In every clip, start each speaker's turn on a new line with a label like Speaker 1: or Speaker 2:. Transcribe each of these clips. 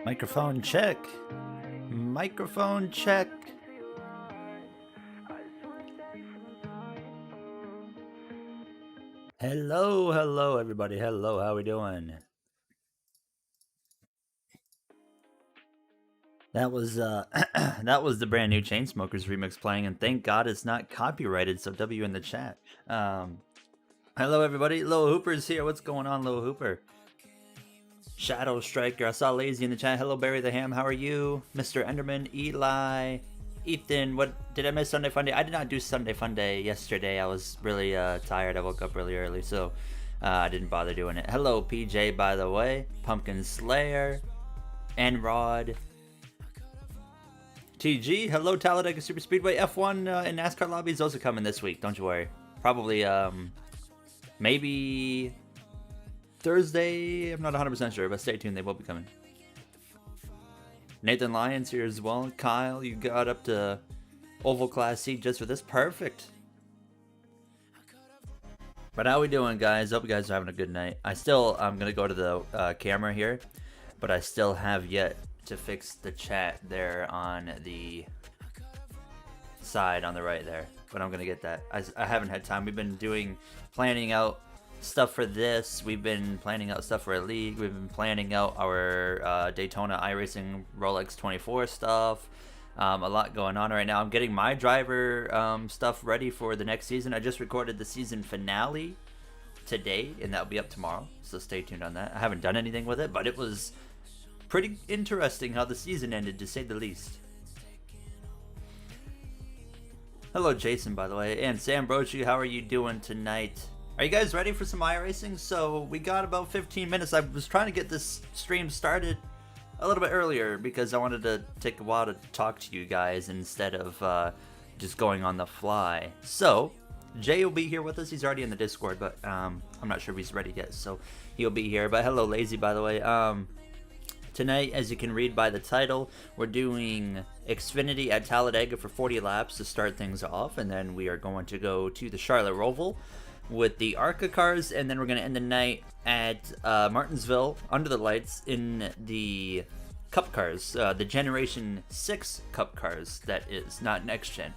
Speaker 1: Microphone check. Microphone check. Hello everybody. Hello, how we doing? That was that was the brand new Chainsmokers remix playing, and thank God it's not copyrighted, so W in the chat. Hello everybody. Lil Hooper's here. What's going on, Lil Hooper? Shadow Striker. I saw Lazy in the chat. Hello, Barry the Ham. How are you? Mr. Enderman, Eli, Ethan. What did I miss Sunday Fun Day? I did not do Sunday Fun Day yesterday. I was really tired. I woke up really early, so I didn't bother doing it. Hello, PJ, by the way. Pumpkin Slayer, Enrod, TG. Hello, Talladega Super Speedway. F1 and NASCAR lobbies. Those are coming this week. Don't you worry. Probably maybe Thursday, I'm not 100% sure, but stay tuned, they will be coming. Nathan Lyons here as well. Kyle, you got up to Oval Class C just for this. Perfect. But how we doing, guys? Hope you guys are having a good night. I'm going to go to the camera here, but I still have yet to fix the chat there on the side on the right there. But I'm going to get that. I haven't had time. We've been planning out stuff for this. We've been planning out stuff for a league. We've been planning out our Daytona iRacing Rolex 24 stuff. A lot going on right now. I'm getting my driver stuff ready for the next season. I just recorded the season finale today, and that'll be up tomorrow, so stay tuned on that. I haven't done anything with it, but it was pretty interesting how the season ended, to say the least. Hello, Jason, by the way, and Sam Brochi. How are you doing tonight? Are you guys ready for some iRacing? So we got about 15 minutes. I was trying to get this stream started a little bit earlier because I wanted to take a while to talk to you guys instead of just going on the fly. So Jay will be here with us. He's already in the Discord, but I'm not sure if he's ready yet, so he'll be here. But hello, Lazy, by the way. Tonight, as you can read by the title, we're doing Xfinity at Talladega for 40 laps to start things off, and then we are going to go to the Charlotte Roval with the Arca cars, and then we're going to end the night at Martinsville under the lights in the Cup cars, the Generation 6 Cup cars, that is, not Next Gen.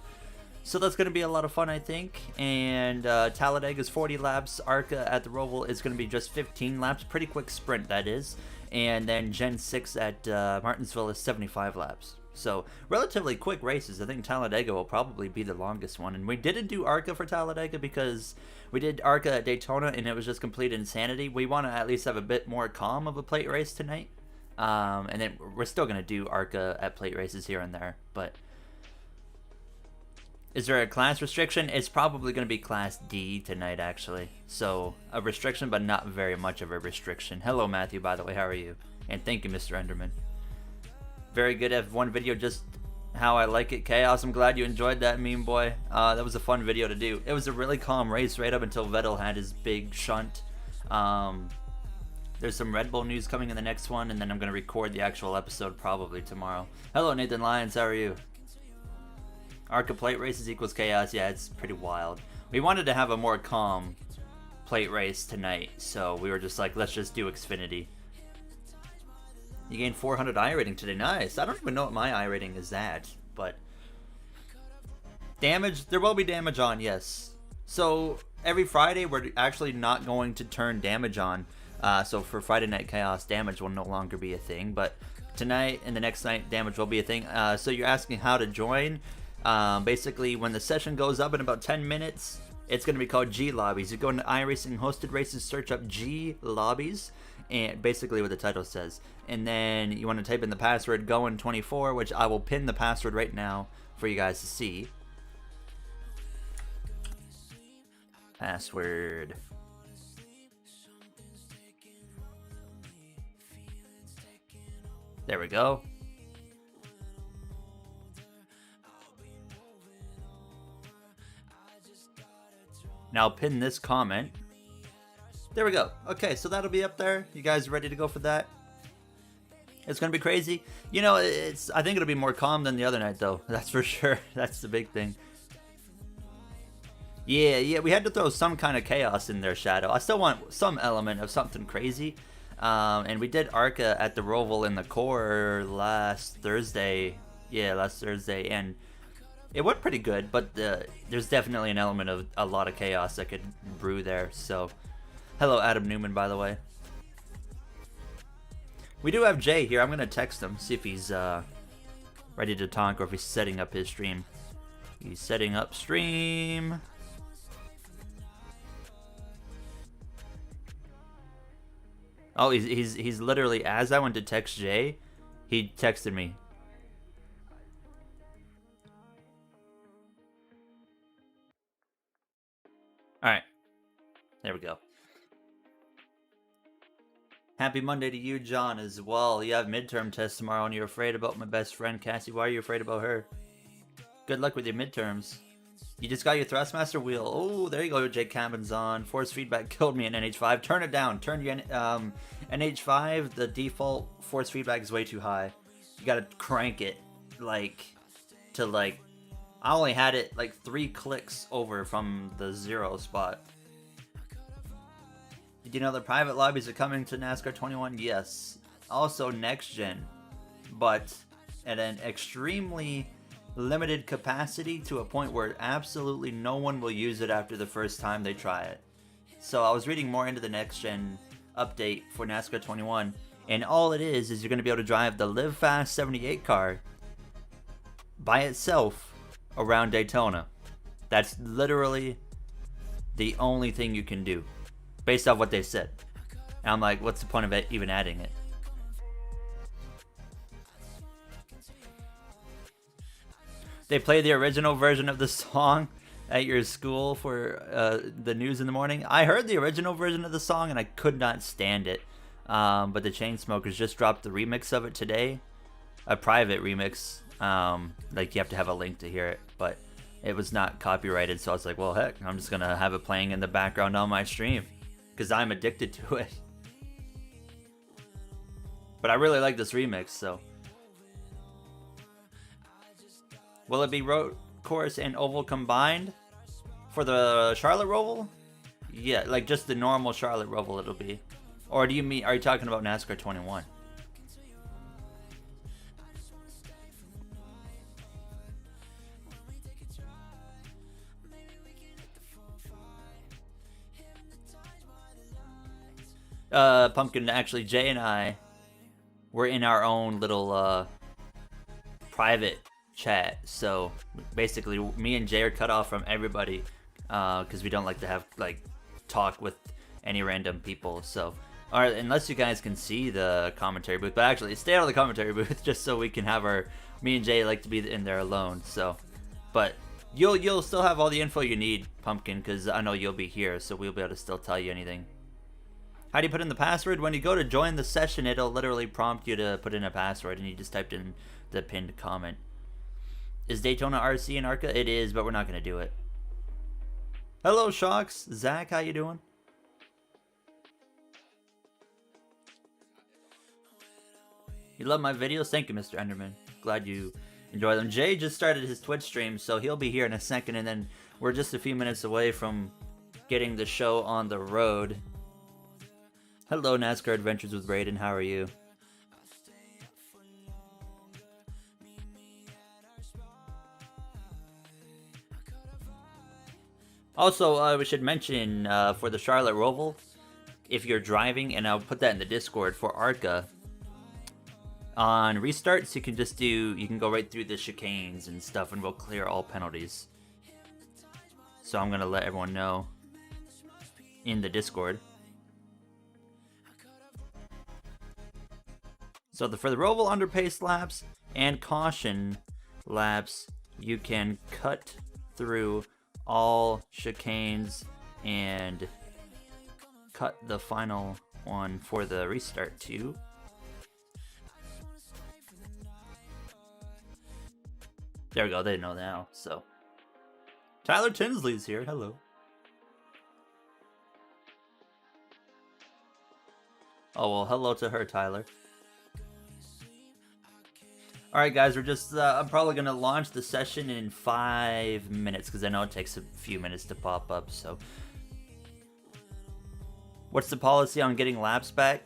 Speaker 1: So that's going to be a lot of fun, I think, and Talladega's 40 laps, Arca at the Roval is going to be just 15 laps, pretty quick sprint that is, and then Gen 6 at Martinsville is 75 laps. So, relatively quick races. I think Talladega will probably be the longest one. And we didn't do Arca for Talladega because we did Arca at Daytona and it was just complete insanity. We want to at least have a bit more calm of a plate race tonight. And then we're still going to do Arca at plate races here and there. But is there a class restriction? It's probably going to be Class D tonight, actually. So, a restriction, but not very much of a restriction. Hello, Matthew, by the way. How are you? And thank you, Mr. Enderman. Very good F1 video, just how I like it. Chaos, I'm glad you enjoyed that, meme boy. That was a fun video to do. It was a really calm race right up until Vettel had his big shunt. There's some Red Bull news coming in the next one, and then I'm going to record the actual episode probably tomorrow. Hello, Nathan Lyons, how are you? Arca plate races equals chaos. Yeah, it's pretty wild. We wanted to have a more calm plate race tonight, so we were just like, let's just do Xfinity. You gained 400 I rating today. Nice. I don't even know what my I rating is at, but damage, there will be damage on, yes. So every Friday we're actually not going to turn damage on. So for Friday Night Chaos, damage will no longer be a thing, but tonight and the next night damage will be a thing. So you're asking how to join. Basically when the session goes up in about 10 minutes, it's going to be called G Lobbies. You go into iRacing hosted races, search up G Lobbies, and basically what the title says, and then you want to type in the password Goin24, which I will pin the password right now for you guys to see. Password. There we go. Now pin this comment. There we go. Okay, so that'll be up there. You guys ready to go for that? It's gonna be crazy. You know, I think it'll be more calm than the other night, though. That's for sure. That's the big thing. Yeah, we had to throw some kind of chaos in there, Shadow. I still want some element of something crazy. And we did Arca at the Roval in the core last Thursday. Yeah, last Thursday, and it went pretty good, but there's definitely an element of a lot of chaos that could brew there. So, hello Adam Newman, by the way. We do have Jay here. I'm gonna text him, see if he's ready to talk or if he's setting up his stream. He's setting up stream. Oh, he's literally, as I went to text Jay, he texted me. Alright. There we go. Happy Monday to you, John, as well. You have midterm tests tomorrow and you're afraid about my best friend, Cassie. Why are you afraid about her? Good luck with your midterms. You just got your Thrustmaster wheel. Oh, there you go, Jake Cabin's on. Force feedback killed me in NH5. Turn it down. Turn your NH5. The default force feedback is way too high. You gotta crank it, I only had it like 3 clicks over from the 0 spot. Did you know the private lobbies are coming to NASCAR 21? Yes. Also next gen, but at an extremely limited capacity to a point where absolutely no one will use it after the first time they try it. So I was reading more into the next gen update for NASCAR 21, and all it is you're going to be able to drive the Live Fast 78 car by itself around Daytona. That's literally the only thing you can do based off what they said. And I'm like, what's the point of it even adding it? They play the original version of the song at your school for the news in the morning. I heard the original version of the song and I could not stand it. But the Chainsmokers just dropped the remix of it today. A private remix. Like you have to have a link to hear it, but it was not copyrighted, so I was like, well heck, I'm just gonna have it playing in the background on my stream because I'm addicted to it. But I really like this remix. So will it be road course and oval combined for the Charlotte Roval? Yeah, like just the normal Charlotte Roval it'll be. Or are you talking about NASCAR 21? Pumpkin, actually, Jay and I were in our own little private chat. So basically, me and Jay are cut off from everybody because we don't like to have talk with any random people. So, all right, unless you guys can see the commentary booth, but actually, stay out of the commentary booth just so we can have me and Jay like to be in there alone. So, but you'll still have all the info you need, Pumpkin, because I know you'll be here, so we'll be able to still tell you anything. How do you put in the password? When you go to join the session, it'll literally prompt you to put in a password, and you just typed in the pinned comment. Is Daytona RC and Arca? It is, but we're not going to do it. Hello, Shocks. Zach, how you doing? You love my videos? Thank you, Mr. Enderman. Glad you enjoy them. Jay just started his Twitch stream, so he'll be here in a second, and then we're just a few minutes away from getting the show on the road. Hello, NASCAR Adventures with Brayden. How are you? Also, we should mention for the Charlotte Roval, if you're driving, and I'll put that in the Discord for Arca, on restarts you can go right through the chicanes and stuff, and we'll clear all penalties. So I'm gonna let everyone know in the Discord. So for the Roval underpace laps and caution laps, you can cut through all chicanes and cut the final one for the restart too. There we go, they know now. So Tyler Tinsley's here. Hello. Oh well, hello to her, Tyler. Alright guys, we're just, I'm probably going to launch the session in 5 minutes, because I know it takes a few minutes to pop up, so. What's the policy on getting laps back?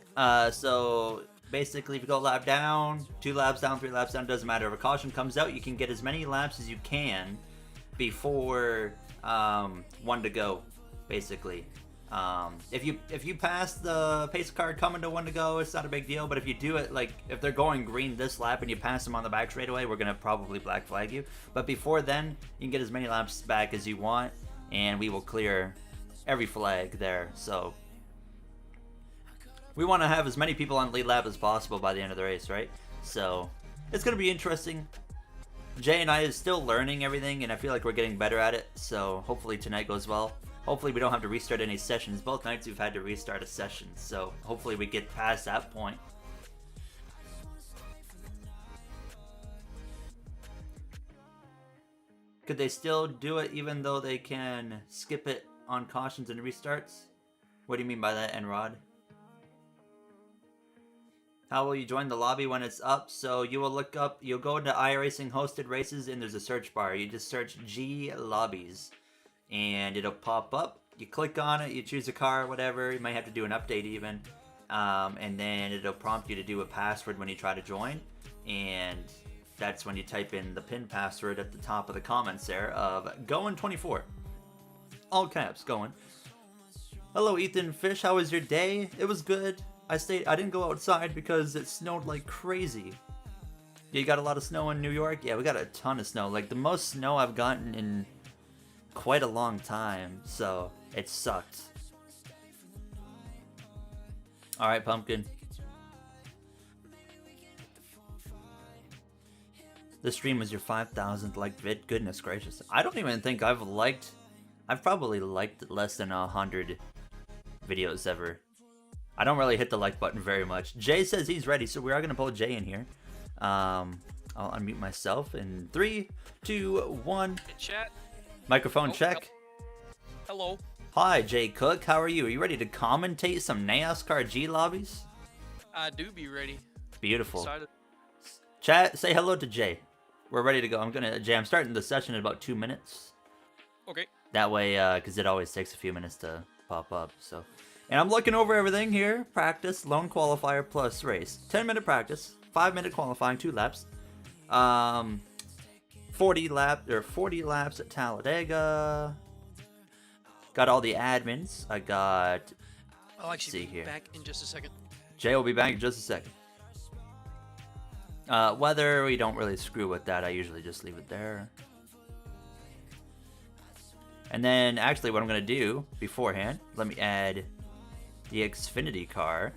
Speaker 1: So basically, if you go a lap down, 2 laps down, 3 laps down, doesn't matter. If a caution comes out, you can get as many laps as you can before 1 to go, basically. If you pass the pace car coming to 1 to go, it's not a big deal. But if you do it, like if they're going green this lap and you pass them on the back straightaway, we're gonna probably black flag you. But before then, you can get as many laps back as you want, and we will clear every flag there. So we want to have as many people on lead lap as possible by the end of the race, right? So it's gonna be interesting. Jay and I is still learning everything, and I feel like we're getting better at it. So hopefully tonight goes well. Hopefully we don't have to restart any sessions. Both nights we've had to restart a session, so hopefully we get past that point. Could they still do it even though they can skip it on cautions and restarts? What do you mean by that, Enrod? How will you join the lobby when it's up? So you will look up, you'll go into iRacing hosted races, and there's a search bar. You just search G Lobbies, and it'll pop up. You click on it, you choose a car, whatever. You might have to do an update even. And then it'll prompt you to do a password when you try to join. And that's when you type in the pin password at the top of the comments there of Goin24. All caps, Goin. Hello, Ethan Fish. How was your day? It was good. I didn't go outside because it snowed like crazy. Yeah, you got a lot of snow in New York? Yeah, we got a ton of snow. Like the most snow I've gotten in quite a long time, so it sucked. Alright, Pumpkin. This stream was your 5,000th liked vid. Goodness gracious. I don't even think I've probably liked less than 100 videos ever. I don't really hit the like button very much. Jay says he's ready, so we are going to pull Jay in here. I'll unmute myself in 3, 2, 1.
Speaker 2: Hey, chat.
Speaker 1: Microphone check.
Speaker 2: Hello.
Speaker 1: Hi, Jay Cook. How are you? Are you ready to commentate some NASCAR G lobbies?
Speaker 2: I do be ready.
Speaker 1: Beautiful.
Speaker 2: Excited.
Speaker 1: Chat, say hello to Jay. We're ready to go. I'm starting the session in about 2 minutes.
Speaker 2: Okay.
Speaker 1: That way, because it always takes a few minutes to pop up. So, and I'm looking over everything here. Practice, lone qualifier plus race. 10-minute practice, 5-minute qualifying, 2 laps. 40 laps at Talladega. Got all the admins. I got.
Speaker 2: I'll actually be back in just a second.
Speaker 1: Jay will be back in just a second. Weather, we don't really screw with that. I usually just leave it there. And then, actually, what I'm going to do beforehand, let me add the Xfinity car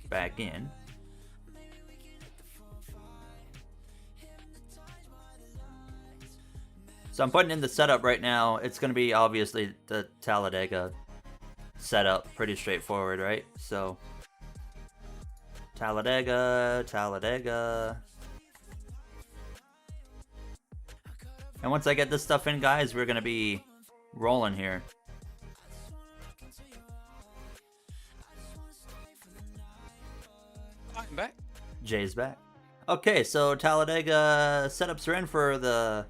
Speaker 1: back in. So I'm putting in the setup right now. It's going to be, obviously, the Talladega setup. Pretty straightforward, right? So, Talladega. And once I get this stuff in, guys, we're going to be rolling here.
Speaker 2: I'm back.
Speaker 1: Jay's back. Okay, so Talladega setups are in for the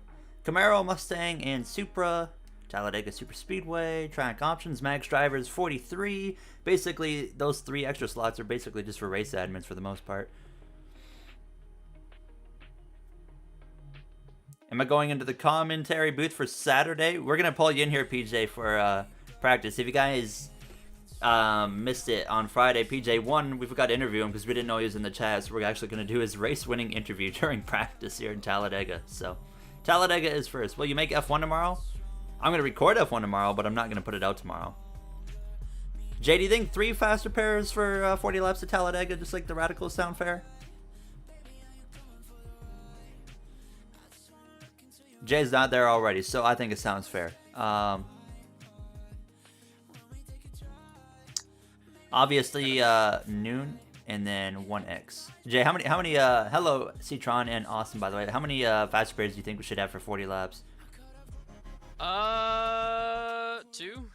Speaker 1: Camaro, Mustang, and Supra. Talladega Super Speedway, track options, max drivers 43. Basically, those 3 extra slots are basically just for race admins for the most part. Am I going into the commentary booth for Saturday? We're going to pull you in here, PJ, for practice. If you guys missed it on Friday, PJ, we forgot to interview him because we didn't know he was in the chat, so we're actually going to do his race-winning interview during practice here in Talladega. So, Talladega is first. Will you make F1 tomorrow? I'm going to record F1 tomorrow, but I'm not going to put it out tomorrow. Jay, do you think 3 faster pairs for 40 laps at Talladega, just like the Radicals, sound fair? Jay's not there already, so I think it sounds fair. Obviously, noon and then 1x. Jay, how many, hello, Citron and Austin, by the way. How many faster pairs do you think we should have for 40 laps?
Speaker 2: 2.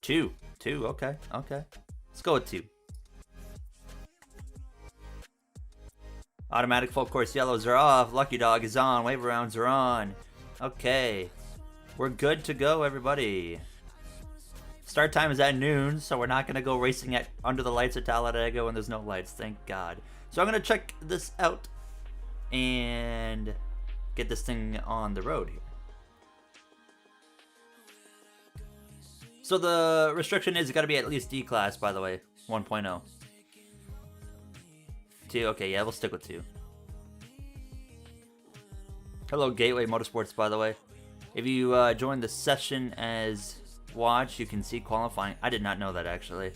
Speaker 1: 2, okay. Let's go with 2. Automatic full course yellows are off. Lucky Dog is on. Wave rounds are on. Okay. We're good to go, everybody. Start time is at noon, so we're not going to go racing at under the lights at Talladega when there's no lights, thank God. So I'm going to check this out and get this thing on the road here. So the restriction is got to be at least D class, by the way, 1.0. 2, okay, yeah, we'll stick with 2. Hello, Gateway Motorsports, by the way. If you join the session as watch, you can see qualifying. I did not know that, actually.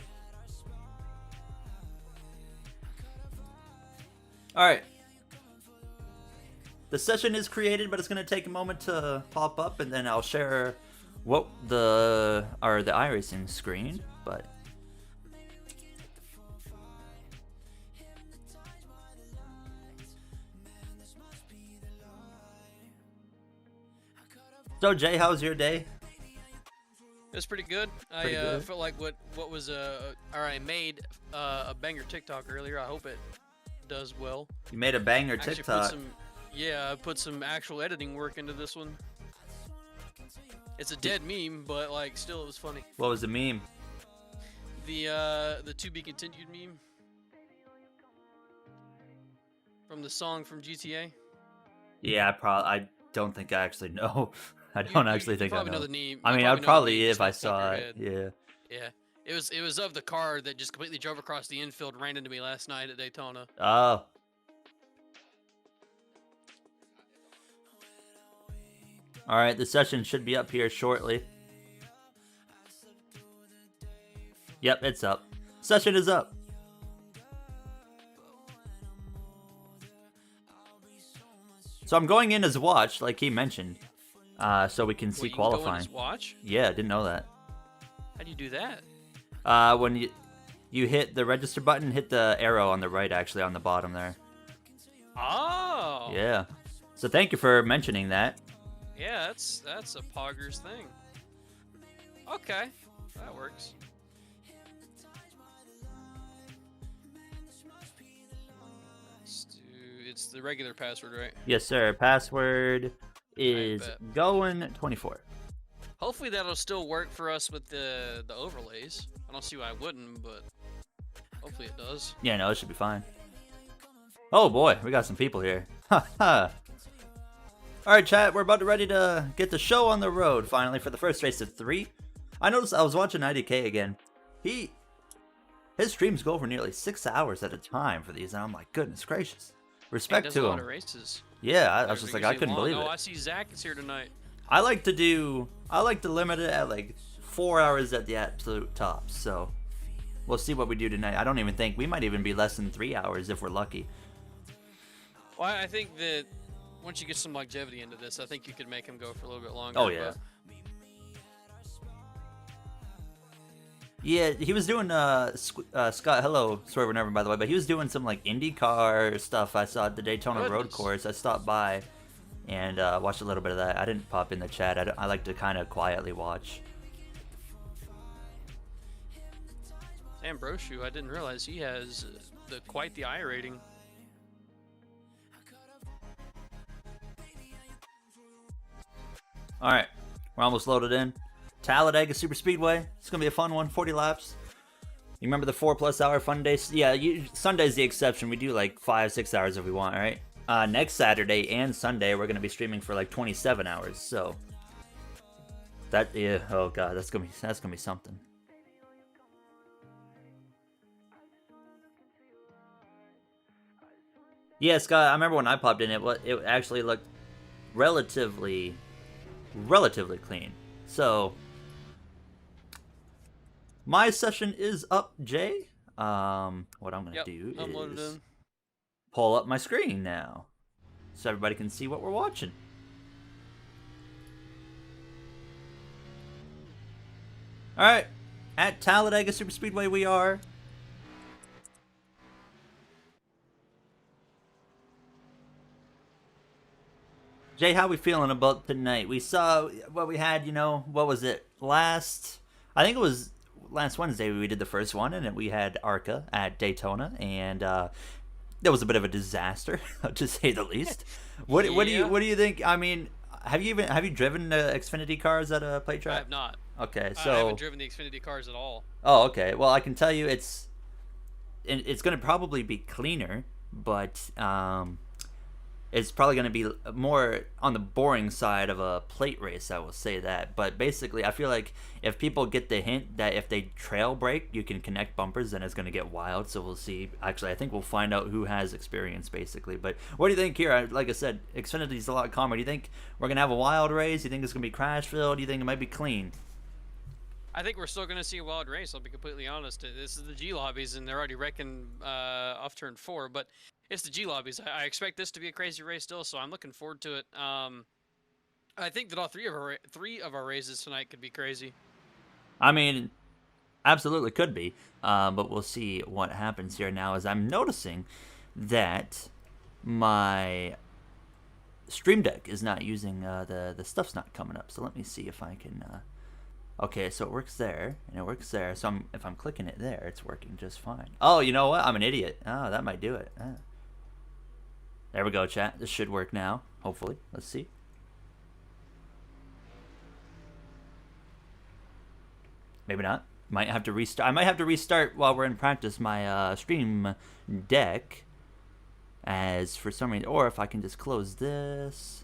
Speaker 1: Alright. The session is created, but it's going to take a moment to pop up, and then I'll share what the iRacing screen, but so Jay, how's your day?
Speaker 2: It was pretty good.
Speaker 1: Pretty good.
Speaker 2: Felt like what was or I made a banger TikTok earlier. I hope it does well.
Speaker 1: You made a banger
Speaker 2: Actually
Speaker 1: TikTok.
Speaker 2: I put some actual editing work into this one. It's a dead meme, but like still it was funny.
Speaker 1: What was the meme?
Speaker 2: The to be continued meme from the song from GTA.
Speaker 1: Yeah, I don't think I actually know. I don't actually think I
Speaker 2: probably
Speaker 1: know.
Speaker 2: know the name.
Speaker 1: I mean, I'd probably if I saw it. Yeah.
Speaker 2: Yeah. It was of the car that just completely drove across the infield, ran into me last night at Daytona.
Speaker 1: Oh. All right, the session should be up here shortly. Yep, it's up. Session is up. So I'm going in as watch, like he mentioned, so we can see
Speaker 2: Wait, you
Speaker 1: qualifying.
Speaker 2: Can go in as watch?
Speaker 1: Yeah, didn't know that.
Speaker 2: How do you do that?
Speaker 1: When you hit the register button, hit the arrow on the right, actually on the bottom there.
Speaker 2: Oh.
Speaker 1: Yeah. So thank you for mentioning that.
Speaker 2: Yeah, that's a Poggers thing. Okay, that works. It's the regular password, right?
Speaker 1: Yes, sir. Password is going 24.
Speaker 2: Hopefully that'll still work for us with the overlays. I don't see why I wouldn't, but hopefully it does.
Speaker 1: Yeah, no, it should be fine. Oh boy, we got some people here. Ha ha. Alright, chat, we're about ready to get the show on the road finally for the first race of 3. I noticed I was watching IDK again. His streams go over nearly 6 hours at a time for these, and I'm like, goodness gracious. Respect to him.
Speaker 2: A lot of races.
Speaker 1: Yeah, I was just like, I couldn't believe it.
Speaker 2: Oh, I see Zach is here tonight.
Speaker 1: I like to limit it at like 4 hours at the absolute top, so we'll see what we do tonight. I don't even think, we might even be less than 3 hours if we're lucky.
Speaker 2: Well, I think that once you get some longevity into this, I think you could make him go for a little bit longer.
Speaker 1: Oh, yeah. Yeah, he was doing, Scott, hello, Swerver Never, by the way, but he was doing some, like, IndyCar stuff I saw at the Daytona Road Course. I stopped by and watched a little bit of that. I didn't pop in the chat. I like to kind of quietly watch.
Speaker 2: Sam Brochu, I didn't realize he has quite the I rating.
Speaker 1: All right, we're almost loaded in. Talladega Super Speedway. It's gonna be a fun one. 40 laps. You remember the 4+ hour fun days? Yeah, Sunday's the exception. We do like 5-6 hours if we want. All right. Next Saturday and Sunday we're gonna be streaming for like 27 hours. So that oh god, that's gonna be something. Yeah, Scott. I remember when I popped in, it actually looked relatively clean. So my session is up, Jay. What I'm gonna do is pull up my screen now so everybody can see what we're watching. Alright, at Talladega Super Speedway we are. Jay, how we feeling about tonight? We saw what we had, what was it? I think it was last Wednesday we did the first one, and we had Arca at Daytona, and that was a bit of a disaster, to say the least. What do you think? I mean, have you driven Xfinity cars at a plate
Speaker 2: I
Speaker 1: track?
Speaker 2: have not.
Speaker 1: Okay,
Speaker 2: I
Speaker 1: so
Speaker 2: haven't driven the Xfinity cars at all.
Speaker 1: oh, okay. Well, I can tell you it's going to probably be cleaner, but it's probably going to be more on the boring side of a plate race, I will say that. But basically, I feel like if people get the hint that if they trail brake, you can connect bumpers, then it's going to get wild. So we'll see. Actually, I think we'll find out who has experience, basically. But what do you think here? Like I said, Xfinity's a lot calmer. Do you think we're going to have a wild race? Do you think it's going to be crash-filled? Do you think it might be clean?
Speaker 2: I think we're still going to see a wild race. I'll be completely honest. This is the G Lobbies, and they're already wrecking off turn 4. But it's the G Lobbies. I expect this to be a crazy race still, so I'm looking forward to it. I think that all three of our races tonight could be crazy.
Speaker 1: I mean, absolutely could be, but we'll see what happens here now. As I'm noticing that my Stream Deck is not using the stuff's not coming up. So let me see if I can. Okay, so it works there and it works there. So if I'm clicking it there, it's working just fine. Oh, you know what? I'm an idiot. Oh, that might do it. There we go, chat. This should work now. Hopefully, let's see. Maybe not. Might have to restart. I might have to restart while we're in practice my Stream Deck. As for some reason, or if I can just close this.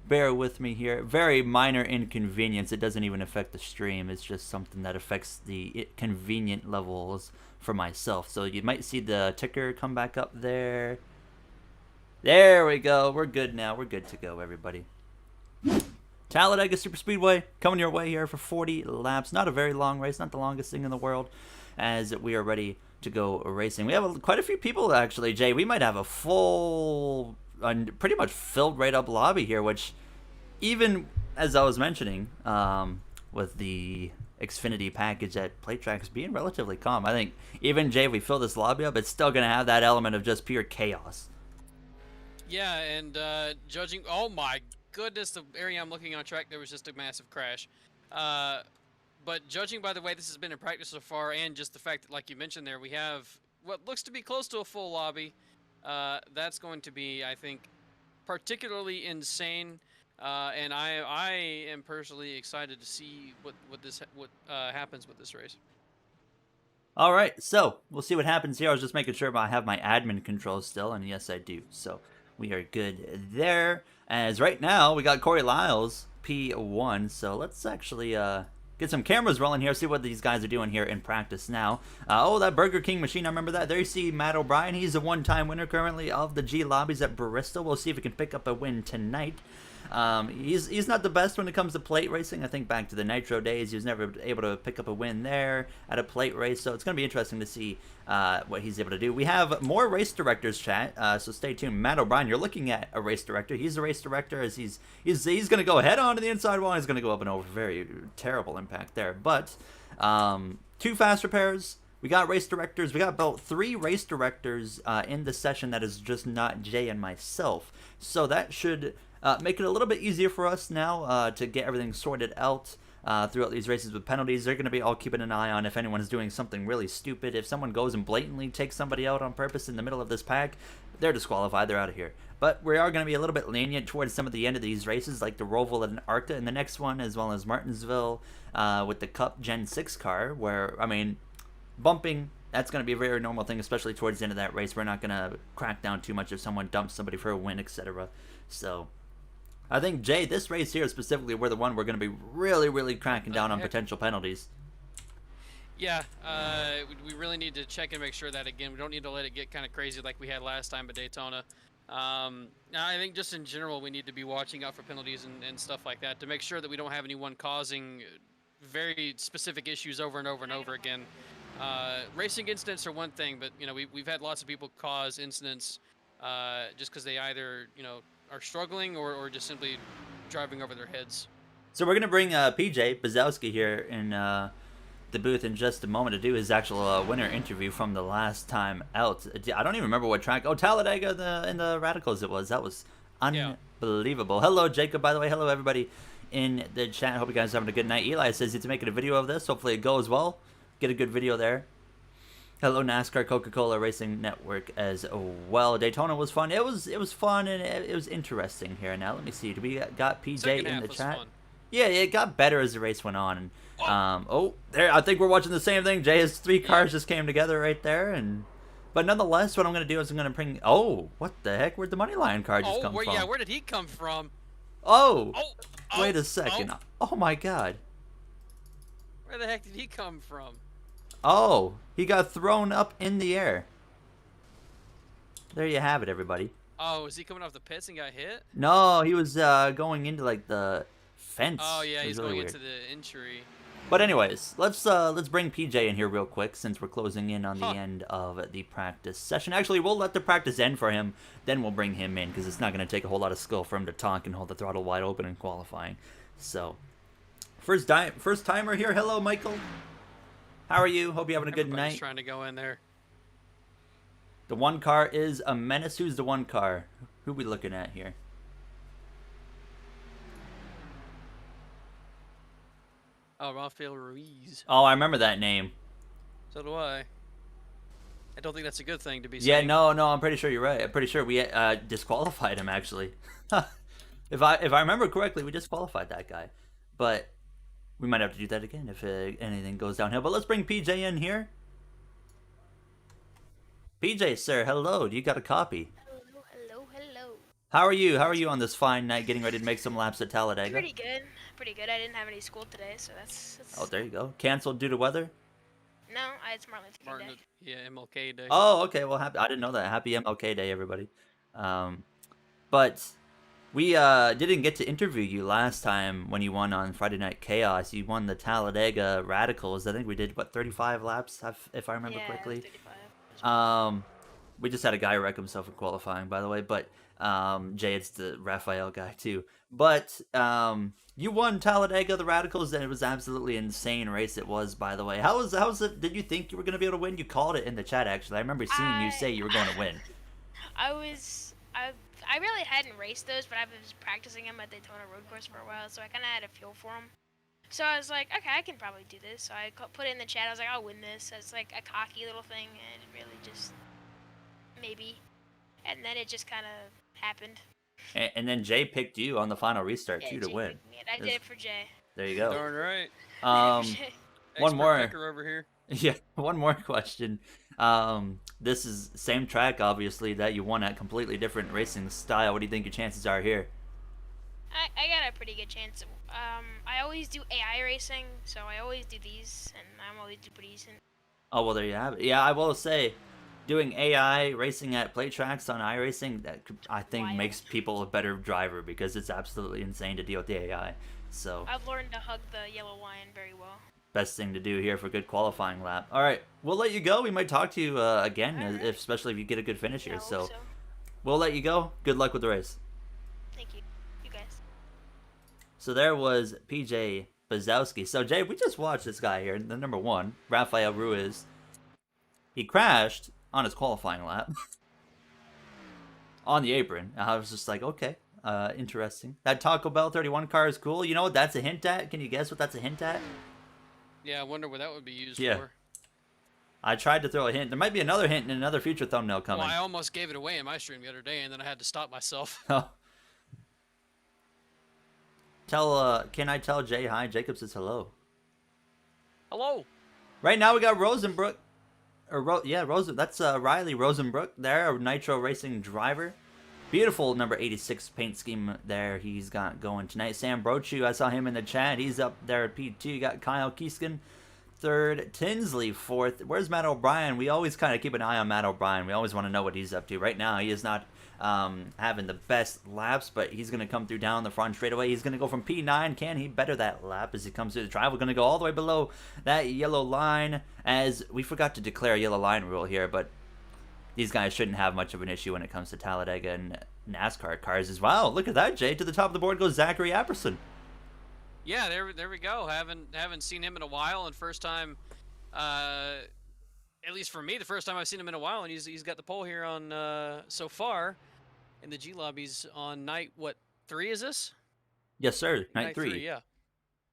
Speaker 1: Bear with me here. Very minor inconvenience. It doesn't even affect the stream. It's just something that affects the convenient levels for myself. So you might see the ticker come back up there. There we go. We're good now. We're good to go, everybody. Talladega Super Speedway coming your way here for 40 laps. Not a very long race, not the longest thing in the world, as we are ready to go racing. We have quite a few people, actually, Jay. We might have a full, pretty much filled right up lobby here, which even as I was mentioning, with the Xfinity package at plate tracks being relatively calm, I think even, Jay, if we fill this lobby up, it's still going to have that element of just pure chaos.
Speaker 2: Yeah, and judging, oh my goodness, the area I'm looking on track, there was just a massive crash. But judging by the way this has been in practice so far, and just the fact that, like you mentioned there, we have what looks to be close to a full lobby, that's going to be, I think, particularly insane. And I am personally excited to see what happens with this race.
Speaker 1: All right, so we'll see what happens here. I was just making sure I have my admin controls still, and yes, I do. So we are good there. As right now, we got Corey Lyles, P1. So let's actually get some cameras rolling here, see what these guys are doing here in practice now. Oh, that Burger King machine, I remember that. There you see Matt O'Brien. He's a one-time winner currently of the G Lobbies at Bristol. We'll see if he can pick up a win tonight. He's not the best when it comes to plate racing. I think back to the Nitro days, he was never able to pick up a win there at a plate race. So it's going to be interesting to see what he's able to do. We have more race directors, chat. So stay tuned. Matt O'Brien, you're looking at a race director. He's a race director as he's going to go head on to the inside wall. He's going to go up and over. Very terrible impact there. But 2 fast repairs. We got race directors. We got about 3 race directors in the session that is just not Jay and myself. So that should make it a little bit easier for us now to get everything sorted out throughout these races with penalties. They're going to be all keeping an eye on if anyone's doing something really stupid. If someone goes and blatantly takes somebody out on purpose in the middle of this pack, they're disqualified. They're out of here. But we are going to be a little bit lenient towards some of the end of these races, like the Roval and Arca in the next one, as well as Martinsville with the Cup Gen 6 car, where, I mean, bumping, that's going to be a very normal thing, especially towards the end of that race. We're not going to crack down too much if someone dumps somebody for a win, etc. So I think, Jay, this race here specifically, we're the one we're going to be really, really cracking down on potential penalties.
Speaker 2: Yeah, we really need to check and make sure that, again, we don't need to let it get kind of crazy like we had last time at Daytona. I think just in general, we need to be watching out for penalties and stuff like that to make sure that we don't have anyone causing very specific issues over and over and over again. Racing incidents are one thing, but, you know, we've had lots of people cause incidents just because they either, you know, are struggling or just simply driving over their heads.
Speaker 1: So we're going to bring PJ Bazowski here in the booth in just a moment to do his actual winner interview from the last time out. I don't even remember what track. Oh, Talladega in the Radicals it was. That was unbelievable. Yeah. Hello, Jacob, by the way. Hello, everybody in the chat. Hope you guys are having a good night. Eli says he's making a video of this. Hopefully it goes well. Get a good video there. Hello, NASCAR Coca-Cola Racing Network as well. Daytona was fun. It was fun and it was interesting here. Now let me see. Do we got PJ
Speaker 2: Second
Speaker 1: in
Speaker 2: half
Speaker 1: the
Speaker 2: was
Speaker 1: chat?
Speaker 2: fun.
Speaker 1: Yeah, it got better as the race went on. And
Speaker 2: Oh,
Speaker 1: oh, there. I think we're watching the same thing. Jay, his three
Speaker 2: yeah.
Speaker 1: cars just came together right there, and but nonetheless, what I'm gonna do is I'm gonna bring. Oh, what the heck? Where'd the money line car just come from?
Speaker 2: Yeah, where did he come from?
Speaker 1: Oh,
Speaker 2: Oh,
Speaker 1: wait a
Speaker 2: oh,
Speaker 1: second. Oh my God.
Speaker 2: where the heck did he come from?
Speaker 1: Oh, he got thrown up in the air. There you have it, everybody.
Speaker 2: Oh, is he coming off the pits and got hit?
Speaker 1: No, he was going into like the
Speaker 2: Oh
Speaker 1: fence.
Speaker 2: yeah,
Speaker 1: It was
Speaker 2: he's
Speaker 1: really
Speaker 2: going
Speaker 1: weird.
Speaker 2: into the entry.
Speaker 1: But anyways, let's bring PJ in here real quick since we're closing in on the
Speaker 2: Huh.
Speaker 1: end of the practice session. Actually, we'll let the practice end for him, then we'll bring him in because it's not going to take a whole lot of skill for him to talk and hold the throttle wide open in qualifying. So, first timer here. Hello, Michael. How are you? Hope you're having a good
Speaker 2: Everybody's
Speaker 1: night.
Speaker 2: trying to go in there.
Speaker 1: The one car is a menace. Who's the one car? Who we looking at here?
Speaker 2: Oh, Rafael Ruiz.
Speaker 1: Oh, I remember that name.
Speaker 2: So do I. I don't think that's a good thing to be
Speaker 1: Yeah,
Speaker 2: saying.
Speaker 1: no, I'm pretty sure you're right. I'm pretty sure we disqualified him actually. If I remember correctly, we disqualified that guy. But we might have to do that again if anything goes downhill. But let's bring PJ in here. PJ, sir, hello. Do you got a copy?
Speaker 3: Hello, hello, hello.
Speaker 1: How are you? How are you on this fine night getting ready to make some laps at Talladega?
Speaker 3: Pretty good. Pretty good. I didn't have any school today, so that's
Speaker 1: Oh, there you go. Canceled due to weather?
Speaker 3: no, it's Martin Luther King
Speaker 2: Martin,
Speaker 3: Day.
Speaker 2: yeah, MLK Day.
Speaker 1: Oh, okay. Well, I didn't know that. Happy MLK Day, everybody. But we didn't get to interview you last time when you won on Friday Night Chaos. You won the Talladega Radicals. I think we did, what, 35 laps, if I remember
Speaker 3: Yeah,
Speaker 1: correctly.
Speaker 3: 35.
Speaker 1: We just had a guy wreck himself in qualifying, by the way. But Jay, it's the Raphael guy too. But you won Talladega, the Radicals, and it was absolutely insane race. It was, by the way. How was it? Did you think you were gonna be able to win? You called it in the chat, actually. I remember seeing you say you were going to win.
Speaker 3: I really hadn't raced those, but I was practicing them at Daytona Road Course for a while, so I kind of had a feel for them. So I was like, okay, I can probably do this. So I put it in the chat. I was like, I'll win this. It's like a cocky little thing, and it really just maybe. And then it just kind of happened.
Speaker 1: And then Jay picked you on the final restart
Speaker 3: Yeah,
Speaker 1: too to
Speaker 3: Jay
Speaker 1: win.
Speaker 3: picked me, and I did it for Jay.
Speaker 1: There you go.
Speaker 2: Darn right.
Speaker 3: Jay.
Speaker 1: One
Speaker 2: Expert
Speaker 1: more.
Speaker 2: picker over here.
Speaker 1: Yeah, one more question. This is same track, obviously, that you won at, completely different racing style. What do you think your chances are here?
Speaker 3: I got a pretty good chance. I always do AI racing, so I always do these, and I'm always super decent.
Speaker 1: Oh, well, there you have it. Yeah, I will say, doing AI racing at play tracks on iRacing, I think
Speaker 3: Wild.
Speaker 1: makes people a better driver because it's absolutely insane to deal with the AI. So,
Speaker 3: I've learned to hug the yellow line very well.
Speaker 1: best thing to do here for a good qualifying lap. All right, we'll let you go. We might talk to you again,
Speaker 3: Alright.
Speaker 1: especially if you get a good finish
Speaker 3: Yeah, I
Speaker 1: here.
Speaker 3: hope
Speaker 1: So, we'll let you go. Good luck with the race.
Speaker 3: Thank you. You guys.
Speaker 1: So there was PJ Bazowski. So Jay, we just watched this guy here, the number one, Rafael Ruiz. He crashed on his qualifying lap on the apron. I was just like, okay, interesting. That Taco Bell 31 car is cool. You know what that's a hint at? Can you guess what that's a hint at?
Speaker 2: Yeah, I wonder what that would be used
Speaker 1: Yeah.
Speaker 2: for.
Speaker 1: I tried to throw a hint. There might be another hint in another future thumbnail coming.
Speaker 2: Well, I almost gave it away in my stream the other day, and then I had to stop myself.
Speaker 1: Can I tell Jay hi? Jacob says hello.
Speaker 2: Hello.
Speaker 1: Right now we got Rosenbrook. That's Riley Rosenbrook there, a Nitro Racing driver. Beautiful number 86 paint scheme there he's got going tonight. Sam Brochu, I saw him in the chat. He's up there at P2. You got Kyle Kieskin, third. Tinsley, fourth. Where's Matt O'Brien? We always kind of keep an eye on Matt O'Brien. We always want to know what he's up to. Right now, he is not having the best laps, but he's going to come through down the front straightaway. He's going to go from P9. Can he better that lap as he comes through the drive? We're going to go all the way below that yellow line, as we forgot to declare a yellow line rule here, but these guys shouldn't have much of an issue when it comes to Talladega and NASCAR cars as well. Look at that, Jay. To the top of the board goes Zachary Apperson.
Speaker 2: Yeah, there we go. Haven't seen him in a while, and first time, at least for me, the first time I've seen him in a while, and he's got the pole here on so far in the G Lobbies on night 3 is this?
Speaker 1: Yes, sir. Night three.
Speaker 2: Yeah.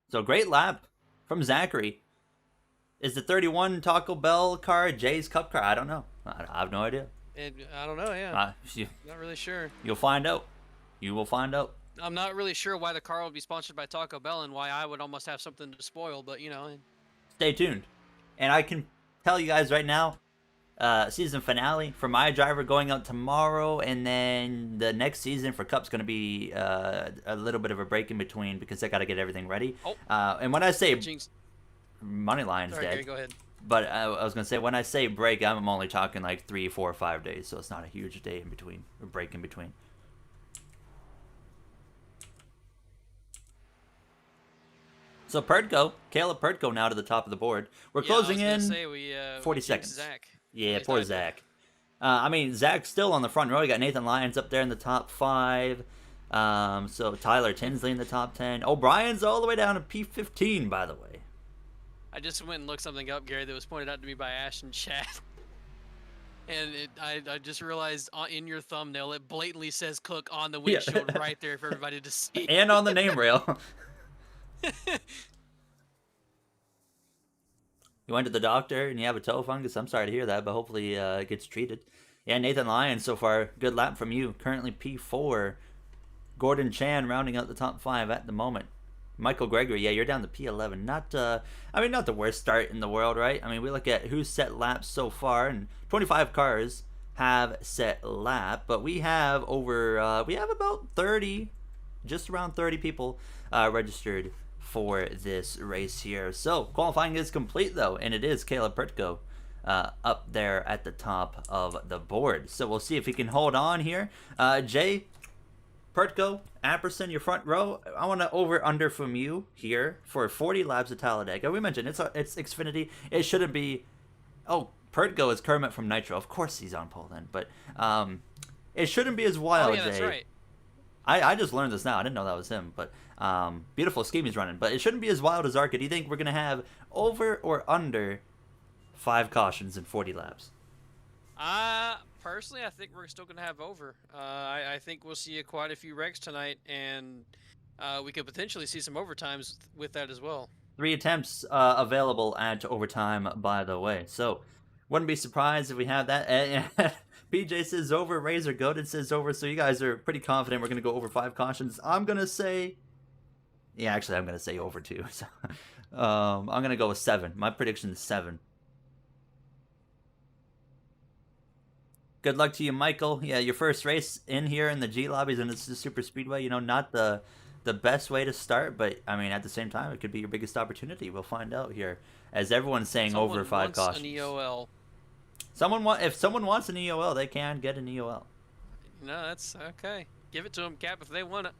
Speaker 1: So great lap from Zachary. Is the 31 Taco Bell car Jay's Cup car? I don't know. I have no idea.
Speaker 2: I don't know. Yeah, not really sure.
Speaker 1: You'll find out. You will find out.
Speaker 2: I'm not really sure why the car would be sponsored by Taco Bell and why I would almost have something to spoil, but you know.
Speaker 1: Stay tuned. And I can tell you guys right now, season finale for my driver going out tomorrow, and then the next season for Cup's going to be a little bit of a break in between because I got to get everything ready.
Speaker 2: Oh.
Speaker 1: And when I say
Speaker 2: Jinx.
Speaker 1: money line's
Speaker 2: Sorry,
Speaker 1: dead,
Speaker 2: Gary, go ahead.
Speaker 1: but I was going to say when I say break, I'm only talking like 3, 4, 5 days, so it's not a huge day in between, or break in between. So Caleb Pertko now to the top of the board. We're closing in 40 seconds.
Speaker 2: Zach.
Speaker 1: Yeah, poor Zach. I mean, Zach's still on the front row. You got Nathan Lyons up there in the top 5. So Tyler Tinsley in the top 10. O'Brien's all the way down to P15, by the way.
Speaker 2: I just went and looked something up, Gary, that was pointed out to me by Ash in chat. And I just realized in your thumbnail, it blatantly says Cook on the windshield right there for everybody to see.
Speaker 1: And on the name rail. You went to the doctor and you have a toe fungus? I'm sorry to hear that, but hopefully it gets treated. Yeah, Nathan Lyons so far, good lap from you. Currently P4. Gordon Chan rounding out the top 5 at the moment. Michael Gregory, yeah, you're down to P11. Not the worst start in the world, right? I mean, we look at who's set laps so far, and 25 cars have set lap, but we have about 30, just around 30 people registered for this race here. So qualifying is complete though, and it is Caleb Pertko up there at the top of the board. So we'll see if he can hold on here. Jay, Pertko, Apperson, your front row. I want to over/under from you here for 40 laps at Talladega. We mentioned it's Xfinity. It shouldn't be. Oh, Pertko is Kermit from Nitro. Of course he's on pole then, but it shouldn't be as wild.
Speaker 2: Oh yeah, that's
Speaker 1: Jay.
Speaker 2: right.
Speaker 1: I just learned this now. I didn't know that was him, but beautiful scheme he's running. But it shouldn't be as wild as Arca. Do you think we're gonna have over or under 5 cautions in 40 laps?
Speaker 2: Personally, I think we're still going to have over. I think we'll see quite a few wrecks tonight, and we could potentially see some overtimes with that as well.
Speaker 1: 3 attempts available at overtime, by the way. So, wouldn't be surprised if we have that. PJ says over, Razor Goated says over, so you guys are pretty confident we're going to go over 5 cautions. I'm going to say... Yeah, actually, I'm going to say over 2. So, I'm going to go with 7. My prediction is 7. Good luck to you, Michael. Yeah, your first race in here in the G Lobbies, and it's the Super Speedway. You know, not the best way to start, but I mean, at the same time, it could be your biggest opportunity. We'll find out here, as everyone's saying over 5 cautions.
Speaker 2: An EOL.
Speaker 1: If someone wants an EOL, they can get an EOL.
Speaker 2: No, that's okay. Give it to them, Cap, if they want it.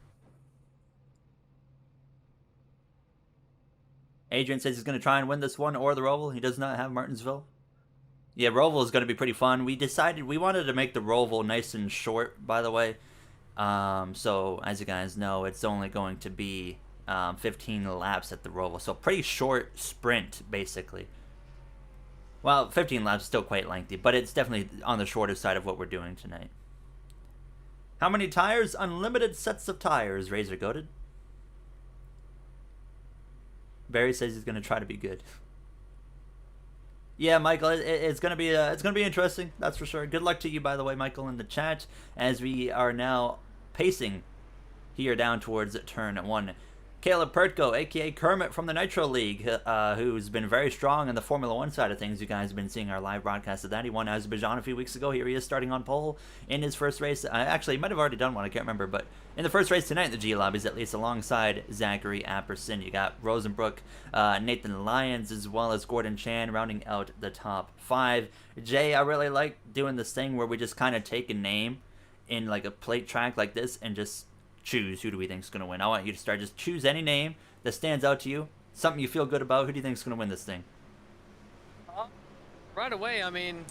Speaker 1: Adrian says he's going to try and win this one or the Roval. He does not have Martinsville. Yeah, Roval is going to be pretty fun. We decided we wanted to make the Roval nice and short, by the way. So, as you guys know, it's only going to be 15 laps at the Roval. So, pretty short sprint, basically. Well, 15 laps is still quite lengthy, but it's definitely on the shorter side of what we're doing tonight. How many tires? Unlimited sets of tires, Razor Goated. Barry says he's going to try to be good. Yeah, Michael, it's gonna be interesting. That's for sure. Good luck to you, by the way, Michael, in the chat, as we are now pacing here down towards turn 1. Caleb Pertko, aka Kermit from the Nitro League, who's been very strong in the Formula 1 side of things. You guys have been seeing our live broadcast of that. He won Azerbaijan a few weeks ago. Here he is starting on pole in his first race. Actually, he might have already done one. I can't remember. But in the first race tonight in the G Lobbies, at least, alongside Zachary Apperson. You got Rosenbrook, Nathan Lyons, as well as Gordon Chan rounding out the top 5. Jay, I really like doing this thing where we just kind of take a name in like a plate track like this and just choose who do we think is going to win. I want you to start. Just choose any name that stands out to you, something you feel good about. Who do you think is going to win this thing?
Speaker 2: Right away, I mean,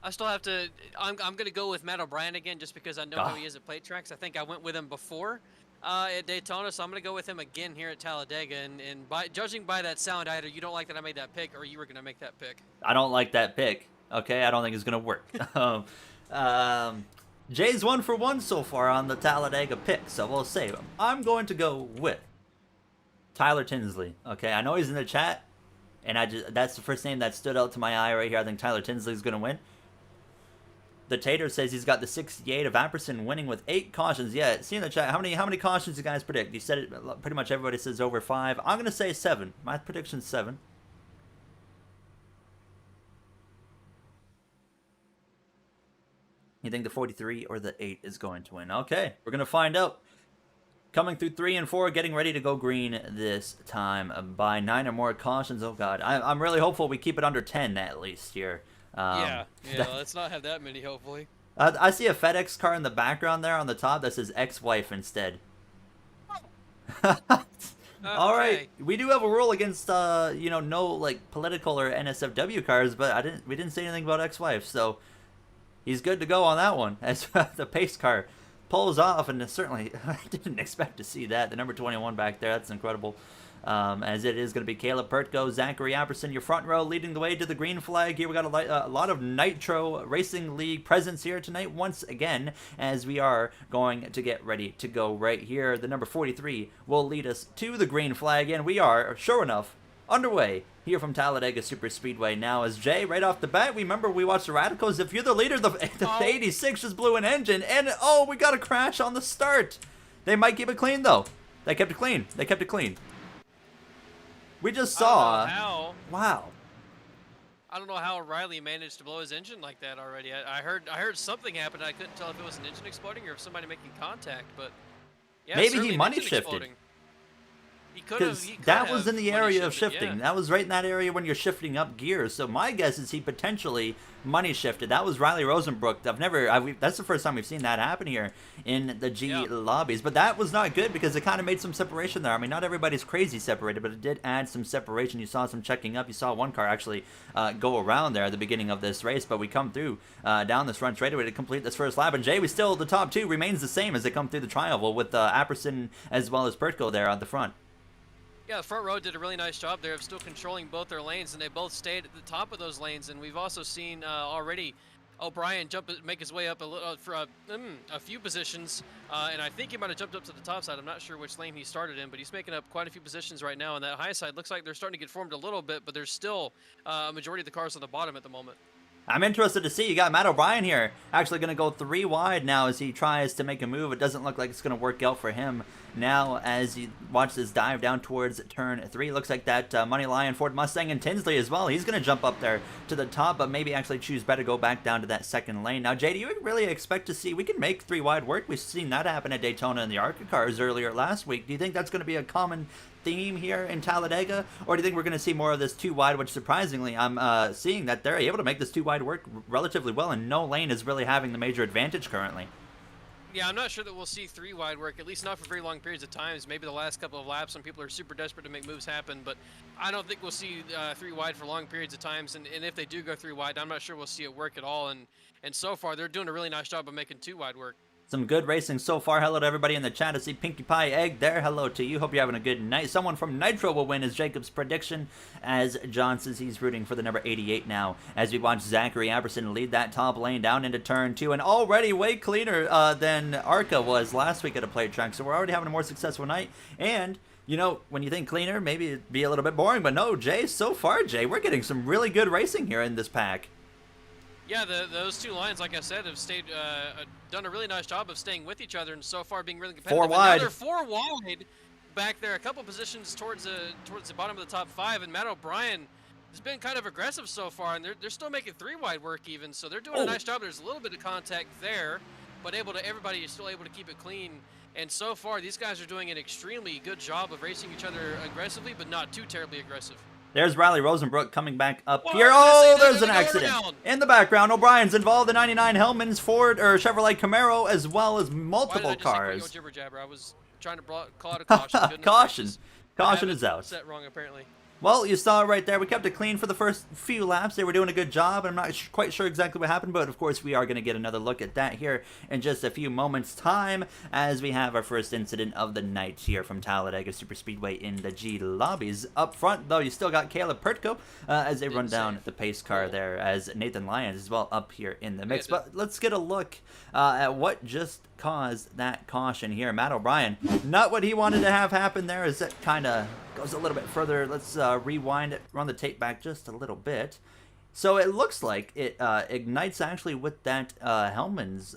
Speaker 2: I still have to. I'm going to go with Matt O'Brien again, just because I know how he is at plate tracks. I think I went with him before at Daytona, so I'm going to go with him again here at Talladega. And judging by that sound, either you don't like that I made that pick, or you were going to make that pick.
Speaker 1: I don't like that pick. Okay, I don't think it's going to work. Jay's 1 for 1 so far on the Talladega pick, so we'll see. I'm going to go with Tyler Tinsley. Okay, I know he's in the chat. And that's the first name that stood out to my eye right here. I think Tyler Tinsley's going to win. The Tater says he's got the 68 of Apperson winning with 8 cautions. Yeah, see in the chat, how many cautions you guys predict? You said it, pretty much everybody says over 5. I'm going to say 7. My prediction's 7. You think the 43 or the 8 is going to win? Okay, we're going to find out. Coming through 3 and 4, getting ready to go green this time by 9 or more cautions. Oh, God. I'm really hopeful we keep it under 10 at least here.
Speaker 2: Yeah, let's not have that many, hopefully.
Speaker 1: I see a FedEx car in the background there on the top that says ex-wife instead. All right, we do have a rule against no like political or NSFW cars, but we didn't say anything about ex-wife, so he's good to go on that one. As the pace car pulls off, and certainly I didn't expect to see that. The number 21 back there, that's incredible. As it is going to be Caleb Pertko, Zachary Apperson, your front row, leading the way to the green flag. Here we got a lot of Nitro Racing League presence here tonight once again, as we are going to get ready to go right here. The number 43 will lead us to the green flag, and we are, sure enough, underway here from Talladega Super Speedway now. As Jay, right off the bat, we watched the Radicals. If you're the leader, the 86 just blew an engine, and we got a crash on the start. They might keep it clean, though. They kept it clean. We just saw. Wow.
Speaker 2: I don't know how Riley managed to blow his engine like that already. I heard something happen. I couldn't tell if it was an engine exploding or if somebody making contact, but yeah,
Speaker 1: maybe he money shifted.
Speaker 2: Exploding.
Speaker 1: Because that was in the area of shifting. Yeah. That was right in that area when you're shifting up gears. So my guess is he potentially money shifted. That was Riley Rosenbrook. That's the first time we've seen that happen here in the G lobbies. But that was not good because it kind of made some separation there. I mean, not everybody's crazy separated, but it did add some separation. You saw some checking up. You saw one car actually go around there at the beginning of this race. But we come through down this front straightaway to complete this first lap. And Jay, the top 2 remains the same as they come through the tri-oval with Apperson as well as Pertko there at the front.
Speaker 2: Yeah, the front row did a really nice job there of still controlling both their lanes, and they both stayed at the top of those lanes. And we've also seen already O'Brien make his way up a little for a few positions, and I think he might have jumped up to the top side. I'm not sure which lane he started in, but he's making up quite a few positions right now. And that high side looks like they're starting to get formed a little bit, but there's still a majority of the cars on the bottom at the moment.
Speaker 1: I'm interested to see. You got Matt O'Brien here actually going to go 3 wide now as he tries to make a move. It doesn't look like it's going to work out for him now as you watch this dive down towards turn 3. Looks like that Money Lion Ford Mustang and Tinsley as well. He's going to jump up there to the top, but maybe actually choose better go back down to that second lane. Now, Jay, do you really expect to see we can make 3 wide work? We've seen that happen at Daytona in the Arca cars earlier last week. Do you think that's going to be a common theme here in Talladega, or do you think we're going to see more of this 2 wide, which surprisingly I'm seeing that they're able to make this 2 wide work relatively well, and no lane is really having the major advantage currently?
Speaker 2: Yeah, I'm not sure that we'll see 3 wide work, at least not for very long periods of times. Maybe the last couple of laps when people are super desperate to make moves happen, but I don't think we'll see 3 wide for long periods of times, and if they do go 3 wide, I'm not sure we'll see it work at all, and so far they're doing a really nice job of making 2 wide work.
Speaker 1: Some good racing so far. Hello to everybody in the chat. I see Pinkie Pie Egg there. Hello to you. Hope you're having a good night. Someone from Nitro will win is Jacob's prediction, as John says he's rooting for the number 88 now. As we watch Zachary Apperson lead that top lane down into turn 2, and already way cleaner than Arca was last week at a plate track. So we're already having a more successful night. And when you think cleaner, maybe it'd be a little bit boring. But no, Jay, so far, Jay, we're getting some really good racing here in this pack.
Speaker 2: Yeah, those 2 lines, like I said, have done a really nice job of staying with each other, and so far being really competitive.
Speaker 1: 4 wide.
Speaker 2: They're 4 wide back there, a couple positions towards the bottom of the top 5, and Matt O'Brien has been kind of aggressive so far, and they're still making 3 wide work even, so they're doing a nice job. There's a little bit of contact there, but everybody is still able to keep it clean. And so far, these guys are doing an extremely good job of racing each other aggressively, but not too terribly aggressive.
Speaker 1: There's Riley Rosenbrook coming back up here. Oh, there's an accident. In the background, O'Brien's involved. The 99 Hellman's Ford or Chevrolet Camaro, as well as multiple cars.
Speaker 2: Jibber jabber? I was trying to call it a caution.
Speaker 1: Caution is out.
Speaker 2: Set wrong, apparently.
Speaker 1: Well, you saw it right there. We kept it clean for the first few laps. They were doing a good job. I'm not quite sure exactly what happened, but of course we are going to get another look at that here in just a few moments' time as we have our first incident of the night here from Talladega Superspeedway in the G lobbies. Up front, though, you still got Caleb Pertko as they run down the pace car there, as Nathan Lyons as well up here in the mix. But let's get a look at what just caused that caution here. Matt O'Brien, not what he wanted to have happen there, as it kind of goes a little bit further. Let's rewind it, run the tape back just a little bit. So it looks like it ignites actually with that Hellman's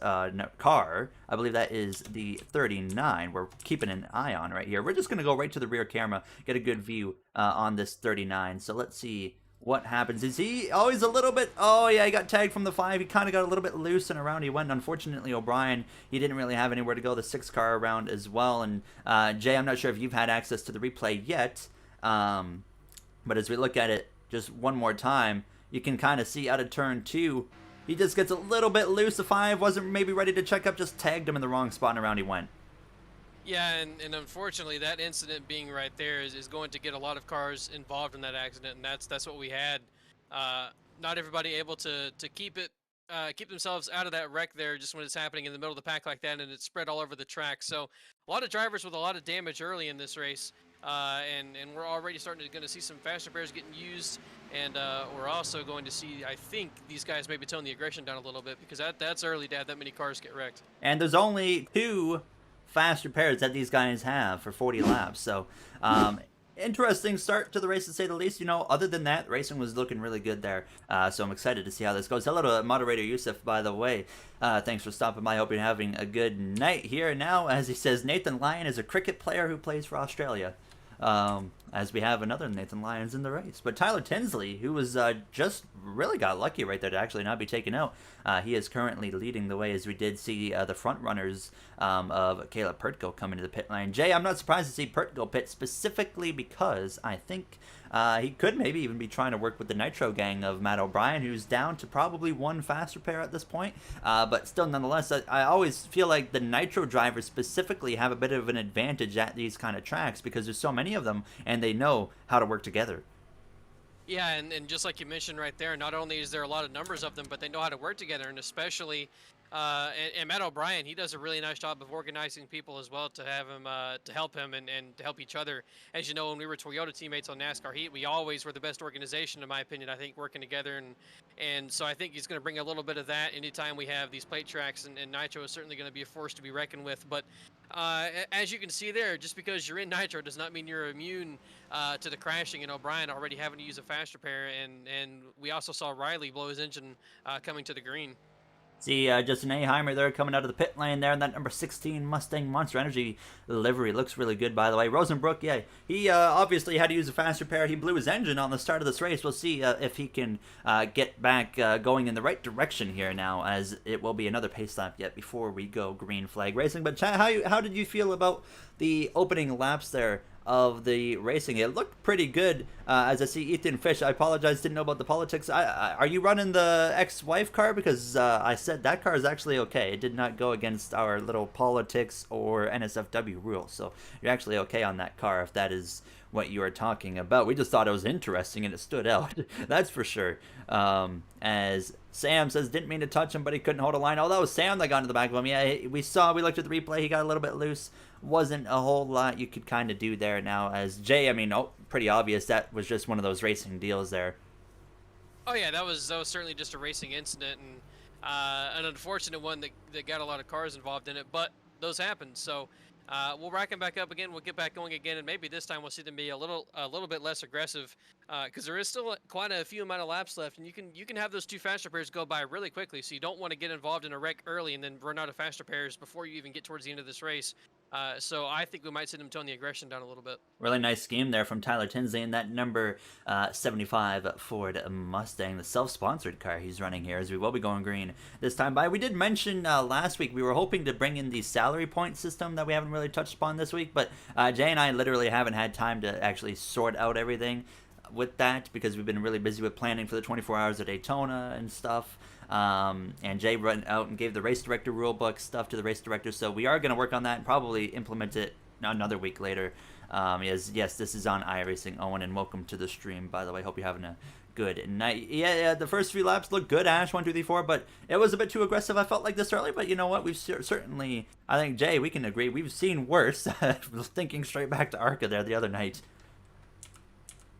Speaker 1: car. I believe that is the 39. We're keeping an eye on right here. We're just going to go right to the rear camera, get a good view on this 39. So let's see what happens. Is he always a little bit... Oh, yeah, he got tagged from the 5. He kind of got a little bit loose and around he went. Unfortunately, O'Brien, he didn't really have anywhere to go. The 6 car around as well. And Jay, I'm not sure if you've had access to the replay yet. But as we look at it just one more time, you can kind of see out of turn 2, he just gets a little bit loose. The 5 wasn't maybe ready to check up, just tagged him in the wrong spot and around he went.
Speaker 2: Yeah, and unfortunately, that incident being right there is going to get a lot of cars involved in that accident, and that's what we had. Not everybody able to keep themselves out of that wreck there just when it's happening in the middle of the pack like that, and it's spread all over the track. So a lot of drivers with a lot of damage early in this race. And we're already starting to see some faster pairs getting used, and we're also going to see, I think, these guys maybe tone the aggression down a little bit, because that's early to have that many cars get wrecked.
Speaker 1: And there's only 2 faster pairs that these guys have for 40 laps, so interesting start to the race, to say the least. You know, other than that, racing was looking really good there, so I'm excited to see how this goes. Hello to moderator Yusuf, by the way. Thanks for stopping by. Hope you're having a good night here. Now, as he says, Nathan Lyon is a cricket player who plays for Australia. As we have another Nathan Lyons in the race. But Tyler Tinsley, who was just really got lucky right there to actually not be taken out, he is currently leading the way, as we did see the front runners of Caleb Pertko come into the pit lane. Jay, I'm not surprised to see Pertko pit, specifically because I think he could maybe even be trying to work with the Nitro gang of Matt O'Brien, who's down to probably 1 faster pair at this point. But still, nonetheless, I always feel like the Nitro drivers specifically have a bit of an advantage at these kind of tracks, because there's so many of them, and they know how to work together.
Speaker 2: Yeah, and just like you mentioned right there, not only is there a lot of numbers of them, but they know how to work together, and especially and Matt O'Brien, he does a really nice job of organizing people as well to have him to help him and to help each other. As you know, when we were Toyota teammates on NASCAR Heat, we always were the best organization, in my opinion, I think, working together, and so I think he's going to bring a little bit of that anytime we have these plate tracks, and Nitro is certainly going to be a force to be reckoned with. But as you can see there, just because you're in Nitro does not mean you're immune to the crashing, and O'Brien already having to use a faster pair, and we also saw Riley blow his engine coming to the green.
Speaker 1: See Justin Aheimer there coming out of the pit lane there in that number 16 Mustang Monster Energy livery. Looks really good, by the way. Rosenbrook, yeah, he obviously had to use a faster pair. He blew his engine on the start of this race. We'll see if he can get back going in the right direction here now, as it will be another pace lap yet before we go green flag racing. But Chad, how did you feel about the opening laps there of the racing? It looked pretty good. As I see Ethan Fish, I apologize, didn't know about the politics. Are you running the ex-wife car? Because I said that car is actually okay. It did not go against our little politics or NSFW rules, so you're actually okay on that car, if that is what you are talking about. We just thought it was interesting and it stood out. That's for sure. As Sam says, didn't mean to touch him, but he couldn't hold a line. Oh, that was Sam that got into the back of him. Yeah, we looked at the replay. He got a little bit loose. Wasn't a whole lot you could kind of do there now. As Jay, I mean, pretty obvious that was just one of those racing deals there.
Speaker 2: Oh yeah, that was certainly just a racing incident, and an unfortunate one that got a lot of cars involved in it. But those happen, so we'll rack them back up again. We'll get back going again, and maybe this time we'll see them be a little bit less aggressive, because there is still quite a few amount of laps left, and you can have those 2 faster pairs go by really quickly. So you don't want to get involved in a wreck early and then run out of faster pairs before you even get towards the end of this race. So I think we might see them tone the aggression down a little bit.
Speaker 1: Really nice scheme there from Tyler Tinsley in that number 75 Ford Mustang, the self-sponsored car he's running here, as we will be going green this time by. We did mention last week we were hoping to bring in the salary point system that we haven't really touched upon this week, but Jay and I literally haven't had time to actually sort out everything with that, because we've been really busy with planning for the 24 hours of Daytona and stuff. And Jay went out and gave the race director rulebook stuff to the race director, so we are going to work on that and probably implement it another week later. Yes, this is on iRacing Owen, and welcome to the stream, by the way. Hope you're having a good night. Yeah, the first 3 laps looked good, Ash 1, 2, 3, 4, but it was a bit too aggressive. I felt like this early, but you know what? We've certainly, I think, Jay, we can agree, we've seen worse. Thinking straight back to Arca there the other night.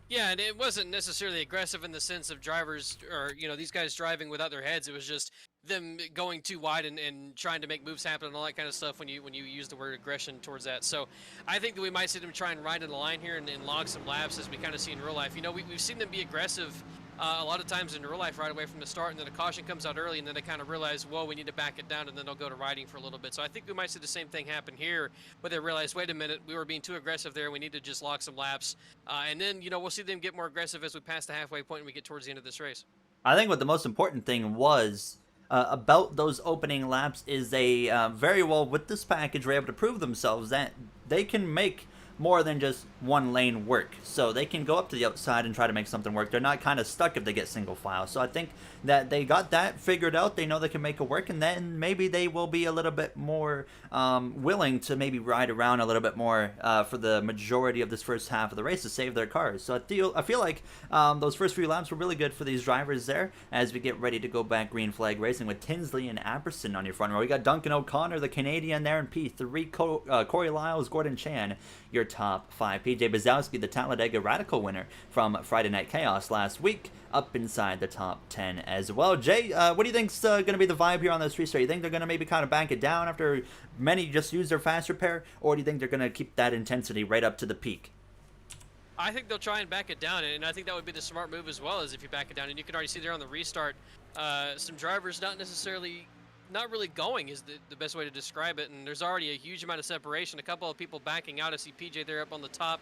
Speaker 2: Yeah, and it wasn't necessarily aggressive in the sense of drivers or, these guys driving without their heads. It was just them going too wide and trying to make moves happen and all that kind of stuff when you use the word aggression towards that. So I think that we might see them try and ride in the line here and log some laps as we kind of see in real life. You know, we've seen them be aggressive a lot of times in real life right away from the start, and then a caution comes out early, and then they kind of realize, whoa, we need to back it down, and then they'll go to riding for a little bit. So I think we might see the same thing happen here, where they realize, wait a minute, we were being too aggressive there. We need to just log some laps. And then, you know, we'll see them get more aggressive as we pass the halfway point and we get towards the end of this race.
Speaker 1: I think what the most important thing was about those opening laps is they very well, with this package, were able to prove themselves that they can make more than just one lane work. So they can go up to the outside and try to make something work. They're not kind of stuck if they get single file. So I think that they got that figured out. They know they can make it work, and then maybe they will be a little bit more willing to maybe ride around a little bit more for the majority of this first half of the race to save their cars. So I feel like those first few laps were really good for these drivers there as we get ready to go back green flag racing with Tinsley and Apperson on your front row. We got Duncan O'Connor, the Canadian there in P3, Corey Lyles, Gordon Chan, your top 5. PJ Bazowski, the Talladega Radical winner from Friday Night Chaos last week, up inside the top 10 as well. Jay, what do you think's going to be the vibe here on this restart? You think they're going to maybe kind of bank it down after many just use their fast repair, or do you think they're going to keep that intensity right up to the peak?
Speaker 2: I think they'll try and back it down, and I think that would be the smart move as well, as if you back it down. And you can already see there on the restart, some drivers not really going is the best way to describe it, and there's already a huge amount of separation. A couple of people backing out. I see PJ there up on the top,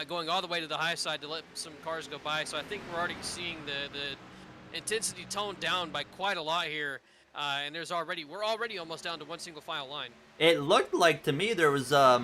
Speaker 2: going all the way to the high side to let some cars go by. So I think we're already seeing the intensity toned down by quite a lot here, and we're already almost down to one single file line.
Speaker 1: It looked like to me there was a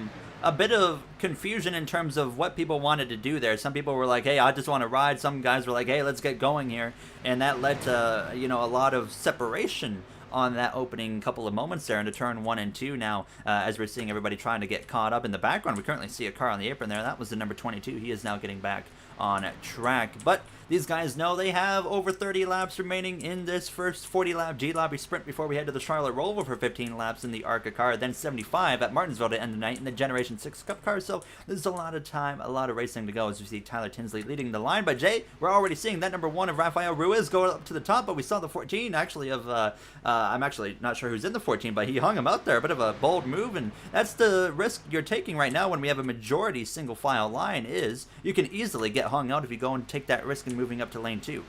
Speaker 1: bit of confusion in terms of what people wanted to do there. Some people were like, hey, I just want to ride. Some guys were like, hey, let's get going here. And that led to, a lot of separation on that opening couple of moments there into turn 1 and 2 now, as we're seeing everybody trying to get caught up in the background. We currently see a car on the apron there. That was the number 22. He is now getting back on track. But these guys know they have over 30 laps remaining in this first 40-lap G-Lobby sprint before we head to the Charlotte Roval for 15 laps in the Arca car, then 75 at Martinsville to end the night in the Generation 6 Cup car. So there's a lot of time, a lot of racing to go as we see Tyler Tinsley leading the line. But Jay, we're already seeing that number 1 of Rafael Ruiz go up to the top, but we saw the 14 actually of, I'm actually not sure who's in the 14, but he hung him out there. A bit of a bold move, and that's the risk you're taking right now when we have a majority single file line is you can easily get hung out if you go and take that risk in moving up to lane 2.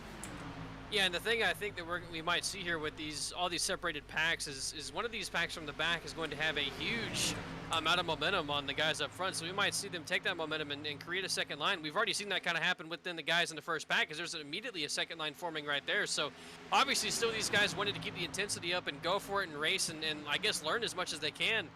Speaker 2: Yeah, and the thing I think that we might see here with all these separated packs is one of these packs from the back is going to have a huge amount of momentum on the guys up front. So we might see them take that momentum and create a second line. We've already seen that kind of happen within the guys in the first pack, because there's immediately a second line forming right there. So obviously still these guys wanted to keep the intensity up and go for it and race and I guess learn as much as they can.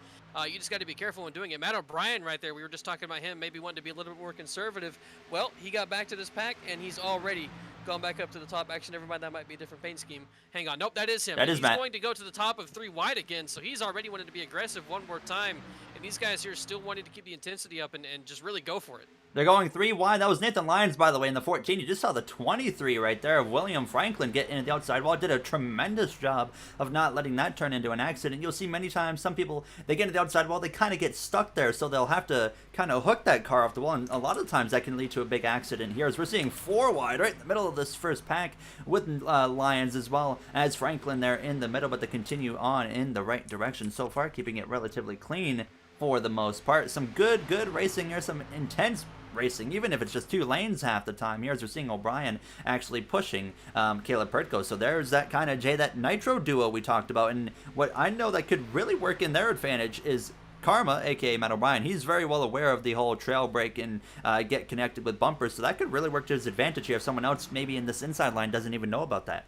Speaker 2: You just got to be careful when doing it. Matt O'Brien right there, we were just talking about him maybe wanting to be a little bit more conservative. Well, he got back to this pack and he's already gone back up to the top. Actually, never mind, that might be a different paint scheme. Hang on, nope, that is him.
Speaker 1: He's
Speaker 2: Matt. Going to go to the top of 3 wide again, so he's already wanted to be aggressive one more time. And these guys here still wanting to keep the intensity up and just really go for it.
Speaker 1: They're going 3 wide. That was Nathan Lyons, by the way, in the 14. You just saw the 23 right there of William Franklin get in the outside wall. Did a tremendous job of not letting that turn into an accident. You'll see many times some people, they get into the outside wall, they kind of get stuck there, so they'll have to kind of hook that car off the wall, and a lot of times that can lead to a big accident here, as we're seeing 4 wide right in the middle of this first pack with Lyons as well as Franklin there in the middle, but they continue on in the right direction so far, keeping it relatively clean for the most part. Some good racing here, some intense racing, even if it's just 2 lanes half the time here, as we're seeing O'Brien actually pushing Caleb Pertko. So there's that kind of, Jay, that nitro duo we talked about, and what I know that could really work in their advantage is Karma, aka Matt O'Brien. He's very well aware of the whole trail break and get connected with bumpers, so that could really work to his advantage here if someone else maybe in this inside line doesn't even know about that.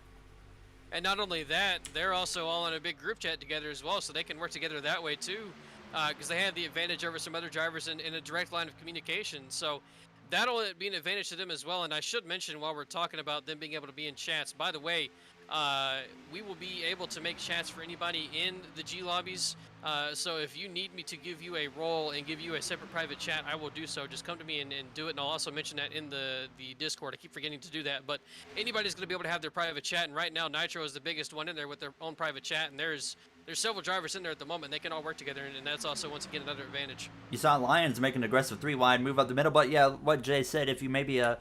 Speaker 2: And not only that, they're also all in a big group chat together as well, so they can work together that way too, because they have the advantage over some other drivers in a direct line of communication. So that'll be an advantage to them as well. And I should mention, while we're talking about them being able to be in chats, by the way, we will be able to make chats for anybody in the G lobbies. So if you need me to give you a role and give you a separate private chat, I will do so. Just come to me and do it. And I'll also mention that in the Discord. I keep forgetting to do that. But anybody's going to be able to have their private chat. And right now, Nitro is the biggest one in there with their own private chat. And there's there's several drivers in there at the moment. They can all work together, and that's also, once again, another advantage.
Speaker 1: You saw Lions make an aggressive 3-wide move up the middle, but yeah, what Jay said, if you may be a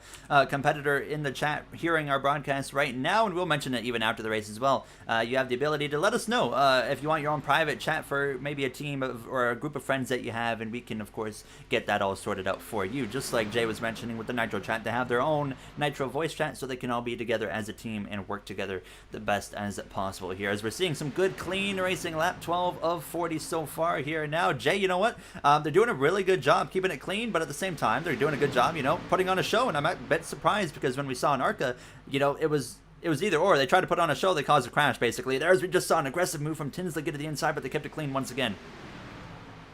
Speaker 1: competitor in the chat hearing our broadcast right now, and we'll mention it even after the race as well, you have the ability to let us know if you want your own private chat for maybe a team or a group of friends that you have, and we can, of course, get that all sorted out for you. Just like Jay was mentioning with the Nitro chat, they have their own Nitro voice chat so they can all be together as a team and work together the best as possible here. As we're seeing some good, clean racing, lap 12 of 40 so far here now. Jay, you know what? They're doing a really good job keeping it clean, but at the same time, they're doing a good job, putting on a show, and I'm a bit surprised because when we saw in Arca, it was either or. They tried to put on a show, they caused a crash, basically. There's, we just saw an aggressive move from Tinsley get to the inside, but they kept it clean once again.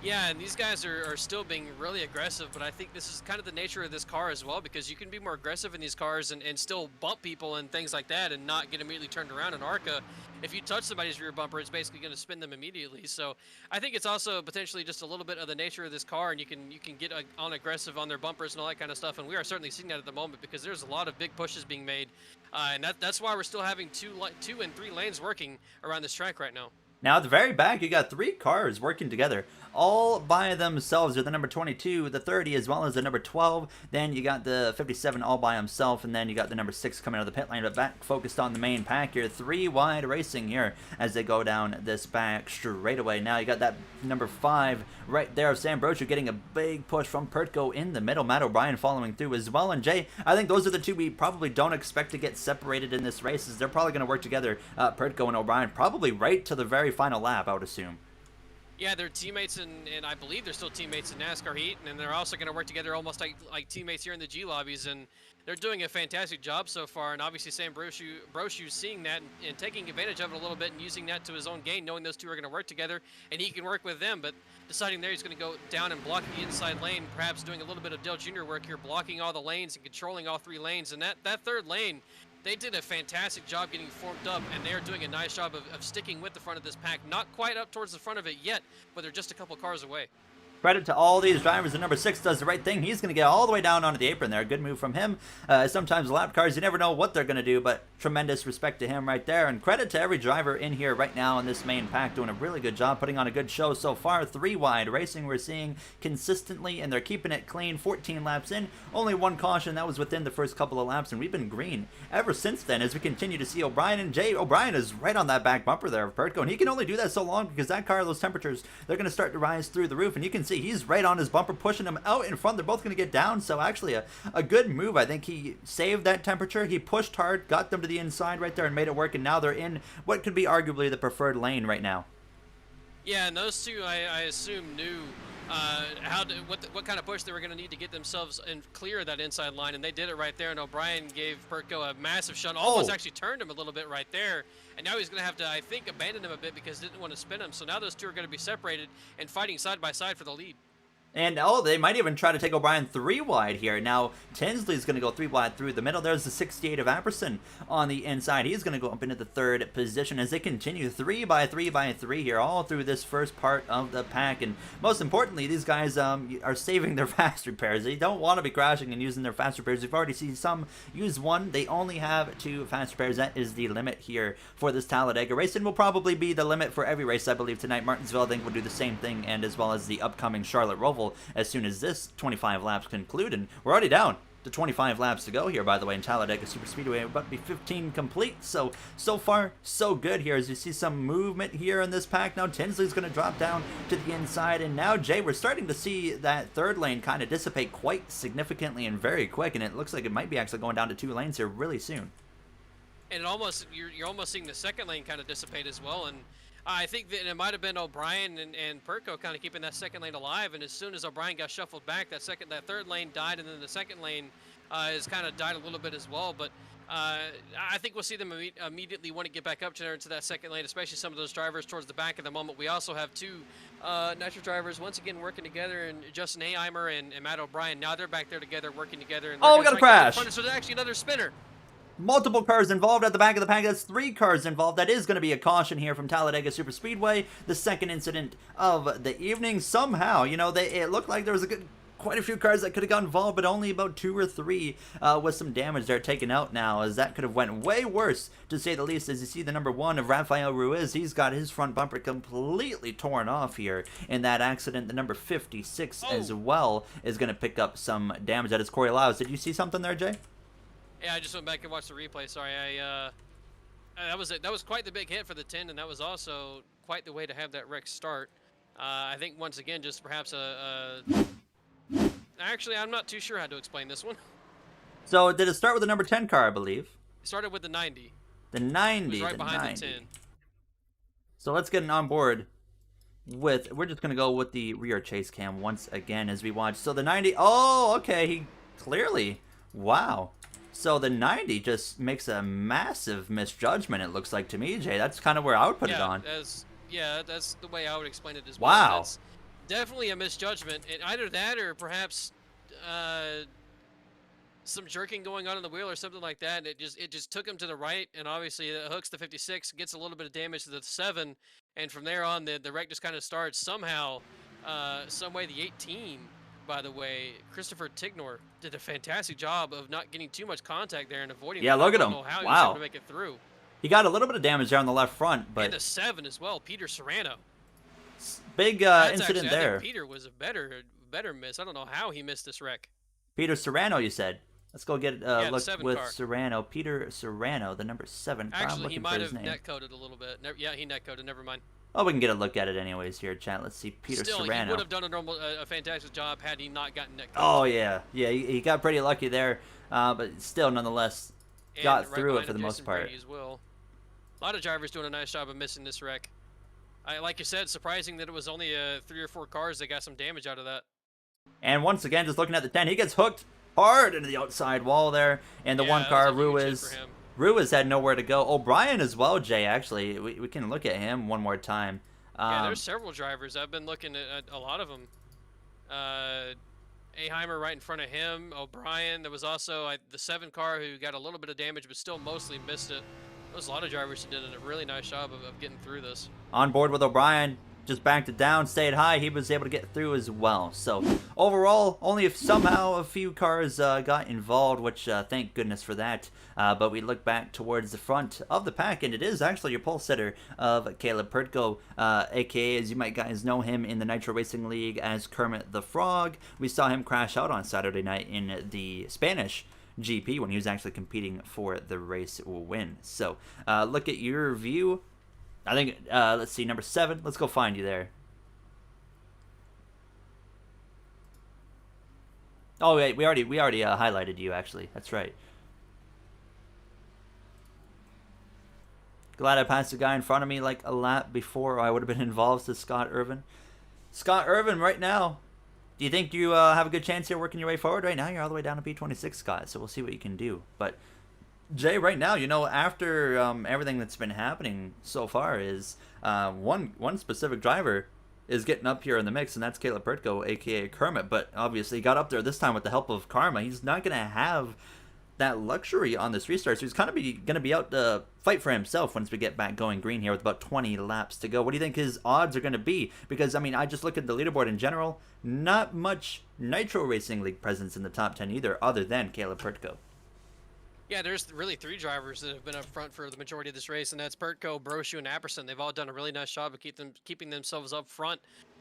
Speaker 2: Yeah, and these guys are still being really aggressive, but I think this is kind of the nature of this car as well, because you can be more aggressive in these cars and still bump people and things like that and not get immediately turned around. In Arca, if you touch somebody's rear bumper, it's basically going to spin them immediately. So I think it's also potentially just a little bit of the nature of this car, and you can get on aggressive on their bumpers and all that kind of stuff, and we are certainly seeing that at the moment because there's a lot of big pushes being made, and that's why we're still having two and three lanes working around this track right now.
Speaker 1: Now at the very back, you got 3 cars working together all by themselves. They're the number 22, the 30, as well as the number 12. Then you got the 57 all by himself, and then you got the number 6 coming out of the pit lane, but back focused on the main pack here. 3-wide racing here as they go down this back straightaway. Now you got that number 5 right there of Sam Brochu getting a big push from Pertko in the middle. Matt O'Brien following through as well. And Jay, I think those are the 2 we probably don't expect to get separated in this race, as they're probably going to work together, Pertko and O'Brien, probably right to the very final lap, I would assume.
Speaker 2: Yeah, they're teammates, and I believe they're still teammates in NASCAR Heat, and they're also going to work together almost like teammates here in the G Lobbies, and they're doing a fantastic job so far. And obviously Sam Brochu seeing that and taking advantage of it a little bit and using that to his own gain, knowing those 2 are going to work together and he can work with them, but deciding there he's going to go down and block the inside lane, perhaps doing a little bit of Dale Jr. work here, blocking all the lanes and controlling all 3 lanes. And that third lane, they did a fantastic job getting formed up, and they're doing a nice job of sticking with the front of this pack. Not quite up towards the front of it yet, but they're just a couple cars away.
Speaker 1: Credit to all these drivers. The number 6 does the right thing. He's going to get all the way down onto the apron there. Good move from him. Sometimes lap cars, you never know what they're going to do, but tremendous respect to him right there. And credit to every driver in here right now in this main pack, doing a really good job, putting on a good show so far. 3-wide racing we're seeing consistently, and they're keeping it clean. 14 laps in. Only 1 caution. That was within the first couple of laps, and we've been green ever since then as we continue to see O'Brien and Jay. O'Brien is right on that back bumper there of Pertko, and he can only do that so long because that car, those temperatures, they're going to start to rise through the roof, and you can see he's right on his bumper, pushing him out in front. They're both going to get down, so actually a good move. I think he saved that temperature. He pushed hard, got them to the inside right there, and made it work, and now they're in what could be arguably the preferred lane right now.
Speaker 2: Yeah, and those 2, I assume, knew what kind of push they were going to need to get themselves and clear that inside line, and they did it right there. And O'Brien gave Pertko a massive shun, almost actually turned him a little bit right there, and now he's going to have to, I think, abandon him a bit because he didn't want to spin him. So now those 2 are going to be separated and fighting side by side for the lead.
Speaker 1: And, they might even try to take O'Brien 3-wide here. Now, Tinsley's going to go 3-wide through the middle. There's the 68 of Apperson on the inside. He's going to go up into the 3rd position as they continue 3 by 3 by 3 here all through this first part of the pack. And most importantly, these guys are saving their fast repairs. They don't want to be crashing and using their fast repairs. We've already seen some use 1. They only have 2 fast repairs. That is the limit here for this Talladega race, and will probably be the limit for every race, I believe, tonight. Martinsville, I think, will do the same thing, and as well as the upcoming Charlotte Roval as soon as this 25 laps conclude. And we're already down to 25 laps to go here, by the way, in Talladega Superspeedway. About to be 15 complete, so far so good here as you see some movement here in this pack. Now Tinsley's going to drop down to the inside, and now Jay, we're starting to see that 3rd lane kind of dissipate quite significantly and very quick, and it looks like it might be actually going down to 2 lanes here really soon.
Speaker 2: And you're almost seeing the 2nd lane kind of dissipate as well. And I think that it might have been O'Brien and Pertko kind of keeping that 2nd lane alive, and as soon as O'Brien got shuffled back, that 3rd lane died, and then the 2nd lane has kind of died a little bit as well. But I think we'll see them immediately want to get back up to that 2nd lane, especially some of those drivers towards the back at the moment. We also have 2 Nitro drivers once again working together, and Justin Aheimer and Matt O'Brien. Now they're back there together working together. And
Speaker 1: we got a crash.
Speaker 2: So there's actually another spinner.
Speaker 1: Multiple cars involved at the back of the pack. That's 3 cars involved. That is going to be a caution here from Talladega Superspeedway. The 2nd incident of the evening. Somehow, it looked like there was a quite a few cars that could have got involved, but only about 2 or 3 with some damage they're taken out now, as that could have went way worse, to say the least. As you see the number 1 of Rafael Ruiz, he's got his front bumper completely torn off here in that accident. The number 56 as well is going to pick up some damage. That is Corey Lyles. Did you see something there, Jay?
Speaker 2: Yeah, I just went back and watched the replay. Sorry, that was quite the big hit for the 10, and that was also quite the way to have that wreck start. I think once again, just perhaps actually, I'm not too sure how to explain this one.
Speaker 1: So did it start with the number 10 car, I believe?
Speaker 2: It started with the 90.
Speaker 1: The 90.
Speaker 2: It was right behind
Speaker 1: 90.
Speaker 2: the 10.
Speaker 1: So let's get on board with, we're just going to go with the rear chase cam once again as we watch. So the 90, oh, okay, he clearly, wow. So the 90 just makes a massive misjudgment, it looks like to me, Jay. That's kind of where I would put it on.
Speaker 2: That's the way I would explain it as well.
Speaker 1: Wow.
Speaker 2: That's definitely a misjudgment. Either that or perhaps some jerking going on in the wheel or something like that. It just took him to the right, and obviously it hooks the 56, gets a little bit of damage to the 7, and from there on the wreck just kind of starts. Somehow, some way the 18, by the way, Christopher Tignor did a fantastic job of not getting too much contact there and avoiding.
Speaker 1: Yeah, look at him.
Speaker 2: How he was
Speaker 1: Wow.
Speaker 2: able to make it through.
Speaker 1: He got a little bit of damage there on the left front, but
Speaker 2: And the 7 as well, Peter Serrano.
Speaker 1: big
Speaker 2: That's
Speaker 1: incident
Speaker 2: actually,
Speaker 1: there.
Speaker 2: I think Peter was a better miss. I don't know how he missed this wreck.
Speaker 1: Peter Serrano, you said. Let's go get a look
Speaker 2: 7
Speaker 1: with
Speaker 2: car.
Speaker 1: Serrano. Peter Serrano, the number 7 car. I'm
Speaker 2: Actually, he
Speaker 1: looking
Speaker 2: might
Speaker 1: for his
Speaker 2: have
Speaker 1: name.
Speaker 2: netcoded a little bit. Yeah, he netcoded. Never mind.
Speaker 1: Oh, we can get a look at it anyways here, chat. Let's see. Peter
Speaker 2: Still,
Speaker 1: Serrano.
Speaker 2: he would have done a fantastic job had he not gotten netcoded.
Speaker 1: Oh, yeah. Yeah, he got pretty lucky there, but still, nonetheless,
Speaker 2: And
Speaker 1: got
Speaker 2: right
Speaker 1: through it
Speaker 2: behind
Speaker 1: for the
Speaker 2: him,
Speaker 1: most
Speaker 2: Jason
Speaker 1: part.
Speaker 2: Brady as well. A lot of drivers doing a nice job of missing this wreck. Like you said, surprising that it was only 3 or 4 cars that got some damage out of that.
Speaker 1: And once again, just looking at the 10, he gets hooked hard into the outside wall there. And the one
Speaker 2: that
Speaker 1: car,
Speaker 2: was a huge hit
Speaker 1: Ruiz.
Speaker 2: for him.
Speaker 1: Ruiz had nowhere to go. O'Brien as well, Jay, actually. We can look at him one more time.
Speaker 2: Yeah, there's several drivers. I've been looking at a lot of them. Aheimer right in front of him. O'Brien. There was also the 7 car who got a little bit of damage, but still mostly missed it. There's a lot of drivers who did a really nice job of getting through this.
Speaker 1: On board with O'Brien, just backed it down, stayed high. He was able to get through as well. So overall, only if somehow a few cars got involved, which thank goodness for that. But we look back towards the front of the pack, and it is actually your pole sitter of Caleb Pertko, aka, as you might guys know him in the Nitro Racing League as Kermit the Frog. We saw him crash out on Saturday night in the Spanish GP when he was actually competing for the race win. So look at your view. I think, let's see, number 7. Let's go find you there. Oh, wait, we already highlighted you, actually. That's right. Glad I passed the guy in front of me like a lap before, or I would have been involved, says Scott Irvin. Scott Irvin, right now, do you think you have a good chance here working your way forward? Right now, you're all the way down to P26, Scott, so we'll see what you can do. But Jay, right now, after everything that's been happening so far is one specific driver is getting up here in the mix, and that's Caleb Pertko, a.k.a. Kermit. But obviously he got up there this time with the help of Karma. He's not going to have that luxury on this restart, so he's kind of going to be out to fight for himself once we get back going green here with about 20 laps to go. What do you think his odds are going to be? Because, I mean, I just look at the leaderboard in general. Not much Nitro Racing League presence in the top 10 either, other than Caleb Pertko.
Speaker 2: Yeah, there's really 3 drivers that have been up front for the majority of this race, and that's Pertko, Brochu, and Apperson. They've all done a really nice job of keeping themselves up front.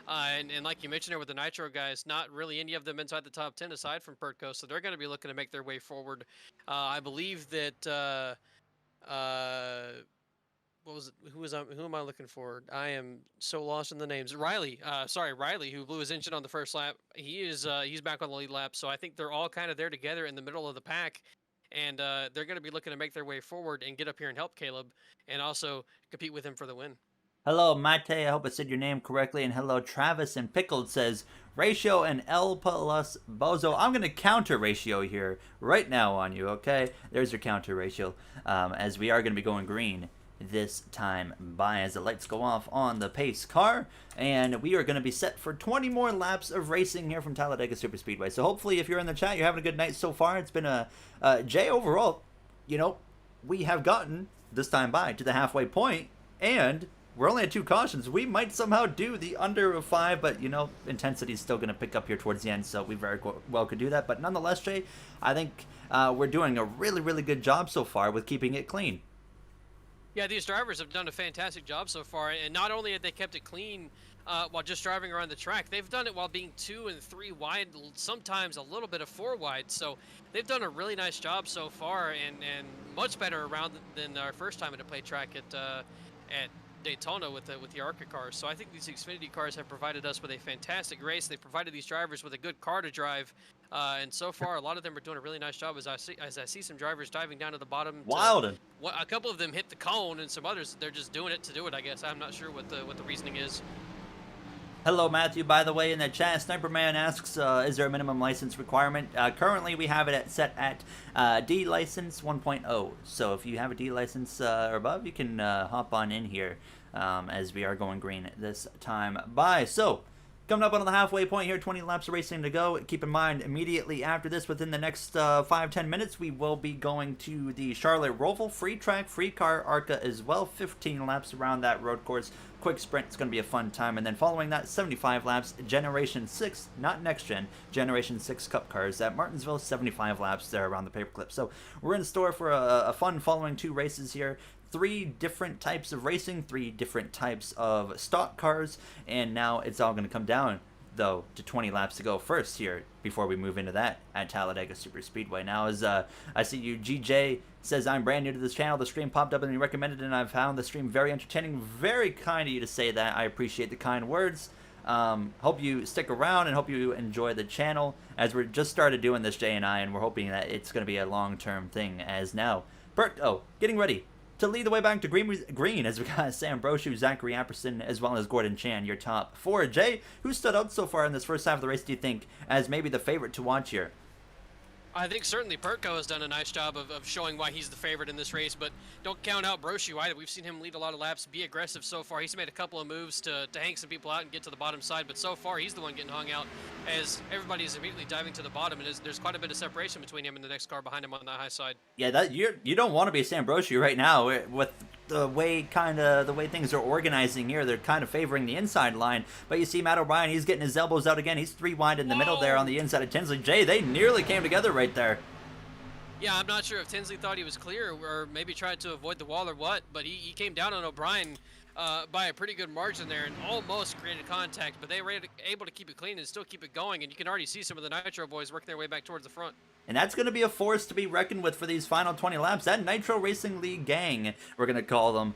Speaker 2: And like you mentioned there with the Nitro guys, not really any of them inside the top 10 aside from Pertko, so they're going to be looking to make their way forward. I believe that who am I looking for? I am so lost in the names. Riley, Riley, who blew his engine on the first lap. He's back on the lead lap, so I think they're all kind of there together in the middle of the pack. And they're going to be looking to make their way forward and get up here and help Caleb and also compete with him for the win.
Speaker 1: Hello, Mate. I hope I said your name correctly. And hello, Travis and Pickled says, Ratio and L plus Bozo. I'm going to counter Ratio here right now on you, okay? There's your counter Ratio, as we are going to be going green this time by as the lights go off on the pace car, and we are going to be set for 20 more laps of racing here from Talladega Superspeedway. So hopefully if you're in the chat, you're having a good night so far. It's been a Jay, overall, we have gotten this time by to the halfway point, and we're only at 2 cautions. We might somehow do the under of 5, but, you know, intensity is still going to pick up here towards the end, so we very well could do that. But nonetheless, Jay, I think we're doing a really, really good job so far with keeping it clean.
Speaker 2: Yeah, these drivers have done a fantastic job so far, and not only have they kept it clean while just driving around the track, they've done it while being 2 and 3 wide, sometimes a little bit of 4 wide. So they've done a really nice job so far, and much better around than our first time at a play track at Daytona with the Arca cars. So I think these Xfinity cars have provided us with a fantastic race. They've provided these drivers with a good car to drive, and so far a lot of them are doing a really nice job. As I see some drivers diving down to the bottom.
Speaker 1: Wild.
Speaker 2: A couple of them hit the cone, and some others they're just doing it to do it. I guess I'm not sure what the reasoning is.
Speaker 1: Hello, Matthew, by the way, in the chat. Sniper Man asks, is there a minimum license requirement? Currently, we have it set at D license 1.0. So if you have a D license or above, you can hop on in here as we are going green this time by. So, coming up on the halfway point here, 20 laps of racing to go. Keep in mind, immediately after this, within the next 5-10 minutes, we will be going to the Charlotte Roval free track, free car Arca as well. 15 laps around that road course. Quick sprint. It's going to be a fun time. And then following that, 75 laps, Generation 6, not next gen, Generation 6 Cup cars at Martinsville, 75 laps there around the paperclip. So we're in store for a fun following 2 races here. 3 different types of racing, 3 different types of stock cars, and now it's all going to come down, though, to 20 laps to go first here before we move into that at Talladega Super Speedway. Now, as I see you, GJ says, I'm brand new to this channel. The stream popped up and you recommended it, and I've found the stream very entertaining. Very kind of you to say that. I appreciate the kind words. Hope you stick around and hope you enjoy the channel, as we're just started doing this, Jay and I, and we're hoping that it's going to be a long-term thing. As now, getting ready to lead the way back to green as we got Sam Brochu, Zachary Apperson, as well as Gordon Chan, your top 4. Jay, who stood out so far in this first half of the race, do you think, as maybe the favorite to watch here?
Speaker 2: I think certainly Pertko has done a nice job of showing why he's the favorite in this race, but don't count out Brochu either. We've seen him lead a lot of laps, be aggressive so far. He's made a couple of moves to hang some people out and get to the bottom side, but so far he's the one getting hung out as everybody's immediately diving to the bottom, and there's quite a bit of separation between him and the next car behind him on the high side.
Speaker 1: Yeah, you don't want to be Sam Brochu right now with the way things are organizing here. They're kind of favoring the inside line, but you see Matt O'Brien, he's getting his elbows out again. He's 3 wide in the middle there on the inside of Tinsley. Jay, they nearly came together right there.
Speaker 2: Yeah, I'm not sure if Tinsley thought he was clear or maybe tried to avoid the wall or what, but he came down on O'Brien by a pretty good margin there and almost created contact, but they were able to keep it clean and still keep it going, and you can already see some of the Nitro boys working their way back towards the front.
Speaker 1: And that's going to be a force to be reckoned with for these final 20 laps. That Nitro Racing League gang, we're going to call them.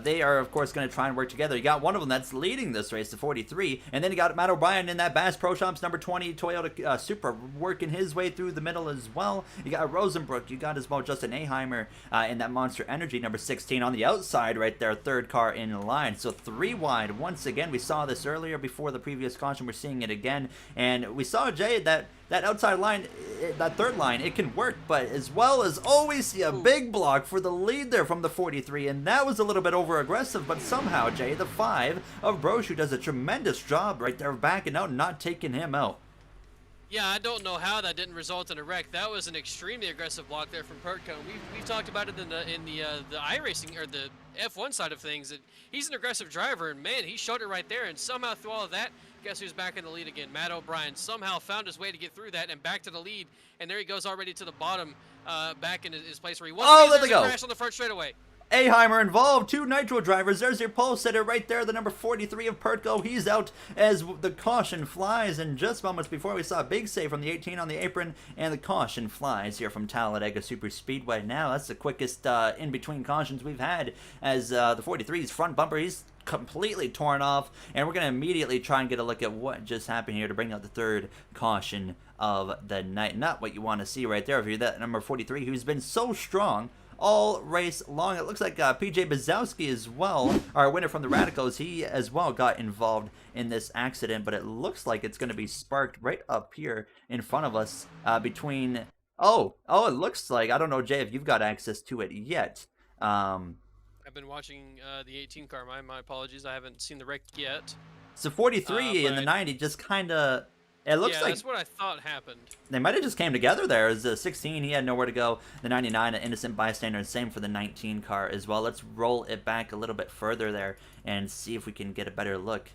Speaker 1: They are, of course, going to try and work together. You got one of them that's leading this race to 43. And then you got Matt O'Brien in that Bass Pro Shops number 20 Toyota Supra working his way through the middle as well. You got Rosenbrook. You got as well Justin Aheimer in that Monster Energy number 16 on the outside right there. 3rd car in line. So 3 wide. Once again, we saw this earlier before the previous caution. We're seeing it again. And we saw, Jay, that outside line, that 3rd line, it can work, but as well as always see a big block for the lead there from the 43, and that was a little bit over aggressive, but somehow, Jay, the 5 of Brochu does a tremendous job right there backing out and not taking him out.
Speaker 2: Yeah, I don't know how that didn't result in a wreck. That was an extremely aggressive block there from Pertko. We've talked about it in the iRacing or the F1 side of things. That he's an aggressive driver, and man, he showed it right there. And somehow through all of that, guess who's back in the lead again? Matt O'Brien somehow found his way to get through that and back to the lead. And there he goes already to the bottom, back in his place where he was.
Speaker 1: Oh, there they go.
Speaker 2: Crash on the front straightaway.
Speaker 1: Aheimer involved, 2 Nitro drivers. There's your pole sitter right there, the number 43 of Pertko. He's out as the caution flies, and just moments before we saw a big save from the 18 on the apron, and the caution flies here from Talladega Super Speedway. Now that's the quickest in-between cautions we've had, as the 43's front bumper, he's completely torn off, and we're going to immediately try and get a look at what just happened here to bring out the 3rd caution of the night. Not what you want to see right there if you're that number 43 who's been so strong all race long. It looks like PJ Bazowski as well, our winner from the Radicals, he as well got involved in this accident, but it looks like it's going to be sparked right up here in front of us between, it looks like, I don't know, Jay, if you've got access to it yet.
Speaker 2: I've been watching the 18 car. My apologies, I haven't seen the wreck yet.
Speaker 1: So 43 in the 90 just kind of It looks
Speaker 2: Yeah,
Speaker 1: like
Speaker 2: that's what I thought happened.
Speaker 1: they might have just came together there. As the 16, he had nowhere to go. The 99, an innocent bystander, and same for the 19 car as well. Let's roll it back a little bit further there and see if we can get a better look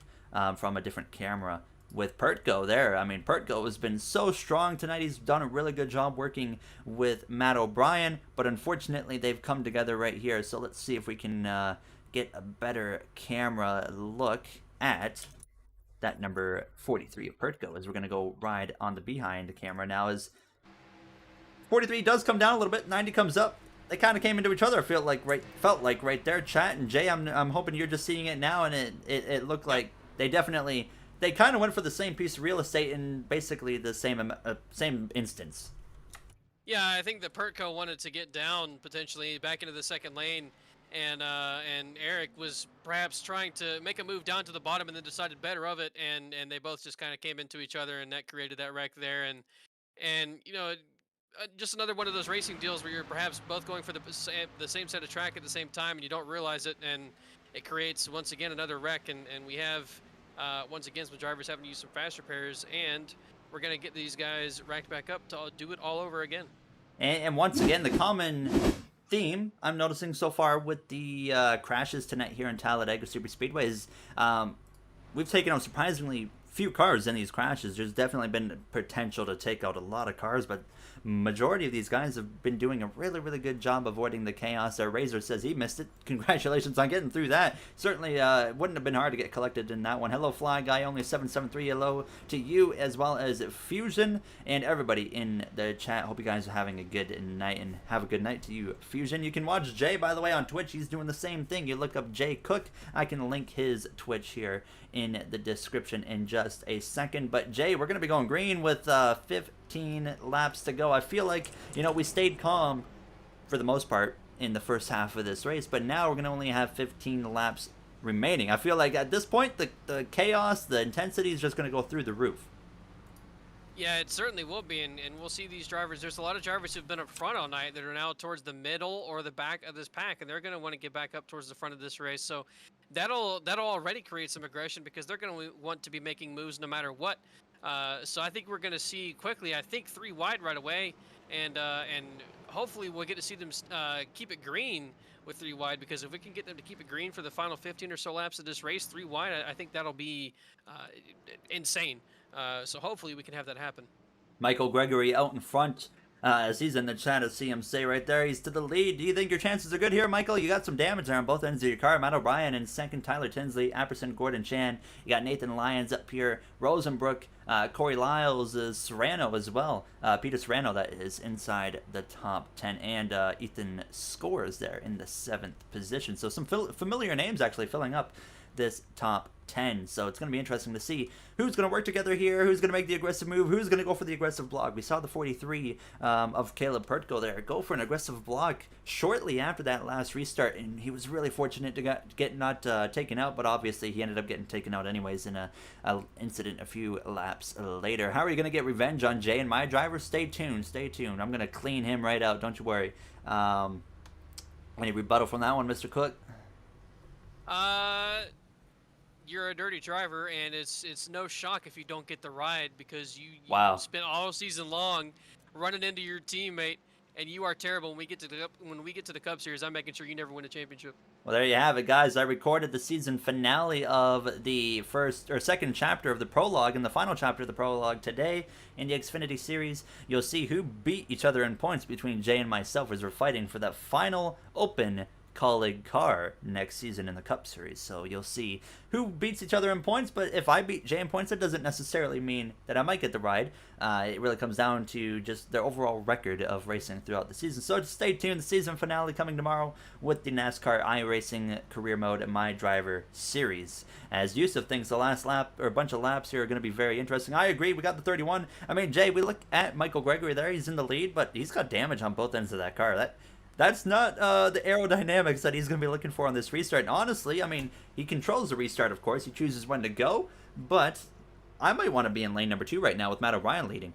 Speaker 1: from a different camera with Pertgo there. I mean, Pertgo has been so strong tonight. He's done a really good job working with Matt O'Brien, but unfortunately they've come together right here. So let's see if we can get a better camera look at that number 43 of Pertgo, as we're going to go ride on the behind camera now. As 43 does come down a little bit, 90 comes up. They kind of came into each other. Felt like right there, chat. And Jay, I'm hoping you're just seeing it now, and it looked like they kind of went for the same piece of real estate in basically the same instance.
Speaker 2: Yeah, I think the Pertco wanted to get down potentially back into the second lane, and Eric was perhaps trying to make a move down to the bottom, and then decided better of it, and they both just kind of came into each other, and that created that wreck there, and you know, just another one of those racing deals where you're perhaps both going for the same set of track at the same time, and you don't realize it, and it creates once again another wreck, and we have once again some drivers having to use some fast repairs, and we're gonna get these guys racked back up to do it all over again.
Speaker 1: And once again, the common theme I'm noticing so far with the crashes tonight here in Talladega Super Speedway is we've taken out surprisingly few cars in these crashes. There's definitely been potential to take out a lot of cars, but majority of these guys have been doing a really, really good job avoiding the chaos. Our Razor says he missed it. Congratulations on getting through that. Certainly wouldn't have been hard to get collected in that one. Hello, Fly Guy, only 773. Hello to you, as well as Fusion and everybody in the chat. Hope you guys are having a good night, and have a good night to you, Fusion. You can watch Jay, by the way, on Twitch. He's doing the same thing. You look up Jay Cook. I can link his Twitch here in the description in just a second. But Jay, we're going to be going green with 15 laps to go. I feel like, we stayed calm for the most part in the first half of this race, but now we're going to only have 15 laps remaining. I feel like at this point, the chaos, the intensity is just going to go through the roof.
Speaker 2: Yeah, it certainly will be, and we'll see these drivers. There's a lot of drivers who've been up front all night that are now towards the middle or the back of this pack, and they're going to want to get back up towards the front of this race. So that'll already create some aggression, because they're going to want to be making moves no matter what. So I think we're going to see quickly, I think 3 wide right away, and hopefully we'll get to see them keep it green with 3 wide, because if we can get them to keep it green for the final 15 or so laps of this race, 3 wide, I think that'll be insane. So hopefully we can have that happen.
Speaker 1: Michael Gregory out in front, as he's in the chat, as see him say right there, he's to the lead. Do you think your chances are good here, Michael? You got some damage there on both ends of your car. Matt O'Brien in second, Tyler Tinsley, Apperson, Gordon Chan. You got Nathan Lyons up here, Rosenbrook, Corey Lyles, Serrano as well. Peter Serrano, that is inside the top 10, and Ethan Scores there in the 7th position. So some familiar names actually filling up this top 10. So it's going to be interesting to see who's going to work together here, who's going to make the aggressive move, who's going to go for the aggressive block. We saw the 43 of Caleb Pertgo there go for an aggressive block shortly after that last restart, and he was really fortunate to get not taken out, but obviously he ended up getting taken out anyways in a incident a few laps later. How are you going to get revenge on Jay and my driver? Stay tuned. I'm going to clean him right out, don't you worry. Any rebuttal from that one, Mr. Cook?
Speaker 2: You're a dirty driver, and it's no shock if you don't get the ride, because you spent all season long running into your teammate, and you are terrible. When we get to the Cup Series, I'm making sure you never win a championship.
Speaker 1: Well, there you have it, guys. I recorded the season finale of the second chapter of the prologue and the final chapter of the prologue today in the Xfinity series. You'll see who beat each other in points between Jay and myself as we're fighting for that final open colleague car next season in the Cup Series. So you'll see who beats each other in points, but if I beat Jay in points, that doesn't necessarily mean that I might get the ride. It really comes down to just their overall record of racing throughout the season. So just stay tuned. The season finale coming tomorrow with the NASCAR iRacing Career Mode My Driver Series. As Yusuf thinks the last lap, or a bunch of laps here, are going to be very interesting. I agree. We got the 31. I mean, Jay, we look at Michael Gregory there. He's in the lead, but he's got damage on both ends of that car. That's not the aerodynamics that he's going to be looking for on this restart. And honestly, I mean, he controls the restart, of course. He chooses when to go. But I might want to be in lane number 2 right now with Matt O'Brien leading.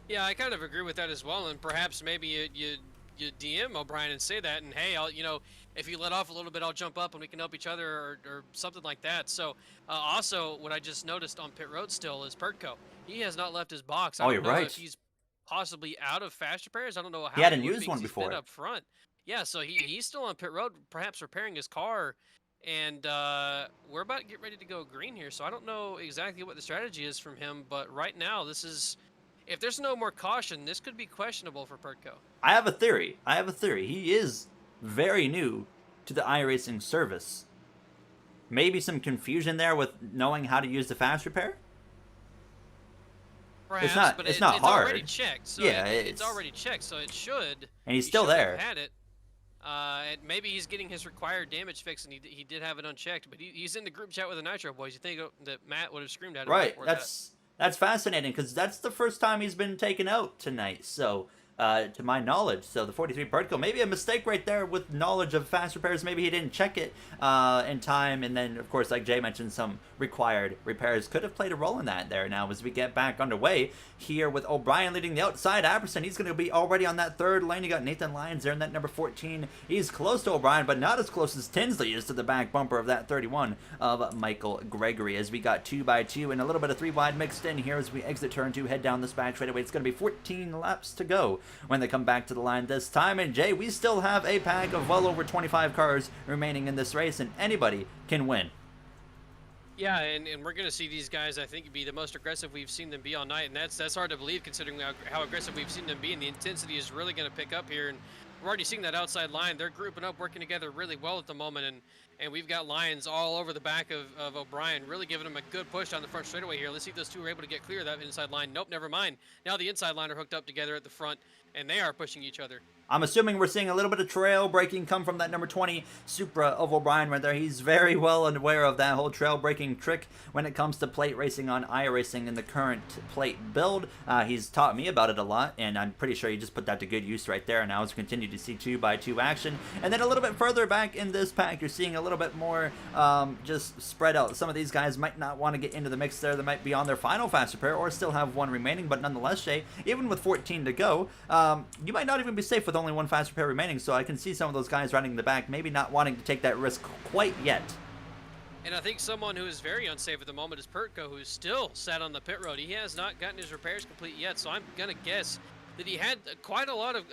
Speaker 2: Yeah, I kind of agree with that as well. And perhaps maybe you you DM O'Brien and say that, and hey, if you let off a little bit, I'll jump up and we can help each other, or something like that. So, also, what I just noticed on pit road still is Pertco. He has not left his box. I
Speaker 1: Oh,
Speaker 2: don't
Speaker 1: you're
Speaker 2: know if
Speaker 1: right.
Speaker 2: he's possibly out of fast repairs. I don't know
Speaker 1: He
Speaker 2: how he
Speaker 1: hadn't
Speaker 2: would
Speaker 1: used
Speaker 2: be because
Speaker 1: one
Speaker 2: he's been
Speaker 1: before.
Speaker 2: up front. Yeah, so he's still on pit road, perhaps repairing his car. And we're about to get ready to go green here, so I don't know exactly what the strategy is from him. But right now, if there's no more caution, this could be questionable for Pertco.
Speaker 1: I have a theory. He is very new to the iRacing service. Maybe some confusion there with knowing how to use the fast repair.
Speaker 2: Perhaps, but
Speaker 1: It's not
Speaker 2: it's
Speaker 1: hard.
Speaker 2: already checked. So
Speaker 1: Yeah,
Speaker 2: it's already checked, so it should.
Speaker 1: And he's
Speaker 2: he
Speaker 1: still
Speaker 2: should
Speaker 1: there.
Speaker 2: Have had it. And maybe he's getting his required damage fixed, and he did have it unchecked. But he's in the group chat with the Nitro boys. You think that Matt would have screamed at him?
Speaker 1: Right.
Speaker 2: Before
Speaker 1: That's fascinating because that's the first time he's been taken out tonight. So, to my knowledge, so the 43 particle, maybe a mistake right there with knowledge of fast repairs. Maybe he didn't check it in time, and then of course, like Jay mentioned, some required repairs could have played a role in that. There now, as we get back underway here with O'Brien leading the outside, Apperson, he's going to be already on that third lane. You got Nathan Lyons there in that number 14. He's close to O'Brien, but not as close as Tinsley is to the back bumper of that 31 of Michael Gregory. As we got 2x2 and a little bit of 3 wide mixed in here as we exit turn 2, head down this back straightaway. It's going to be 14 laps to go when they come back to the line this time. And Jay, we still have a pack of well over 25 cars remaining in this race, and anybody can win.
Speaker 2: Yeah, and we're going to see these guys, I think, be the most aggressive we've seen them be all night, and that's hard to believe considering how aggressive we've seen them be, and the intensity is really going to pick up here, and we're already seeing that outside line. They're grouping up, working together really well at the moment, and we've got Lions all over the back of O'Brien, really giving him a good push down the front straightaway here. Let's see if those two are able to get clear of that inside line. Nope, never mind. Now the inside line are hooked up together at the front, and they are pushing each other.
Speaker 1: I'm assuming we're seeing a little bit of trail braking come from that number 20 Supra of O'Brien right there. He's very well aware of that whole trail braking trick when it comes to plate racing on iRacing in the current plate build. He's taught me about it a lot, and I'm pretty sure he just put that to good use right there. Now as we continue to see 2x2 action. And then a little bit further back in this pack, you're seeing a little bit more just spread out. Some of these guys might not want to get into the mix there. They might be on their final fast repair or still have one remaining, but nonetheless, Shay, even with 14 to go, you might not even be safe with only one fast repair remaining, so I can see some of those guys running in the back maybe not wanting to take that risk quite yet.
Speaker 2: And I think someone who is very unsafe at the moment is Pertco, who's still sat on the pit road. He has not gotten his repairs complete yet, so I'm going to guess that he had quite a lot of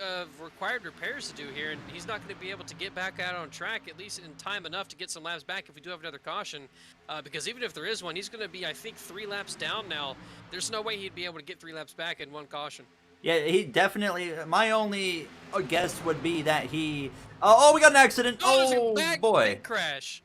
Speaker 2: required repairs to do here, and he's not going to be able to get back out on track, at least in time enough to get some laps back if we do have another caution, because even if there is one, he's going to be, I think, 3 laps down now. There's no way he'd be able to get 3 laps back in one caution.
Speaker 1: Yeah, he definitely. My only guess would be that he. Oh, we got an accident! Oh boy!
Speaker 2: Big crash.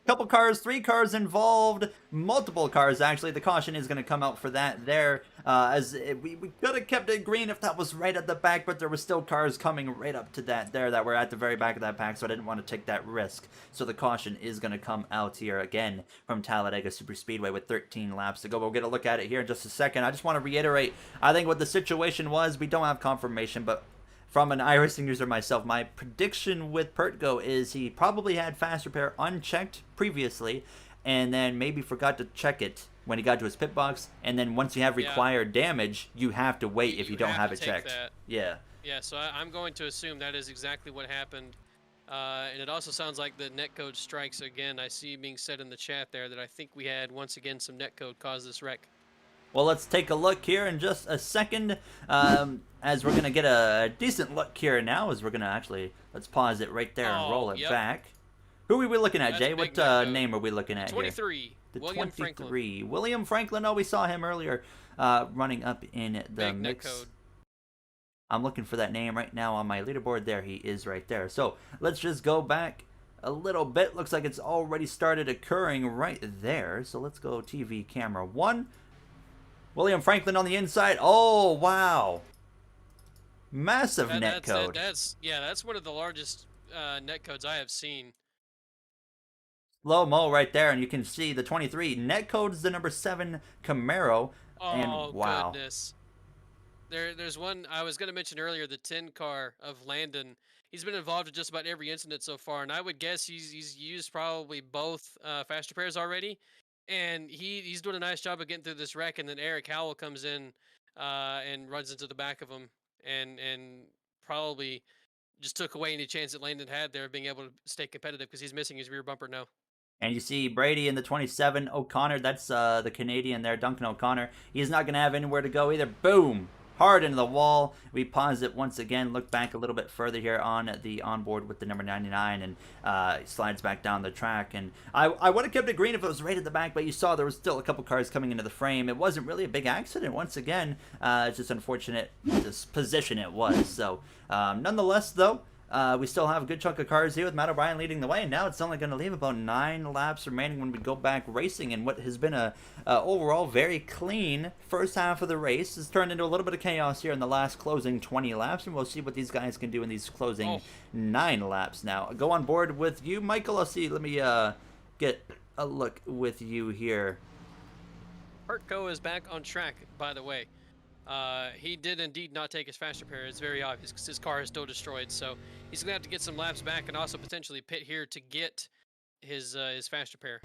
Speaker 1: Couple cars, 3 cars involved, multiple cars actually. The caution is going to come out for that there, we could have kept it green if that was right at the back, but there were still cars coming right up to that there that were at the very back of that pack, so I didn't want to take that risk. So the caution is going to come out here again from Talladega Superspeedway with 13 laps to go. We'll get a look at it here in just a second. I just want to reiterate, I think what the situation was, we don't have confirmation, but from an iRacing user myself, my prediction with Pertco is he probably had fast repair unchecked previously, and then maybe forgot to check it when he got to his pit box, and then once you have required damage, you have to wait if you don't have it checked.
Speaker 2: That.
Speaker 1: Yeah.
Speaker 2: Yeah, so I'm going to assume that is exactly what happened. And it also sounds like the netcode strikes again. I see being said in the chat there that I think we had, once again, some netcode cause this wreck.
Speaker 1: Well, let's take a look here in just a second, as we're going to get a decent look here now, as we're going to actually, let's pause it right there and roll it back. Who are we looking at, Jay? What name are we looking at
Speaker 2: 23.
Speaker 1: Here? The
Speaker 2: William
Speaker 1: 23.
Speaker 2: Franklin.
Speaker 1: William Franklin. Oh, we saw him earlier running up in the mix.
Speaker 2: Netcode.
Speaker 1: I'm looking for that name right now on my leaderboard. There he is right there. So let's just go back a little bit. Looks like it's already started occurring right there. So let's go TV camera 1. William Franklin on the inside. Oh, wow. Massive netcode.
Speaker 2: That's one of the largest netcodes I have seen.
Speaker 1: Slow-mo right there, and you can see the 23. Netcode is the number 7 Camaro.
Speaker 2: Oh,
Speaker 1: and wow.
Speaker 2: Goodness. There's one I was going to mention earlier, the 10 car of Landon. He's been involved in just about every incident so far, and I would guess he's used probably both fast repairs already. And he's doing a nice job of getting through this wreck, and then Eric Howell comes in and runs into the back of him and probably just took away any chance that Landon had there of being able to stay competitive because he's missing his rear bumper now.
Speaker 1: And you see Brady in the 27, O'Connor, that's the Canadian there, Duncan O'Connor. He's not going to have anywhere to go either. Boom! Hard into the wall. We pause it once again, look back a little bit further here on the onboard with the number 99, and slides back down the track. And I would have kept it green if it was right at the back, but you saw there was still a couple cars coming into the frame. It wasn't really a big accident once again. It's just unfortunate this position it was. So nonetheless, though, we still have a good chunk of cars here with Matt O'Brien leading the way, and now it's only going to leave about 9 laps remaining when we go back racing, and what has been a overall very clean first half of the race has turned into a little bit of chaos here in the last closing 20 laps, and we'll see what these guys can do in these closing 9 laps now. I'll go on board with you, Michael. I'll see. Let me get a look with you here.
Speaker 2: Arca is back on track, by the way. He did indeed not take his fast repair. It's very obvious because his car is still destroyed. So he's gonna have to get some laps back and also potentially pit here to get his fast repair.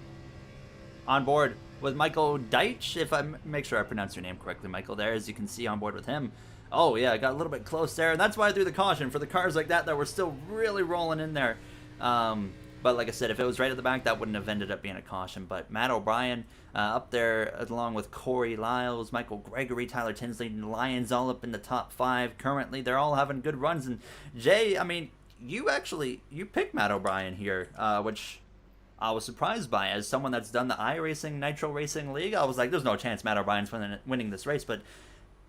Speaker 1: On board with Michael Deitch, if I make sure I pronounce your name correctly, Michael. There, as you can see, on board with him. Oh yeah, I got a little bit close there, and that's why I threw the caution for the cars like that were still really rolling in there. But like I said, if it was right at the back, that wouldn't have ended up being a caution. But Matt O'Brien up there, along with Corey Lyles, Michael Gregory, Tyler Tinsley, and Lions all up in the top 5 currently. They're all having good runs. And Jay, I mean, you picked Matt O'Brien here, which I was surprised by. As someone that's done the iRacing Nitro Racing League, I was like, there's no chance Matt O'Brien's winning this race. But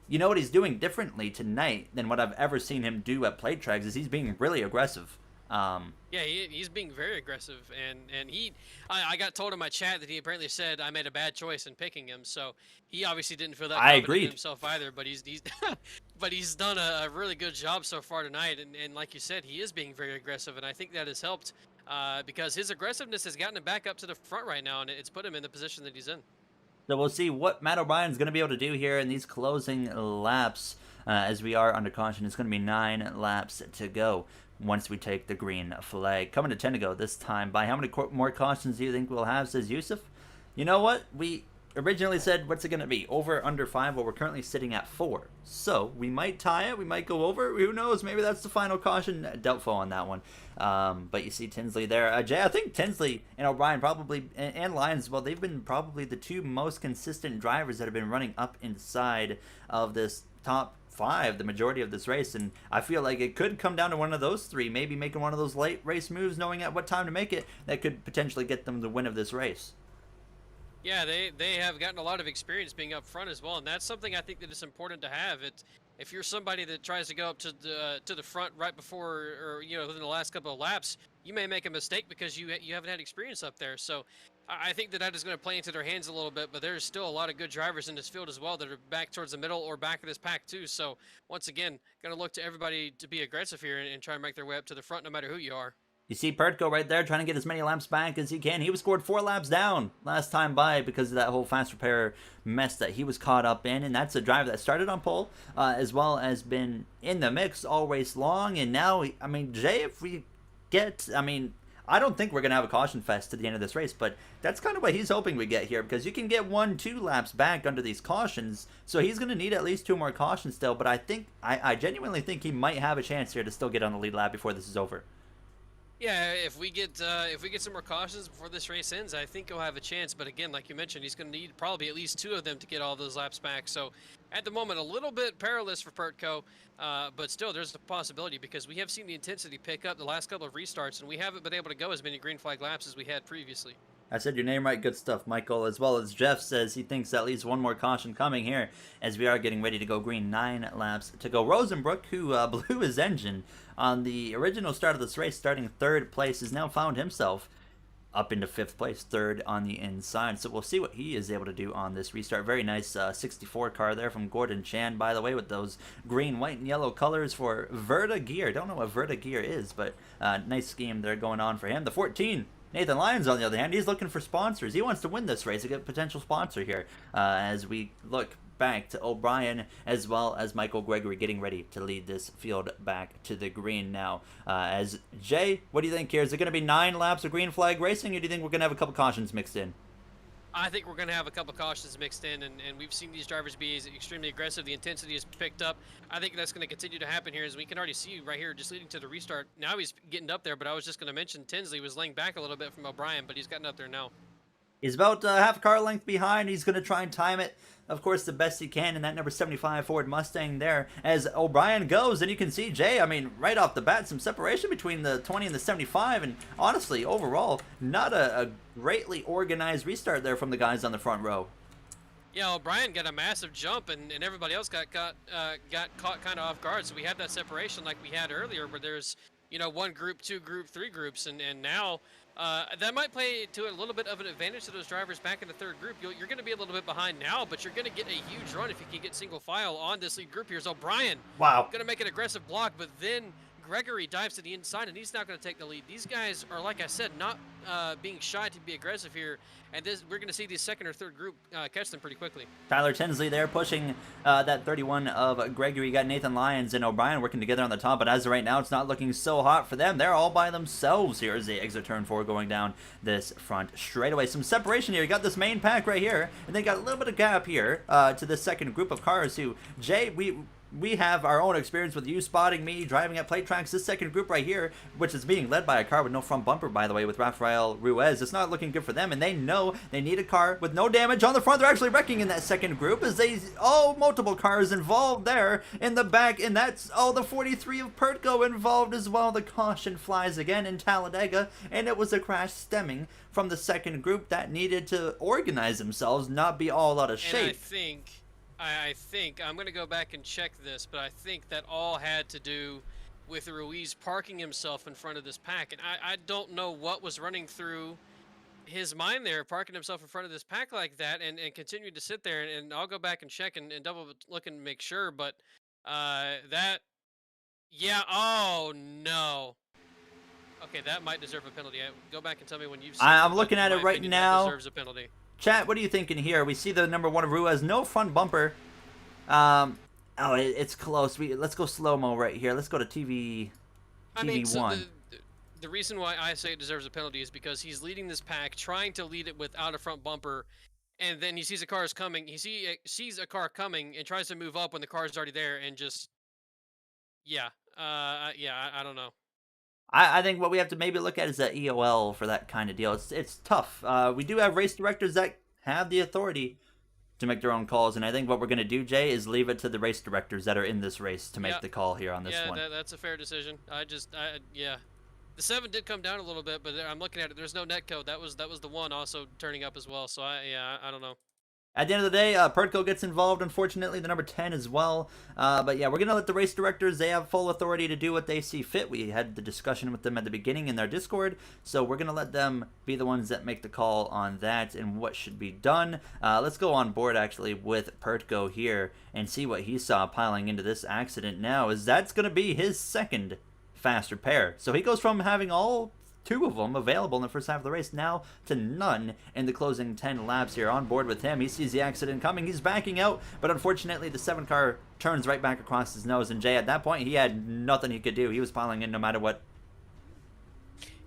Speaker 1: you know what he's doing differently tonight than what I've ever seen him do at plate tracks is he's being really aggressive.
Speaker 2: Yeah, he's being very aggressive, and I got told in my chat that he apparently said I made a bad choice in picking him, so he obviously didn't feel that confident in himself either, but he's but he's done a really good job so far tonight, and like you said, he is being very aggressive, and I think that has helped because his aggressiveness has gotten him back up to the front right now, and it's put him in the position that he's in.
Speaker 1: So we'll see what Matt O'Brien's going to be able to do here in these closing laps. As we are under caution, it's going to be 9 laps to go once we take the green flag. Coming to 10 to go this time. By how many more cautions do you think we'll have, says Yusuf? You know what? We originally said, what's it going to be? Over, under 5? Well, we're currently sitting at 4. So we might tie it. We might go over. Who knows? Maybe that's the final caution. Doubtful on that one. But you see Tinsley there. Jay, I think Tinsley and O'Brien probably, and Lyons, well, they've been probably the 2 most consistent drivers that have been running up inside of this top 5 the majority of this race, and I feel like it could come down to one of those 3, maybe making one of those late race moves, knowing at what time to make it, that could potentially get them the win of this race.
Speaker 2: Yeah, they have gotten a lot of experience being up front as well, and that's something I think that is important to have. If you're somebody that tries to go up to the front right before, or within the last couple of laps, you may make a mistake because you haven't had experience up there. So I think that is going to play into their hands a little bit, but there's still a lot of good drivers in this field as well that are back towards the middle or back of this pack too. So once again, going to look to everybody to be aggressive here and try and make their way up to the front no matter who you are.
Speaker 1: You see Pertko right there trying to get as many laps back as he can. He was scored 4 laps down last time by because of that whole fast repair mess that he was caught up in. And that's a driver that started on pole as well as been in the mix all race long. And now, I mean, Jay, if we get, I don't think we're going to have a caution fest to the end of this race, but that's kind of what he's hoping we get here, because you can get 1-2 laps back under these cautions, so he's going to need at least 2 more cautions still, but I genuinely think he might have a chance here to still get on the lead lap before this is over.
Speaker 2: Yeah, if we get some more cautions before this race ends, I think he'll have a chance. But again, like you mentioned, he's going to need probably at least 2 of them to get all those laps back. So at the moment, a little bit perilous for Pertko, but still there's a possibility because we have seen the intensity pick up the last couple of restarts, and we haven't been able to go as many green flag laps as we had previously.
Speaker 1: I said your name right. Good stuff, Michael. As well as Jeff says he thinks at least 1 more caution coming here as we are getting ready to go green. 9 laps to go. Rosenbrook, who blew his engine on the original start of this race, starting 3rd place, has now found himself up into 5th place, 3rd on the inside. So we'll see what he is able to do on this restart. Very nice 64 car there from Gordon Chan, by the way, with those green, white, and yellow colors for Verta Gear. Don't know what Verta Gear is, but nice scheme there going on for him. The 14. Nathan Lyons, on the other hand, he's looking for sponsors. He wants to win this race, to get a potential sponsor here as we look back to O'Brien as well as Michael Gregory getting ready to lead this field back to the green now. As Jay, what do you think here? Is it going to be 9 laps of green flag racing, or do you think we're going to have a couple cautions mixed in?
Speaker 2: I think we're going to have a couple cautions mixed in, and we've seen these drivers be extremely aggressive. The intensity has picked up. I think that's going to continue to happen here, as we can already see right here, just leading to the restart. Now he's getting up there, but I was just going to mention Tinsley was laying back a little bit from O'Brien, but he's gotten up there now.
Speaker 1: He's about half a car length behind. He's going to try and time it, of course, the best he can in that number 75 Ford Mustang there as O'Brien goes. And you can see, Jay, I mean, right off the bat, some separation between the 20 and the 75. And honestly, overall, not a greatly organized restart there from the guys on the front row.
Speaker 2: Yeah, O'Brien got a massive jump, and everybody else got caught kind of off guard. So we had that separation like we had earlier, where there's, you know, one group, two group, three groups, and now that might play to a little bit of an advantage to those drivers back in the third group. You're going to be a little bit behind now, but you're going to get a huge run if you can get single file on this lead group here. So O'Brien,
Speaker 1: wow,
Speaker 2: going to make an aggressive block, but then Gregory dives to the inside, and he's not going to take the lead. These guys are, like I said, not being shy to be aggressive here, and we're going to see the second or third group catch them pretty quickly.
Speaker 1: Tyler Tinsley there pushing that 31 of Gregory. You got Nathan Lyons and O'Brien working together on the top, but as of right now, it's not looking so hot for them. They're all by themselves here as they exit turn 4 going down this front straightaway. Some separation here. You got this main pack right here, and they got a little bit of gap here to the second group of cars who, Jay, we have our own experience with you spotting me driving at plate tracks. This second group right here, which is being led by a car with no front bumper, by the way, with Rafael Ruiz, it's not looking good for them, and they know they need a car with no damage on the front. They're actually wrecking in that second group as multiple cars involved there in the back, and that's the 43 of Pertko involved as well. The caution flies again in Talladega, and it was a crash stemming from the second group that needed to organize themselves, not be all out of shape.
Speaker 2: And I think I'm going to go back and check this, but I think that all had to do with Ruiz parking himself in front of this pack. And I don't know what was running through his mind there, parking himself in front of this pack like that and continuing to sit there. And I'll go back and check and double look and make sure. But oh no. Okay, that might deserve a penalty. Go back and tell me when you've seen
Speaker 1: I'm looking at it right now.
Speaker 2: That deserves a penalty.
Speaker 1: Chat, what are you thinking here? We see the number 1 of Ruiz, no front bumper. It's close. Let's go slow-mo right here. Let's go to TV1.
Speaker 2: I mean, so the reason why I say it deserves a penalty is because he's leading this pack, trying to lead it without a front bumper, and then he sees a car is coming. He sees a car coming and tries to move up when the car is already there, and just, I don't know.
Speaker 1: I think what we have to maybe look at is that EOL for that kind of deal. It's tough. We do have race directors that have the authority to make their own calls, and I think what we're going to do, Jay, is leave it to the race directors that are in this race to make the call here on this one.
Speaker 2: Yeah, that's a fair decision. The 7 did come down a little bit, but I'm looking at it. There's no net code. That was the 1 also turning up as well. So I don't know.
Speaker 1: At the end of the day, Pertko gets involved, unfortunately, the number 10 as well. But yeah, we're going to let the race directors, they have full authority to do what they see fit. We had the discussion with them at the beginning in their Discord, so we're going to let them be the ones that make the call on that and what should be done. Let's go on board, actually, with Pertko here and see what he saw piling into this accident now, as that's going to be his second fast repair. So he goes from having all 2 of them available in the first half of the race now to none in the closing 10 laps here. On board with him, he sees the accident coming, he's backing out, but unfortunately the 7 car turns right back across his nose, and Jay, at that point, he had nothing he could do. He was piling in no matter what.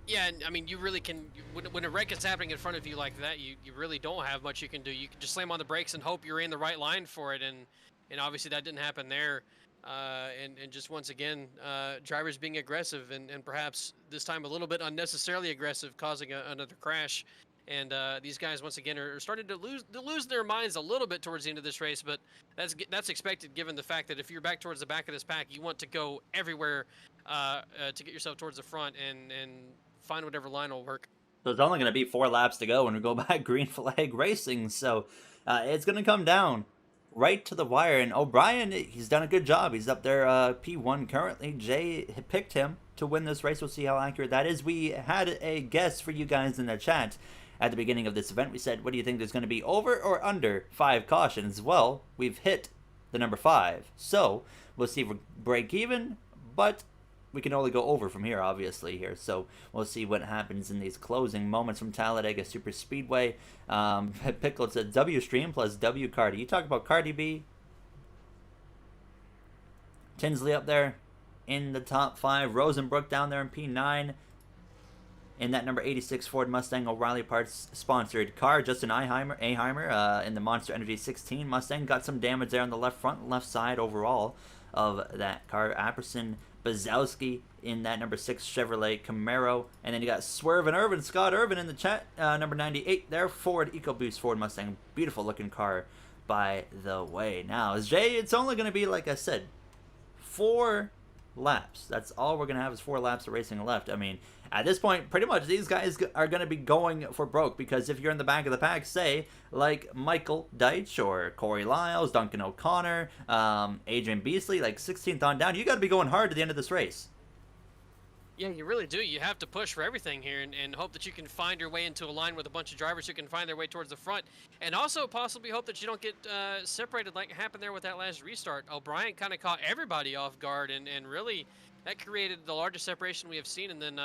Speaker 2: Yeah, I mean, you really can, when a wreck is happening in front of you like that, you really don't have much you can do. You can just slam on the brakes and hope you're in the right line for it, and obviously that didn't happen there. And just once again, drivers being aggressive and perhaps this time a little bit unnecessarily aggressive, causing another crash. And these guys once again are starting to lose their minds a little bit towards the end of this race, but that's expected given the fact that if you're back towards the back of this pack, you want to go everywhere to get yourself towards the front and find whatever line will work.
Speaker 1: So it's only going to be 4 laps to go when we go back green flag racing, so it's going to come down right to the wire. And O'Brien, he's done a good job. He's up there P1 currently. Jay picked him to win this race. We'll see how accurate that is. We had a guess for you guys in the chat at the beginning of this event. We said, what do you think, there's going to be over or under 5 cautions? Well, we've hit the number 5. So we'll see if we break even, but we can only go over from here, obviously, here. So we'll see what happens in these closing moments from Talladega Super Speedway. Pickle said W Stream plus W Cardi. You talk about Cardi B. Tinsley up there in the top 5. Rosenbrook down there in P9. in that number 86 Ford Mustang O'Reilly Parts sponsored car. Justin Aheimer in the Monster Energy 16 Mustang got some damage there on the left front, left side overall of that car. Apperson Bazowski in that number 6 Chevrolet Camaro. And then you got Swerve and Irvin, Scott Irvin in the chat, number 98 there, Ford EcoBoost Ford Mustang. Beautiful looking car, by the way. Now, as Jay, it's only going to be, like I said, 4 laps. That's all we're going to have is 4 laps of racing left. I mean, at this point, pretty much these guys are going to be going for broke, because if you're in the back of the pack, say, like Michael Deitch or Corey Lyles, Duncan O'Connor, Adrian Beasley, like 16th on down, you got to be going hard to the end of this race.
Speaker 2: Yeah, you really do. You have to push for everything here and hope that you can find your way into a line with a bunch of drivers who can find their way towards the front. And also possibly hope that you don't get separated like happened there with that last restart. O'Brien kind of caught everybody off guard, and really that created the largest separation we have seen. And then,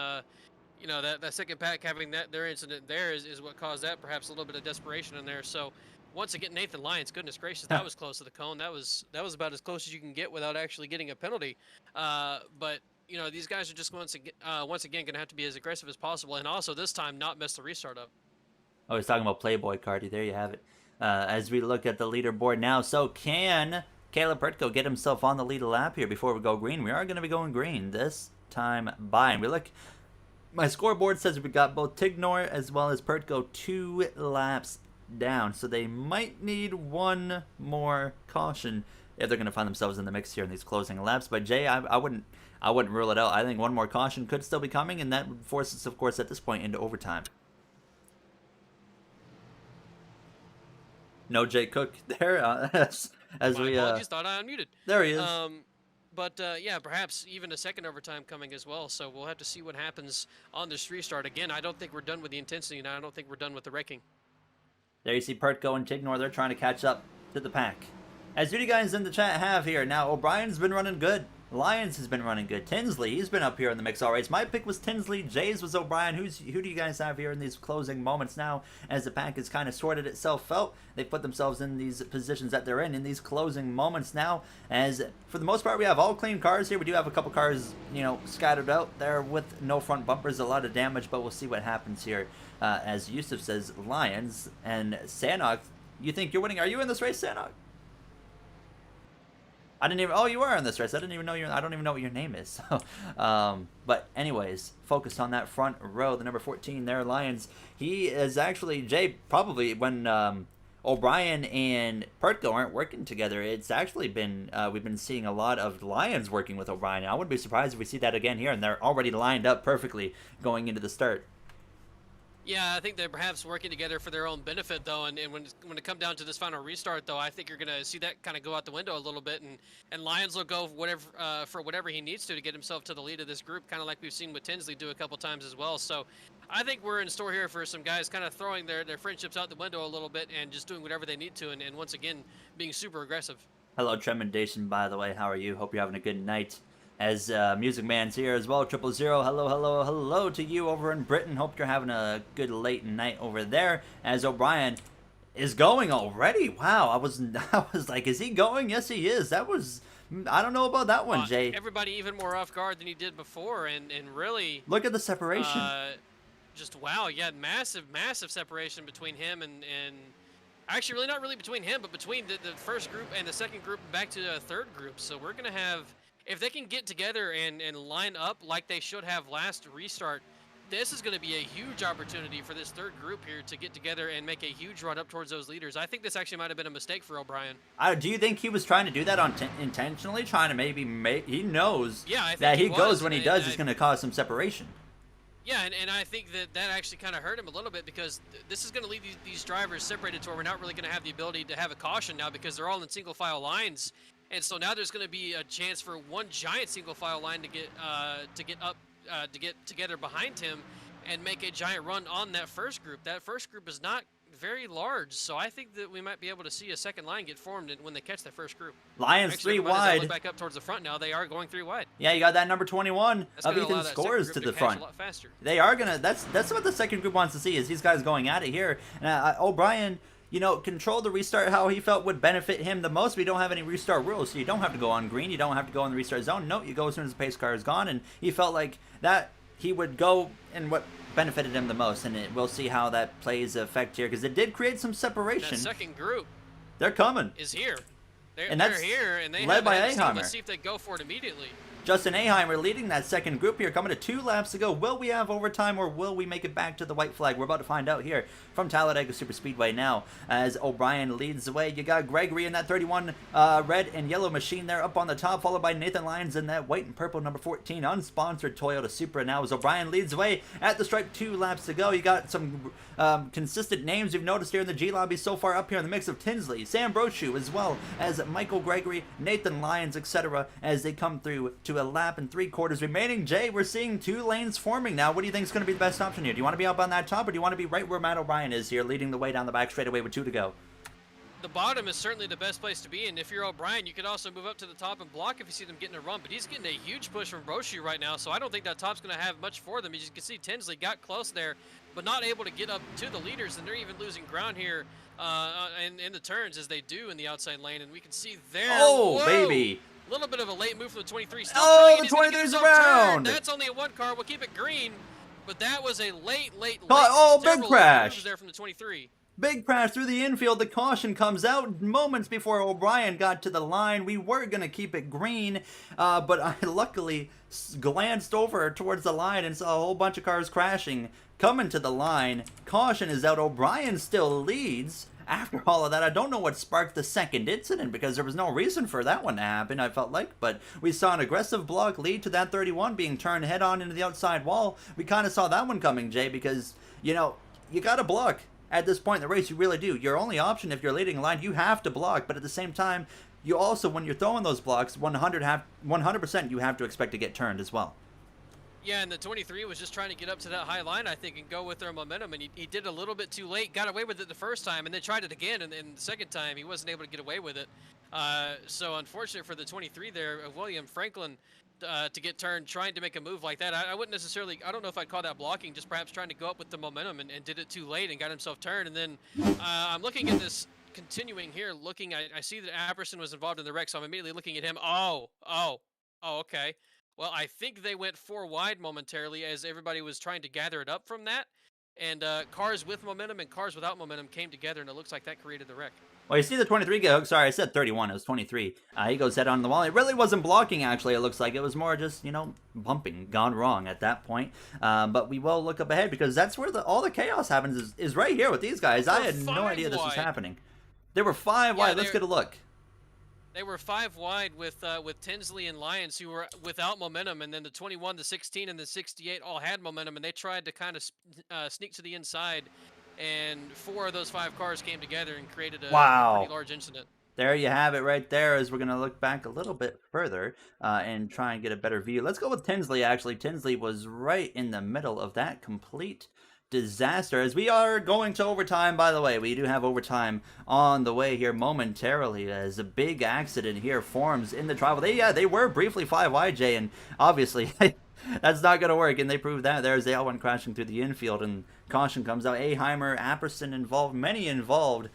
Speaker 2: you know, that second pack having their incident there is what caused that, perhaps a little bit of desperation in there. So once again, Nathan Lyons, goodness gracious, that was close to the cone. That was about as close as you can get without actually getting a penalty. But you know, these guys are just once again going to have to be as aggressive as possible, and also this time not mess the restart up.
Speaker 1: Oh, he's talking about Playboy Cardi. There you have it. As we look at the leaderboard now, so can Caleb Pertko get himself on the lead lap here before we go green? We are going to be going green this time by. And we look, my scoreboard says we got both Tignor as well as Pertko 2 laps down, so they might need one more caution if they're going to find themselves in the mix here in these closing laps. But Jay, I wouldn't rule it out. I think one more caution could still be coming, and that would force us, of course, at this point into overtime. No Jay Cook there, as
Speaker 2: My
Speaker 1: we
Speaker 2: apologies, thought I unmuted.
Speaker 1: there he is.
Speaker 2: But yeah, perhaps even a second overtime coming as well. So we'll have to see what happens on this restart. Again, I don't think we're done with the intensity, and I don't think we're done with the wrecking.
Speaker 1: There you see Pertko and Tignor. They're trying to catch up to the pack. As you guys in the chat have here, now O'Brien's been running good. Lyons has been running good. Tinsley, he's been up here in the mix all race. My pick was Tinsley. Jay's was O'Brien. Who do you guys have here in these closing moments now as the pack has kind of sorted itself out? They put themselves in these positions that they're in these closing moments now. As for the most part, we have all clean cars here. We do have a couple cars, you know, scattered out there with no front bumpers, a lot of damage, but we'll see what happens here. As Yusuf says, Lyons and Sanok. You think you're winning? Are you in this race, Sanok? I didn't even. Oh, you are in this race. I don't even know what your name is. So, but anyways, focus on that front row. The number 14 there, Lyons. He is actually Jay. Probably when O'Brien and Pertko aren't working together, it's actually been we've been seeing a lot of Lyons working with O'Brien. I wouldn't be surprised if we see that again here, and they're already lined up perfectly going into the start.
Speaker 2: Yeah, I think they're perhaps working together for their own benefit, though. And when it comes down to this final restart, though, I think you're going to see that kind of go out the window a little bit. And Lyons will go for whatever he needs to get himself to the lead of this group, kind of like we've seen with Tinsley do a couple times as well. So I think we're in store here for some guys kind of throwing their friendships out the window a little bit and just doing whatever they need to. And once again, being super aggressive.
Speaker 1: Hello, Tremendation, by the way. How are you? Hope you're having a good night. As Music Man's here as well, 000. Hello to you over in Britain. Hope you're having a good late night over there. As O'Brien is going already. Wow, I was like, is he going? Yes, he is. That was, I don't know about that one, Jay.
Speaker 2: Everybody even more off guard than he did before, and really
Speaker 1: look at the separation.
Speaker 2: Just wow, yeah, massive separation between him and actually really not really between him, but between the first group and the second group back to the third group. So we're gonna have. If they can get together and line up like they should have last restart, this is going to be a huge opportunity for this third group here to get together and make a huge run up towards those leaders. I think this actually might have been a mistake for O'Brien.
Speaker 1: Do you think he was trying to do that intentionally, trying to maybe make... He knows that he goes when he does, it's going to cause some separation.
Speaker 2: Yeah, and I think that actually kind of hurt him a little bit, because this is going to leave these drivers separated to where we're not really going to have the ability to have a caution now, because they're all in single file lines. And so now there's going to be a chance for one giant single file line to get together behind him and make a giant run on that first group. That first group is not very large, so I think that we might be able to see a second line get formed when they catch that first group.
Speaker 1: Lions
Speaker 2: actually,
Speaker 1: 3 wide.
Speaker 2: Look back up towards the front now. They are going 3 wide.
Speaker 1: Yeah, you got that number 21
Speaker 2: that's
Speaker 1: of Ethan Scores to the front.
Speaker 2: A lot faster.
Speaker 1: They are gonna. That's what the second group wants to see, is these guys going at it here. And O'Brien, you know, control the restart how he felt would benefit him the most. We don't have any restart rules, so you don't have to go on green. You don't have to go in the restart zone. No, you go as soon as the pace car is gone. And he felt like that he would go in what benefited him the most, and we'll see how that plays effect here, because it did create some separation.
Speaker 2: That second group
Speaker 1: they're coming.
Speaker 2: is here. They're here, and they
Speaker 1: led
Speaker 2: have
Speaker 1: by
Speaker 2: a steam.
Speaker 1: Aheimer.
Speaker 2: Let's see if they go for it immediately.
Speaker 1: Justin Aheimer leading that second group here, coming to 2 laps to go. Will we have overtime, or will we make it back to the white flag? We're about to find out here from Talladega Superspeedway now, as O'Brien leads the way. You got Gregory in that 31 red and yellow machine there up on the top, followed by Nathan Lyons in that white and purple number 14 unsponsored Toyota Supra. Now as O'Brien leads the way at the stripe, 2 laps to go. You got some consistent names you've noticed here in the G Lobby so far up here in the mix of Tinsley, Sam Brochu, as well as Michael Gregory, Nathan Lyons, etc. as they come through to a lap and 3/4 remaining. Jay, we're seeing 2 lanes forming now. What do you think is going to be the best option here? Do you want to be up on that top, or do you want to be right where Matt O'Brien is here, leading the way down the back straightaway with 2 to go?
Speaker 2: The bottom is certainly the best place to be, and if you're O'Brien, you could also move up to the top and block if you see them getting a run, but he's getting a huge push from Brochu right now, so I don't think that top's going to have much for them. As you can see, Tinsley got close there, but not able to get up to the leaders, and they're even losing ground here in the turns, as they do in the outside lane, and we can see there.
Speaker 1: Oh,
Speaker 2: whoa,
Speaker 1: baby.
Speaker 2: A little bit of a late move from the 23. Still
Speaker 1: Oh, the
Speaker 2: trying to get
Speaker 1: 23's
Speaker 2: his own
Speaker 1: around.
Speaker 2: turn. That's only a 1 car. We'll keep it green, but that was a late
Speaker 1: Oh, big
Speaker 2: several
Speaker 1: crash.
Speaker 2: moves there from the 23.
Speaker 1: Big crash through the infield. The caution comes out moments before O'Brien got to the line. We were going to keep it green, but I luckily glanced over towards the line and saw a whole bunch of cars crashing coming to the line. Caution is out. O'Brien still leads. After all of that, I don't know what sparked the second incident, because there was no reason for that one to happen, I felt like. But we saw an aggressive block lead to that 31 being turned head-on into the outside wall. We kind of saw that one coming, Jay, because, you know, you got to block. At this point in the race, you really do. Your only option, if you're leading a line, you have to block. But at the same time, you also, when you're throwing those blocks, 100% you have to expect to get turned as well.
Speaker 2: Yeah, and the 23 was just trying to get up to that high line, I think, and go with their momentum, and he did a little bit too late, got away with it the first time, and then tried it again, and the second time he wasn't able to get away with it. So unfortunate for the 23 there, William Franklin, to get turned trying to make a move like that. I wouldn't necessarily, I don't know if I'd call that blocking, just perhaps trying to go up with the momentum, and did it too late and got himself turned. And then I'm looking at this, continuing here, I see that Apperson was involved in the wreck, so I'm immediately looking at him. Oh, okay. Well, I think they went 4 wide momentarily as everybody was trying to gather it up from that. And cars with momentum and cars without momentum came together, and it looks like that created the wreck.
Speaker 1: Well, you see the 23 get hooked. Sorry, I said 31. It was 23. He goes head on the wall. It really wasn't blocking, actually, it looks like. It was more just, you know, bumping gone wrong at that point. But we will look up ahead, because that's where all the chaos happens is right here with these guys. I had no idea this was happening. They were 5 wide. Let's get a look.
Speaker 2: They were 5 wide with Tinsley and Lyons, who were without momentum, and then the 21, the 16, and the 68 all had momentum, and they tried to kind of sneak to the inside, and 4 of those 5 cars came together and created a pretty large incident.
Speaker 1: There you have it right there, as we're going to look back a little bit further and try and get a better view. Let's go with Tinsley, actually. Tinsley was right in the middle of that complete disaster, as we are going to overtime. By the way, we do have overtime on the way here momentarily, as a big accident here forms in the trial. They were briefly 5 wide, Jay, and obviously that's not going to work, and they proved that there as they all went crashing through the infield, and caution comes out. Aheimer, Apperson involved, many involved,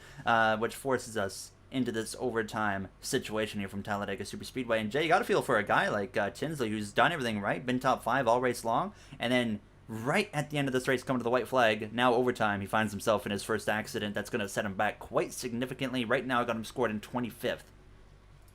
Speaker 1: which forces us into this overtime situation here from Talladega Superspeedway. And Jay, you got to feel for a guy like Tinsley, who's done everything right, been top 5 all race long, and then right at the end of this race, coming to the white flag, now overtime, he finds himself in his first accident. That's going to set him back quite significantly. Right now, I got him scored in 25th.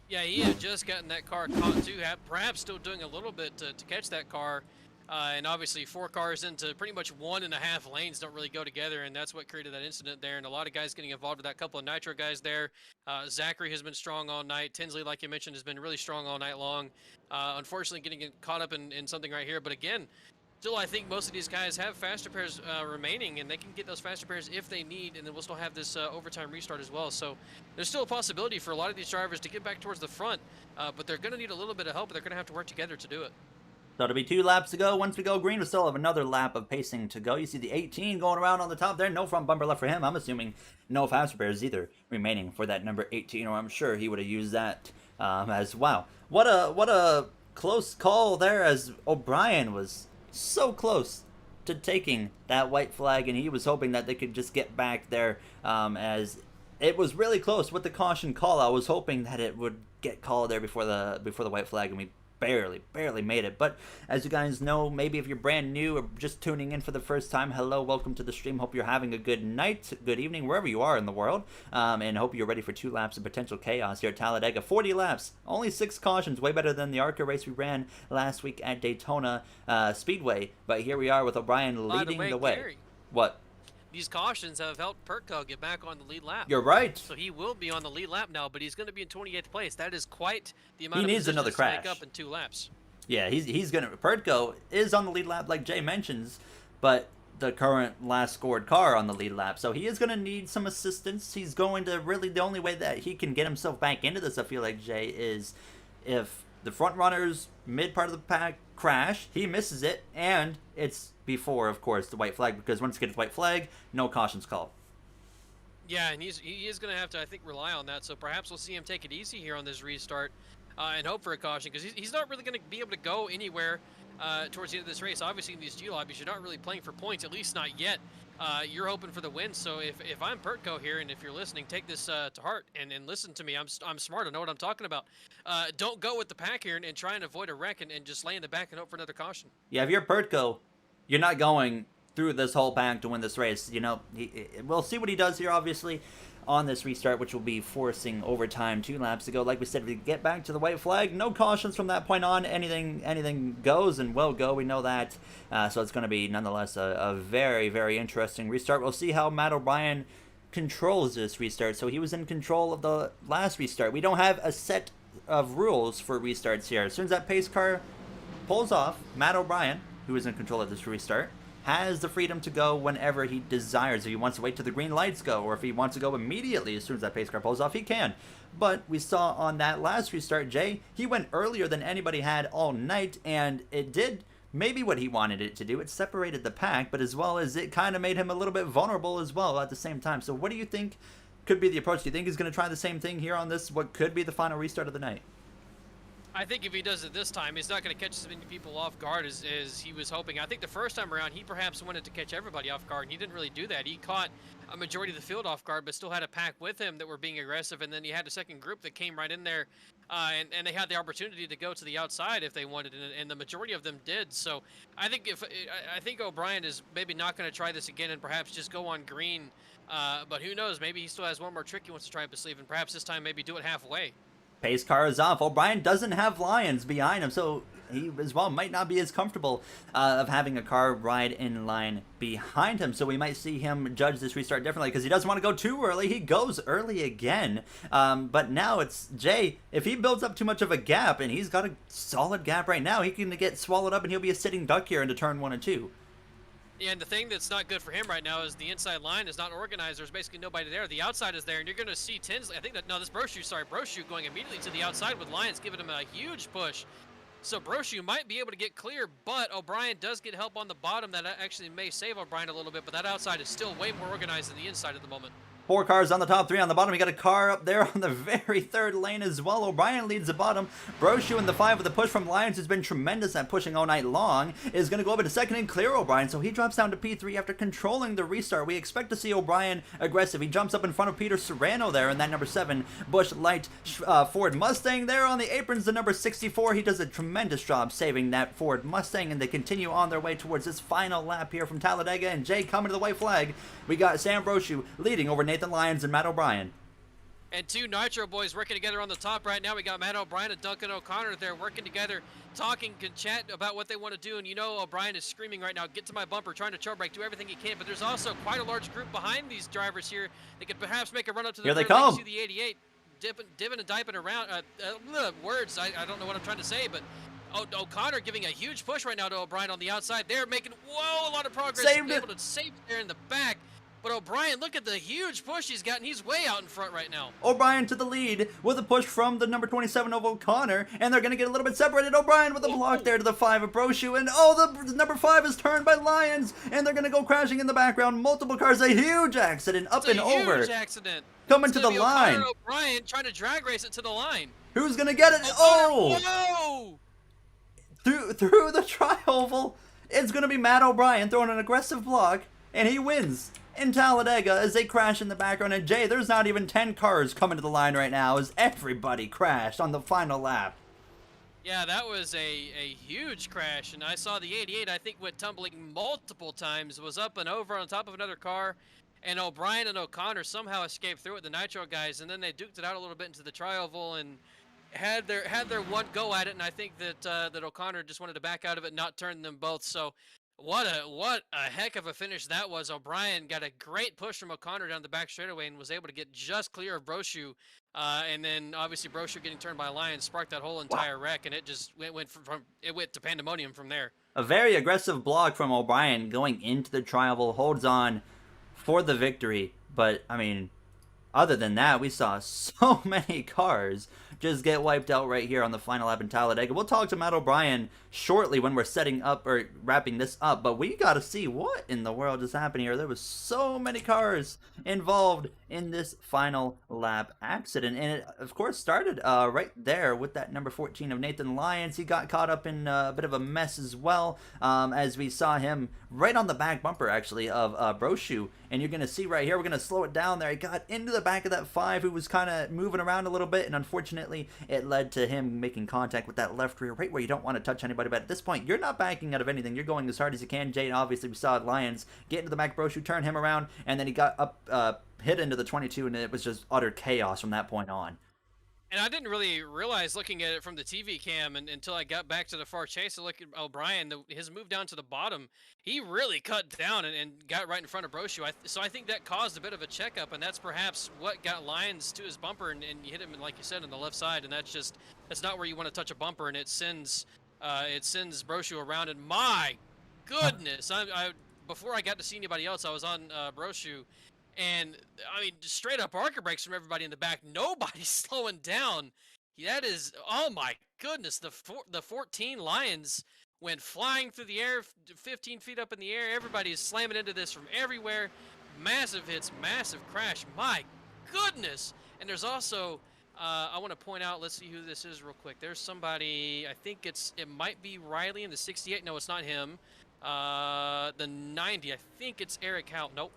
Speaker 2: Yeah, he had just gotten that car caught too, perhaps still doing a little bit to catch that car. And obviously 4 cars into pretty much 1.5 lanes don't really go together, and that's what created that incident there. And a lot of guys getting involved with that. Couple of Nitro guys there. Zachary has been strong all night. Tinsley, like you mentioned, has been really strong all night long. Unfortunately, getting caught up in something right here. But again, still, I think most of these guys have faster pairs remaining, and they can get those faster pairs if they need, and then we'll still have this overtime restart as well. So there's still a possibility for a lot of these drivers to get back towards the front, but they're going to need a little bit of help, and they're going to have to work together to do it.
Speaker 1: So it'll be 2 laps to go. Once we go green, we'll still have another lap of pacing to go. You see the 18 going around on the top there. No front bumper left for him. I'm assuming no faster pairs either remaining for that number 18, or I'm sure he would have used that as well. What a close call there, as O'Brien was so close to taking that white flag, and he was hoping that they could just get back there, as it was really close with the caution call. I was hoping that it would get called there before the white flag, and we barely made it. But as you guys know, maybe if you're brand new or just tuning in for the first time, hello, welcome to the stream. Hope you're having a good night, good evening, wherever you are in the world, and hope you're ready for 2 laps of potential chaos here at Talladega. 40 laps, only 6 cautions, way better than the Arca race we ran last week at Daytona Speedway. But here we are with O'Brien leading the way.
Speaker 2: Gary,
Speaker 1: what?
Speaker 2: these cautions have helped Pertko get back on the lead lap.
Speaker 1: You're right.
Speaker 2: So he will be on the lead lap now, but he's going to be in 28th place. That is quite the amount
Speaker 1: he
Speaker 2: of
Speaker 1: needs another crash
Speaker 2: to make up in 2 laps.
Speaker 1: Yeah, he's gonna. Pertko is on the lead lap, like Jay mentions, but the current last scored car on the lead lap, so he is gonna need some assistance. He's going to really, the only way that he can get himself back into this, I feel like, Jay, is if the front runners mid part of the pack crash, he misses it, and it's before, of course, the white flag, because once you get the white flag, no cautions called.
Speaker 2: Yeah, and he is going to have to, I think, rely on that. So perhaps we'll see him take it easy here on this restart and hope for a caution, because he's not really going to be able to go anywhere towards the end of this race. Obviously, in these G lobbies, you're not really playing for points, at least not yet. You're hoping for the win. So if I'm Pertko here, and if you're listening, take this to heart and listen to me. I'm smart. I know what I'm talking about. Don't go with the pack here and try and avoid a wreck and just lay in the back and hope for another caution.
Speaker 1: Yeah, if you're Pertko, you're not going through this whole pack to win this race. You know, we'll see what he does here, obviously, on this restart, which will be forcing overtime 2 laps to go. Like we said, we get back to the white flag. No cautions from that point on. Anything goes and will go. We know that. So it's going to be, nonetheless, a very, very interesting restart. We'll see how Matt O'Brien controls this restart. So he was in control of the last restart. We don't have a set of rules for restarts here. As soon as that pace car pulls off, Matt O'Brien, who is in control of this restart, has the freedom to go whenever he desires. If he wants to wait till the green lights go, or if he wants to go immediately as soon as that pace car pulls off, he can. But we saw on that last restart, Jay, he went earlier than anybody had all night, and it did maybe what he wanted it to do. It separated the pack, but as well as it kind of made him a little bit vulnerable as well at the same time. So what do you think could be the approach? Do you think he's going to try the same thing here on this, what could be the final restart of the night?
Speaker 2: I think if he does it this time, he's not going to catch as many people off guard as he was hoping. I think the first time around, he perhaps wanted to catch everybody off guard, and he didn't really do that. He caught a majority of the field off guard, but still had a pack with him that were being aggressive, and then he had a second group that came right in there, and they had the opportunity to go to the outside if they wanted, and the majority of them did. So I think O'Brien is maybe not going to try this again and perhaps just go on green, but who knows? Maybe he still has one more trick he wants to try up his sleeve, and perhaps this time maybe do it halfway.
Speaker 1: Pace car is off. O'Brien doesn't have Lions behind him, so he as well might not be as comfortable of having a car ride in line behind him. So we might see him judge this restart differently because he doesn't want to go too early. He goes early again. But now it's Jay. If he builds up too much of a gap, and he's got a solid gap right now, he can get swallowed up and he'll be a sitting duck here into turn 1 and 2.
Speaker 2: Yeah, and the thing that's not good for him right now is the inside line is not organized. There's basically nobody there. The outside is there, and you're going to see Tinsley. I think that, no, this Brochu going immediately to the outside with Lions giving him a huge push. So Brochu might be able to get clear, but O'Brien does get help on the bottom. That actually may save O'Brien a little bit, but that outside is still way more organized than the inside at the moment.
Speaker 1: 4 cars on the top, 3 on the bottom. You got a car up there on the very 3rd lane as well. O'Brien leads the bottom. Brochu in the 5 with the push from Lions, who's been tremendous at pushing all night long, is going to go up into 2nd and clear O'Brien. So he drops down to P3 after controlling the restart. We expect to see O'Brien aggressive. He jumps up in front of Peter Serrano there in that number 7 Busch Light Ford Mustang there on the aprons. The number 64. He does a tremendous job saving that Ford Mustang, and they continue on their way towards this final lap here from Talladega. And Jay coming to the white flag. We got Sam Brochu leading over Nathan Lyons and Matt O'Brien.
Speaker 2: And 2 Nitro boys working together on the top right now. We got Matt O'Brien and Duncan O'Connor there working together, talking, can chat about what they want to do. And you know O'Brien is screaming right now, get to my bumper, trying to charge brake, do everything he can. But there's also quite a large group behind these drivers here. They could perhaps make a run up to the
Speaker 1: Here they come.
Speaker 2: See the 88, dipping and diping around. Words, I don't know what I'm trying to say, but O'Connor giving a huge push right now to O'Brien on the outside. They're making, a lot of progress.
Speaker 1: Saved it.
Speaker 2: Able to save there in the back. But O'Brien, look at the huge push he's gotten. He's way out in front right now.
Speaker 1: O'Brien to the lead with a push from the number 27 of O'Connor, and they're going to get a little bit separated. O'Brien with a block there to the 5 of Brochu, and the number 5 is turned by Lions, and they're going to go crashing in the background. Multiple cars, a huge accident, up and over.
Speaker 2: Huge accident.
Speaker 1: Coming to the line.
Speaker 2: O'Brien trying to drag race it to the line.
Speaker 1: Who's going to get it?
Speaker 2: Oh!
Speaker 1: Through the tri-oval, it's going to be Matt O'Brien throwing an aggressive block, and he wins in Talladega as they crash in the background. And Jay, there's not even 10 cars coming to the line right now as everybody crashed on the final lap.
Speaker 2: Yeah, that was a huge crash, and I saw the 88. I think went tumbling multiple times, was up and over on top of another car, and O'Brien and O'Connor somehow escaped through it, the Nitro guys, and then they duked it out a little bit into the tri-oval and had their one go at it, and I think that O'Connor just wanted to back out of it, and not turn them both. So what a heck of a finish that was. O'Brien got a great push from O'Connor down the back straightaway and was able to get just clear of Brochu. And then obviously Brochu getting turned by Lions sparked that whole entire wreck, and it just went to pandemonium from there.
Speaker 1: A very aggressive block from O'Brien going into the tri-oval, holds on for the victory. But, I mean, other than that, we saw so many cars just get wiped out right here on the final lap in Talladega. We'll talk to Matt O'Brien shortly when we're setting up or wrapping this up, but we got to see what in the world is happening here. There was so many cars involved in this final lap accident, and it of course started right there with that number 14 of Nathan Lyons. He got caught up in a bit of a mess as well, as we saw him right on the back bumper actually of Brochu, and you're gonna see right here, we're gonna slow it down there. He got into the back of that 5 who was kind of moving around a little bit, and unfortunately it led to him making contact with that left rear right where you don't want to touch anybody. But at this point, you're not backing out of anything. You're going as hard as you can. Jade, obviously, we saw Lions get into the back, Brochu, turn him around, and then he got up, hit into the 22, and it was just utter chaos from that point on.
Speaker 2: And I didn't really realize looking at it from the TV cam until I got back to the far chase to look at O'Brien. His move down to the bottom, he really cut down and got right in front of Brochu. So I think that caused a bit of a checkup, and that's perhaps what got Lyons to his bumper and hit him, like you said, on the left side. And that's not where you want to touch a bumper, and it sends Brochu around. And my goodness, before I got to see anybody else, I was on Brochu. And I mean, just straight up Arca brakes from everybody in the back. Nobody's slowing down. That is, oh my goodness, the 14 Lions went flying through the air, 15 feet up in the air. Everybody is slamming into this from everywhere. Massive hits, massive crash. My goodness. And there's also, I want to point out, let's see who this is real quick. There's somebody, I think it might be Riley in the 68. No, it's not him. The 90, I think it's Eric Howe. Nope,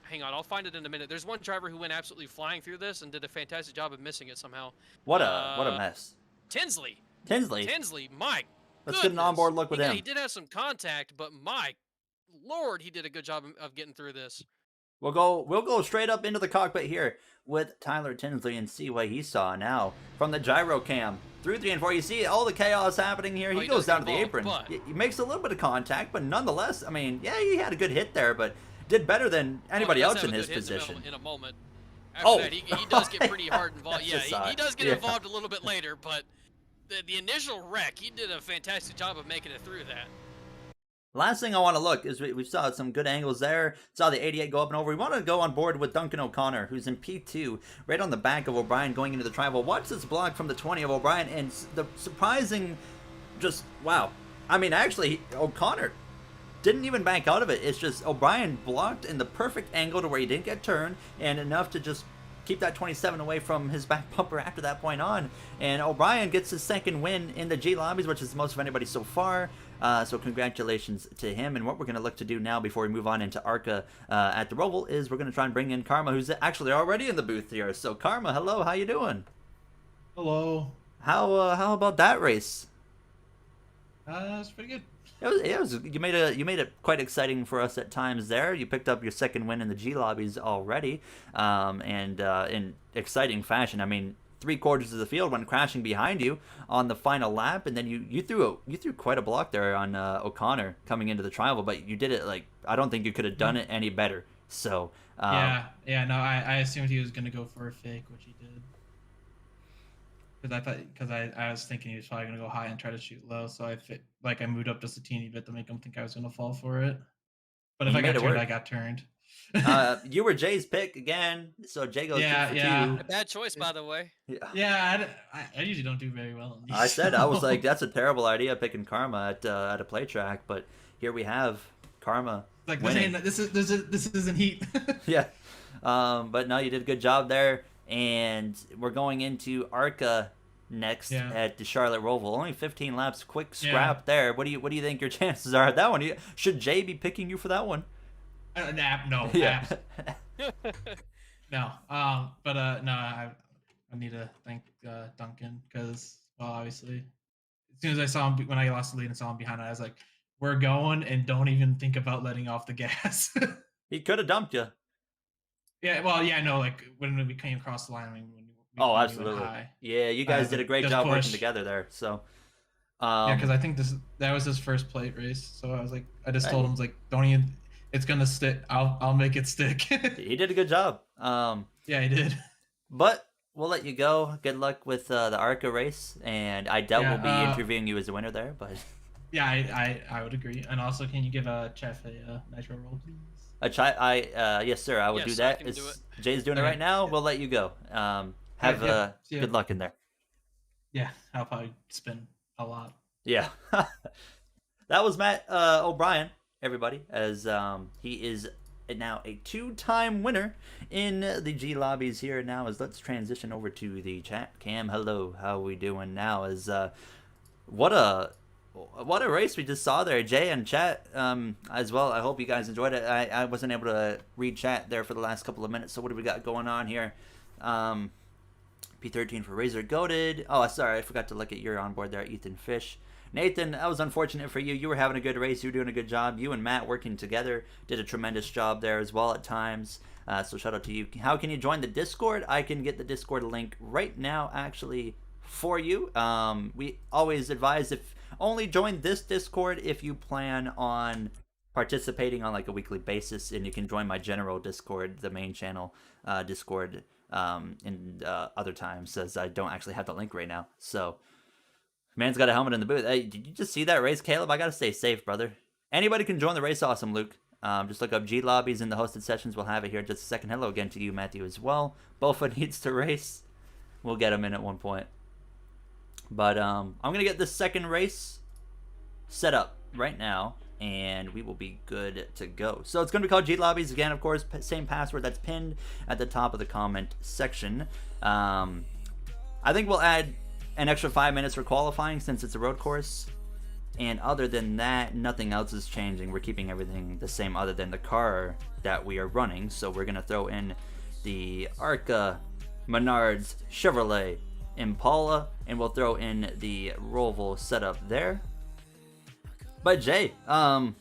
Speaker 2: hang on. I'll find it in a minute. There's one driver who went absolutely flying through this and did a fantastic job of missing it somehow.
Speaker 1: What a mess.
Speaker 2: Tinsley, my
Speaker 1: Let's get an onboard look with him.
Speaker 2: He did have some contact, but my lord, he did a good job of getting through this.
Speaker 1: We'll go straight up into the cockpit here with Tyler Tinsley and see what he saw now from the gyro cam. Through 3 and 4, you see all the chaos happening here. He goes down to the apron. He makes a little bit of contact, but nonetheless, I mean, yeah, he had a good hit there, but did better than anybody else in his position.
Speaker 2: In a moment. After that, he does get pretty hard involved. Yeah, he does get involved a little bit later, but the initial wreck, he did a fantastic job of making it through that.
Speaker 1: Last thing I want to look is we saw some good angles there. Saw the 88 go up and over. We want to go on board with Duncan O'Connor, who's in P2, right on the back of O'Brien going into the tri-oval. Watch this block from the 20 of O'Brien, and the surprising, just wow. I mean, actually, O'Connor didn't even back out of it. It's just O'Brien blocked in the perfect angle to where he didn't get turned, and enough to just keep that 27 away from his back bumper after that point on. And O'Brien gets his second win in the G Lobbies, which is the most of anybody so far. So congratulations to him. And what we're going to look to do now before we move on into Arca at the Roval is we're going to try and bring in Karma, who's actually already in the booth here. So Karma, hello, how you doing?
Speaker 4: Hello.
Speaker 1: How about that race?
Speaker 4: It's pretty good.
Speaker 1: It was you made it quite exciting for us at times there. You picked up your second win in the G Lobbies already, and in exciting fashion. I mean, 3/4 of the field went crashing behind you on the final lap, and then you threw quite a block there on O'Connor coming into the tri-oval, but you did it like I don't think you could have done it any better. So
Speaker 4: yeah, no, I assumed he was gonna go for a fake, which he did. Because I was thinking he was probably gonna go high and try to shoot low, so I moved up just a teeny bit to make him think I was gonna fall for it. But if I got turned.
Speaker 1: You were Jay's pick again, so Jay goes 2 for 2.
Speaker 2: A bad choice, by the way.
Speaker 4: Yeah, I usually don't do very well on these.
Speaker 1: I said I was like, that's a terrible idea picking Karma at a play track, but here we have Karma.
Speaker 4: Like
Speaker 1: winning.
Speaker 4: this isn't heat.
Speaker 1: Yeah, but no, you did a good job there. And we're going into Arca next at the Charlotte Roval. Only 15 laps, quick scrap there. What do you think your chances are at that one? Should Jay be picking you for that one?
Speaker 4: No.
Speaker 1: Yeah.
Speaker 4: No. No. I need to thank Duncan because, well, obviously, as soon as I saw him when I lost the lead and saw him behind, I was like, "We're going, and don't even think about letting off the gas."
Speaker 1: He could have dumped you.
Speaker 4: Yeah, well, yeah, no, like when we came across the line, I mean,
Speaker 1: Oh,
Speaker 4: when we went
Speaker 1: absolutely.
Speaker 4: high,
Speaker 1: Yeah, you guys did a
Speaker 4: like,
Speaker 1: great
Speaker 4: just
Speaker 1: job working
Speaker 4: push.
Speaker 1: together there. So,
Speaker 4: Yeah, because I think that was his first plate race, so I was like, I just told him, like, don't even, it's gonna stick. I'll make it stick.
Speaker 1: he did a good job.
Speaker 4: Yeah, he did.
Speaker 1: But we'll let you go. Good luck with the Arca race, and I doubt we'll be interviewing you as a winner there. But
Speaker 4: yeah, I would agree. And also, can you give Chef a nitro roll, please?
Speaker 1: Yes, sir. I will do that. Jay's doing it right now. We'll let you go. Have good luck in there.
Speaker 4: Yeah, I'll probably spin a lot.
Speaker 1: Yeah. That was Matt O'Brien, everybody, as he is now a 2-time winner in the G Lobbies here now. As let's transition over to the chat cam. Hello, how are we doing now? As what a race we just saw there, Jay, and chat as well. I hope you guys enjoyed it. I wasn't able to read chat there for the last couple of minutes. So what do we got going on here? P13 for Razor Goated. Oh, sorry, I forgot to look at your onboard there, Ethan Fish. Nathan, that was unfortunate for you. You were having a good race. You were doing a good job. You and Matt working together did a tremendous job there as well at times. So shout out to you. How can you join the Discord? I can get the Discord link right now, actually, for you. We always advise if only join this Discord if you plan on participating on like a weekly basis, and you can join my general Discord, the main channel Discord, in other times, as I don't actually have the link right now. So. Man's got a helmet in the booth. Hey, did you just see that race, Caleb? I gotta stay safe, brother. Anybody can join the race. Awesome, Luke. Just look up G Lobbies in the hosted sessions. We'll have it here in just a second. Hello again to you, Matthew, as well. Bofa needs to race. We'll get him in at one point. But I'm gonna get this second race set up right now, and we will be good to go. So it's gonna be called G Lobbies again, of course. Same password that's pinned at the top of the comment section. I think we'll add an extra 5 minutes for qualifying since it's a road course, and other than that, nothing else is changing. We're keeping everything the same other than the car that we are running. So we're gonna throw in the Arca, Menards, Chevrolet, Impala, and we'll throw in the Roval setup there. But Jay, that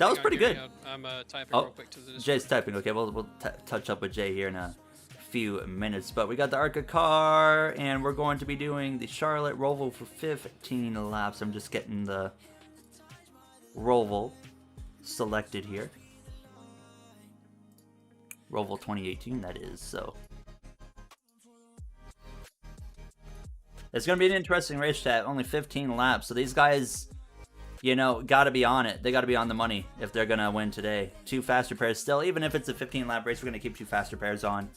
Speaker 1: was pretty good.
Speaker 2: I'm typing real quick to the Discord.
Speaker 1: Jay's typing. Okay, we'll touch up with Jay here in a few minutes, but we got the Arca car, and we're going to be doing the Charlotte Roval for 15 laps. I'm just getting the Roval selected here. Roval 2018, that is. So it's going to be an interesting race, chat. Only 15 laps, so these guys, you know, got to be on it. They got to be on the money if they're going to win today. 2 faster pairs still. Even if it's a 15-lap race, we're going to keep 2 faster pairs on.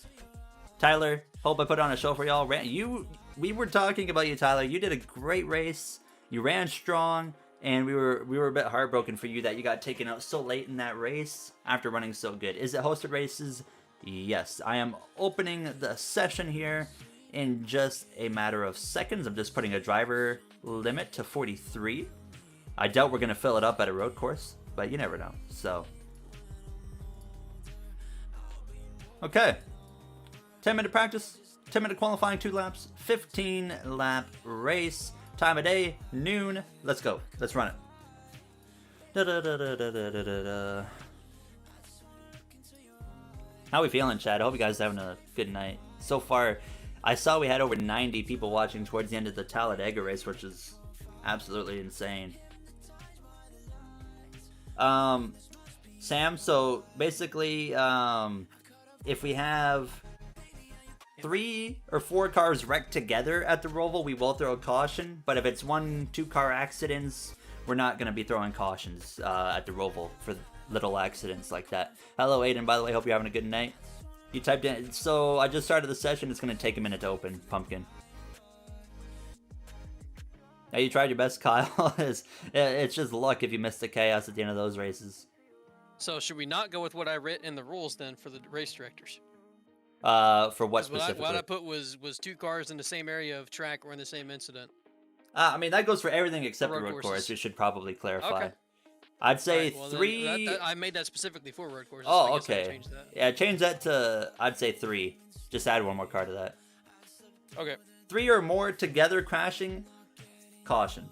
Speaker 1: Tyler, hope I put on a show for y'all. We were talking about you, Tyler. You did a great race. You ran strong, and we were a bit heartbroken for you that you got taken out so late in that race after running so good. Is it hosted races? Yes. I am opening the session here in just a matter of seconds. I'm just putting a driver limit to 43. I doubt we're going to fill it up at a road course, but you never know. So, okay. 10-minute practice, 10-minute qualifying, 2 laps, 15-lap race. Time of day, noon. Let's go. Let's run it. How we feeling, Chad? I hope you guys are having a good night. So far, I saw we had over 90 people watching towards the end of the Talladega race, which is absolutely insane. Sam, so basically, if we have 3 or 4 cars wrecked together at the Roval, we will throw a caution. But if it's 1-2 car accidents, we're not going to be throwing cautions at the Roval for little accidents like that. Hello, Aiden, by the way. Hope you're having a good night. You typed in. So I just started the session. It's going to take a minute to open, Pumpkin. Now, you tried your best, Kyle. It's just luck if you missed the chaos at the end of those races.
Speaker 2: So should we not go with what I writ in the rules then for the race directors?
Speaker 1: For what specifically?
Speaker 2: What I put was 2 cars in the same area of track or in the same incident.
Speaker 1: I mean, that goes for everything except the road course. We should probably clarify. Okay. I'd say 3.
Speaker 2: I made that specifically for road courses.
Speaker 1: Oh,
Speaker 2: so
Speaker 1: okay. Yeah, change that to, I'd say 3. Just add 1 more car to that.
Speaker 2: Okay.
Speaker 1: 3 or more together crashing caution.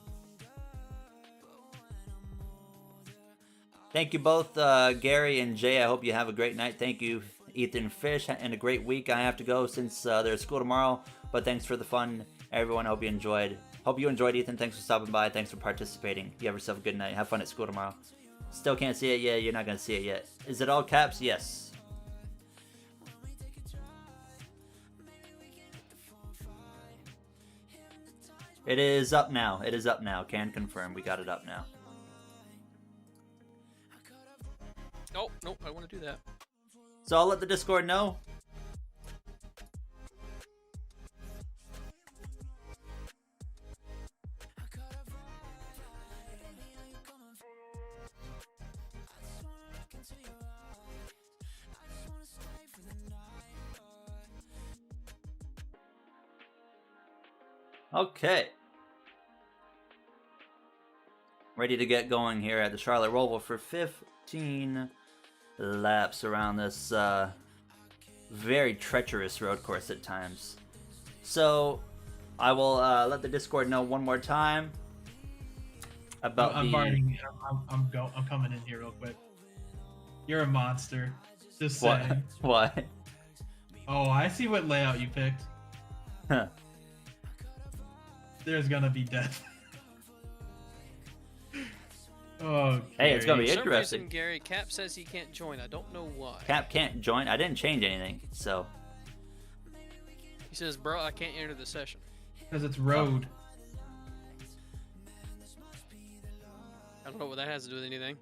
Speaker 1: Thank you both, Gary and Jay. I hope you have a great night. Thank you, Ethan Fish, and a great week. I have to go since there's school tomorrow, but thanks for the fun, everyone. I hope you enjoyed. Hope you enjoyed, Ethan. Thanks for stopping by. Thanks for participating. You have yourself a good night. Have fun at school tomorrow. Still can't see it? Yeah, you're not going to see it yet. Is it all caps? Yes. It is up now. It is up now. Can confirm. We got it up now.
Speaker 2: Oh, nope, I want to do that.
Speaker 1: So I'll let the Discord know. Okay. Ready to get going here at the Charlotte Roval for 15 laps around this very treacherous road course at times. So I will let the Discord know one more time about
Speaker 4: I'm coming in here real quick. You're a monster. Just saying.
Speaker 1: What?
Speaker 4: Oh, I see what layout you picked.
Speaker 1: Huh.
Speaker 4: There's gonna be death. Oh,
Speaker 1: hey, it's gonna be
Speaker 2: For some
Speaker 1: interesting.
Speaker 2: reason, Gary, Cap says he can't join. I don't know why.
Speaker 1: Cap can't join. I didn't change anything, so.
Speaker 2: He says, "Bro, I can't enter the session."
Speaker 4: Because it's road.
Speaker 2: I don't know what that has to do with anything.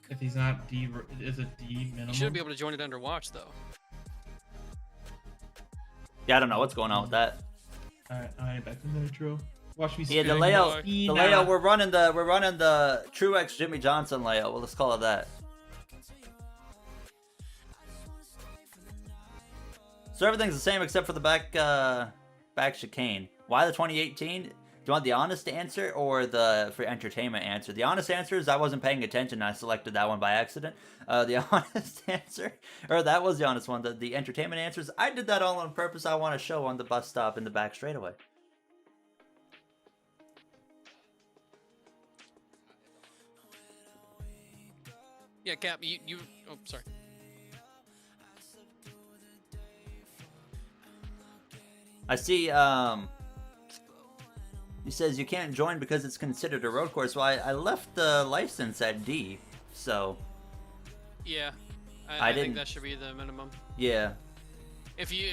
Speaker 4: If he's not D, is it D minimum?
Speaker 2: You should be able to join it under watch, though.
Speaker 1: Yeah, I don't know what's going on with that.
Speaker 4: Alright, back to Nitro. Watch me
Speaker 1: Yeah,
Speaker 4: spin.
Speaker 1: the layout. We're running the Truex Jimmy Johnson layout. Well, let's call it that. So everything's the same except for the back chicane. Why the 2018? Do you want the honest answer or the for entertainment answer? The honest answer is I wasn't paying attention. I selected that one by accident. The honest answer, or that was the honest one. The entertainment answer is I did that all on purpose. I want to show on the bus stop in the back straightaway.
Speaker 2: Yeah, Cap, you. Oh, sorry.
Speaker 1: I see, he says you can't join because it's considered a road course. Well, I left the license at D, so.
Speaker 2: Yeah, I think that should be the minimum.
Speaker 1: Yeah.
Speaker 2: If you,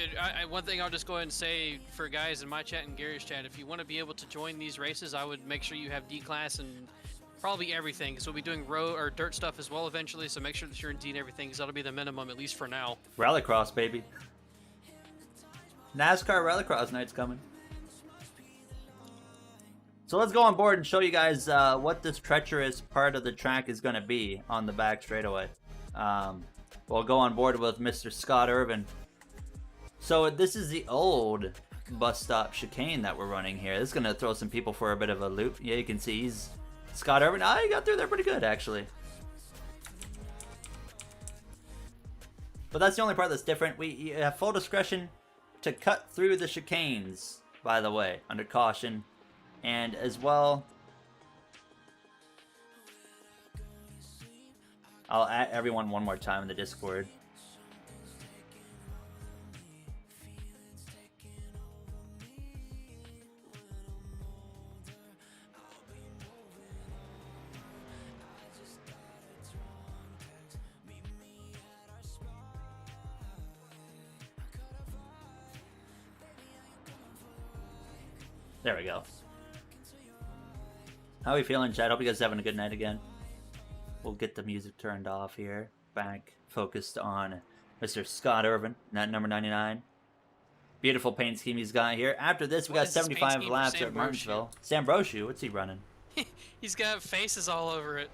Speaker 2: one thing I'll just go ahead and say for guys in my chat and Gary's chat, if you want to be able to join these races, I would make sure you have D class and probably everything, because we'll be doing road or dirt stuff as well eventually, so make sure that you're in D and everything, because that'll be the minimum, at least for now.
Speaker 1: Rallycross, baby. NASCAR Rallycross night's coming. So let's go on board and show you guys what this treacherous part of the track is going to be on the back straightaway. We'll go on board with Mr. Scott Irvin. So this is the old bus stop chicane that we're running here. This is going to throw some people for a bit of a loop. Yeah, you can see he's Scott Irvin. He got through there pretty good, actually. But that's the only part that's different. We have full discretion to cut through the chicanes, by the way, under caution. And as well, I'll add everyone one more time in the Discord. There we go. How are we feeling, chat? Hope you guys are having a good night again. We'll get the music turned off here. Back focused on Mr. Scott Irvin, net number 99. Beautiful paint scheme he's got here. After this, we got 75 laps at Martinsville. Sam Brochu, what's he running?
Speaker 2: He's got faces all over it.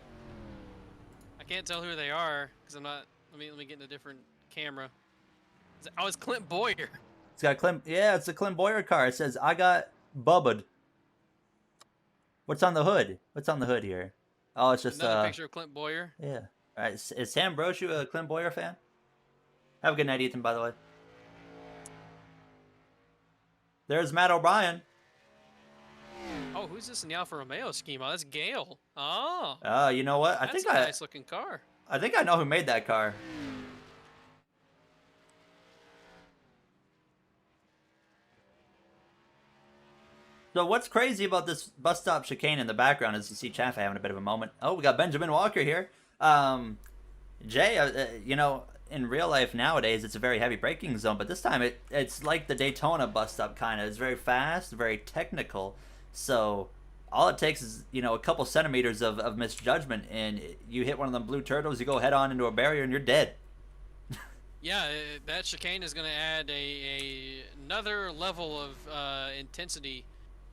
Speaker 2: I can't tell who they are because I'm not. Let me get in a different camera. Oh, it's Clint Boyer.
Speaker 1: It's got Clint. Yeah, it's a Clint Boyer car. It says I got bubbed. What's on the hood? What's on the hood here? Oh, it's just
Speaker 2: another picture of Clint Boyer.
Speaker 1: Yeah. All right. Is Sam Brochu a Clint Boyer fan? Have a good night, Ethan. By the way. There's Matt O'Brien.
Speaker 2: Oh, Oh, who's this in the Alfa Romeo scheme? Oh, that's Gale. Oh,
Speaker 1: You know what?
Speaker 2: that's a nice looking car.
Speaker 1: I think I know who made that car. So what's crazy about this bus stop chicane in the background is you see Chaffee having a bit of a moment. Oh, we got Benjamin Walker here. Jay, you know, in real life nowadays, it's a very heavy braking zone, but this time it's like the Daytona bus stop kind of. It's very fast, very technical. So all it takes is, you know, a couple centimeters of misjudgment, and you hit one of them blue turtles, you go head on into a barrier, and you're dead.
Speaker 2: Yeah, that chicane is going to add another level of intensity.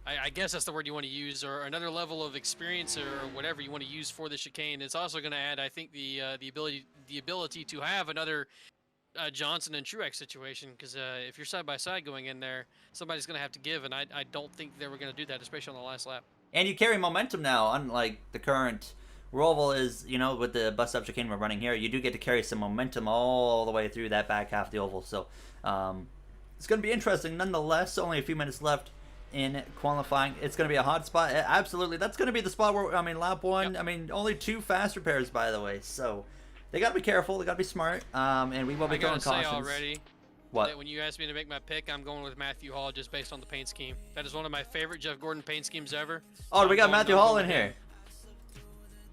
Speaker 2: I guess that's the word you want to use, or another level of experience, or whatever you want to use for the chicane. It's also going to add, I think, the ability to have another Johnson and Truex situation, because if you're side by side going in there, somebody's going to have to give, and I don't think they were going to do that, especially on the last lap.
Speaker 1: And you carry momentum now, unlike the current Roval is, you know, with the bus stop chicane we're running here, you do get to carry some momentum all the way through that back half of the oval. So it's going to be interesting nonetheless. Only a few minutes left in qualifying. It's going to be a hot spot. Absolutely. That's going to be the spot where, I mean, lap one, yep. I mean, only 2 faster pairs, by the way. So they got to be careful. They got to be smart. And we will be throwing cautions.
Speaker 2: I got to say already,
Speaker 1: what?
Speaker 2: When you asked me to make my pick, I'm going with Matthew Hall just based on the paint scheme. That is one of my favorite Jeff Gordon paint schemes ever.
Speaker 1: Oh, we got Matthew Hall in here.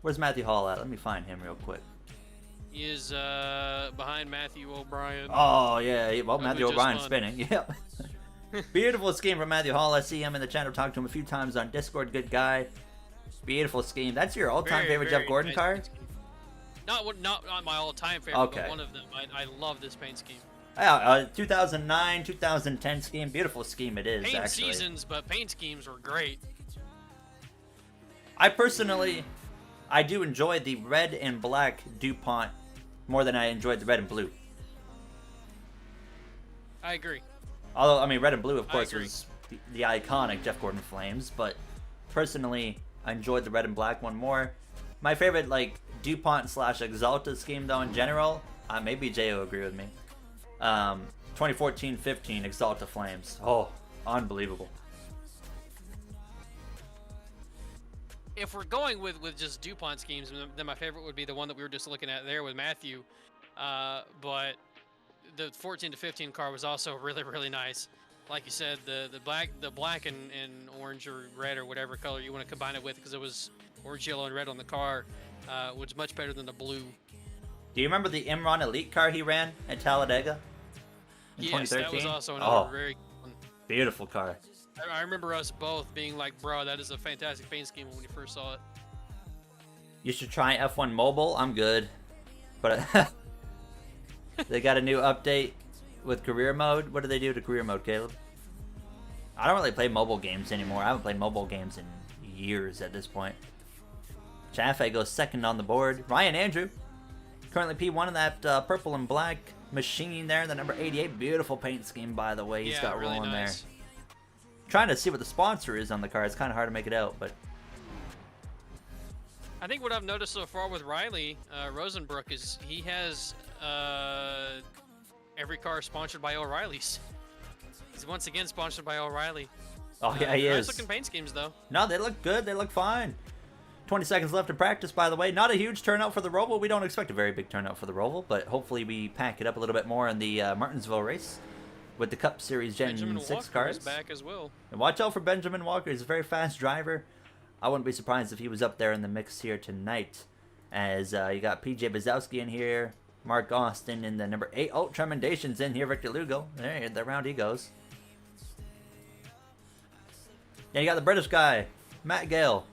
Speaker 1: Where's Matthew Hall at? Let me find him real quick.
Speaker 2: He is behind Matthew O'Brien.
Speaker 1: Oh, yeah. Well, Matthew O'Brien's spinning. Yep. Beautiful scheme from Matthew Hall. I see him in the channel. Talked to him a few times on Discord. Good guy. Beautiful scheme. That's your all-time favorite Jeff Gordon car?
Speaker 2: Not my all-time favorite, but one of them. I love this paint scheme.
Speaker 1: Yeah, 2009, 2010 scheme. Beautiful scheme it is,
Speaker 2: paint
Speaker 1: actually.
Speaker 2: Seasons, but paint schemes were great.
Speaker 1: I personally, I do enjoy the red and black DuPont more than I enjoyed the red and blue.
Speaker 2: I agree.
Speaker 1: Although, I mean, red and blue, of course, was the iconic Jeff Gordon Flames, but personally, I enjoyed the red and black one more. My favorite, like, DuPont / Exalta scheme, though, in general, maybe Jay will agree with me. 2014-15 Exalta Flames. Oh, unbelievable.
Speaker 2: If we're going with just DuPont schemes, then my favorite would be the one that we were just looking at there with Matthew. But the 14-15 car was also really, really nice. Like you said, the black and orange or red or whatever color you want to combine it with, because it was orange, yellow, and red on the car, was much better than the blue.
Speaker 1: Do you remember the Imran Elite car he ran at Talladega in 2013?
Speaker 2: That was also another very good one.
Speaker 1: Beautiful car.
Speaker 2: I remember us both being like, bro, that is a fantastic paint scheme when we first saw it.
Speaker 1: You should try F1 Mobile. I'm good. But they got a new update with career mode. What do they do to career mode, Caleb? I don't really play mobile games anymore. I haven't played mobile games in years at this point. Chaffee goes second on the board. Ryan Andrew, currently P1 in that purple and black machine there. The number 88. Beautiful paint scheme, by the way. He's got
Speaker 2: really
Speaker 1: rolling
Speaker 2: nice.
Speaker 1: there. Trying to see what the sponsor is on the car. It's kind of hard to make it out, but
Speaker 2: I think what I've noticed so far with Riley Rosenbrook is he has every car sponsored by O'Reilly's. He's once again sponsored by O'Reilly.
Speaker 1: Oh yeah, he is.
Speaker 2: Nice looking paint schemes though.
Speaker 1: No, they look good. They look fine. 20 seconds left in practice, by the way. Not a huge turnout for the Roval. We don't expect a very big turnout for the Roval, but hopefully we pack it up a little bit more in the Martinsville race with the Cup Series Gen
Speaker 2: Benjamin
Speaker 1: 6
Speaker 2: Walker
Speaker 1: cars.
Speaker 2: is back as well.
Speaker 1: And watch out for Benjamin Walker. He's a very fast driver. I wouldn't be surprised if he was up there in the mix here tonight. As you got PJ Bazowski in here, Mark Austin in the number 8. Oh, Tremendation's in here. Victor Lugo. There, the round he goes. Yeah, you got the British guy, Matt Gale,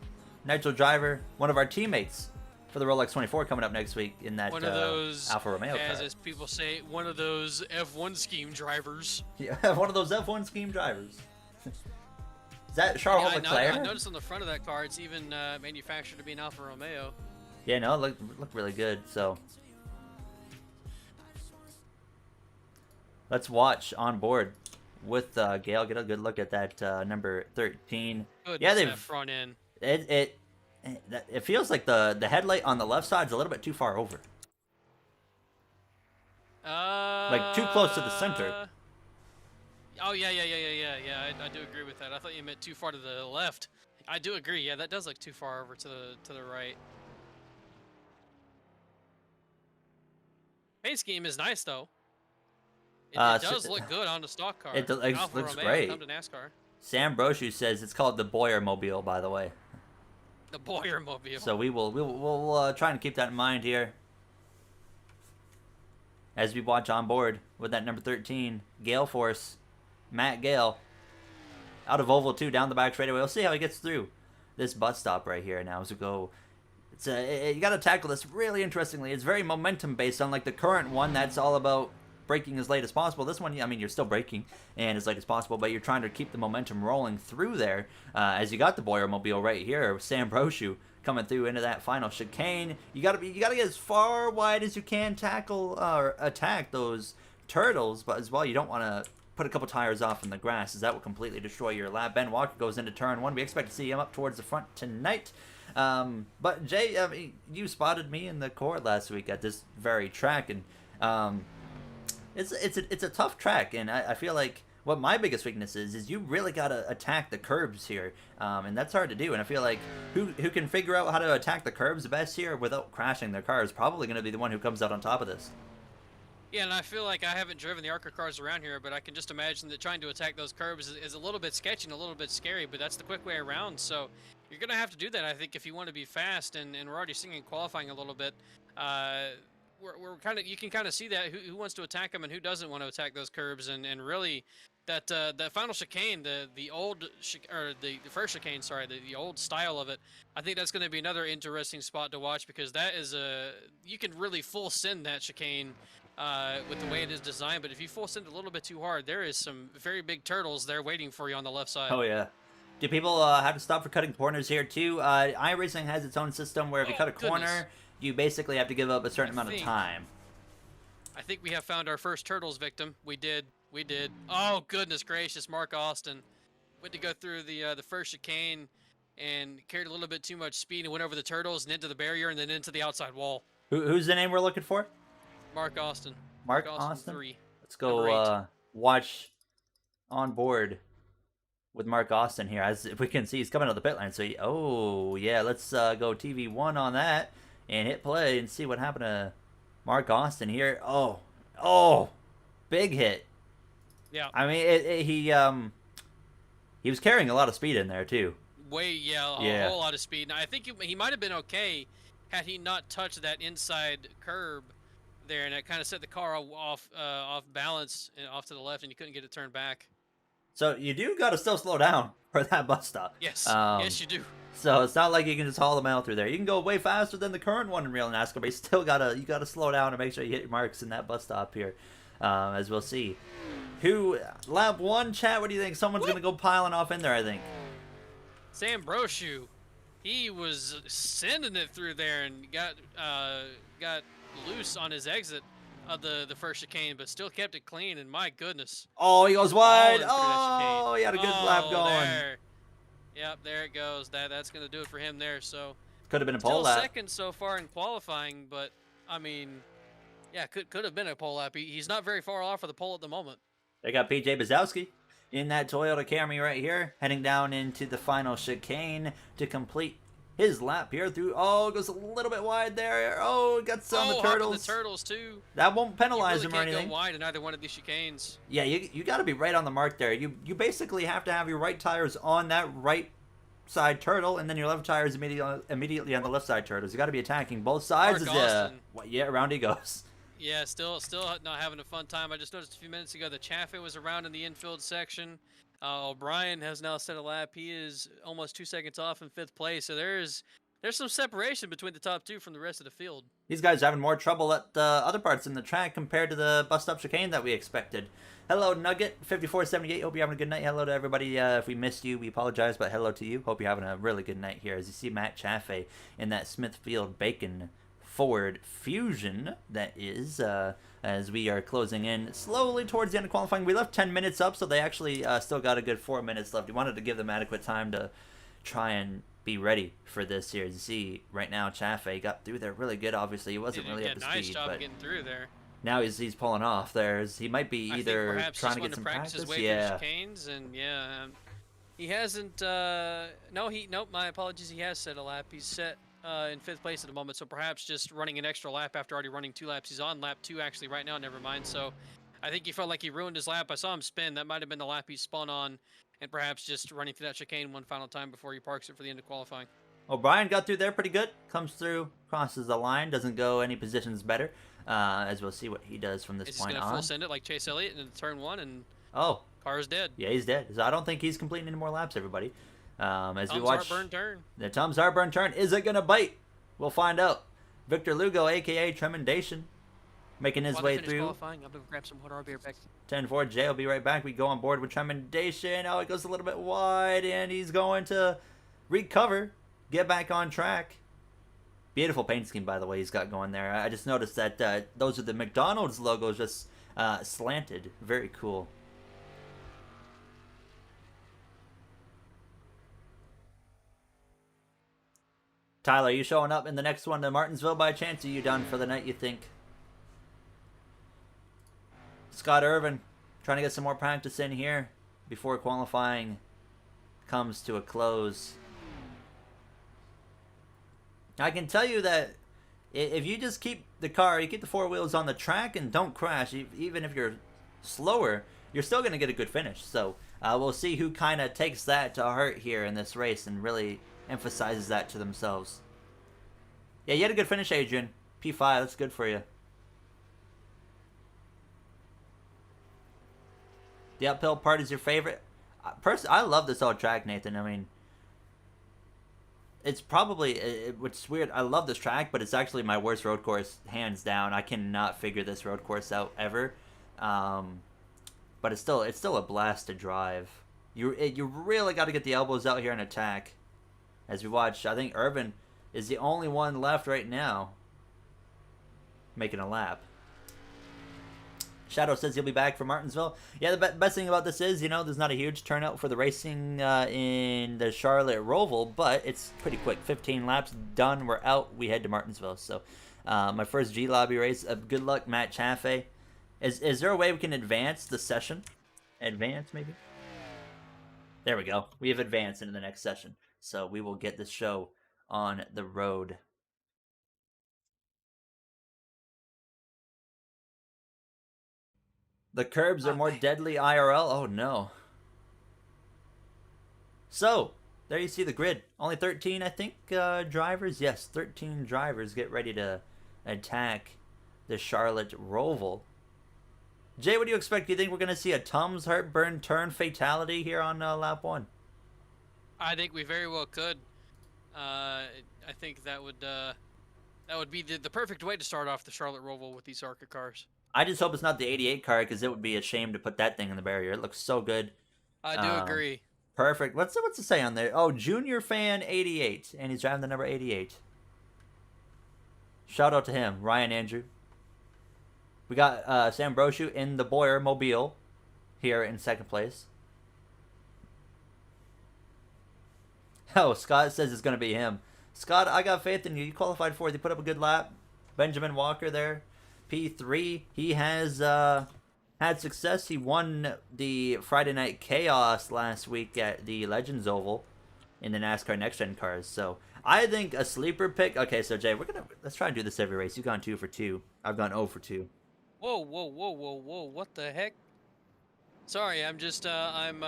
Speaker 1: Nitro driver, one of our teammates for the Rolex 24 coming up next week in that
Speaker 2: one of those,
Speaker 1: Alfa Romeo car.
Speaker 2: As people say, one of those F1 scheme drivers.
Speaker 1: Yeah, one of those F1 scheme drivers. Is that Charles Leclerc?
Speaker 2: I noticed on the front of that car, it's even manufactured to be an Alfa Romeo.
Speaker 1: Yeah, no, it looked really good. So let's watch on board with Gale. Get a good look at that number 13.
Speaker 2: Goodness,
Speaker 1: yeah, they've
Speaker 2: that front end.
Speaker 1: It feels like the headlight on the left side is a little bit too far over. Like too close to the center.
Speaker 2: Oh yeah. I do agree with that. I thought you meant too far to the left. I do agree. Yeah, that does look too far over to the right. Paint scheme is nice though. It does look good on the stock car.
Speaker 1: It
Speaker 2: Alfa
Speaker 1: looks
Speaker 2: Romeo,
Speaker 1: great.
Speaker 2: come to NASCAR.
Speaker 1: Sam Brochu says it's called the Boyer Mobile, by the way.
Speaker 2: The Boyer Mobile.
Speaker 1: So we'll try and keep that in mind here as we watch on board with that number 13 Gale Force, Matt Gale, out of Oval 2 down the back straightaway. We'll see how he gets through this bus stop right here now as we go. It's you got to tackle this really interestingly. It's very momentum based, unlike the current one that's all about braking as late as possible. This one, I mean, you're still braking and as late as possible, but you're trying to keep the momentum rolling through there as you got the Boyer Mobile right here. Sam Brochu coming through into that final chicane. You gotta get as far wide as you can, tackle or attack those turtles, but as well you don't want to put a couple tires off in the grass, as that will completely destroy your lap. Ben Walker goes into turn 1. We expect to see him up towards the front tonight. But Jay, I mean, you spotted me in the court last week at this very track, and it's a tough track, and I feel like what my biggest weakness is you really gotta attack the curbs here, and that's hard to do. And I feel like who can figure out how to attack the curbs the best here without crashing their car is probably going to be the one who comes out on top of this.
Speaker 2: Yeah, and I feel like I haven't driven the Arca cars around here, but I can just imagine that trying to attack those curbs is a little bit sketchy and a little bit scary, but that's the quick way around. So you're going to have to do that, I think, if you want to be fast, and we're already seeing in qualifying a little bit. We're kind of, you can kind of see that who wants to attack them and who doesn't want to attack those curbs, and really that final chicane, the first chicane, sorry, the old style of it, I think that's going to be another interesting spot to watch, because that is you can really full send that chicane with the way it is designed, but if you full send a little bit too hard, there is some very big turtles there waiting for you on the left side.
Speaker 1: Oh yeah. Do people have to stop for cutting corners here too? iRacing has its own system where if you cut a corner, you basically have to give up a certain amount of time.
Speaker 2: I think we have found our first turtles victim. We did. Oh goodness gracious! Mark Austin went to go through the first chicane and carried a little bit too much speed and went over the turtles and into the barrier and then into the outside wall.
Speaker 1: Who's the name we're looking for?
Speaker 2: Mark Austin.
Speaker 1: Mark Austin?
Speaker 2: 3.
Speaker 1: Let's go watch on board with Mark Austin here. As we can see, he's coming out of the pit lane. So, oh, yeah, let's go TV1 on that and hit play and see what happened to Mark Austin here. Oh, big hit.
Speaker 2: Yeah.
Speaker 1: I mean, he was carrying a lot of speed in there, too.
Speaker 2: A whole lot of speed. Now, I think he might have been okay had he not touched that inside curb there, and it kind of set the car off balance and off to the left, and you couldn't get it turned back.
Speaker 1: So you do got to still slow down for that bus stop.
Speaker 2: Yes, yes you do.
Speaker 1: So it's not like you can just haul them out through there. You can go way faster than the current one in real NASCAR, but you still gotta slow down and make sure you hit your marks in that bus stop here, as we'll see. Lap 1, chat? What do you think? Someone's gonna go piling off in there, I think.
Speaker 2: Sam Brochu, he was sending it through there and got loose on his exit of the first chicane, but still kept it clean, and my goodness.
Speaker 1: Oh, he goes wide. Oh, he had a good lap going.
Speaker 2: There. Yep, there it goes. That's going to do it for him there. So
Speaker 1: could have been a pole
Speaker 2: still
Speaker 1: lap.
Speaker 2: Second so far in qualifying, but I mean, yeah, could have been a pole lap. He's not very far off of the pole at the moment.
Speaker 1: They got PJ Bazowski in that Toyota Camry right here, heading down into the final chicane to complete his lap here through. Oh, it goes a little bit wide there. Oh, got some of the turtles.
Speaker 2: The turtles too.
Speaker 1: That won't penalize him or
Speaker 2: can't
Speaker 1: anything.
Speaker 2: Go wide in either one of these chicanes.
Speaker 1: Yeah, you got to be right on the mark there. You basically have to have your right tires on that right side turtle, and then your left tires immediately on the left side turtles. You got to be attacking both sides. Yeah, around he goes.
Speaker 2: Yeah, still not having a fun time. I just noticed a few minutes ago that Chaffee was around in the infield section. O'Brien has now set a lap. He is almost 2 seconds off in 5th place. So there's some separation between the top two from the rest of the field.
Speaker 1: These guys are having more trouble at other parts in the track compared to the bus stop chicane that we expected. Hello, Nugget 5478. Hope you're having a good night. Hello to everybody. If we missed you, we apologize, but hello to you. Hope you're having a really good night here. As you see Matt Chaffee in that Smithfield Bacon Ford Fusion, that is, as we are closing in slowly towards the end of qualifying. We left 10 minutes up, so they actually still got a good 4 minutes left. We wanted to give them adequate time to try and be ready for this here. As you see, right now, Chaffee got through there really good. Obviously, he wasn't really up to
Speaker 2: nice
Speaker 1: speed,
Speaker 2: job
Speaker 1: but
Speaker 2: getting through there.
Speaker 1: Now he's pulling off. He might be either trying to get some practice.
Speaker 2: Yeah. Chicanes, and yeah, He hasn't. Nope. My apologies. He has set a lap. He's set in 5th place at the moment. So perhaps just running an extra lap after already running 2 laps. He's on lap 2 actually right now. Never mind. So I think he felt like he ruined his lap. I saw him spin. That might have been the lap he spun on, and perhaps just running through that chicane one final time before he parks it for the end of qualifying.
Speaker 1: O'Brien got through there pretty good. Comes through, crosses the line, doesn't go any positions better. As we'll see what he does from this
Speaker 2: Is he
Speaker 1: point
Speaker 2: going to
Speaker 1: on.
Speaker 2: full send it like Chase Elliott into turn 1 and
Speaker 1: Oh,
Speaker 2: car's dead?
Speaker 1: yeah, he's dead. So I don't think he's completing any more laps, everybody. As we
Speaker 2: Tom's
Speaker 1: watch
Speaker 2: heartburn turn.
Speaker 1: the Tom's heartburn turn, is it gonna bite? We'll find out. Victor Lugo, aka Tremendation, making his
Speaker 2: While
Speaker 1: way
Speaker 2: they finish
Speaker 1: through.
Speaker 2: qualifying, I'm going to grab some water. I'll be right back.
Speaker 1: 10-4, Jay will be right back. We go on board with Tremendation. Oh, it goes a little bit wide, and he's going to recover, get back on track. Beautiful paint scheme, by the way, he's got going there. I just noticed that those are the McDonald's logos just slanted. Very cool. Tyler, are you showing up in the next one to Martinsville by chance? Are you done for the night, you think? Scott Irvin trying to get some more practice in here before qualifying comes to a close. I can tell you that if you just keep the car, you keep the 4 wheels on the track and don't crash, even if you're slower, you're still going to get a good finish. So we'll see who kind of takes that to heart here in this race and really emphasizes that to themselves. Yeah, you had a good finish, Adrian. P5, that's good for you. The uphill part is your favorite? I love this old track, Nathan. I mean, it's probably, it's weird. I love this track, but it's actually my worst road course, hands down. I cannot figure this road course out ever. But it's still a blast to drive. You really got to get the elbows out here and attack. As we watch, I think Irvin is the only one left right now making a lap. Shadow says he'll be back for Martinsville. Yeah, the best thing about this is, there's not a huge turnout for the racing in the Charlotte Roval, but it's pretty quick. 15 laps, done, we're out, we head to Martinsville. So my first G-Lobby race. Good luck, Matt Chaffee. Is there a way we can advance the session? Advance, maybe? There we go. We have advanced into the next session. So we will get this show on the road. The curbs are more deadly IRL. Oh, no. So, there you see the grid. Only 13, I think, drivers. Yes, 13 drivers get ready to attack the Charlotte Roval. Jay, what do you expect? Do you think we're going to see a Tom's heartburn turn fatality here on lap 1?
Speaker 2: I think we very well could. I think that would be the perfect way to start off the Charlotte Roval with these Arca cars.
Speaker 1: I just hope it's not the 88 car, because it would be a shame to put that thing in the barrier. It looks so good.
Speaker 2: I do agree.
Speaker 1: Perfect. What's it say on there? Oh, Junior Fan 88, and he's driving the number 88. Shout out to him, Ryan Andrew. We got Sam Brochu in the Boyer Mobile here in second place. Oh, Scott says it's going to be him. Scott, I got faith in you. You qualified fourth. You put up a good lap. Benjamin Walker there. P3. He has had success. He won the Friday Night Chaos last week at the Legends Oval in the NASCAR Next Gen cars. So I think a sleeper pick. Okay, so Jay, let's try and do this every race. You've gone 2 for 2. I've gone 0 for 2.
Speaker 2: Whoa, whoa, whoa, whoa, whoa! What the heck? Sorry, I'm just I'm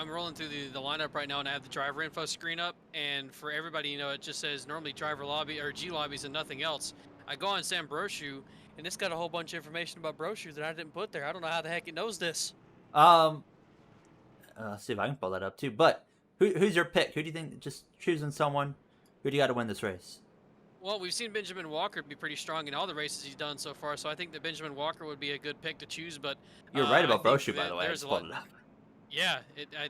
Speaker 2: rolling through the lineup right now, and I have the driver info screen up, and for everybody, it just says normally driver lobby or G lobbies and nothing else. I go on Sam Brochu, and it's got a whole bunch of information about Brochu that I didn't put there. I don't know how the heck it knows this.
Speaker 1: Let's see if I can pull that up too. But who's your pick? Who do you think? Just choosing someone. Who do you got to win this race?
Speaker 2: Well, we've seen Benjamin Walker be pretty strong in all the races he's done so far, so I think that Benjamin Walker would be a good pick to choose. But
Speaker 1: you're right about Brochu, by the way. I just pulled it up.
Speaker 2: Yeah,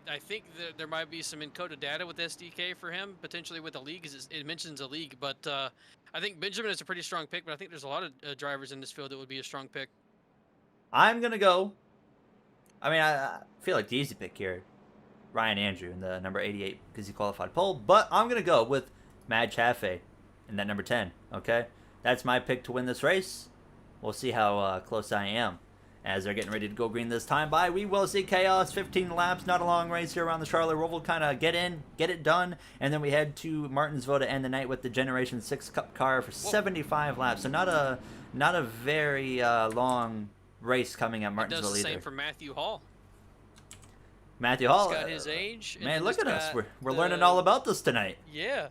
Speaker 2: I think that there might be some encoded data with SDK for him, potentially with the league, because it mentions a league. But I think Benjamin is a pretty strong pick, but I think there's a lot of drivers in this field that would be a strong pick.
Speaker 1: I'm going to go. I mean, I feel like the easy pick here. Ryan Andrew in the number 88 because he qualified pole. But I'm going to go with Mad Chaffee in that number 10. Okay? That's my pick to win this race. We'll see how close I am. as they're getting ready to go green this time by. We will see chaos. 15 laps, not a long race here around the Charlotte Roval. Kind of get in, get it done, and then we head to Martinsville to end the night with the Generation 6 Cup car for 75 laps. So not a very long race coming at Martinsville
Speaker 2: does the
Speaker 1: either.
Speaker 2: Same for Matthew Hall.
Speaker 1: Matthew Hall,
Speaker 2: He's got his age. And
Speaker 1: man,
Speaker 2: he's
Speaker 1: look at us.
Speaker 2: got
Speaker 1: We're learning all about this tonight.
Speaker 2: Yeah.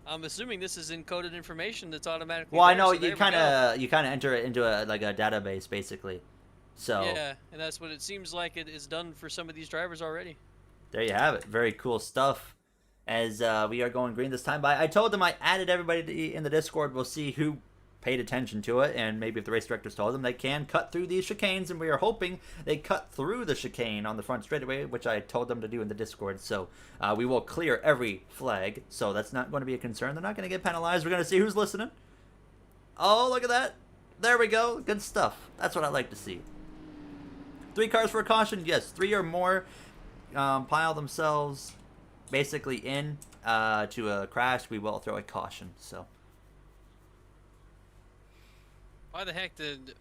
Speaker 2: I'm assuming this is encoded information that's automatically.
Speaker 1: Well, I
Speaker 2: there,
Speaker 1: know
Speaker 2: so
Speaker 1: you kind of enter it into a database basically. So
Speaker 2: yeah, and that's what it seems like it is done for some of these drivers already.
Speaker 1: there you have it. Very cool stuff. As we are going green this time by, I told them I added everybody in the Discord. We'll see who paid attention to it, and maybe if the race directors told them they can cut through these chicanes, and we are hoping they cut through the chicane on the front straightaway, which I told them to do in the Discord. So we will clear every flag, so that's not going to be a concern. They're not going to get penalized. We're going to see who's listening. Oh, look at that. There we go. Good stuff. That's what I like to see. 3 cars for a caution. Yes, 3 or more pile themselves basically in to a crash. We will throw a caution. So
Speaker 2: Why the heck did...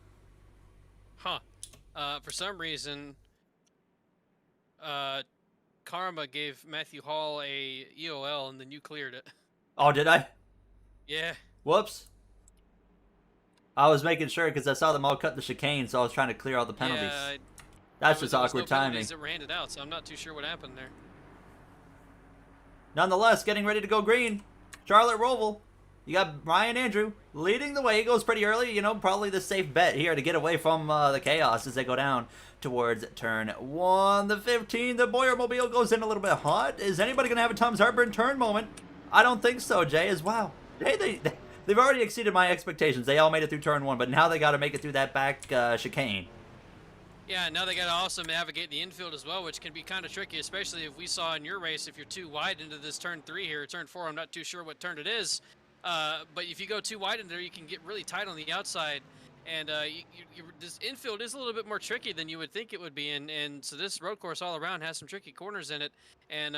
Speaker 2: for some reason, Karma gave Matthew Hall a EOL and then you cleared it.
Speaker 1: oh, did I?
Speaker 2: Yeah.
Speaker 1: Whoops. I was making sure because I saw them all cut the chicane, so I was trying to clear all the penalties.
Speaker 2: Yeah,
Speaker 1: That's
Speaker 2: there
Speaker 1: just
Speaker 2: was
Speaker 1: awkward
Speaker 2: no
Speaker 1: timing.
Speaker 2: penalties that were handed out, so I'm not too sure what happened there.
Speaker 1: Nonetheless, getting ready to go green. Charlotte Roval. You got Ryan Andrew leading the way. He goes pretty early. You know, probably the safe bet here to get away from the chaos as they go down towards turn 1. The 15, the Boyermobile goes in a little bit hot. Is anybody going to have a Tom's Heartburn turn moment? I don't think so, Jay, as well. Jay, they've already exceeded my expectations. They all made it through turn 1, but now they got to make it through that back chicane.
Speaker 2: Yeah, now they got to also navigate the infield as well, which can be kind of tricky, especially if we saw in your race, if you're too wide into this turn 3 here, turn 4, I'm not too sure what turn it is. But if you go too wide in there, you can get really tight on the outside. And this infield is a little bit more tricky than you would think it would be. And so this road course all around has some tricky corners in it. And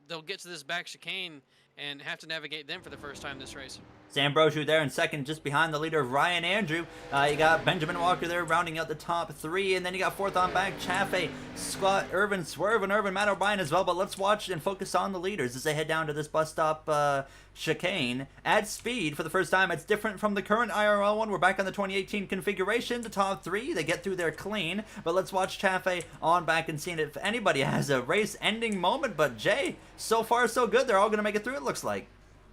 Speaker 2: they'll get to this back chicane and have to navigate them for the first time this race.
Speaker 1: Sam Brochu there in second, just behind the leader of Ryan Andrew. You got Benjamin Walker there rounding out the top 3, and then you got fourth on back, Chaffee, Scott, Irvin, Swerve, and Irvin, Matt O'Brien as well. But let's watch and focus on the leaders as they head down to this bus stop chicane at speed for the first time. It's different from the current IRL one. We're back on the 2018 configuration. The top 3, they get through there clean. But let's watch Chaffee on back and seeing if anybody has a race-ending moment. But Jay, so far so good. They're all going to make it through, it looks like.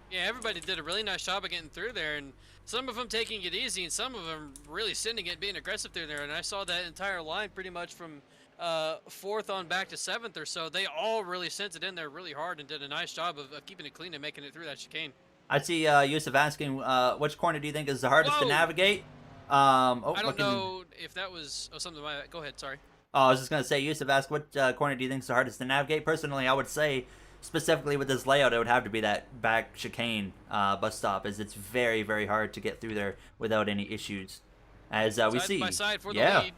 Speaker 2: Yeah, everybody did a really nice job of getting through there, and some of them taking it easy, and some of them really sending it, being aggressive through there. And I saw that entire line pretty much from 4th on back to 7th or so. They all really sent it in there really hard and did a nice job of keeping it clean and making it through that chicane.
Speaker 1: I see Yusuf asking, which corner do you think is the hardest to navigate?
Speaker 2: I don't know if that was something. Go ahead, sorry.
Speaker 1: Oh, I was just going to say, Yusuf asked, what corner do you think is the hardest to navigate? Personally, I would say, specifically with this layout, it would have to be that back chicane bus stop, as it's very, very hard to get through there without any issues. As we see,
Speaker 2: side by side for the lead.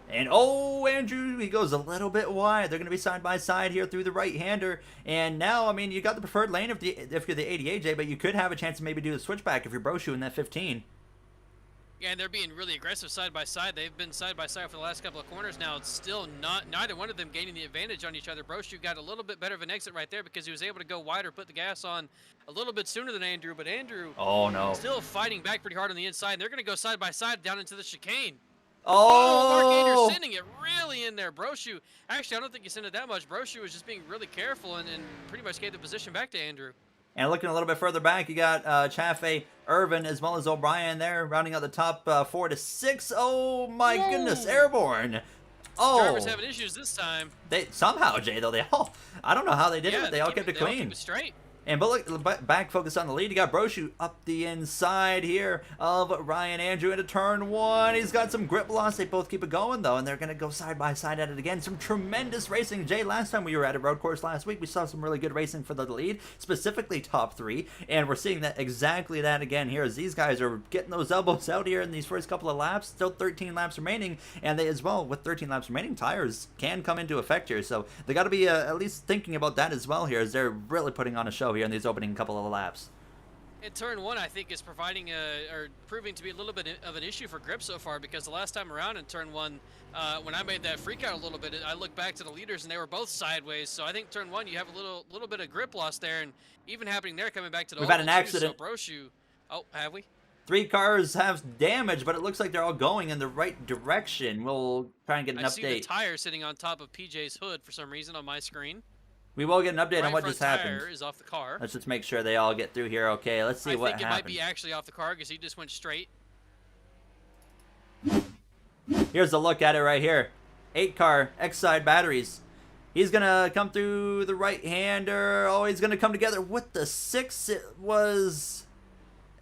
Speaker 1: And oh, Andrew, he goes a little bit wide. They're going to be side by side here through the right-hander. And now, I mean, you got the preferred lane if you're the 80 AJ, but you could have a chance to maybe do the switchback if you're Brochu in that 15.
Speaker 2: Yeah, and they're being really aggressive side by side. They've been side by side for the last couple of corners now. It's still neither one of them gaining the advantage on each other. Brochu got a little bit better of an exit right there because he was able to go wider, put the gas on a little bit sooner than Andrew. But Andrew,
Speaker 1: oh no,
Speaker 2: still fighting back pretty hard on the inside. And they're going to go side by side down into the chicane.
Speaker 1: Oh,
Speaker 2: Mark Andrew sending it really in there. Brochu, actually, I don't think he sent it that much. Brochu was just being really careful and pretty much gave the position back to Andrew.
Speaker 1: And looking a little bit further back, you got Chaffee, Irvin, as well as O'Brien there, rounding out the top 4 to 6. Oh my goodness, airborne! Oh,
Speaker 2: drivers having issues this time.
Speaker 1: They somehow, Jay, though, they all, I don't know how they did it, but they all kept it
Speaker 2: They all
Speaker 1: clean.
Speaker 2: kept it straight.
Speaker 1: And but look, back focus on the lead. You got Brochu up the inside here of Ryan Andrew into turn 1. He's got some grip loss. They both keep it going though, and they're gonna go side by side at it again. Some tremendous racing. Jay, last time we were at a road course last week, we saw some really good racing for the lead, specifically top 3, and we're seeing that exactly that again here as these guys are getting those elbows out here in these first couple of laps. Still 13 laps remaining, and they as well with 13 laps remaining, tires can come into effect here. So they got to be at least thinking about that as well here as they're really putting on a show here in these opening couple of laps.
Speaker 2: And turn 1, I think, is providing or proving to be a little bit of an issue for grip so far, because the last time around in turn 1, when I made that freak out a little bit, I looked back to the leaders and they were both sideways. So I think turn 1, you have a little bit of grip loss there, and even happening there coming back to the
Speaker 1: We've had an
Speaker 2: oval, too.
Speaker 1: accident.
Speaker 2: So Brochu, oh, have we?
Speaker 1: 3 cars have damage, but it looks like they're all going in the right direction. We'll try and get an
Speaker 2: I
Speaker 1: update.
Speaker 2: see the tire sitting on top of PJ's hood for some reason on my screen.
Speaker 1: We will get an update on what
Speaker 2: front
Speaker 1: just happened.
Speaker 2: Tire is off the car.
Speaker 1: Let's just make sure they all get through here okay. Let's see what
Speaker 2: I think it
Speaker 1: happened.
Speaker 2: might be actually off the car because he just went straight.
Speaker 1: Here's a look at it right here. 8-car X-side batteries. He's going to come through the right-hander. Oh, he's going to come together with the 6. It was...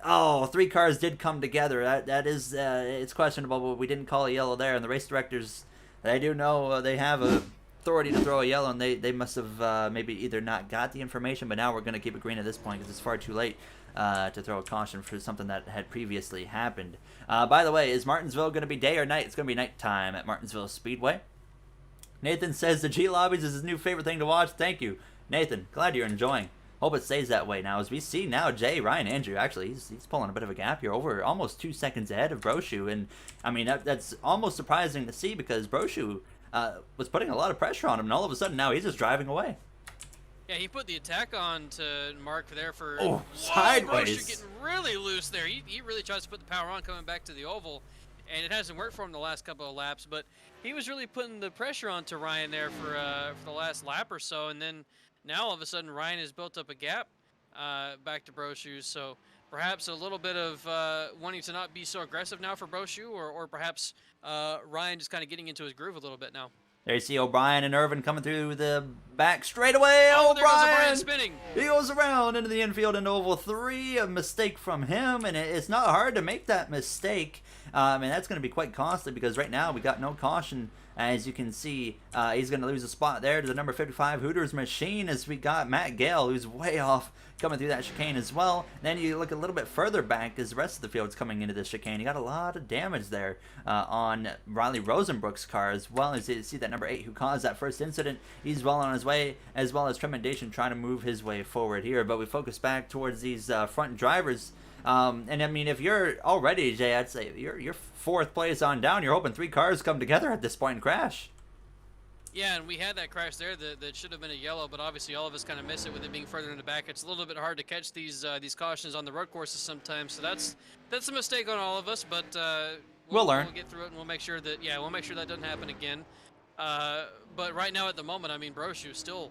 Speaker 1: Oh, 3 cars did come together. That is, it's questionable, but we didn't call a yellow there. And the race directors, they do know they have authority to throw a yellow, and they must have maybe either not got the information, but now we're going to keep it green at this point because it's far too late to throw a caution for something that had previously happened. By the way, is Martinsville going to be day or night? It's going to be nighttime at Martinsville Speedway. Nathan says the G Lobbies is his new favorite thing to watch. Thank you, Nathan. Glad you're enjoying. Hope it stays that way. Now, as we see now, Ryan Andrew, actually, he's pulling a bit of a gap here, over almost 2 seconds ahead of Brochu. And, I mean, that's almost surprising to see because Brochu was putting a lot of pressure on him, and all of a sudden now he's just driving away.
Speaker 2: Yeah, he put the attack on to Mark there for...
Speaker 1: Oh, sideways.
Speaker 2: Brochu getting really loose there. He really tries to put the power on coming back to the oval, and it hasn't worked for him the last couple of laps, but he was really putting the pressure on to Ryan there for the last lap or so, and then now all of a sudden Ryan has built up a gap back to Brochu, so perhaps a little bit of wanting to not be so aggressive now for Brochu, or perhaps Ryan just kind of getting into his groove a little bit now.
Speaker 1: There you see O'Brien and Irvin coming through the back straightaway.
Speaker 2: Oh, there goes
Speaker 1: O'Brien
Speaker 2: O'Brien spinning.
Speaker 1: He goes around into the infield into oval 3. A mistake from him, and it's not hard to make that mistake. And that's going to be quite costly because right now we got no caution. As you can see, he's going to lose a spot there to the number 55 Hooters machine, as we got Matt Gale, who's way off, coming through that chicane as well. Then you look a little bit further back as the rest of the field's coming into this chicane. You got a lot of damage there on Riley Rosenbrook's car, as well as you see that number 8 who caused that first incident. He's well on his way, as well as Tremendation trying to move his way forward here. But we focus back towards these front drivers. And I mean, if you're already, Jay, I'd say you're 4th place on down. You're hoping 3 cars come together at this point and crash.
Speaker 2: Yeah, and we had that crash there that should have been a yellow, but obviously all of us kind of miss it with it being further in the back. It's a little bit hard to catch these cautions on the road courses sometimes, so that's a mistake on all of us. But
Speaker 1: we'll learn.
Speaker 2: We'll get through it, and we'll make sure that that doesn't happen again. But right now at the moment, I mean, Brochu still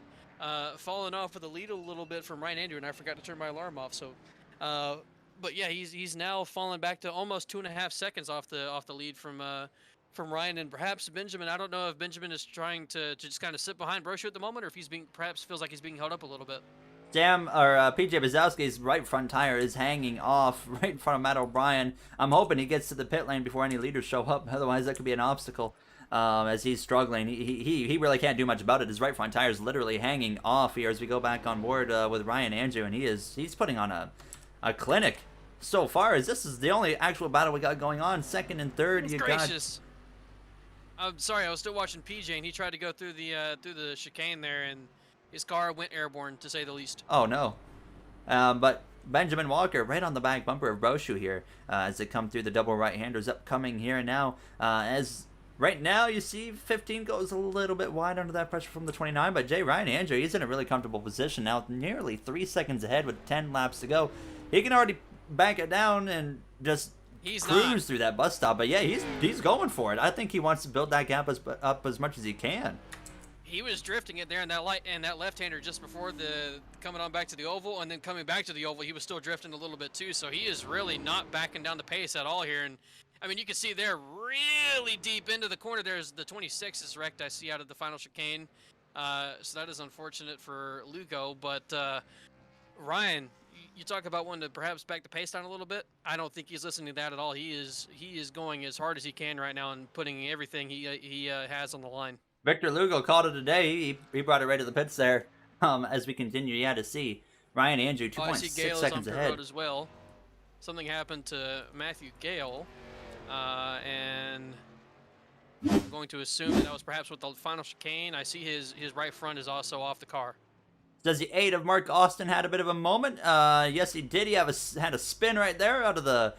Speaker 2: falling off with the lead a little bit from Ryan Andrew, and I forgot to turn my alarm off. So, but yeah, he's now fallen back to almost 2.5 seconds off the lead from Ryan, and perhaps Benjamin. I don't know if Benjamin is trying to just kind of sit behind Brochu at the moment, or if he's perhaps feels like he's being held up a little bit.
Speaker 1: PJ Bazowski's right front tire is hanging off right in front of Matt O'Brien. I'm hoping he gets to the pit lane before any leaders show up. Otherwise, that could be an obstacle. As he's struggling, he really can't do much about it. His right front tire is literally hanging off here as we go back on board with Ryan Andrew, and he's putting on a clinic so far. As this is the only actual battle we got going on. 2nd and 3rd, you
Speaker 2: gracious. I'm sorry, I was still watching PJ, and he tried to go through the chicane there, and his car went airborne, to say the least.
Speaker 1: Oh no! But Benjamin Walker right on the back bumper of Brochu here as they come through the double right-handers upcoming here now. As right now you see 15 goes a little bit wide under that pressure from the 29, but Ryan Andrew, he's in a really comfortable position now, nearly 3 seconds ahead with 10 laps to go. He can already bank it down and just cruise through that bus stop. But yeah, he's going for it. I think he wants to build that gap up as much as he can.
Speaker 2: He was drifting it there in that left-hander just before coming on back to the oval, and then coming back to the oval, he was still drifting a little bit too. So he is really not backing down the pace at all here. And I mean, you can see there really deep into the corner. There's the 26 is wrecked. I see out of the final chicane. So that is unfortunate for Lugo. But Ryan, you talk about wanting to perhaps back the pace down a little bit. I don't think he's listening to that at all. He is going as hard as he can right now and putting everything he has on the line.
Speaker 1: Victor Lugo called it a day. He brought it right to the pits there. As we continue, to see Ryan Andrew 2.6 seconds ahead.
Speaker 2: Road as well. Something happened to Matthew Gale, and I'm going to assume that was perhaps with the final chicane. I see his right front is also off the car.
Speaker 1: Does the 8 of Mark Austin had a bit of a moment? Yes, he did. He had a spin right there out of the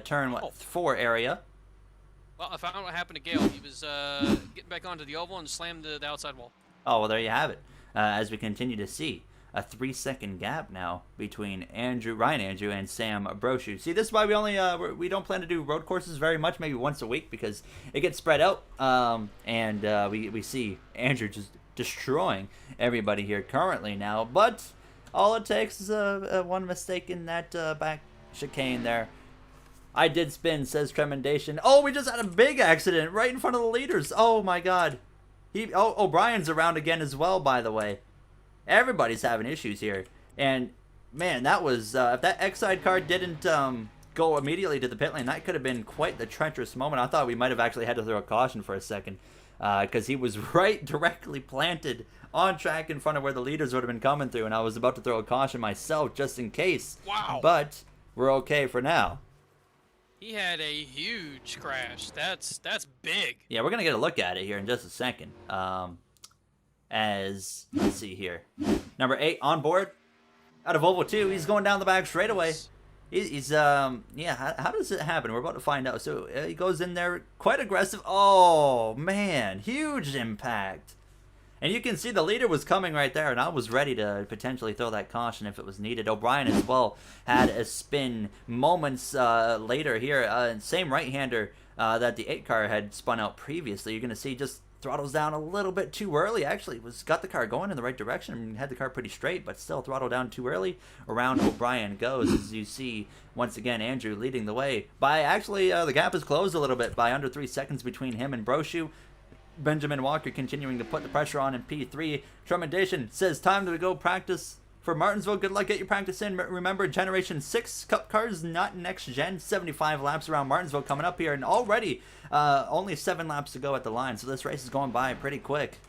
Speaker 1: turn 4 area.
Speaker 2: Well, I found what happened to Gale. He was getting back onto the oval and slammed the outside wall.
Speaker 1: Oh, well, there you have it. As we continue to see a 3-second gap now between Ryan Andrew and Sam Brochu. See, this is why we don't plan to do road courses very much, maybe once a week, because it gets spread out. And we see Andrew just destroying everybody here currently now. But all it takes is one mistake in that back chicane there. I did spin, says Tremendation. Oh, we just had a big accident right in front of the leaders. Oh my God. O'Brien's around again as well, by the way. Everybody's having issues here. And man, that was if that X-side car didn't go immediately to the pit lane, that could have been quite the treacherous moment. I thought we might have actually had to throw a caution for a second, because he was right directly planted on track in front of where the leaders would have been coming through, and I was about to throw a caution myself just in case.
Speaker 2: Wow.
Speaker 1: But we're okay for now.
Speaker 2: He had a huge crash. That's big.
Speaker 1: Yeah, we're gonna get a look at it here in just a second. Let's see here, number 8 on board out of Volvo 2. He's going down the back straight away. He's yeah. How does it happen? We're about to find out. So he goes in there quite aggressive. Oh man, huge impact. And you can see the leader was coming right there, and I was ready to potentially throw that caution if it was needed. O'Brien as well had a spin moments later here. Same right-hander that the 8 car had spun out previously. You're going to see just throttles down a little bit too early. Actually, got the car going in the right direction and had the car pretty straight, but still throttle down too early. Around O'Brien goes, as you see once again Andrew leading the way. By actually, the gap is closed a little bit by under 3 seconds between him and Brochu. Benjamin Walker continuing to put the pressure on in P3. Tremendation says time to go practice for Martinsville. Good luck, get your practice in. Remember, Generation 6 Cup cars, not next gen. 75 laps around Martinsville coming up here, and already only 7 laps to go at the line, so this race is going by pretty quick.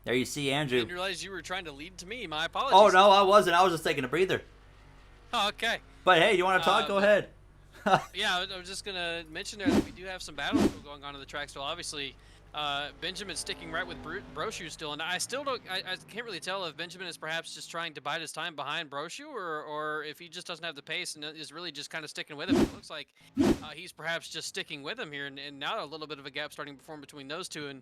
Speaker 1: There you see Andrew.
Speaker 2: I didn't realize you were trying to lead to me. My apologies.
Speaker 1: Oh, no, I wasn't. I was just taking a breather.
Speaker 2: Oh, okay.
Speaker 1: But hey, you want to talk? Go ahead.
Speaker 2: Yeah, I was just going to mention there that we do have some battles going on in the track still. Obviously, Benjamin's sticking right with Brochu still, and I still don't. I can't really tell if Benjamin is perhaps just trying to bide his time behind Brochu, or if he just doesn't have the pace and is really just kind of sticking with him. It looks like he's perhaps just sticking with him here, and now a little bit of a gap starting to form between those two. And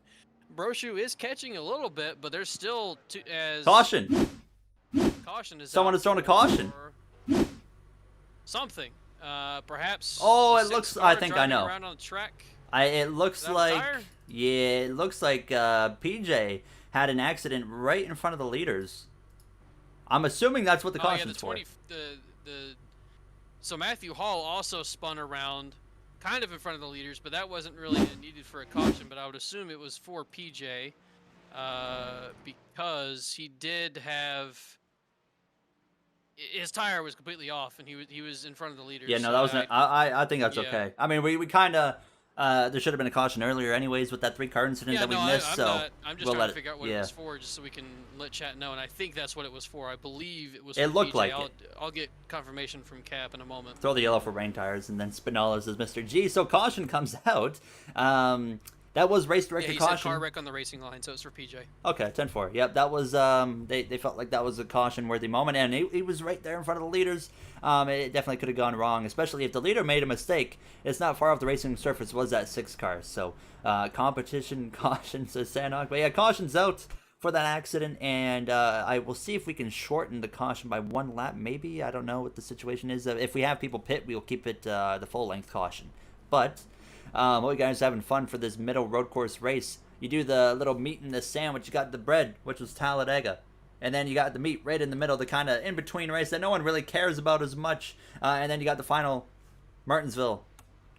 Speaker 2: Brochu is catching a little bit, but there's still
Speaker 1: caution.
Speaker 2: Caution is
Speaker 1: someone is throwing a caution.
Speaker 2: Something. Perhaps.
Speaker 1: Oh, it looks. I think I know.
Speaker 2: Around on the track.
Speaker 1: It looks like. Yeah, it looks like PJ had an accident right in front of the leaders. I'm assuming that's what the caution's for.
Speaker 2: So Matthew Hall also spun around, kind of in front of the leaders, but that wasn't really needed for a caution. But I would assume it was for PJ, because he did have. His tire was completely off, and he was in front of the leaders.
Speaker 1: Yeah, no, that wasn't. I think that's okay. I mean, we kind of. There should have been a caution earlier, anyways, with that 3-car incident that we missed.
Speaker 2: I'm just trying to figure out what it was for, just so we can let chat know. And I think that's what it was for. I believe it was.
Speaker 1: It looked
Speaker 2: PJ.
Speaker 1: like it.
Speaker 2: I'll get confirmation from Cap in a moment.
Speaker 1: Throw the yellow for rain tires, and then Spinella says Mr. G. So caution comes out. That was race director
Speaker 2: he
Speaker 1: caution.
Speaker 2: Said car wreck on the racing line, so it's for PJ.
Speaker 1: Okay, 10-4. Yep, that was. They felt like that was a caution-worthy moment, and he was right there in front of the leaders. It definitely could have gone wrong, especially if the leader made a mistake. It's not far off the racing surface. Was that 6 cars? So competition caution, says Sanok. But yeah, caution's out for that accident, and I will see if we can shorten the caution by 1 lap. Maybe, I don't know what the situation is. If we have people pit, we'll keep it the full-length caution. But. Well, you guys are having fun for this middle road course race. You do the little meat in the sandwich. You got the bread, which was Talladega. And then you got the meat right in the middle, the kind of in-between race that no one really cares about as much. And then you got the final Martinsville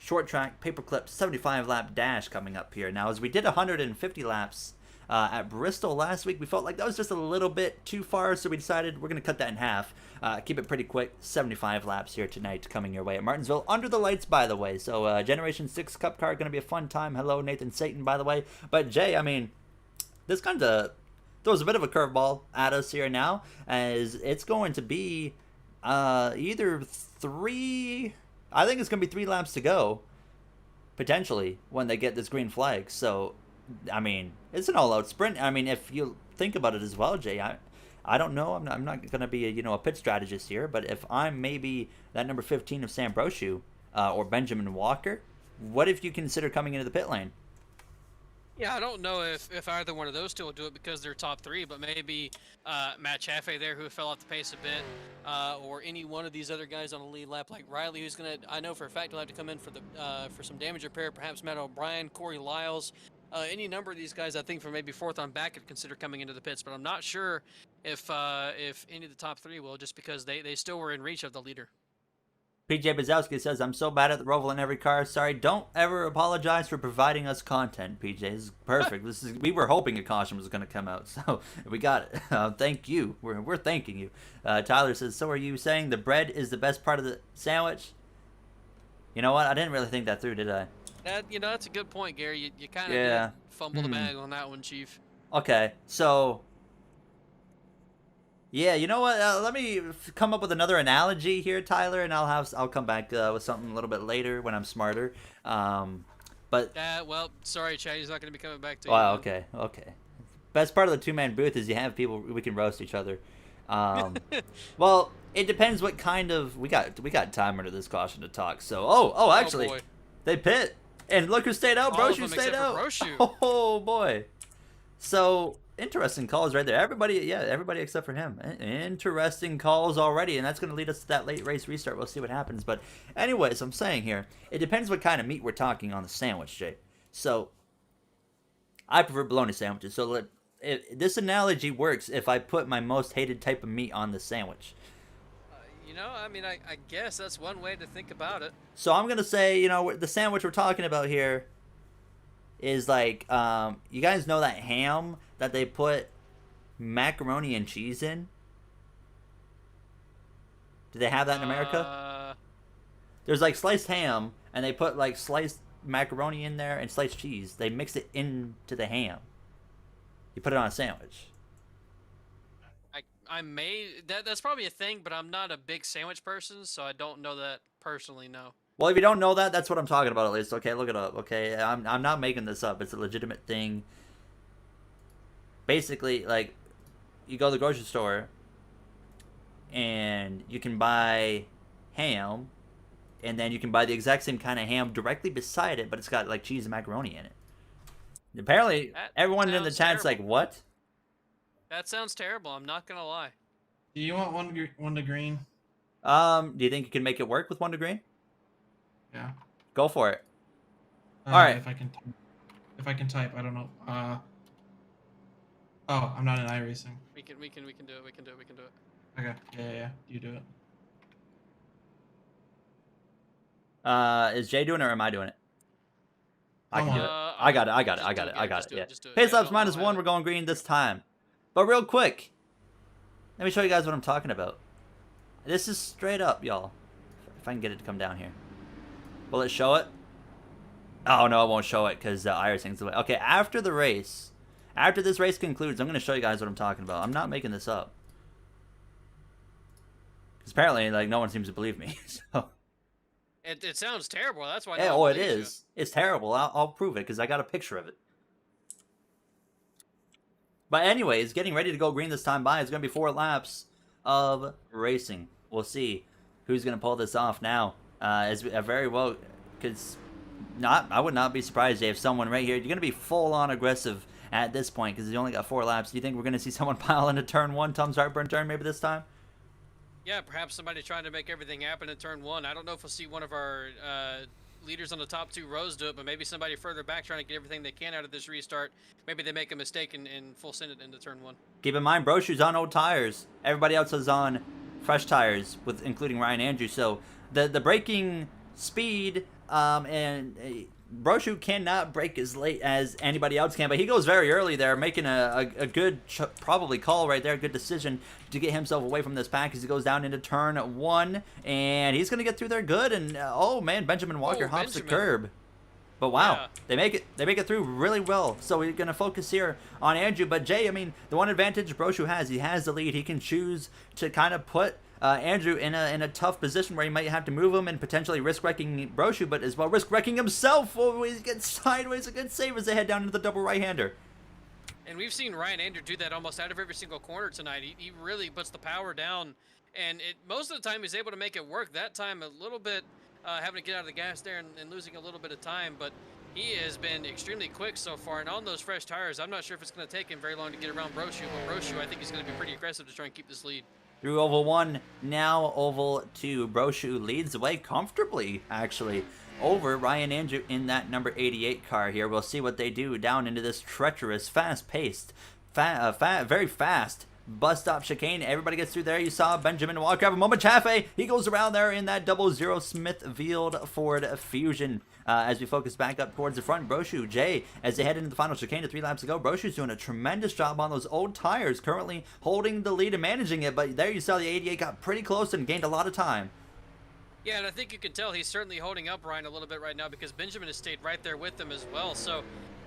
Speaker 1: short track paperclip 75-lap dash coming up here. Now, as we did 150 laps at Bristol last week, we felt like that was just a little bit too far, so we decided we're going to cut that in half. Keep it pretty quick. 75 laps here tonight coming your way at Martinsville. Under the lights, by the way. So Generation 6 Cup car going to be a fun time. Hello, Nathan Satan, by the way. But Jay, I mean, this kind of throws a bit of a curveball at us here now, as it's going to be either 3... I think it's going to be 3 laps to go, potentially, when they get this green flag. So I mean, it's an all-out sprint. I mean, if you think about it as well, Jay, I don't know. I'm not going to be a pit strategist here, but if I'm maybe that number 15 of Sam Brochu or Benjamin Walker, what if you consider coming into the pit lane?
Speaker 2: Yeah, I don't know if either one of those two will do it because they're top three, but maybe Matt Chaffee there, who fell off the pace a bit, or any one of these other guys on the lead lap, like Riley, who's gonna, I know for a fact he'll have to come in for some damage repair. Perhaps Matt O'Brien, Corey Lyles, any number of these guys, I think for maybe fourth on back could consider coming into the pits, but I'm not sure if any of the top three will, just because they still were in reach of the leader.
Speaker 1: PJ Bazowski says, I'm so bad at the Roval in every car. Sorry, don't ever apologize for providing us content, PJ. This is perfect. We were hoping a caution was going to come out, so we got it. Thank you. We're thanking you. Tyler says, so are you saying the bread is the best part of the sandwich? You know what? I didn't really think that through, did I?
Speaker 2: That's a good point, Gary. You kind of fumbled the bag on that one, Chief.
Speaker 1: Okay, so... Yeah, you know what? Let me come up with another analogy here, Tyler, and I'll come back with something a little bit later when I'm smarter. But
Speaker 2: well, sorry, Chad, he's not going to be coming back to you.
Speaker 1: Wow, okay. Best part of the two-man booth is you have people we can roast each other. Well, it depends what kind of we got time under this caution to talk. So actually, they pit and look who stayed out. Brochu stayed out. Oh boy. So. Interesting calls right there. Everybody except for him. Interesting calls already, and that's going to lead us to that late race restart. We'll see what happens. But anyways, I'm saying here, it depends what kind of meat we're talking on the sandwich, Jay. So I prefer bologna sandwiches. So this analogy works if I put my most hated type of meat on the sandwich.
Speaker 2: I guess that's one way to think about it.
Speaker 1: So I'm going to say, the sandwich we're talking about here is like, you guys know that ham that they put macaroni and cheese in? Do they have that in America? There's like sliced ham, and they put like sliced macaroni in there and sliced cheese. They mix it into the ham. You put it on a sandwich.
Speaker 2: That's probably a thing, but I'm not a big sandwich person, so I don't know that personally, no.
Speaker 1: Well, if you don't know that, that's what I'm talking about at least. Okay, look it up. Okay, I'm not making this up. It's a legitimate thing. Basically, like, you go to the grocery store and you can buy ham, and then you can buy the exact same kind of ham directly beside it, but it's got like cheese and macaroni in it. Apparently, everyone in the chat's like, "What?"
Speaker 2: That sounds terrible. I'm not gonna lie.
Speaker 4: Do you want one to green?
Speaker 1: Do you think you can make it work with 1 to green?
Speaker 4: Yeah.
Speaker 1: Go for it. All right.
Speaker 4: If I can type, I don't know. Oh, I'm not in iRacing.
Speaker 2: We can do it. We can do it.
Speaker 4: Okay. Yeah. You do it.
Speaker 1: Is Jay doing it or am I doing it? I can do it. I got it. Yeah. Pace laps -1. We're going green this time. But real quick, let me show you guys what I'm talking about. This is straight up, y'all. If I can get it to come down here. Will it show it? Oh, no, it won't show it because iRacing's the way. Okay, after the race, after this race concludes, I'm going to show you guys what I'm talking about. I'm not making this up. Because apparently, like, no one seems to believe me. So.
Speaker 2: It sounds terrible. That's why.
Speaker 1: Yeah, it is. It's terrible. I'll prove it because I got a picture of it. But anyways, getting ready to go green this time by. It's going to be 4 laps of racing. We'll see who's going to pull this off now. As very well, because I would not be surprised, Jay, if someone right here, you're going to be full-on aggressive at this point because you only got 4 laps. Do you think we're going to see someone pile into turn 1, Tom's heartburn turn maybe this time?
Speaker 2: Yeah, perhaps somebody trying to make everything happen in turn 1. I don't know if we'll see one of our leaders on the top 2 rows do it, but maybe somebody further back trying to get everything they can out of this restart. Maybe they make a mistake and full send it into turn 1.
Speaker 1: Keep in mind, Brochu's on old tires. Everybody else is on fresh tires, with including Ryan Andrews. So the braking speed and Brochu cannot brake as late as anybody else can, but he goes very early there, making a good probably call right there, good decision to get himself away from this pack as he goes down into turn 1, and he's going to get through there good, and oh man, Benjamin Walker hops the curb. But wow,
Speaker 2: Yeah.
Speaker 1: they make it through really well. So we're gonna focus here on Andrew. But Jay, I mean, the one advantage Broshu has, he has the lead. He can choose to kind of put Andrew in a tough position where he might have to move him and potentially risk wrecking Broshu, but as well risk wrecking himself. Oh, he gets sideways. A good save as they head down into the double right-hander.
Speaker 2: And we've seen Ryan Andrew do that almost out of every single corner tonight. He really puts the power down, and most of the time he's able to make it work. That time a little bit having to get out of the gas there and losing a little bit of time, but he has been extremely quick so far. And on those fresh tires, I'm not sure if it's going to take him very long to get around Broshu, but Broshu I think he's going to be pretty aggressive to try and keep this lead.
Speaker 1: Through Oval 1, now Oval 2. Broshu leads the way comfortably, actually, over Ryan Andrew in that number 88 car here. We'll see what they do down into this treacherous, fast-paced, very fast bus stop chicane. Everybody gets through there. You saw Benjamin Walker have a moment. Chaffee, he goes around there in that 00 Smithfield Ford Fusion. As we focus back up towards the front, Broshu, Jay, as they head into the final chicane to 3 laps to go, Broshu's doing a tremendous job on those old tires, currently holding the lead and managing it. But there you saw the 88 got pretty close and gained a lot of time.
Speaker 2: Yeah, and I think you can tell he's certainly holding up Ryan a little bit right now because Benjamin has stayed right there with them as well. So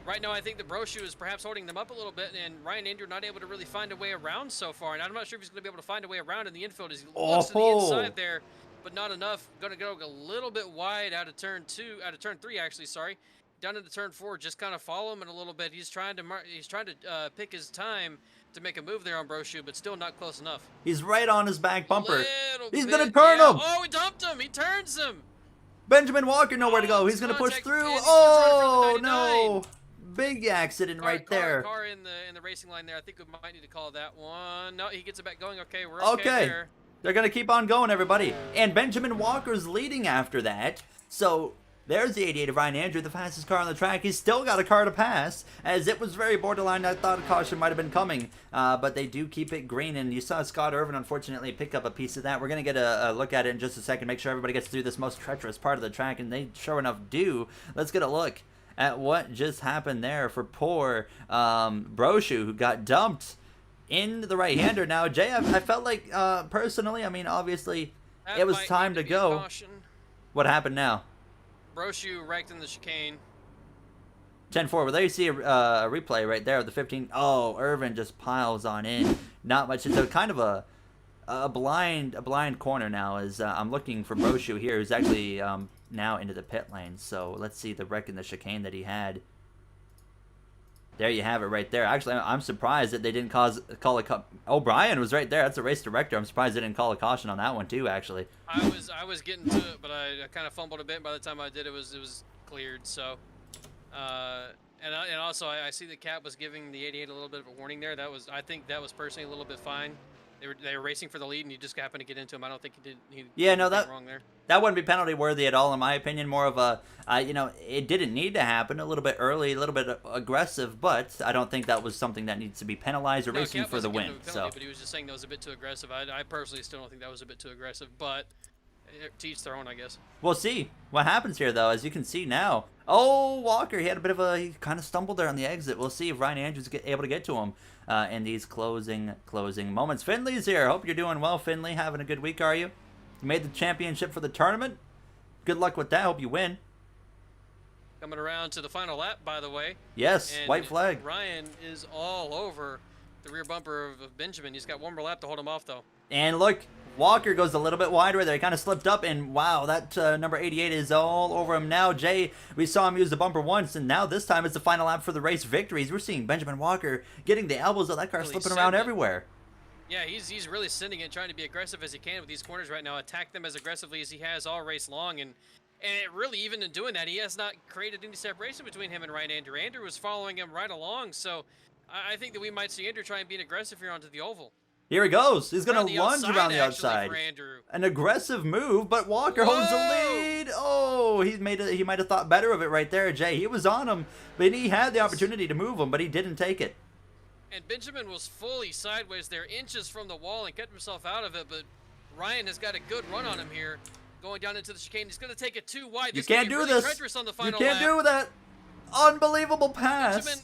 Speaker 2: right now I think the Broshu is perhaps holding them up a little bit, and Ryan Andrew not able to really find a way around so far. And I'm not sure if he's going to be able to find a way around in the infield as he looks to the inside there, but not enough. Going to go a little bit wide out of turn 3 actually, sorry. Down into turn 4, just kind of follow him in a little bit. He's trying to pick his time to make a move there on Broshu, but still not close enough.
Speaker 1: He's right on his back bumper. He's
Speaker 2: going
Speaker 1: to turn him.
Speaker 2: Oh, he dumped him. He turns him.
Speaker 1: Benjamin Walker nowhere to go. He's going to push through. Oh, no. Big accident right there.
Speaker 2: Car in the racing line there. I think we might need to call that one. No, he gets it back going. Okay, we're okay there.
Speaker 1: They're going to keep on going, everybody. And Benjamin Walker's leading after that. So there's the 88 of Ryan Andrew, the fastest car on the track. He's still got a car to pass, as it was very borderline. I thought a caution might have been coming, but they do keep it green. And you saw Scott Irvin, unfortunately, pick up a piece of that. We're going to get a look at it in just a second, make sure everybody gets through this most treacherous part of the track, and they sure enough do. Let's get a look at what just happened there for poor Broshu, who got dumped in the right-hander. Now, Jay, I felt like, personally, I mean, obviously, it was time to go. What happened now?
Speaker 2: Broshu wrecked in the chicane.
Speaker 1: 10-4. Well, there you see a replay right there of the 15. Oh, Irvin just piles on in. Not much. It's a kind of a blind corner now, as I'm looking for Broshu here, who's actually now into the pit lane. So let's see the wreck in the chicane that he had. There you have it right there. Actually, I'm surprised that they didn't call a O'Brien was right there. That's a race director. I'm surprised they didn't call a caution on that one too, actually.
Speaker 2: I was getting to it, but I kind of fumbled a bit. By the time I did, it was cleared. So, and also I see the Cap was giving the 88 a little bit of a warning there. I think that was personally a little bit fine. They were racing for the lead, and you just happened to get into him. I don't think he did.
Speaker 1: Yeah, no,
Speaker 2: that wrong there.
Speaker 1: That wouldn't be penalty worthy at all, in my opinion. More of a, it didn't need to happen. A little bit early, a little bit aggressive, but I don't think that was something that needs to be penalized or racing for the win.
Speaker 2: But he was just saying that was a bit too aggressive. I personally still don't think that was a bit too aggressive, but to each their own, I guess.
Speaker 1: We'll see what happens here, though. As you can see now, Walker, he kind of stumbled there on the exit. We'll see if Ryan Andrews is able to get to him in these closing moments. Finley's here. Hope you're doing well, Finley. Having a good week, are you? You made the championship for the tournament. Good luck with that. Hope you win.
Speaker 2: Coming around to the final lap, by the way.
Speaker 1: Yes,
Speaker 2: and
Speaker 1: white flag.
Speaker 2: Ryan is all over the rear bumper of Benjamin. He's got one more lap to hold him off, though.
Speaker 1: And look, Walker goes a little bit wide right there. He kind of slipped up, and wow, that number 88 is all over him now. Jay, we saw him use the bumper once, and now this time it's the final lap for the race victories. We're seeing Benjamin Walker getting the elbows of that car, really slipping around everywhere.
Speaker 2: Yeah, he's really sending it, trying to be aggressive as he can with these corners right now. Attack them as aggressively as he has all race long, and it really, even in doing that, he has not created any separation between him and Ryan Andrew. Andrew was following him right along, so I think that we might see Andrew try and be aggressive here onto the oval.
Speaker 1: Here he goes. He's going to lunge around the outside. An aggressive move, but Walker holds the lead. Oh, he might have thought better of it right there, Jay. He was on him, but he had the opportunity to move him, but he didn't take it.
Speaker 2: And Benjamin was fully sideways there, inches from the wall, and kept himself out of it, but Ryan has got a good run on him here, going down into the chicane. He's going to take it too wide.
Speaker 1: You can't do this. You can't do that. Unbelievable pass.
Speaker 2: Benjamin,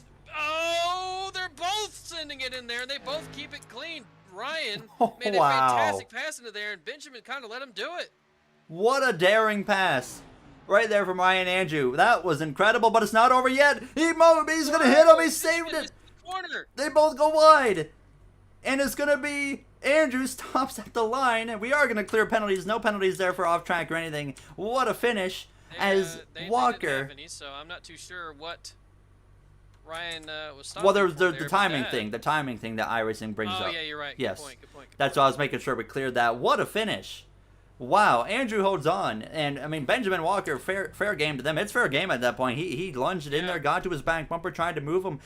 Speaker 2: they're both sending it in there, and they both keep it clean. Ryan made a fantastic pass into there, and Benjamin kind of let him do it.
Speaker 1: What a daring pass. right there from Ryan Andrew. That was incredible, but it's not over yet. He's going to hit him. He saved it. They both go wide. And it's going to be Andrew stops at the line. And we are going to clear penalties. No penalties there for off track or anything. What a finish. As Walker.
Speaker 2: Didn't have any, so I'm not too sure what Ryan was stopping.
Speaker 1: Well, there's the timing thing. The timing thing that iRacing brings up.
Speaker 2: Oh, yeah, you're right.
Speaker 1: Yes.
Speaker 2: Good point.
Speaker 1: That's why I was making sure we cleared that. What a finish. Wow, Andrew holds on, and I mean Benjamin Walker, fair game to them. It's fair game at that point. He lunged in there, got to his back bumper, tried to move him,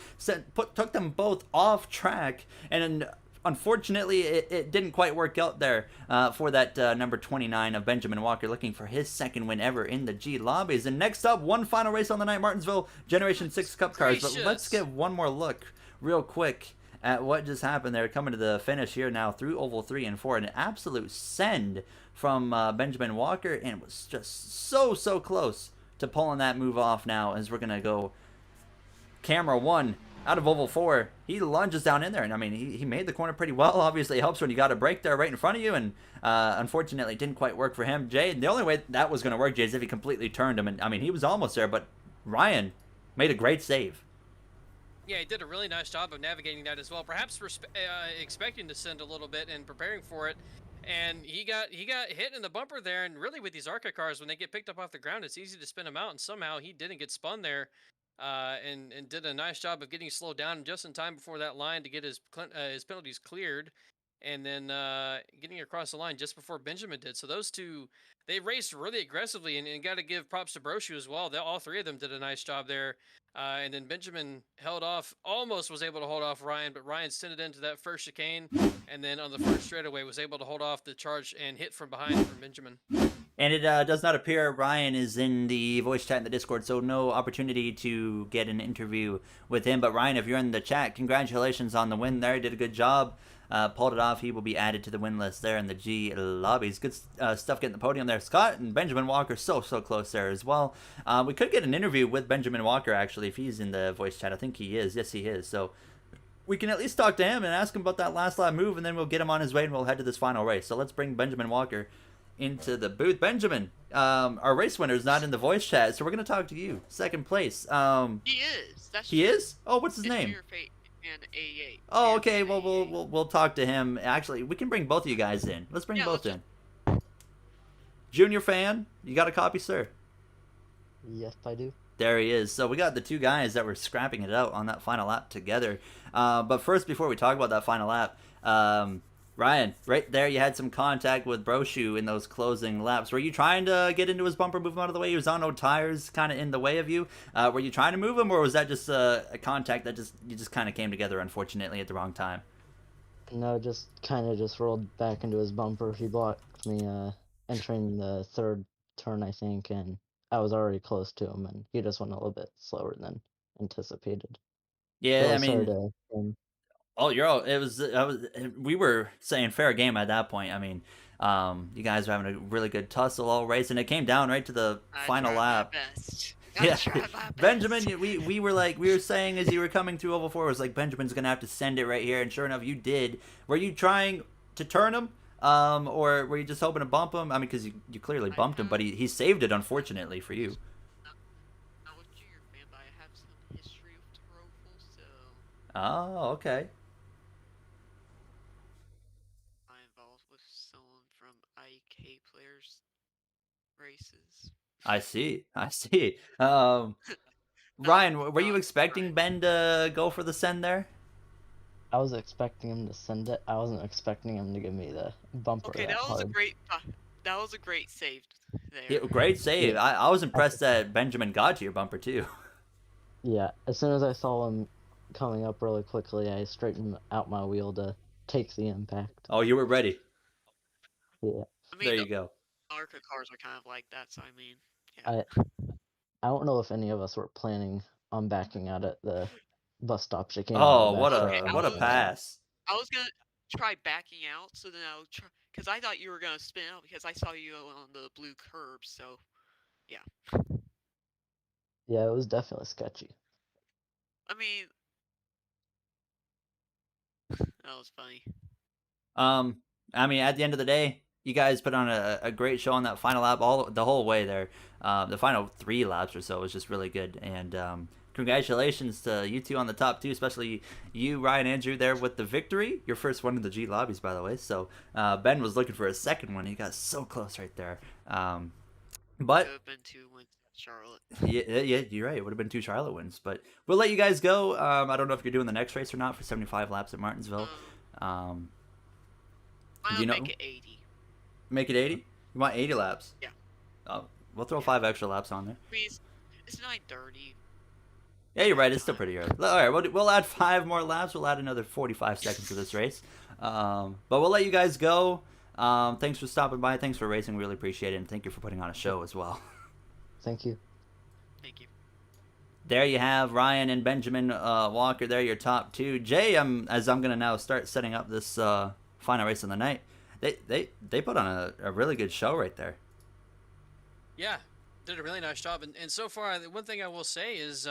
Speaker 1: took them both off track, and unfortunately it didn't quite work out there for that number 29 of Benjamin Walker, looking for his second win ever in the G Lobbies. And next up, one final race on the night, Martinsville Generation 6 Cup cars. But let's get one more look real quick at what just happened there, coming to the finish here now through Oval 3 and 4. An absolute send from Benjamin Walker, and it was just so close to pulling that move off now, as we're going to go camera 1 out of Oval 4. He lunges down in there, and I mean, he made the corner pretty well. Obviously, it helps when you got a break there right in front of you, and unfortunately, it didn't quite work for him. Jay, the only way that was going to work, Jay, is if he completely turned him, and I mean, he was almost there, but Ryan made a great save.
Speaker 2: Yeah, he did a really nice job of navigating that as well. Perhaps expecting to send a little bit and preparing for it. And he got hit in the bumper there, and really with these Arca cars, when they get picked up off the ground, it's easy to spin them out, and somehow he didn't get spun there, and did a nice job of getting slowed down just in time before that line to get his penalties cleared, and then getting across the line just before Benjamin did. So those two, they raced really aggressively, and got to give props to Brochu as well. All three of them did a nice job there. And then Benjamin held off, almost was able to hold off Ryan, but Ryan sent it into that first chicane, and then on the first straightaway was able to hold off the charge and hit from behind from Benjamin.
Speaker 1: And it does not appear Ryan is in the voice chat in the Discord, so no opportunity to get an interview with him. But Ryan, if you're in the chat, congratulations on the win there. You did a good job. Pulled it off. He will be added to the win list there in the G Lobbies. Good stuff getting the podium there. Scott and Benjamin Walker so close there as well. We could get an interview with Benjamin Walker, actually, if he's in the voice chat. I think he is. Yes, he is. So we can at least talk to him and ask him about that last lap move, and then we'll get him on his way and we'll head to this final race. So let's bring Benjamin Walker into the booth. Benjamin, our race winner is not in the voice chat, so we're going to talk to you. Second place.
Speaker 5: He is.
Speaker 1: He is? Oh, what's his name?
Speaker 5: And A8.
Speaker 1: Oh, okay. Well, we'll talk to him. Actually, we can bring both of you guys in. Let's bring both in. Junior fan, you got a copy, sir?
Speaker 6: Yes, I do.
Speaker 1: There he is. So we got the two guys that were scrapping it out on that final lap together. But first, before we talk about that final lap, Ryan, right there, you had some contact with Brochu in those closing laps. Were you trying to get into his bumper, move him out of the way? He was on old tires, kind of in the way of you. Were you trying to move him, or was that just a contact that you just kind of came together, unfortunately, at the wrong time?
Speaker 6: No, just kind of just rolled back into his bumper. He blocked me entering the third turn, I think, and I was already close to him, and he just went a little bit slower than anticipated.
Speaker 1: Yeah,
Speaker 6: Really
Speaker 1: I mean...
Speaker 6: sorry to
Speaker 1: Oh, we were saying fair game at that point. I mean, you guys were having a really good tussle all race, and it came down right to the final lap. Yeah, Benjamin, we were saying as you were coming through Oval 4, it was like Benjamin's gonna have to send it right here, and sure enough, you did. Were you trying to turn him, or were you just hoping to bump him? I mean, because you clearly bumped him, but he saved it, unfortunately for you. Oh, okay.
Speaker 5: I'm involved with someone from IK Players races.
Speaker 1: I see. Ryan, were you expecting Ben to go for the send there?
Speaker 6: I was expecting him to send it. I wasn't expecting him to give me the bumper.
Speaker 5: Okay, that was a great save there.
Speaker 1: Yeah, great save. Yeah. I was impressed that Benjamin got to your bumper too.
Speaker 6: Yeah, as soon as I saw him coming up really quickly, I straightened out my wheel to take the impact.
Speaker 1: Oh, you were ready.
Speaker 6: Yeah.
Speaker 5: I mean,
Speaker 1: there you go.
Speaker 5: Arca cars are kind of like that, so I mean, yeah.
Speaker 6: I don't know if any of us were planning on backing out at the bus stop chicane.
Speaker 1: Oh, what a pass!
Speaker 5: I was gonna try backing out, so then I would try, because I thought you were gonna spin out because I saw you on the blue curb. So, yeah.
Speaker 6: Yeah, it was definitely sketchy.
Speaker 5: I mean, that was funny.
Speaker 1: I mean, at the end of the day, You guys put on a great show on that final lap, the whole way there. The final 3 laps or so was just really good, and congratulations to you two on the top 2, especially you, Ryan, Andrew, there with the victory. Your first one in the G Lobbies, by the way. So Ben was looking for a second one. He got so close right there. But
Speaker 5: Could have been 2 wins at Charlotte.
Speaker 1: yeah, you're right. It would have been 2 Charlotte wins, but we'll let you guys go. I don't know if you're doing the next race or not for 75 laps at Martinsville.
Speaker 5: I'll
Speaker 1: you know-
Speaker 5: make it 80.
Speaker 1: Make it 80? You want 80 laps?
Speaker 5: Yeah.
Speaker 1: Oh, we'll throw 5 extra laps on there.
Speaker 5: Please, it's 9:30.
Speaker 1: Yeah, you're right. It's still pretty early. All right, we'll add 5 more laps. We'll add another 45 seconds to this race. But we'll let you guys go. Thanks for stopping by. Thanks for racing. We really appreciate it. And thank you for putting on a show as well.
Speaker 6: Thank you.
Speaker 5: Thank you.
Speaker 1: There you have Ryan and Benjamin Walker. There, your top 2. Jay, as I'm going to now start setting up this final race of the night, they put on a really good show right there.
Speaker 2: Yeah, did a really nice job. And so far, the one thing I will say is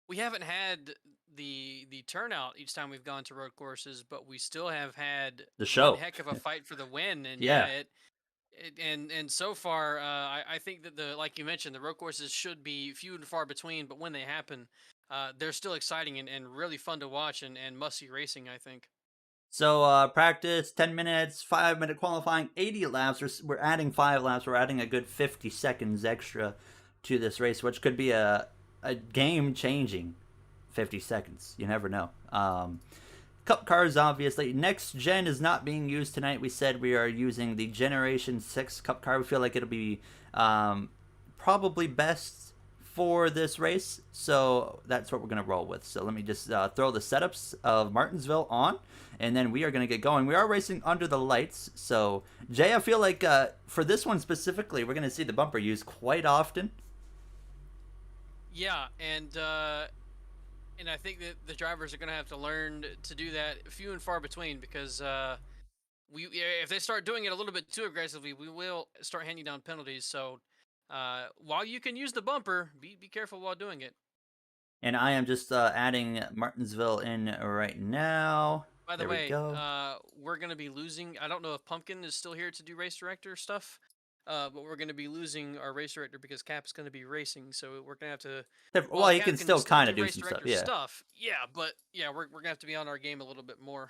Speaker 2: we haven't had the turnout each time we've gone to road courses, but we still have had
Speaker 1: The show.
Speaker 2: one heck of a fight for the win. And
Speaker 1: Yeah.
Speaker 2: and so far, I think that like you mentioned, the road courses should be few and far between, but when they happen, they're still exciting and really fun to watch and must-see racing, I think.
Speaker 1: So practice, 10 minutes, 5-minute qualifying, 80 laps. We're adding 5 laps. We're adding a good 50 seconds extra to this race, which could be a game-changing 50 seconds. You never know. Cup cars, obviously. Next gen is not being used tonight. We said we are using the Generation 6 Cup car. We feel like it'll be probably best for this race, so that's what we're going to roll with. So let me just throw the setups of Martinsville on, and then we are going to get going. We are racing under the lights, so Jay, I feel like for this one specifically, we're going to see the bumper used quite often.
Speaker 2: Yeah, and I think that the drivers are going to have to learn to do that few and far between, because if they start doing it a little bit too aggressively, we will start handing down penalties. So while you can use the bumper, be careful while doing it.
Speaker 1: And I am just adding Martinsville in right now.
Speaker 2: By the
Speaker 1: there
Speaker 2: way,
Speaker 1: we go.
Speaker 2: we're going to be losing. I don't know if Pumpkin is still here to do race director stuff, but we're going to be losing our race director because Cap's going to be racing. So we're going to have to.
Speaker 1: Well, he
Speaker 2: Cap
Speaker 1: can still kind of do
Speaker 2: race
Speaker 1: some
Speaker 2: director
Speaker 1: stuff.
Speaker 2: Yeah, but yeah, we're going to have to be on our game a little bit more.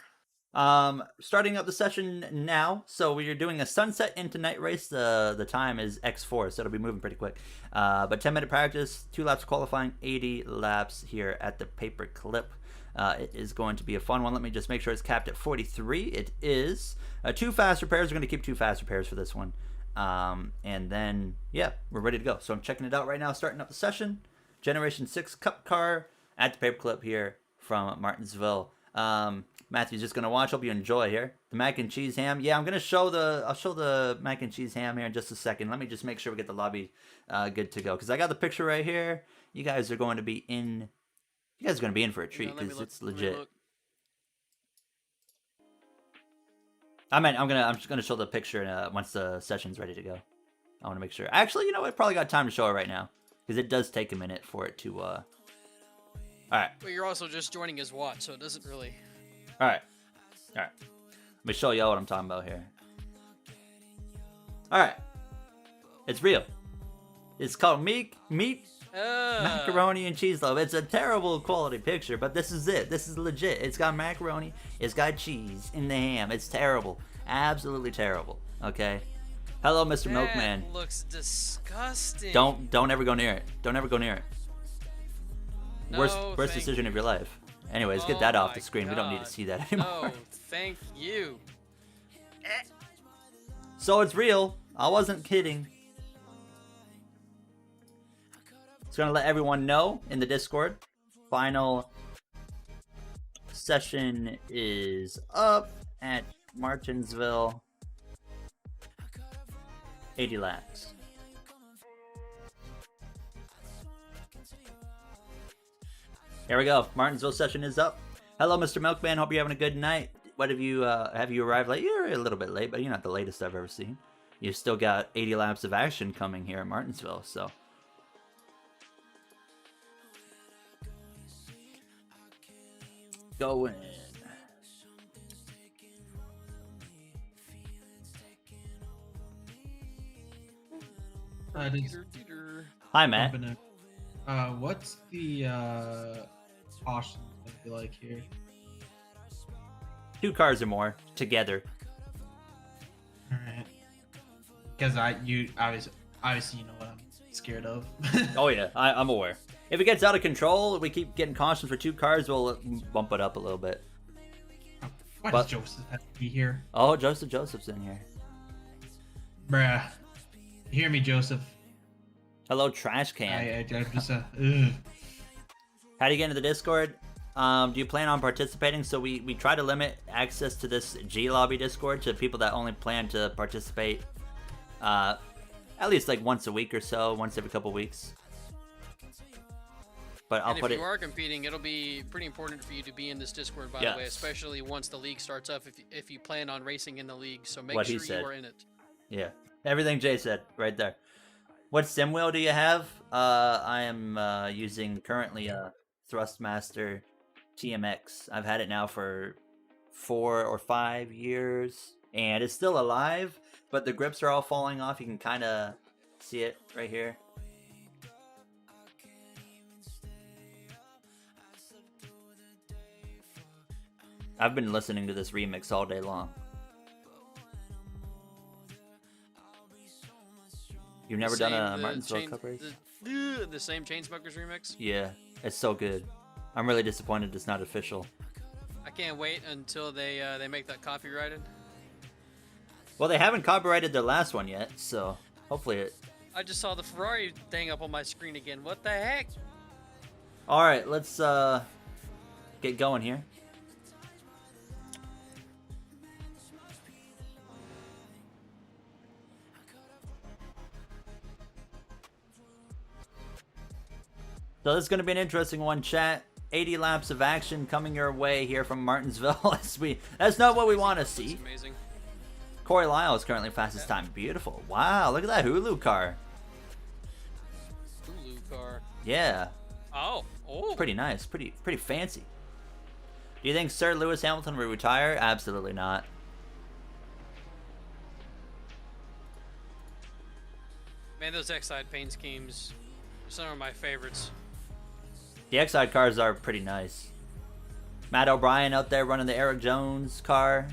Speaker 1: Starting up the session now. So we are doing a sunset into night race. The time is X4, so it'll be moving pretty quick. But 10-minute practice, 2 laps qualifying, 80 laps here at the paper clip. It is going to be a fun one. Let me just make sure it's capped at 43. It is. 2 fast repairs. We're going to keep 2 fast repairs for this one. And then, yeah, we're ready to go. So I'm checking it out right now, starting up the session. Generation 6 Cup car at the paper clip here from Martinsville. Matthew's just gonna watch. Hope you enjoy here. The mac and cheese ham. Yeah, I'll show the mac and cheese ham here in just a second. Let me just make sure we get the lobby good to go, because I got the picture right here. You guys are going to be in. You guys are gonna be in for a treat, because it's legit. I'm just gonna show the picture once the session's ready to go. I want to make sure. Actually, you know what? Probably got time to show it right now, because it does take a minute for it to. All right.
Speaker 2: But you're also just joining his watch, so it doesn't really.
Speaker 1: All right. Let me show y'all what I'm talking about here. All right. It's real. It's called meat, macaroni, and cheese loaf. It's a terrible quality picture, but this is it. This is legit. It's got macaroni. It's got cheese in the ham. It's terrible. Absolutely terrible. Okay. Hello, Mr. Milkman.
Speaker 2: That looks disgusting.
Speaker 1: Don't ever go near it. Don't ever go near it.
Speaker 2: No,
Speaker 1: worst decision of your life. Anyways, get that off the screen. We don't need to see that anymore.
Speaker 2: No, thank you.
Speaker 1: So it's real. I wasn't kidding. Just gonna let everyone know in the Discord. Final session is up at Martinsville. 80 laps. Here we go. Martinsville session is up. Hello, Mr. Milkman. Hope you're having a good night. What have you arrived late? You're a little bit late, but you're not the latest I've ever seen. You've still got 80 laps of action coming here at Martinsville, so. Going.
Speaker 4: Just
Speaker 1: Hi, Matt.
Speaker 4: jumping in. What's the caution gonna be like here?
Speaker 1: 2 cars or more together.
Speaker 4: All right. Because you obviously you know what I'm scared of.
Speaker 1: Oh yeah, I'm aware. If it gets out of control, we keep getting cautions for 2 cars, we'll bump it up a little bit.
Speaker 4: Why does Joseph have to be here?
Speaker 1: Oh, Joseph's in here.
Speaker 4: Bruh. Hear me, Joseph.
Speaker 1: Hello, trash can.
Speaker 4: I'm just ugh.
Speaker 1: How do you get into the Discord? Do you plan on participating? So we try to limit access to this G Lobby Discord to people that only plan to participate at least like once a week or so, once every couple weeks. But I'll put it.
Speaker 2: If you are competing, it'll be pretty important for you to be in this Discord, by the way, especially once the league starts up. If you plan on racing in the league, so make sure you are in it.
Speaker 1: Yeah, everything Jay said right there. What sim wheel do you have? I am using currently a Thrustmaster TMX. I've had it now for 4 or 5 years, and it's still alive, but the grips are all falling off. You can kind of see it right here. I've been listening to this remix all day long. You've never done a Martinsville Cup race?
Speaker 2: The same Chainsmokers remix?
Speaker 1: Yeah, it's so good. I'm really disappointed it's not official.
Speaker 2: I can't wait until they make that copyrighted.
Speaker 1: Well, they haven't copyrighted their last one yet, so hopefully it...
Speaker 2: I just saw the Ferrari thing up on my screen again. What the heck?
Speaker 1: Alright, let's get going here. So this is going to be an interesting one, chat. 80 laps of action coming your way here from Martinsville. That's not what we want to see.
Speaker 2: That's amazing.
Speaker 1: Corey Lyle is currently fastest time. Beautiful. Wow, look at that Hulu car.
Speaker 2: Hulu car.
Speaker 1: Yeah.
Speaker 2: Oh.
Speaker 1: Pretty nice. Pretty fancy. Do you think Sir Lewis Hamilton will retire? Absolutely not.
Speaker 2: Man, those X-Side paint schemes are some of my favorites.
Speaker 1: The X-Side cars are pretty nice. Matt O'Brien out there running the Eric Jones car.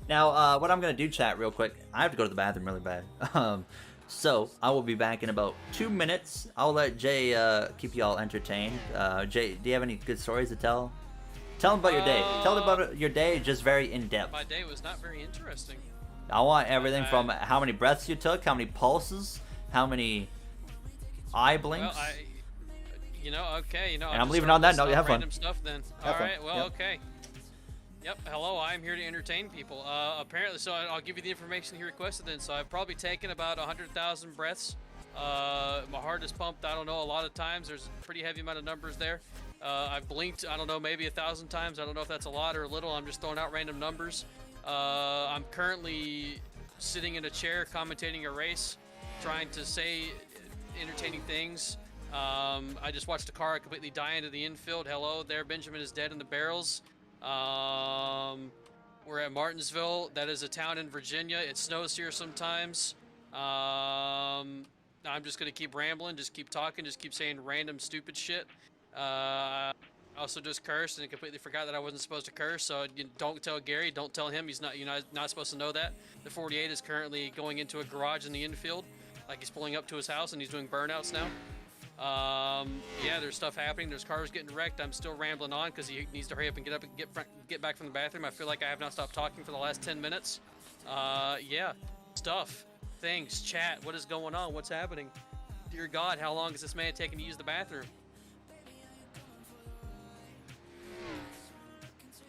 Speaker 1: Now, what I'm going to do, chat, real quick, I have to go to the bathroom really bad. So, I will be back in about 2 minutes. I'll let Jay keep you all entertained. Jay, do you have any good stories to tell? Tell them about your day. Tell them about your day, just very in-depth.
Speaker 2: My day was not very interesting.
Speaker 1: I want everything from how many breaths you took, how many pulses, how many eye blinks.
Speaker 2: Well, okay,
Speaker 1: and I'm leaving on that note. Have fun.
Speaker 2: Random stuff then. All right, well, okay. Yep, hello, I'm here to entertain people. Apparently, so I'll give you the information he requested then. So I've probably taken about 100,000 breaths. My heart is pumped, I don't know, a lot of times. There's a pretty heavy amount of numbers there. I've blinked, I don't know, maybe 1,000 times. I don't know if that's a lot or a little. I'm just throwing out random numbers. I'm currently sitting in a chair commentating a race, trying to say entertaining things. I just watched a car completely die into the infield. Hello there, Benjamin is dead in the barrels. We're at Martinsville. That is a town in Virginia. It snows here sometimes. I'm just gonna keep rambling, just keep talking, just keep saying random stupid shit. I also just cursed and completely forgot that I wasn't supposed to curse. So don't tell Gary, don't tell him. You're not supposed to know that. The 48 is currently going into a garage in the infield, like he's pulling up to his house and he's doing burnouts now. Yeah, there's stuff happening. There's cars getting wrecked. I'm still rambling on because he needs to hurry up and get up and get back from the bathroom. I feel like I have not stopped talking for the last 10 minutes. Yeah, stuff, things, chat. What is going on? What's happening? Dear God, how long is this man taking to use the bathroom?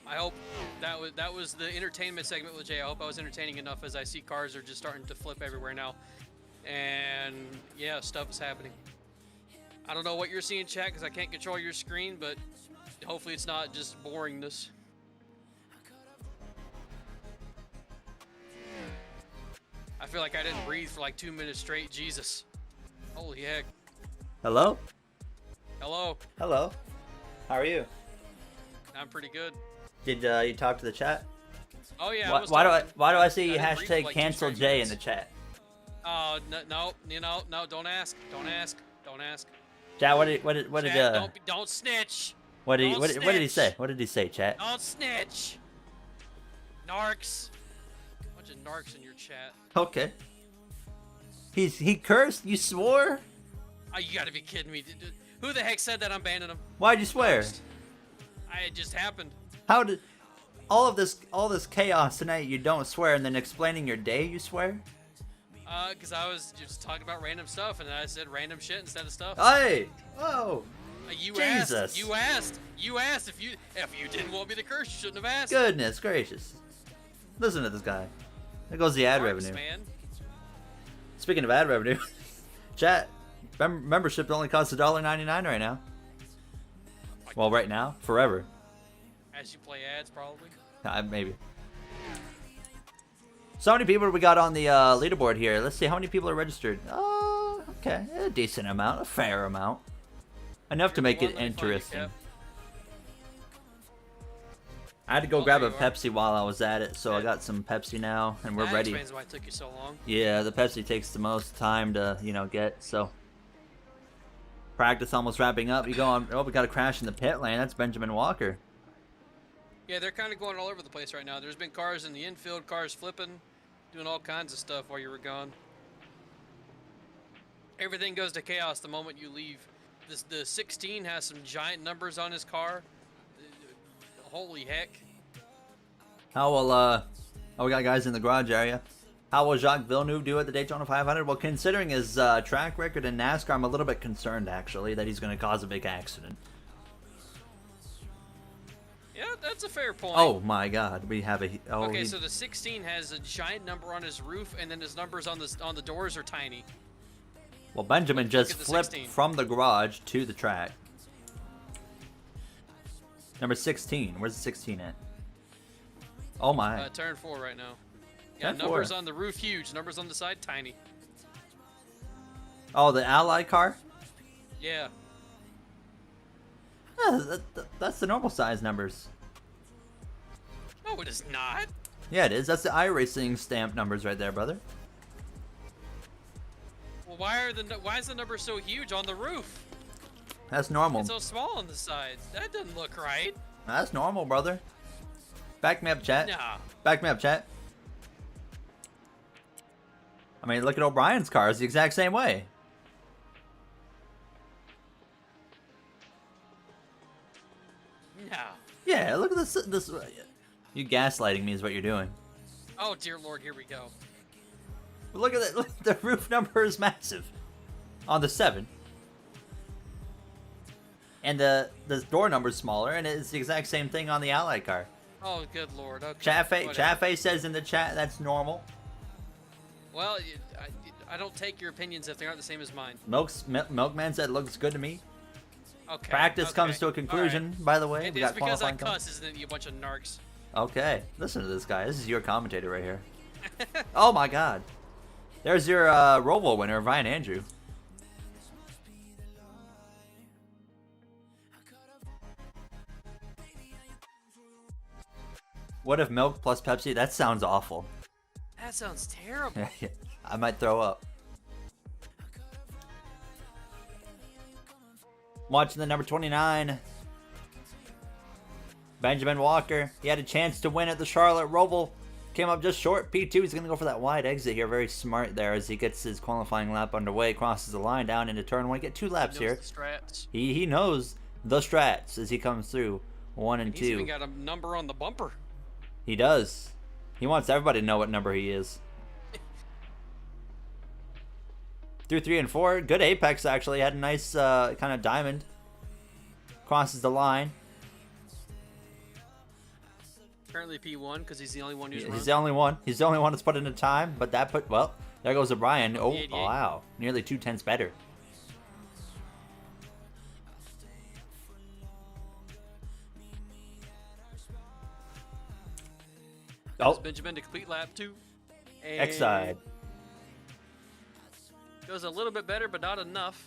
Speaker 2: I hope that was the entertainment segment with Jay. I hope I was entertaining enough, as I see cars are just starting to flip everywhere now. And yeah, stuff is happening. I don't know what you're seeing, chat, because I can't control your screen, but hopefully it's not just boringness. I feel like I didn't breathe for like 2 minutes straight. Jesus. Holy heck.
Speaker 1: Hello?
Speaker 2: Hello.
Speaker 1: Hello. How are you?
Speaker 2: I'm pretty good.
Speaker 1: Did you talk to the chat?
Speaker 2: Oh yeah.
Speaker 1: Why do I see hashtag
Speaker 2: like
Speaker 1: cancel Jay in the chat?
Speaker 2: Oh no! Don't ask! Don't ask! Don't ask!
Speaker 1: Chat, what did
Speaker 2: Chat, don't snitch!
Speaker 1: what did he
Speaker 2: Don't
Speaker 1: what did he say?
Speaker 2: snitch.
Speaker 1: What did he say, chat?
Speaker 2: Don't snitch! Narcs! Bunch of narcs in your chat.
Speaker 1: Okay. He cursed? You swore?
Speaker 2: Oh, you gotta be kidding me! Who the heck said that I'm banning him?
Speaker 1: Why'd you swear?
Speaker 2: It just happened.
Speaker 1: How did all this chaos tonight? You don't swear, and then explaining your day, you swear?
Speaker 2: Cause I was just talking about random stuff, and I said random shit instead of stuff.
Speaker 1: Hey! Whoa!
Speaker 2: You
Speaker 1: Jesus.
Speaker 2: asked if you didn't want me to curse, you shouldn't have asked.
Speaker 1: Goodness gracious! Listen to this guy. There goes the ad
Speaker 2: Narcs,
Speaker 1: revenue.
Speaker 2: man.
Speaker 1: Speaking of ad revenue, chat membership only costs $1.99 right now. Well, right now, forever.
Speaker 2: As you play ads, probably.
Speaker 1: Maybe. So many people we got on the leaderboard here. Let's see how many people are registered. Oh, okay, a decent amount, a fair amount, enough to make it interesting. I had to go grab a Pepsi while I was at it, so I got some Pepsi now, and we're ready.
Speaker 2: That explains why it took you so long.
Speaker 1: Yeah, the Pepsi takes the most time to, get, so. Practice almost wrapping up. You go on, oh, we got a crash in the pit lane. That's Benjamin Walker.
Speaker 2: Yeah, they're kind of going all over the place right now. There's been cars in the infield, cars flipping, doing all kinds of stuff while you were gone. Everything goes to chaos the moment you leave. The 16 has some giant numbers on his car. Holy heck.
Speaker 1: How will, oh, we got guys in the garage area. How will Jacques Villeneuve do at the Daytona 500? Well, considering his track record in NASCAR, I'm a little bit concerned, actually, that he's going to cause a big accident.
Speaker 2: Yeah, that's a fair point.
Speaker 1: Oh, my God. We have a... Oh,
Speaker 2: okay, so the 16 has a giant number on his roof, and then his numbers on the doors are tiny.
Speaker 1: Well, Benjamin just flipped
Speaker 2: 16.
Speaker 1: from the garage to the track. Number 16. Where's the 16 at? Oh, my.
Speaker 2: Turn 4 right now. Yeah,
Speaker 1: Turn
Speaker 2: numbers
Speaker 1: 4.
Speaker 2: on the roof huge, numbers on the side tiny.
Speaker 1: Oh, the Ally car?
Speaker 2: Yeah.
Speaker 1: Yeah, that's the normal size numbers.
Speaker 2: No, it is not.
Speaker 1: Yeah, it is. That's the iRacing stamp numbers right there, brother.
Speaker 2: Well, why is the number so huge on the roof?
Speaker 1: That's normal.
Speaker 2: It's so small on the sides. That doesn't look right.
Speaker 1: That's normal, brother. Back me up, chat.
Speaker 2: Nah.
Speaker 1: Back me up, chat. I mean, look at O'Brien's car. It's the exact same way.
Speaker 2: No.
Speaker 1: Yeah, look at this. You gaslighting me is what you're doing.
Speaker 2: Oh, dear Lord, here we go.
Speaker 1: But look at that. Look, the roof number is massive on the 7. And the door number is smaller, and it's the exact same thing on the Ally car.
Speaker 2: Oh, good Lord. Okay.
Speaker 1: Chafe says in the chat that's normal.
Speaker 2: Well, I don't take your opinions if they aren't the same as mine.
Speaker 1: Milkman said looks good to me.
Speaker 2: Okay.
Speaker 1: Practice comes to a conclusion, by the way.
Speaker 2: And
Speaker 1: We
Speaker 2: it's
Speaker 1: got
Speaker 2: because I
Speaker 1: qualifying
Speaker 2: cuss, isn't it, you bunch of narcs?
Speaker 1: Okay, listen to this guy. This is your commentator right here. Oh my God. There's your Roval winner, Ryan Andrew. What if milk plus Pepsi? That sounds awful.
Speaker 2: That sounds terrible.
Speaker 1: I might throw up. Watching the number 29. Benjamin Walker. He had a chance to win at the Charlotte Roval. Came up just short. P2, he's going to go for that wide exit here. Very smart there as he gets his qualifying lap underway. Crosses the line down into turn 1. Get 2 laps
Speaker 2: He knows
Speaker 1: here.
Speaker 2: the strats.
Speaker 1: He knows the strats as he comes through 1 and 2.
Speaker 2: He's even got a number on the bumper.
Speaker 1: He does. He wants everybody to know what number he is. Through 3 and 4. Good apex, actually. Had a nice kind of diamond. Crosses the line.
Speaker 2: Currently P1 because he's the only one who's
Speaker 1: He's the only one. He's the only one that's put in a time. But that put... Well, there goes O'Brien. Oh,
Speaker 2: 88.
Speaker 1: wow. Nearly 2/10 better.
Speaker 2: Oh. Benjamin to complete lap 2. And
Speaker 1: X side.
Speaker 2: Goes a little bit better, but not enough.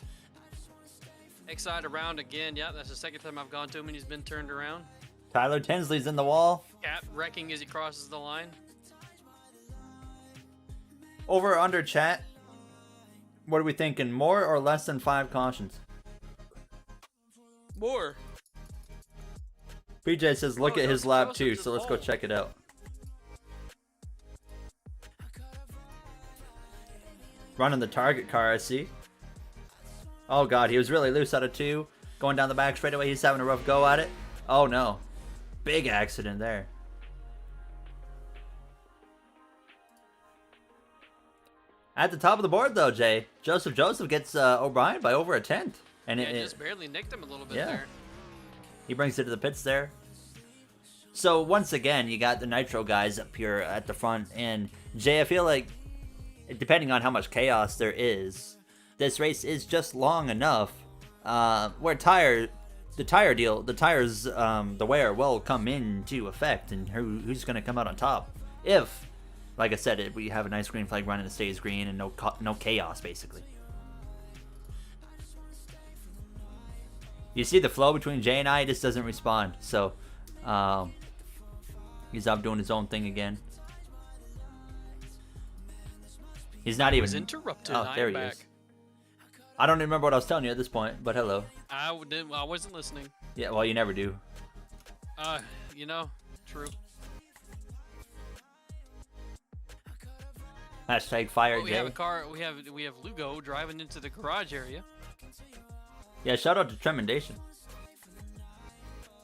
Speaker 2: X side around again. Yeah, that's the second time I've gone to him and he's been turned around.
Speaker 1: Tyler Tinsley's in the wall.
Speaker 2: Cap wrecking as he crosses the line.
Speaker 1: Over or under chat. What are we thinking? More or less than 5 cautions?
Speaker 2: More.
Speaker 1: PJ says look at his
Speaker 2: Joseph
Speaker 1: lap
Speaker 2: just
Speaker 1: too, so let's go
Speaker 2: rolled.
Speaker 1: check it out. Running the target car, I see. Oh god, he was really loose out of 2. Going down the back straightaway, he's having a rough go at it. Oh no. Big accident there. At the top of the board though, Jay. Joseph gets O'Brien by over a 10th. And
Speaker 2: Yeah, just barely nicked him a little bit
Speaker 1: yeah.
Speaker 2: there.
Speaker 1: He brings it to the pits there. So once again, you got the Nitro guys up here at the front. And Jay, I feel like, depending on how much chaos there is, this race is just long enough where the wear will come into effect, and who's going to come out on top. If, like I said, we have a nice green flag run and it stays green and no chaos, basically. You see the flow between Jay and I, he just doesn't respond. So, he's off doing his own thing again. He's not even...
Speaker 2: was interrupted.
Speaker 1: Oh, there he
Speaker 2: back.
Speaker 1: is. I don't even remember what I was telling you at this point, but hello.
Speaker 2: I wasn't listening.
Speaker 1: Yeah, well, you never do.
Speaker 2: You know, true.
Speaker 1: Hashtag fire
Speaker 2: Oh, we
Speaker 1: Jay.
Speaker 2: have a car. We have Lugo driving into the garage area.
Speaker 1: Yeah, shout out to Tremendation.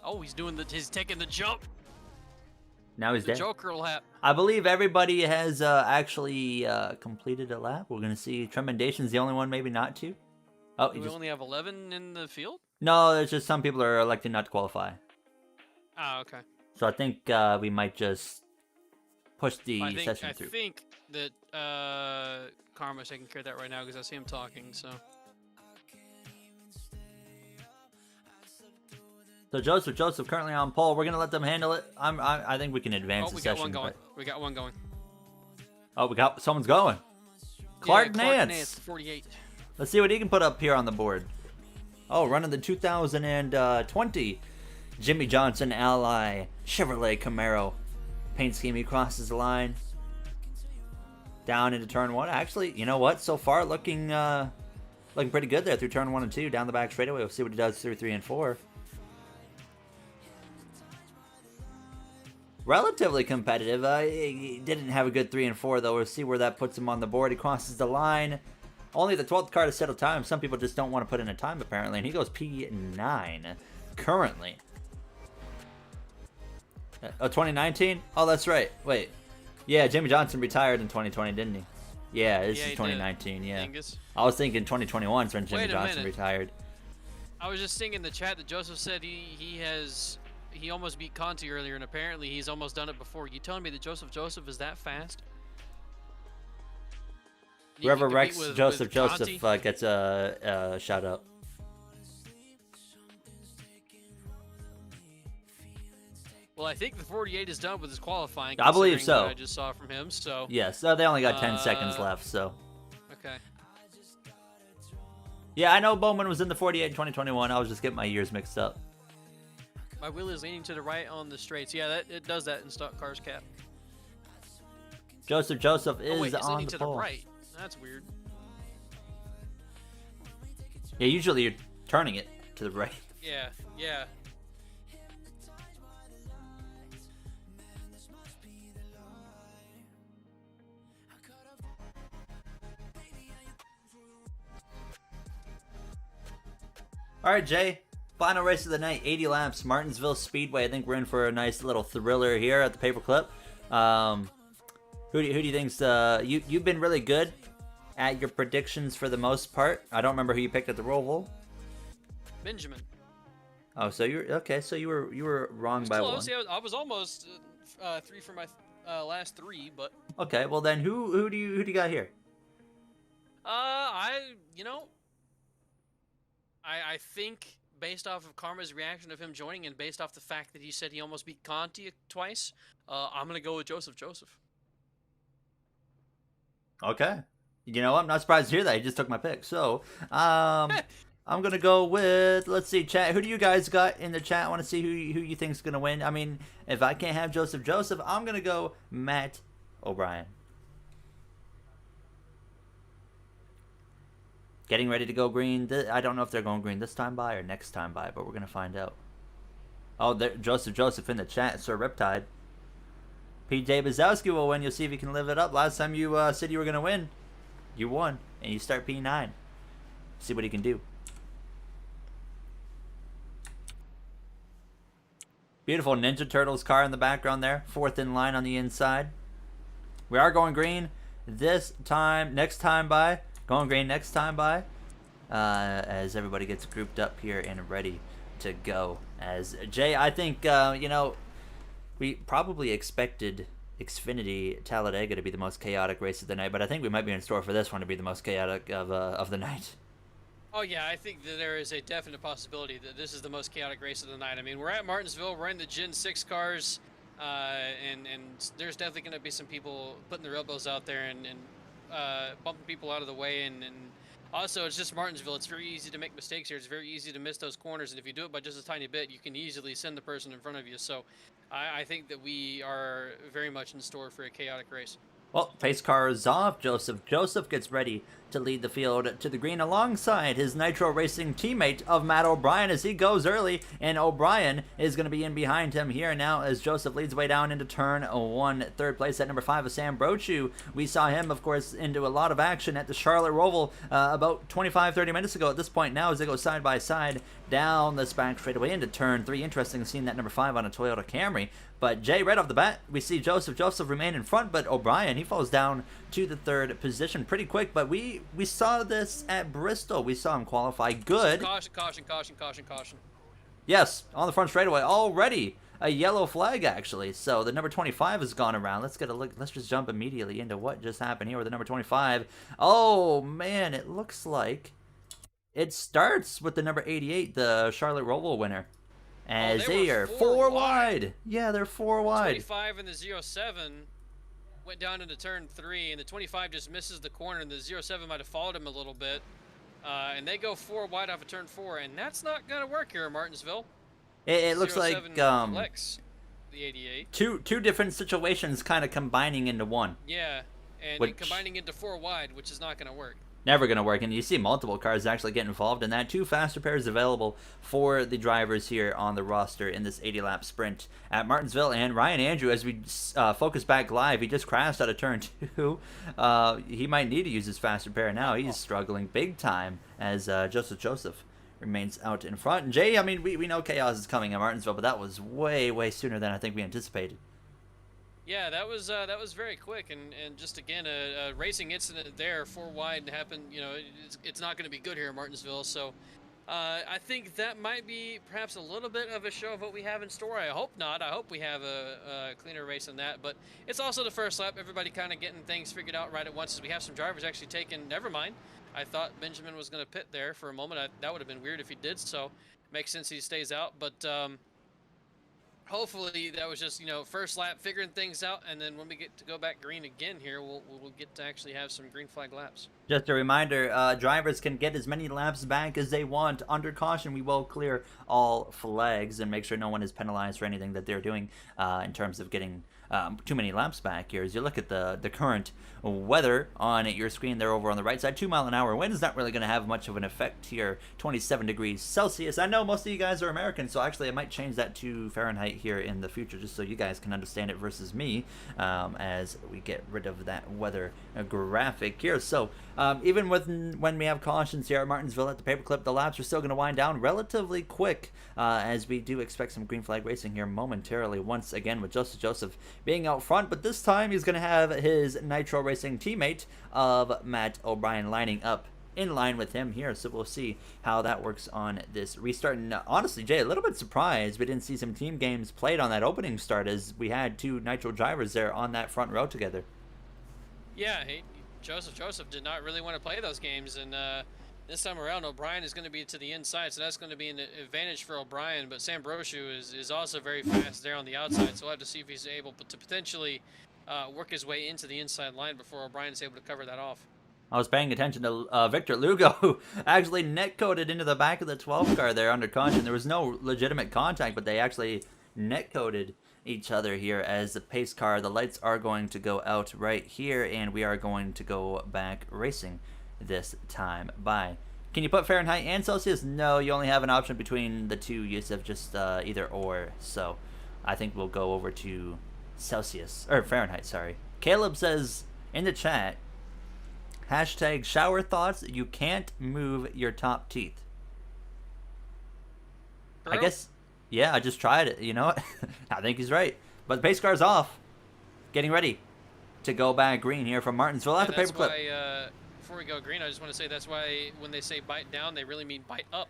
Speaker 2: Oh, he's taking the jump.
Speaker 1: Now he's
Speaker 2: The
Speaker 1: dead.
Speaker 2: Joker lap.
Speaker 1: I believe everybody has actually completed a lap. We're gonna see Tremendation's the only one, maybe not to. Oh,
Speaker 2: Do we only have 11 in the field?
Speaker 1: No, there's just some people are electing not to qualify.
Speaker 2: Oh, okay.
Speaker 1: So I think we might just push the session through.
Speaker 2: I think that Karma's taking care of that right now because I see him talking. So
Speaker 1: Joseph currently on pole. We're gonna let them handle it. I think we can advance the
Speaker 2: we got
Speaker 1: session.
Speaker 2: one going.
Speaker 1: but-
Speaker 2: We got one going.
Speaker 1: Oh, someone's going. Clark Nance.
Speaker 2: 48.
Speaker 1: Let's see what he can put up here on the board. Oh, running the 2020 Jimmy Johnson Ally Chevrolet Camaro paint scheme. He crosses the line down into turn 1. Actually, you know what? So far, looking pretty good there through turn 1 and 2 down the back straightaway. We'll see what he does through 3 and 4. Relatively competitive. He didn't have a good 3 and 4 though. We'll see where that puts him on the board. He crosses the line. Only the 12th car to settle time. Some people just don't want to put in a time apparently, and he goes P9 currently. Oh, 2019? Oh, that's right. Wait. Yeah, Jimmy Johnson retired in 2020, didn't he? Yeah, this is 2019. Yeah.
Speaker 2: Dingus.
Speaker 1: I was thinking 2021 is when Jimmy
Speaker 2: Wait a
Speaker 1: Johnson
Speaker 2: minute.
Speaker 1: retired.
Speaker 2: I was just seeing in the chat that Joseph said he almost beat Conti earlier, and apparently he's almost done it before. You telling me that Joseph is that fast? He
Speaker 1: Whoever
Speaker 2: can
Speaker 1: wrecks
Speaker 2: compete with
Speaker 1: Joseph
Speaker 2: Conti?
Speaker 1: gets a shout out.
Speaker 2: Well, I think the 48 is done with his qualifying.
Speaker 1: I believe
Speaker 2: considering what
Speaker 1: so.
Speaker 2: I just saw from him. So
Speaker 1: Yes, they only got 10 seconds left, so.
Speaker 2: okay.
Speaker 1: Yeah, I know Bowman was in the 48 in 2021. I was just getting my years mixed up.
Speaker 2: My wheel is leaning to the right on the straights. Yeah, it does that in stock cars cap.
Speaker 1: Joseph is
Speaker 2: Oh wait, it's
Speaker 1: on
Speaker 2: leaning
Speaker 1: the
Speaker 2: to
Speaker 1: pole.
Speaker 2: the right. That's weird.
Speaker 1: Yeah, usually you're turning it to the right.
Speaker 2: Yeah, yeah.
Speaker 1: All right, Jay. Final race of the night, 80 laps, Martinsville Speedway. I think we're in for a nice little thriller here at the paperclip. Who do you think's you've been really good at your predictions for the most part. I don't remember who you picked at the Roval.
Speaker 2: Benjamin.
Speaker 1: Oh, so you're okay. So you were wrong by
Speaker 2: Close.
Speaker 1: one.
Speaker 2: Yeah, I was almost 3 for my last 3, but
Speaker 1: Okay, well then who do you got here?
Speaker 2: I think based off of Karma's reaction of him joining and based off the fact that he said he almost beat Conti twice, I'm gonna go with Joseph.
Speaker 1: Okay. You know what? I'm not surprised to hear that. He just took my pick. So, I'm going to go with, let's see, chat. Who do you guys got in the chat? I want to see who you think's going to win. I mean, if I can't have Joseph, I'm going to go Matt O'Brien. getting ready to go green. I don't know if they're going green this time by or next time by, but we're going to find out. Oh, there, Joseph in the chat, Sir Riptide. PJ Bazowski will win. You'll see if you can live it up. Last time you said you were going to win, you won, and you start P9. See what he can do. Beautiful Ninja Turtles car in the background there. 4th in line on the inside. We are going green this time, next time by. Going green next time by. As everybody gets grouped up here and ready to go. As Jay, I think, you know, we probably expected Xfinity Talladega to be the most chaotic race of the night, but I think we might be in store for this one to be the most chaotic of the night.
Speaker 2: Oh yeah, I think that there is a definite possibility that this is the most chaotic race of the night. I mean, we're at Martinsville, we're in the Gen 6 cars, and there's definitely going to be some people putting their elbows out there and bumping people out of the way, and also it's just Martinsville. It's very easy to make mistakes here. It's very easy to miss those corners, and if you do it by just a tiny bit, you can easily send the person in front of you. So I think that we are very much in store for a chaotic race.
Speaker 1: Well, pace car is off. Joseph gets ready to lead the field to the green alongside his Nitro Racing teammate of Matt O'Brien as he goes early, and O'Brien is going to be in behind him here now as Joseph leads way down into turn 1. 3rd place at number 5 is Sam Brochu. We saw him, of course, into a lot of action at the Charlotte Roval about 25-30 minutes ago at this point now as they go side by side down this back straightaway into turn 3. Interesting seeing that number 5 on a Toyota Camry. But Jay, right off the bat, we see Joseph remain in front, but O'Brien, he falls down to the 3rd position pretty quick. But we saw this at Bristol. We saw him qualify good.
Speaker 2: Caution.
Speaker 1: Yes, on the front straightaway already. A yellow flag, actually. So the number 25 has gone around. Let's get a look. Let's just jump immediately into what just happened here with the number 25. Oh, man, it looks like it starts with the number 88, the Charlotte Roval winner. As they are 4 wide. Yeah, they're 4 wide.
Speaker 2: 25 and the 07 went down into turn 3, and the 25 just misses the corner, and the 07 might have followed him a little bit. And they go 4 wide off of turn 4, and that's not going to work here in Martinsville.
Speaker 1: It looks like
Speaker 2: Lex, the 88.
Speaker 1: Two different situations kind of combining into one.
Speaker 2: Yeah, and combining into 4 wide, which is not going to work.
Speaker 1: Never going to work, and you see multiple cars actually get involved in that. 2 faster pairs available for the drivers here on the roster in this 80-lap sprint at Martinsville. And Ryan Andrew, as we focus back live, he just crashed out of turn 2. He might need to use his faster pair now. He's struggling big time as Joseph remains out in front. And Jay, I mean, we know chaos is coming at Martinsville, but that was way sooner than I think we anticipated.
Speaker 2: Yeah, that was very quick, and just again a racing incident there, 4 wide happened. You know, it's not going to be good here in Martinsville. So I think that might be perhaps a little bit of a show of what we have in store. I hope not. I hope we have a cleaner race than that. But it's also the first lap. Everybody kind of getting things figured out right at once. As we have some drivers actually taking. Never mind. I thought Benjamin was going to pit there for a moment. That would have been weird if he did. So makes sense he stays out. But hopefully that was just, you know, first lap figuring things out, and then when we get to go back green again here, we'll get to actually have some green flag laps.
Speaker 1: Just a reminder, drivers can get as many laps back as they want. Under caution, we will clear all flags and make sure no one is penalized for anything that they're doing in terms of getting too many laps back here. As you look at the current weather on your screen there over on the right side, 2-mile-an-hour wind is not really going to have much of an effect here. 27 degrees Celsius. I know most of you guys are American, so actually I might change that to Fahrenheit here in the future just so you guys can understand it versus me as we get rid of that weather graphic here. So even when we have cautions here at Martinsville at the paperclip, the laps are still going to wind down relatively quick as we do expect some green flag racing here momentarily once again with Joseph being out front, but this time he's going to have his Nitro Racing teammate of Matt O'Brien lining up in line with him here, so we'll see how that works on this restart. And honestly, Jay, a little bit surprised we didn't see some team games played on that opening start as we had 2 Nitro drivers there on that front row together.
Speaker 2: Yeah, Joseph did not really want to play those games, and this time around O'Brien is going to be to the inside, so that's going to be an advantage for O'Brien. But Sam Brochu is also very fast there on the outside, so we'll have to see if he's able to potentially work his way into the inside line before O'Brien is able to cover that off.
Speaker 1: I was paying attention to Victor Lugo, who actually net-coded into the back of the 12 car there under caution. There was no legitimate contact, but they actually net-coded each other here as the pace car. The lights are going to go out right here, and we are going to go back racing this time by. Can you put Fahrenheit and Celsius? No, you only have an option between the two. You have just either or. So I think we'll go over to Celsius, or Fahrenheit, sorry. Caleb says in the chat, hashtag shower thoughts, you can't move your top teeth.
Speaker 2: True.
Speaker 1: I guess, yeah, I just tried it, you know what? I think he's right. But the pace car's off. Getting ready to go back green here from Martinsville at the paperclip.
Speaker 2: Before we go green, I just want to say that's why when they say bite down, they really mean bite up.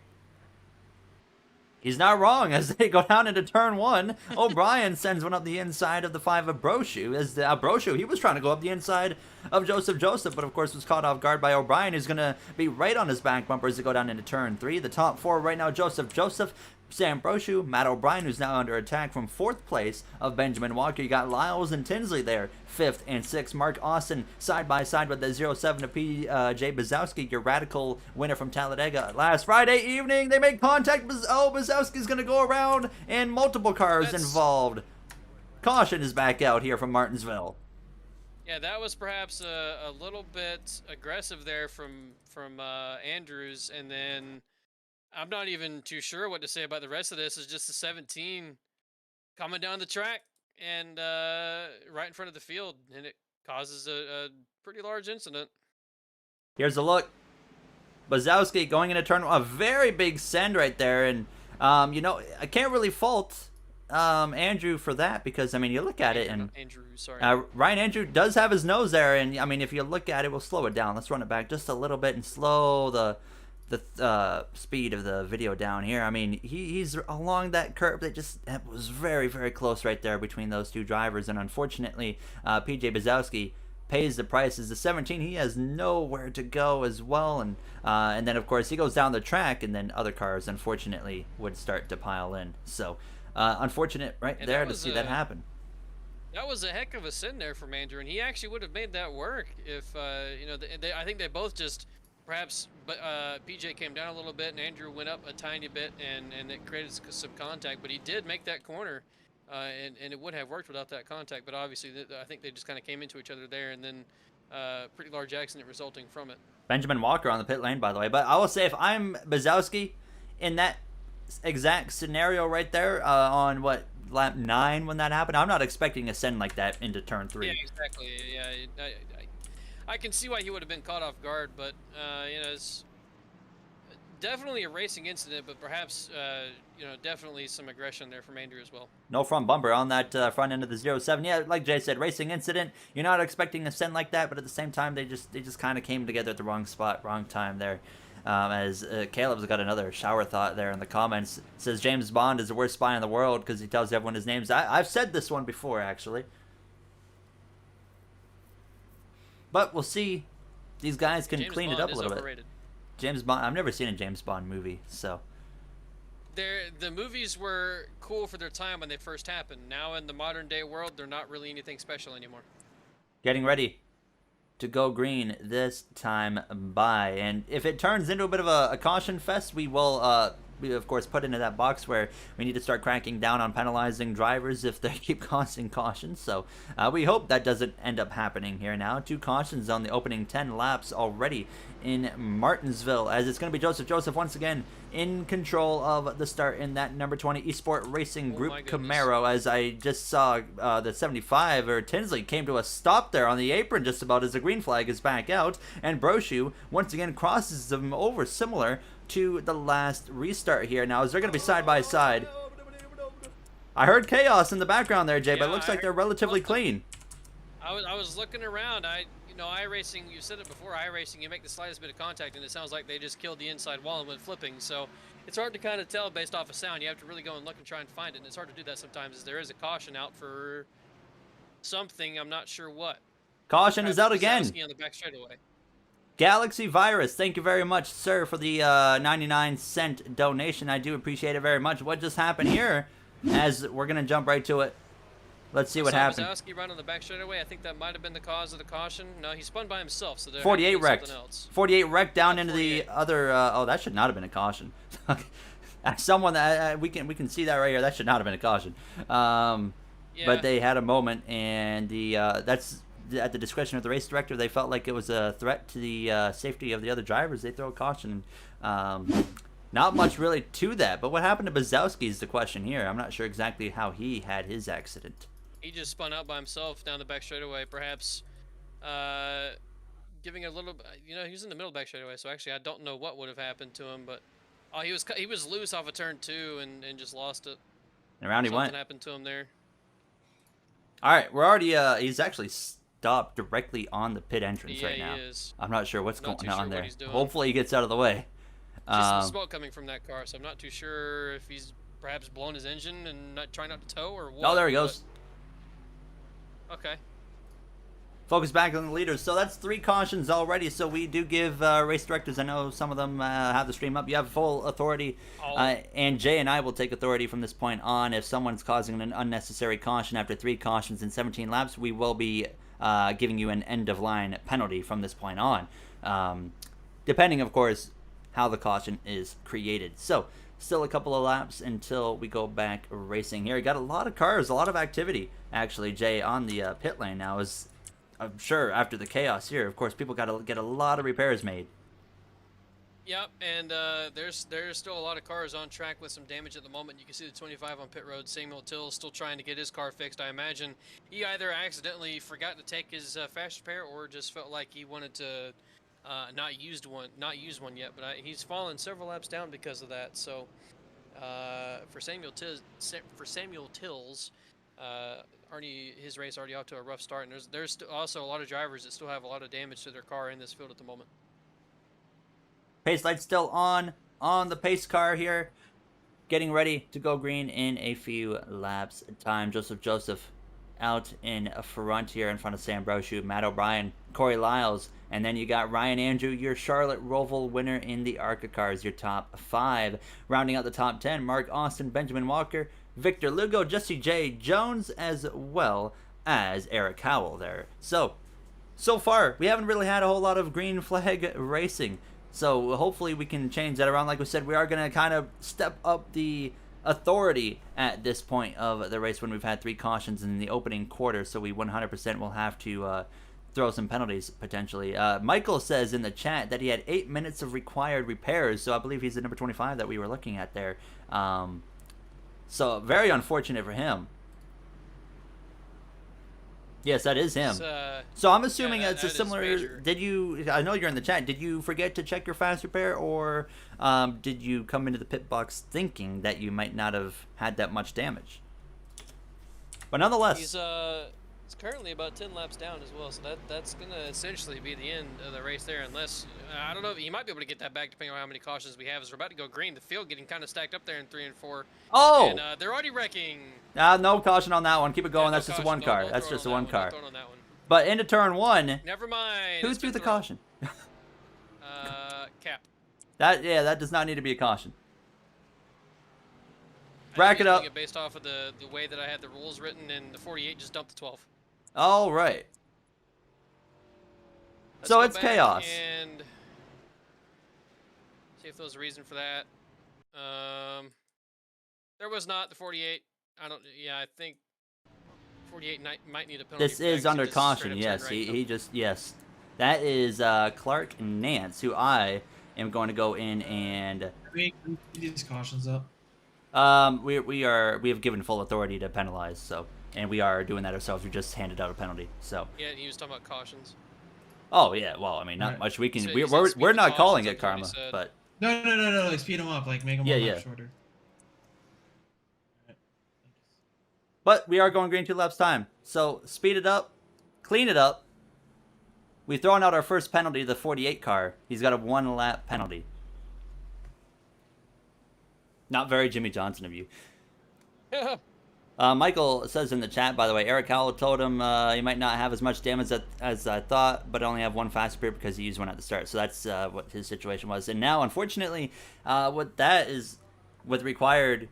Speaker 1: He's not wrong as they go down into turn 1. O'Brien sends one up the inside of the 5 of Brochu. As Brochu, he was trying to go up the inside of Joseph, but of course was caught off guard by O'Brien, who's going to be right on his back bumper as they go down into turn 3. The top 4 right now, Joseph, Sam Brochu, Matt O'Brien, who's now under attack from 4th place of Benjamin Walker. You got Lyles and Tinsley there, 5th and 6th. Mark Austin side by side with the 07 of P.J. Bazowski, your radical winner from Talladega. Last Friday evening, they make contact. Bazowski's going to go around, and multiple cars involved. Caution is back out here from Martinsville.
Speaker 2: Yeah, that was perhaps a little bit aggressive there from Andrews, and then I'm not even too sure what to say about the rest of this. It's just the 17 coming down the track and right in front of the field, and it causes a pretty large incident.
Speaker 1: Here's a look. Bazowski going into turn 1. A very big send right there, and you know, I can't really fault Andrew for that because, I mean, you look at it and Ryan Andrew does have his nose there, and I mean, if you look at it, we'll slow it down. Let's run it back just a little bit and slow the speed of the video down here. I mean, he's along that curb that was very, very close right there between those two drivers, and unfortunately, PJ Bazowski pays the price. As the 17, he has nowhere to go as well, and then of course he goes down the track, and then other cars unfortunately would start to pile in. So unfortunate right
Speaker 2: and
Speaker 1: there to see that happen.
Speaker 2: That was a heck of a sin there from Andrew, and he actually would have made that work if you know, I think they both just perhaps, but PJ came down a little bit and Andrew went up a tiny bit, and it created some contact. But he did make that corner, and it would have worked without that contact. But obviously, I think they just kind of came into each other there, and then pretty large accident resulting from it.
Speaker 1: Benjamin Walker on the pit lane, by the way. But I will say, if I'm Bazowski in that exact scenario right there on lap 9 when that happened, I'm not expecting a send like that into turn 3.
Speaker 2: Yeah, exactly. Yeah, I can see why he would have been caught off guard, but you know, it's definitely a racing incident, but perhaps you know, definitely some aggression there from Andrew as well.
Speaker 1: No front bumper on that front end of the 07. Yeah, like Jay said, racing incident. You're not expecting a send like that, but at the same time, they just kind of came together at the wrong spot, wrong time there. As Caleb's got another shower thought there in the comments. It says James Bond is the worst spy in the world because he tells everyone his names. I've said this one before, actually. But we'll see. These guys can clean it up a little bit. James Bond. I've never seen a James Bond movie, so.
Speaker 2: The movies were cool for their time when they first happened. Now in the modern day world, they're not really anything special anymore.
Speaker 1: Getting ready to go green this time by, and if it turns into a bit of a caution fest, we will we of course put into that box where we need to start cracking down on penalizing drivers if they keep causing cautions. So we hope that doesn't end up happening here now. 2 cautions on the opening 10 laps already in Martinsville, as it's going to be Joseph once again in control of the start in that number 20 Esport Racing Group Camaro. As I just saw the 75 or Tinsley came to a stop there on the apron just about as the green flag is back out, and Brochu once again crosses them over, similar to the last restart here. Now, is they're going to be side by side. I heard chaos in the background there, Jay, but it looks like they're relatively clean.
Speaker 2: I was looking around. You know, iRacing, you said it before, iRacing, you make the slightest bit of contact and it sounds like they just killed the inside wall and went flipping. So it's hard to kind of tell based off of sound. You have to really go and look and try and find it, and it's hard to do that sometimes as there is a caution out for something. I'm not sure what.
Speaker 1: Caution is out again.
Speaker 2: On the back straightaway.
Speaker 1: Galaxy Virus, thank you very much, sir, for the 99-cent donation. I do appreciate it very much. What just happened here? As we're going to jump right to it. Let's see what happened.
Speaker 2: Bazowski run on the back straightaway. I think that might have been the cause of the caution. No, he spun by himself. So
Speaker 1: 48 wrecked. 48 wrecked down into the other. Oh, that should not have been a caution. As someone that we can see that right here. That should not have been a caution.
Speaker 2: Yeah.
Speaker 1: But they had a moment, and the that's at the discretion of the race director, they felt like it was a threat to the safety of the other drivers, they throw a caution. Not much really to that, but what happened to Bazowski is the question here. I'm not sure exactly how he had his accident.
Speaker 2: He just spun out by himself down the back straightaway, perhaps giving a little. You know, he was in the middle back straightaway, so actually I don't know what would have happened to him, but he was loose off of turn 2 and just lost it.
Speaker 1: And around he went.
Speaker 2: Something happened to him there.
Speaker 1: All right, we're already. He's actually stopped directly on the pit entrance right now.
Speaker 2: He is.
Speaker 1: I'm not sure what's going on there.
Speaker 2: He's doing.
Speaker 1: Hopefully he gets out of the way.
Speaker 2: Just the smoke coming from that car, so I'm not too sure if he's perhaps blown his engine and trying not to tow or what.
Speaker 1: Oh, there he goes.
Speaker 2: Okay.
Speaker 1: Focus back on the leaders. So that's 3 cautions already. So we do give race directors, I know some of them have the stream up. You have full authority. And Jay and I will take authority from this point on. If someone's causing an unnecessary caution after 3 cautions in 17 laps, we will be giving you an end-of-line penalty from this point on. Depending, of course, how the caution is created. So still a couple of laps until we go back racing here. Got a lot of cars, a lot of activity, actually, Jay, on the pit lane now. I'm sure after the chaos here, of course, people got to get a lot of repairs made.
Speaker 2: Yep, and there's still a lot of cars on track with some damage at the moment. You can see the 25 on pit road. Samuel Till still trying to get his car fixed. I imagine he either accidentally forgot to take his fast repair or just felt like he wanted to not use one yet. But he's fallen several laps down because of that. So for Samuel Till's. His race already off to a rough start, and there's also a lot of drivers that still have a lot of damage to their car in this field at the moment.
Speaker 1: Pace light's still on the pace car here, getting ready to go green in a few laps time. Joseph out in front here in front of Sam Brochu, Matt O'Brien, Corey Lyles, and then you got Ryan Andrew, your Charlotte Roval winner in the Arca cars, your top 5. Rounding out the top 10, Mark Austin, Benjamin Walker, Victor Lugo, Jesse J. Jones, as well as Eric Howell there. So far, we haven't really had a whole lot of green flag racing. So hopefully we can change that around. Like we said, we are going to kind of step up the authority at this point of the race when we've had 3 cautions in the opening quarter. So we 100% will have to throw some penalties potentially. Michael says in the chat that he had 8 minutes of required repairs. So I believe he's the number 25 that we were looking at there. So very unfortunate for him. Yes, that is him. So I'm assuming it's a similar. Did you? I know you're in the chat. Did you forget to check your fast repair, or did you come into the pit box thinking that you might not have had that much damage? But nonetheless,
Speaker 2: he's currently about 10 laps down as well. So that's gonna essentially be the end of the race there, unless I don't know. He might be able to get that back depending on how many cautions we have. As we're about to go green, the field getting kind of stacked up there in 3 and 4.
Speaker 1: Oh!
Speaker 2: And they're already wrecking.
Speaker 1: No caution on that one. Keep it going.
Speaker 2: Yeah,
Speaker 1: that's just a one car. That's just a one car.
Speaker 2: On that one.
Speaker 1: But into turn 1.
Speaker 2: Never mind.
Speaker 1: Who threw the caution?
Speaker 2: Cap.
Speaker 1: That does not need to be a caution. Rack it up.
Speaker 2: Based off of the way that I had the rules written, and the 48 just dumped the 12.
Speaker 1: All right. So it's chaos.
Speaker 2: And see if there was a reason for that. There was not. The 48. I think 48 might need a penalty.
Speaker 1: This is under caution. Yes, yes. That is Clark Nance, who I am going to go in and.
Speaker 4: We these cautions up.
Speaker 1: We have given full authority to penalize, so, and we are doing that ourselves. We just handed out a penalty, so.
Speaker 2: Yeah, he was talking about cautions.
Speaker 1: Oh yeah, well, I mean, not much we can.
Speaker 2: So
Speaker 1: we're not calling it karma, but.
Speaker 4: No. Like speed them up, like make them shorter.
Speaker 1: But we are going green 2 laps time, so speed it up, clean it up. We've thrown out our first penalty, the 48 car. He's got a 1 lap penalty. Not very Jimmy Johnson of you. Michael says in the chat, by the way, Eric Howell told him he might not have as much damage as I thought, but only have 1 fast repair because he used one at the start. So that's what his situation was. And now, unfortunately, what that is with required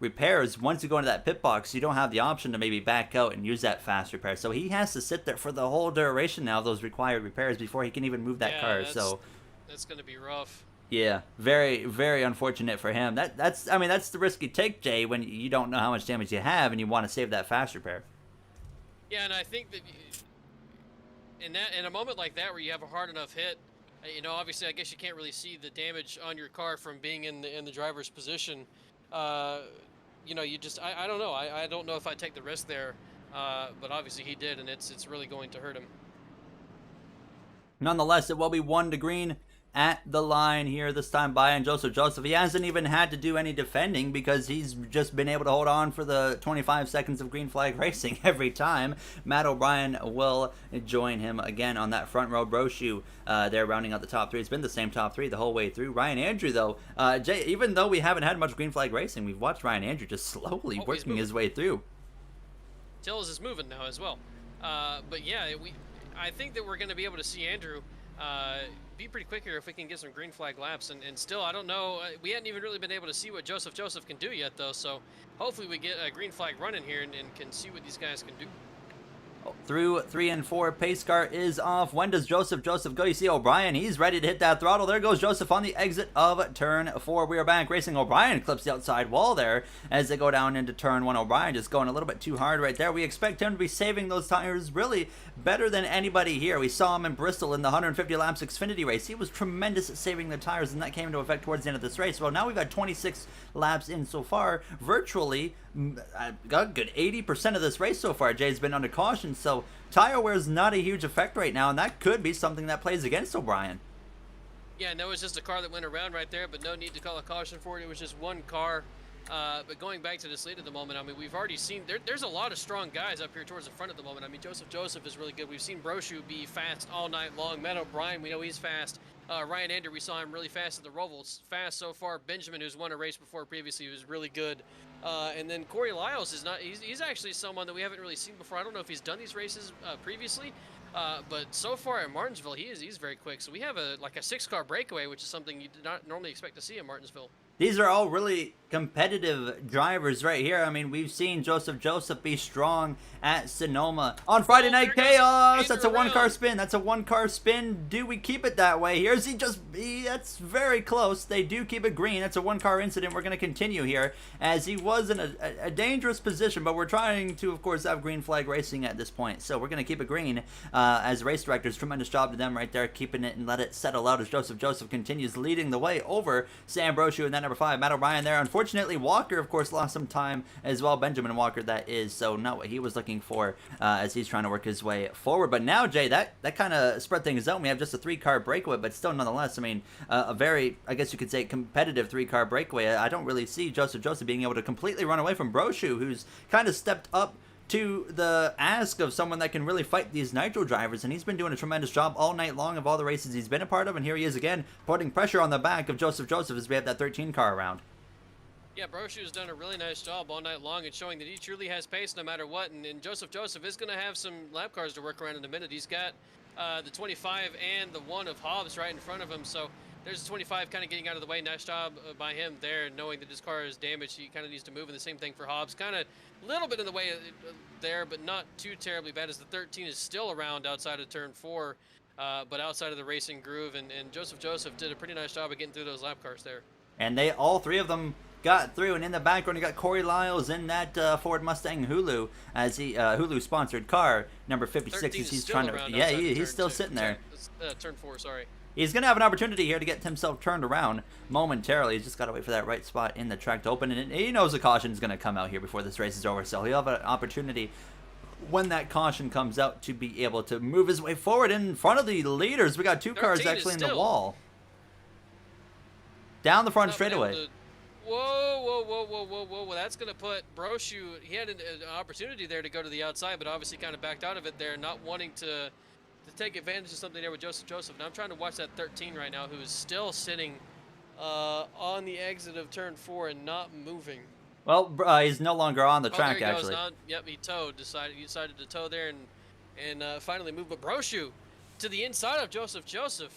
Speaker 1: repairs, once you go into that pit box, you don't have the option to maybe back out and use that fast repair. So he has to sit there for the whole duration now of those required repairs before he can even move that car. So
Speaker 2: that's going to be rough.
Speaker 1: Yeah, very, very unfortunate for him. That's the risk you take, Jay, when you don't know how much damage you have and you want to save that fast repair.
Speaker 2: Yeah, and I think that in a moment like that where you have a hard enough hit, you know, obviously I guess you can't really see the damage on your car from being in the driver's position. You know, you just I don't know. I don't know if I'd take the risk there, but obviously he did, and it's really going to hurt him.
Speaker 1: Nonetheless, it will be 1 to green at the line here this time by Joseph. He hasn't even had to do any defending because he's just been able to hold on for the 25 seconds of green flag racing every time. Matt O'Brien will join him again on that front row. Brochu there rounding out the top 3. It's been the same top 3 the whole way through. Ryan Andrew, though, Jay, even though we haven't had much green flag racing, we've watched Ryan Andrew just slowly working his way through.
Speaker 2: Tills is moving now as well. But yeah, I think that we're going to be able to see Andrew be pretty quick here if we can get some green flag laps. And still, I don't know. We hadn't even really been able to see what Joseph can do yet, though. So hopefully we get a green flag run in here and can see what these guys can do.
Speaker 1: Through 3 and 4, pace car is off. When does Joseph go? You see O'Brien, he's ready to hit that throttle. There goes Joseph on the exit of turn 4. We are back racing. O'Brien clips the outside wall there as they go down into turn 1. O'Brien just going a little bit too hard right there. We expect him to be saving those tires really better than anybody here. We saw him in Bristol in the 150 laps Xfinity race. He was tremendous at saving the tires, and that came into effect towards the end of this race. Well, now we've got 26 laps in so far. Virtually got a good 80% of this race so far. Jay's been under caution, so tire wear is not a huge effect right now, and that could be something that plays against O'Brien.
Speaker 2: Yeah, no, it's just a car that went around right there, but no need to call a caution for it. It was just one car. But going back to this lead at the moment, I mean, we've already seen there's a lot of strong guys up here towards the front at the moment. I mean, Joseph is really good. We've seen Brochu be fast all night long. Matt O'Brien, we know he's fast. Ryan Andrew, we saw him really fast at the Roval. Fast so far. Benjamin, who's won a race before previously, was really good. And then Corey Lyles is not. He's actually someone that we haven't really seen before. I don't know if he's done these races previously, but so far at Martinsville, he's very quick. So we have a 6-car breakaway, which is something you did not normally expect to see in Martinsville.
Speaker 1: These are all really competitive drivers right here. I mean, we've seen Joseph be strong at Sonoma. On Friday Night Chaos, that's a 1-car spin. That's a 1-car spin. Do we keep it that way? Here's that's very close. They do keep it green. That's a 1-car incident. We're going to continue here as he was in a dangerous position, but we're trying to, of course, have green flag racing at this point. So we're going to keep it green as race directors. Tremendous job to them right there, keeping it and let it settle out as Joseph continues leading the way over Sam Brochu and then number 5, Matt O'Brien there. Unfortunately, Walker, of course, lost some time as well. Benjamin Walker, that is. So not what he was looking for as he's trying to work his way forward. But now, Jay, that kind of spread things out. We have just a 3-car breakaway, but still, nonetheless, I mean, a very, I guess you could say, competitive 3-car breakaway. I don't really see Joseph being able to completely run away from Brochu, who's kind of stepped up to the ask of someone that can really fight these nitro drivers, and he's been doing a tremendous job all night long of all the races he's been a part of, and here he is again putting pressure on the back of Joseph as we have that 13-car around.
Speaker 2: Yeah, Brochu's done a really nice job all night long and showing that he truly has pace no matter what, and Joseph is going to have some lap cars to work around in a minute. He's got the 25 and the 1 of Hobbs right in front of him, so there's the 25 kind of getting out of the way. Nice job by him there, knowing that his car is damaged. He kind of needs to move, and the same thing for Hobbs. Kind of a little bit in the way there, but not too terribly bad, as the 13 is still around outside of turn 4, but outside of the racing groove, and Joseph did a pretty nice job of getting through those lap cars there.
Speaker 1: And all 3 of them got through, and in the background you got Corey Lyles in that Ford Mustang Hulu, as he Hulu sponsored car number 56 as he's trying to he's still sitting there.
Speaker 2: Turn 4, sorry.
Speaker 1: He's going to have an opportunity here to get himself turned around momentarily. He's just got to wait for that right spot in the track to open, and he knows a caution is going to come out here before this race is over, so he'll have an opportunity when that caution comes out to be able to move his way forward in front of the leaders. We got 2 cars actually in the wall. Down the front straightaway.
Speaker 2: Whoa. Well, that's going to put Brochu, he had an opportunity there to go to the outside, but obviously kind of backed out of it there, not wanting to take advantage of something there with Joseph. Now I'm trying to watch that 13 right now, who is still sitting on the exit of turn 4 and not moving.
Speaker 1: Well, he's no longer on the track,
Speaker 2: there he
Speaker 1: actually.
Speaker 2: Goes. Yep, he decided to tow there and finally move. But Brochu to the inside of Joseph.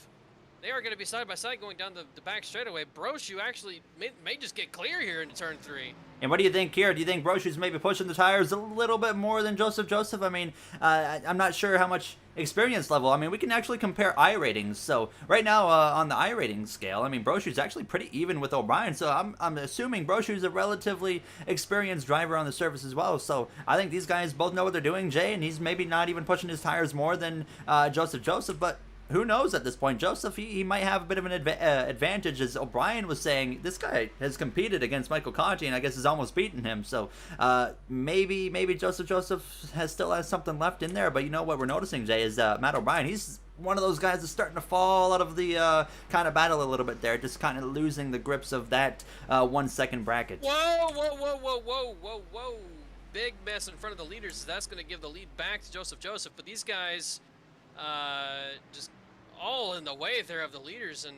Speaker 2: They are going to be side by side going down the back straightaway. Brochu actually may just get clear here into turn 3.
Speaker 1: And what do you think here? Do you think Brochu's maybe pushing the tires a little bit more than Joseph? I mean, I'm not sure how much experience level. I mean, we can actually compare I ratings. So right now on the I rating scale, I mean, Brochu's actually pretty even with O'Brien. So I'm assuming Brochu's a relatively experienced driver on the surface as well. So I think these guys both know what they're doing, Jay, and he's maybe not even pushing his tires more than Joseph, but who knows at this point? Joseph, he might have a bit of an advantage. As O'Brien was saying, this guy has competed against Michael Conti and I guess has almost beaten him. So maybe Joseph still has something left in there. But you know what we're noticing, Jay, is Matt O'Brien, he's one of those guys that's starting to fall out of the kind of battle a little bit there, just kind of losing the grips of that 1 second bracket.
Speaker 2: Whoa. Big mess in front of the leaders. That's going to give the lead back to Joseph. But these guys just all in the way there of the leaders, and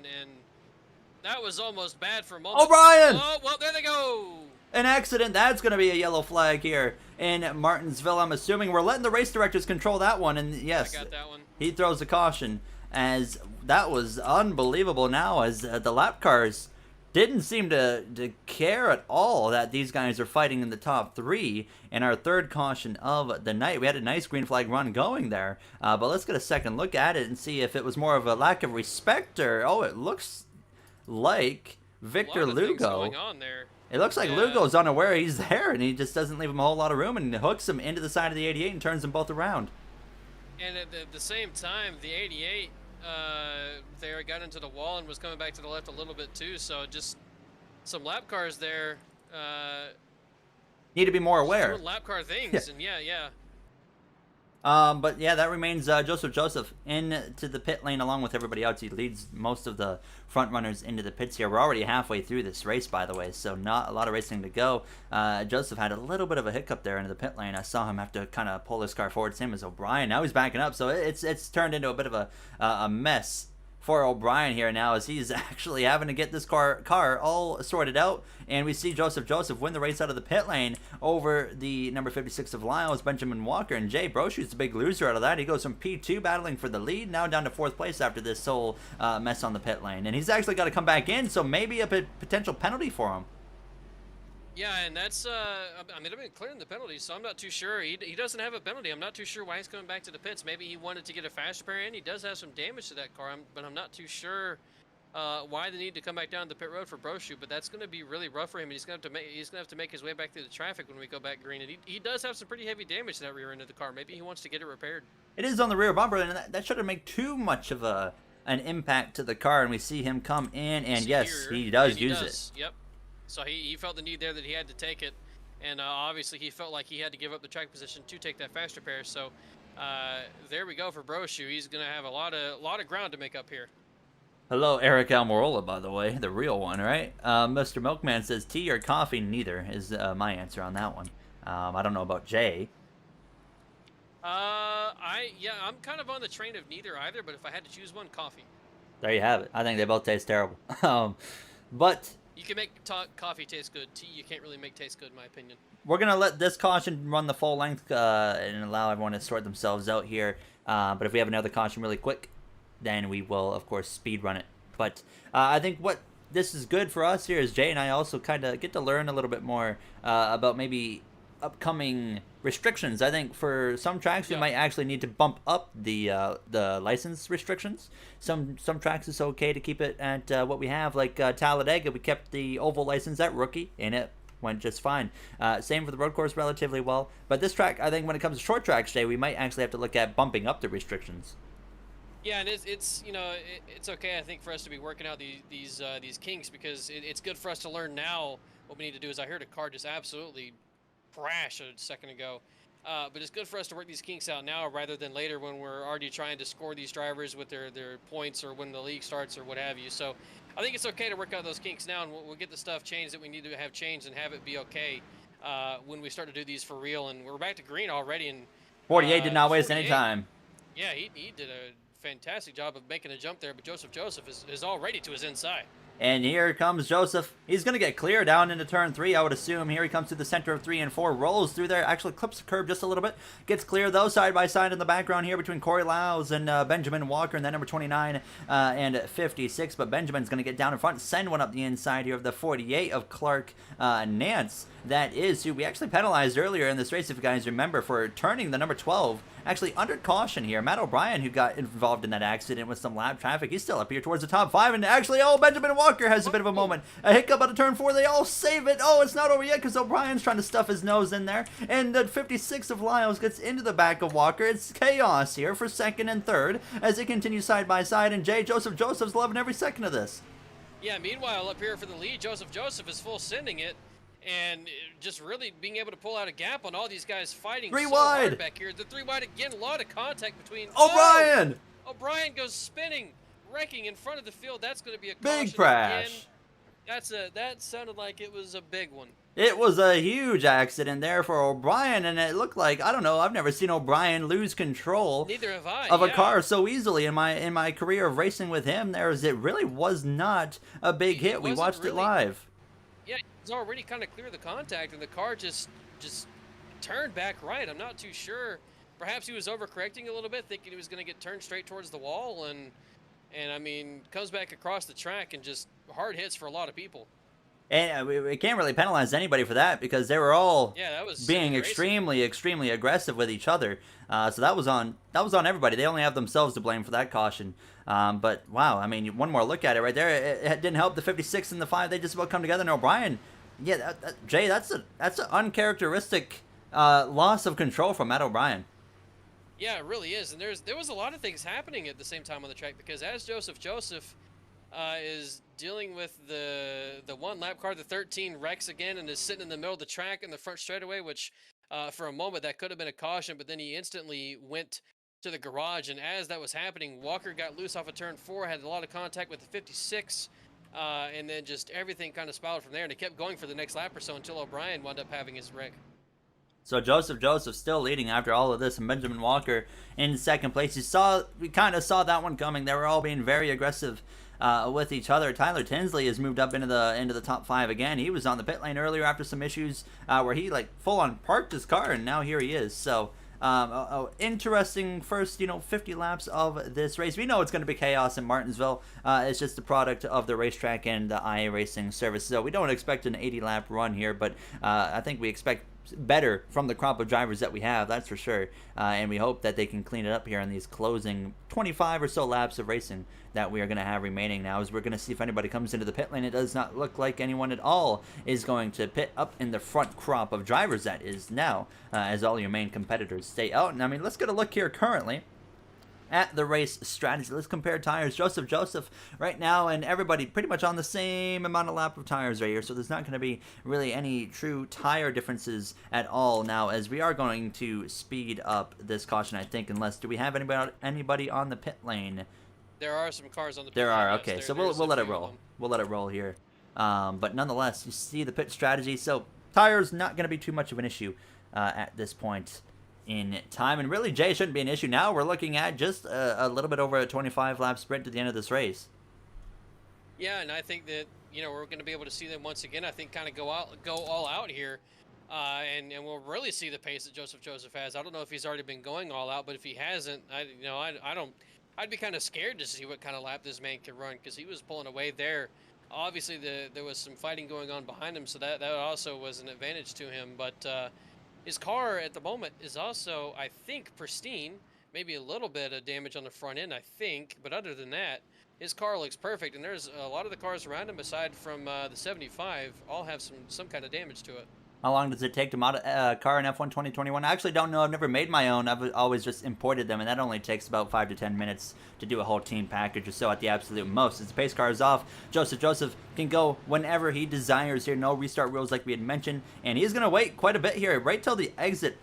Speaker 2: that was almost bad for a moment.
Speaker 1: O'Brien!
Speaker 2: Oh, well, there they go.
Speaker 1: An accident. That's going to be a yellow flag here in Martinsville. I'm assuming we're letting the race directors control that one. And yes,
Speaker 2: I got that one.
Speaker 1: He throws a caution, as that was unbelievable now, as the lap cars didn't seem to care at all that these guys are fighting in the top three. And our third caution of the night, we had a nice green flag run going there, but let's get a second look at it and see if it was more of a lack of respect or, oh, it looks like Victor Lugo.
Speaker 2: Going on there.
Speaker 1: It looks like Lugo's unaware he's there, and he just doesn't leave him a whole lot of room and hooks him into the side of the 88 and turns them both around.
Speaker 2: And at the same time, the 88 there got into the wall and was coming back to the left a little bit too, so just some lap cars there
Speaker 1: need to be more aware.
Speaker 2: Doing lap car things. And yeah.
Speaker 1: But yeah, that remains Joseph into the pit lane along with everybody else. He leads most of the front runners into the pits here. We're already halfway through this race, by the way, so not a lot of racing to go. Joseph had a little bit of a hiccup there into the pit lane. I saw him have to kind of pull his car forward, same as O'Brien. Now he's backing up, so it's turned into a bit of a mess for O'Brien here now, as he's actually having to get this car all sorted out. And we see Joseph win the race out of the pit lane over the number 56 of Lyles, Benjamin Walker. And Jay Brochu's the big loser out of that. He goes from P2 battling for the lead, now down to 4th place after this whole mess on the pit lane. And he's actually got to come back in, so maybe a potential penalty for him.
Speaker 2: Yeah, and that's, I mean, I've been clearing the penalties, so I'm not too sure. He doesn't have a penalty. I'm not too sure why he's coming back to the pits. Maybe he wanted to get a fast repair in. He does have some damage to that car, but I'm not too sure why they need to come back down the pit road for Brochu. But that's going to be really rough for him. He's going to have to make his way back through the traffic when we go back green. And he does have some pretty heavy damage to that rear end of the car. Maybe he wants to get it repaired.
Speaker 1: It is on the rear bumper, and that shouldn't make too much of an impact to the car. And we see him come in, and yes, he does use it.
Speaker 2: Yep. So he felt the need there that he had to take it, and obviously he felt like he had to give up the track position to take that fast repair. So there we go for Brochu. He's going to have a lot of ground to make up here.
Speaker 1: Hello, Eric Almirola, by the way, the real one, right? Mr. Milkman says tea or coffee, neither is my answer on that one. I don't know about Jay.
Speaker 2: I'm kind of on the train of neither either, but if I had to choose one, coffee.
Speaker 1: There you have it. I think they both taste terrible. But
Speaker 2: you can make coffee taste good. Tea you can't really make taste good, in my opinion.
Speaker 1: We're going to let this caution run the full length and allow everyone to sort themselves out here. But if we have another caution really quick, then we will, of course, speed run it. But I think what this is good for us here is Jay and I also kind of get to learn a little bit more about maybe upcoming restrictions. I think for some tracks we might actually need to bump up the license restrictions. Some tracks it's okay to keep it at what we have, like Talladega. We kept the oval license at rookie, and it went just fine. Same for the road course, relatively well. But this track, I think when it comes to short tracks, Jay, we might actually have to look at bumping up the restrictions.
Speaker 2: Yeah, and it's it's okay, I think, for us to be working out these kinks, because it's good for us to learn now what we need to do. Is I heard a car just absolutely crash a second ago, but it's good for us to work these kinks out now rather than later when we're already trying to score these drivers with their points or when the league starts or what have you. So I think it's okay to work out those kinks now, and we'll get the stuff changed that we need to have changed and have it be okay when we start to do these for real. And we're back to green already. And
Speaker 1: 48 did not waste any time.
Speaker 2: Yeah, he did a fantastic job of making a jump there, but Joseph is already to his inside.
Speaker 1: And here comes Joseph. He's going to get clear down into turn 3, I would assume. Here he comes to the center of 3 and 4, rolls through there, actually clips the curb just a little bit. Gets clear, though, side by side in the background here between Corey Lyles and Benjamin Walker, and then number 29 and 56. But Benjamin's going to get down in front, send one up the inside here of the 48 of Clark Nance. That is who we actually penalized earlier in this race, if you guys remember, for turning the number 12 actually under caution here. Matt O'Brien, who got involved in that accident with some lap traffic, he's still up here towards the top 5, and actually, Benjamin Walker has a bit of a moment. A hiccup out of turn 4, they all save it. It's not over yet because O'Brien's trying to stuff his nose in there, and the 56 of Lyles gets into the back of Walker. It's chaos here for second and third as it continues side by side, and Joseph's loving every second of this.
Speaker 2: Yeah, meanwhile, up here for the lead, Joseph is full sending it. And just really being able to pull out a gap on all these guys fighting
Speaker 1: three
Speaker 2: so
Speaker 1: wide
Speaker 2: hard back here. The 3 wide again, a lot of contact between
Speaker 1: O'Brien.
Speaker 2: O'Brien goes spinning, wrecking in front of the field. That's going to be a
Speaker 1: big
Speaker 2: caution
Speaker 1: crash.
Speaker 2: Again. That sounded like it was a big one.
Speaker 1: It was a huge accident there for O'Brien, and it looked like, I don't know, I've never seen O'Brien lose control
Speaker 2: Neither have I,
Speaker 1: of a car so easily in my career of racing with him. It really was not a big hit. We watched it live.
Speaker 2: Yeah, he was already kind of clear of the contact, and the car just turned back right. I'm not too sure. Perhaps he was overcorrecting a little bit, thinking he was going to get turned straight towards the wall, and I mean, comes back across the track and just hard hits for a lot of people.
Speaker 1: And we can't really penalize anybody for that because they were all being extremely aggressive with each other. So that was on everybody. They only have themselves to blame for that caution. But wow, I mean, one more look at it right there. It didn't help the 56 and the 5. They just about come together. And O'Brien, yeah, Jay, that's an uncharacteristic loss of control from Matt O'Brien.
Speaker 2: Yeah, it really is. And there was a lot of things happening at the same time on the track because as Joseph is dealing with the one lap car, the 13 wrecks again and is sitting in the middle of the track in the front straightaway, which for a moment that could have been a caution, but then he instantly went to the garage. And as that was happening, Walker got loose off of turn 4, had a lot of contact with the 56, and then just everything kind of spiraled from there. And it kept going for the next lap or so until O'Brien wound up having his wreck.
Speaker 1: So Joseph still leading after all of this, and Benjamin Walker in second place. We kind of saw that one coming. They were all being very aggressive with each other. Tyler Tinsley has moved up into the top 5 again. He was on the pit lane earlier after some issues where he full on parked his car, and now here he is. So interesting first 50 laps of this race. We know it's going to be chaos in Martinsville. It's just the product of the racetrack and the iRacing service. So we don't expect an 80 lap run here, but I think we expect better from the crop of drivers that we have, that's for sure, and we hope that they can clean it up here in these closing 25 or so laps of racing that we are going to have remaining now, as we're going to see if anybody comes into the pit lane. It does not look like anyone at all is going to pit up in the front crop of drivers that is now, as all your main competitors stay out. And I mean, let's get a look here currently at the race strategy. Let's compare tires. Joseph right now, and everybody pretty much on the same amount of lap of tires right here, so there's not going to be really any true tire differences at all now, as we are going to speed up this caution, I think, unless, do we have anybody on the pit lane?
Speaker 2: There are some cars on the pit
Speaker 1: there
Speaker 2: lane.
Speaker 1: Are,
Speaker 2: yes.
Speaker 1: okay, so we'll let it roll. We'll let it roll here. But nonetheless, you see the pit strategy, so tires not going to be too much of an issue at this point in time, and really Jay shouldn't be an issue. Now we're looking at just a little bit over a 25 lap sprint to the end of this race.
Speaker 2: Yeah, and I think that we're going to be able to see them once again. I think kind of go all out here, and we'll really see the pace that Joseph has. I don't know if he's already been going all out, but if he hasn't, I'd be kind of scared to see what kind of lap this man can run, because he was pulling away there. Obviously there was some fighting going on behind him, so that also was an advantage to him, but his car at the moment is also, I think, pristine. Maybe a little bit of damage on the front end, I think. But other than that, his car looks perfect. And there's a lot of the cars around him, aside from the 75, all have some kind of damage to it.
Speaker 1: How long does it take to mod a car in F1 2021? I actually don't know. I've never made my own. I've always just imported them, and that only takes about 5 to 10 minutes to do a whole team package or so at the absolute most. As the pace car is off, Joseph can go whenever he desires here. No restart rules like we had mentioned, and he's going to wait quite a bit here, right till the exit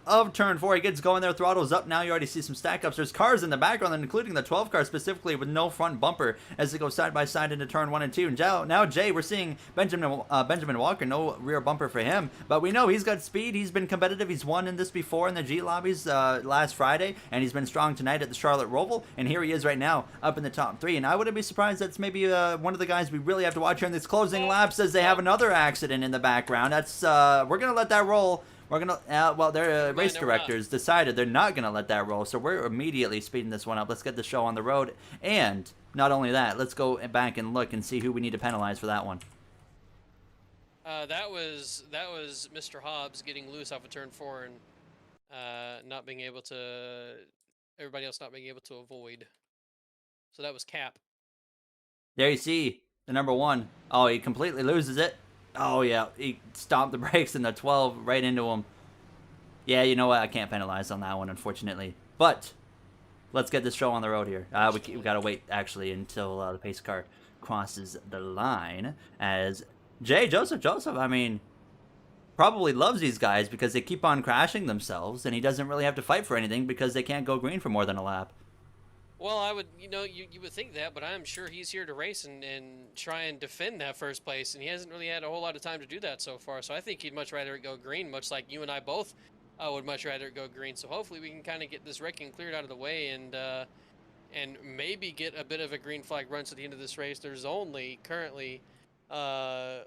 Speaker 1: of turn 4. He gets going there, throttles up. Now you already see some stack ups. There's cars in the background, including the 12 car specifically, with no front bumper as they go side by side into turn 1 and 2. And now Jay, we're seeing Benjamin Walker, no rear bumper for him, but we know he's got speed. He's been competitive. He's won in this before in the G Lobbies last Friday, and he's been strong tonight at the Charlotte Roval. And here he is right now up in the top 3. And I wouldn't be surprised that's maybe one of the guys we really have to watch here in this closing lap, as they have another accident in the background. That's we're gonna let that roll. We're gonna well, their race directors decided they're not gonna let that roll, so we're immediately speeding this one up. Let's get the show on the road, and not only that, let's go back and look and see who we need to penalize for that one.
Speaker 2: That was Mr. Hobbs getting loose off of turn 4 and not being able to, everybody else not being able to avoid. So that was Cap.
Speaker 1: There you see the number 1. Oh, he completely loses it. Oh, yeah, he stomped the brakes in the 12 right into him. Yeah, you know what? I can't penalize on that one, unfortunately. But let's get this show on the road here. We got to wait, actually, until the pace car crosses the line. As Joseph, I mean, probably loves these guys because they keep on crashing themselves, and he doesn't really have to fight for anything because they can't go green for more than a lap.
Speaker 2: Well, I would, you would think that, but I'm sure he's here to race and try and defend that first place, and he hasn't really had a whole lot of time to do that so far. So I think he'd much rather it go green, much like you and I both would much rather it go green. So hopefully we can kind of get this wrecking cleared out of the way and maybe get a bit of a green flag run to the end of this race. There's only currently, never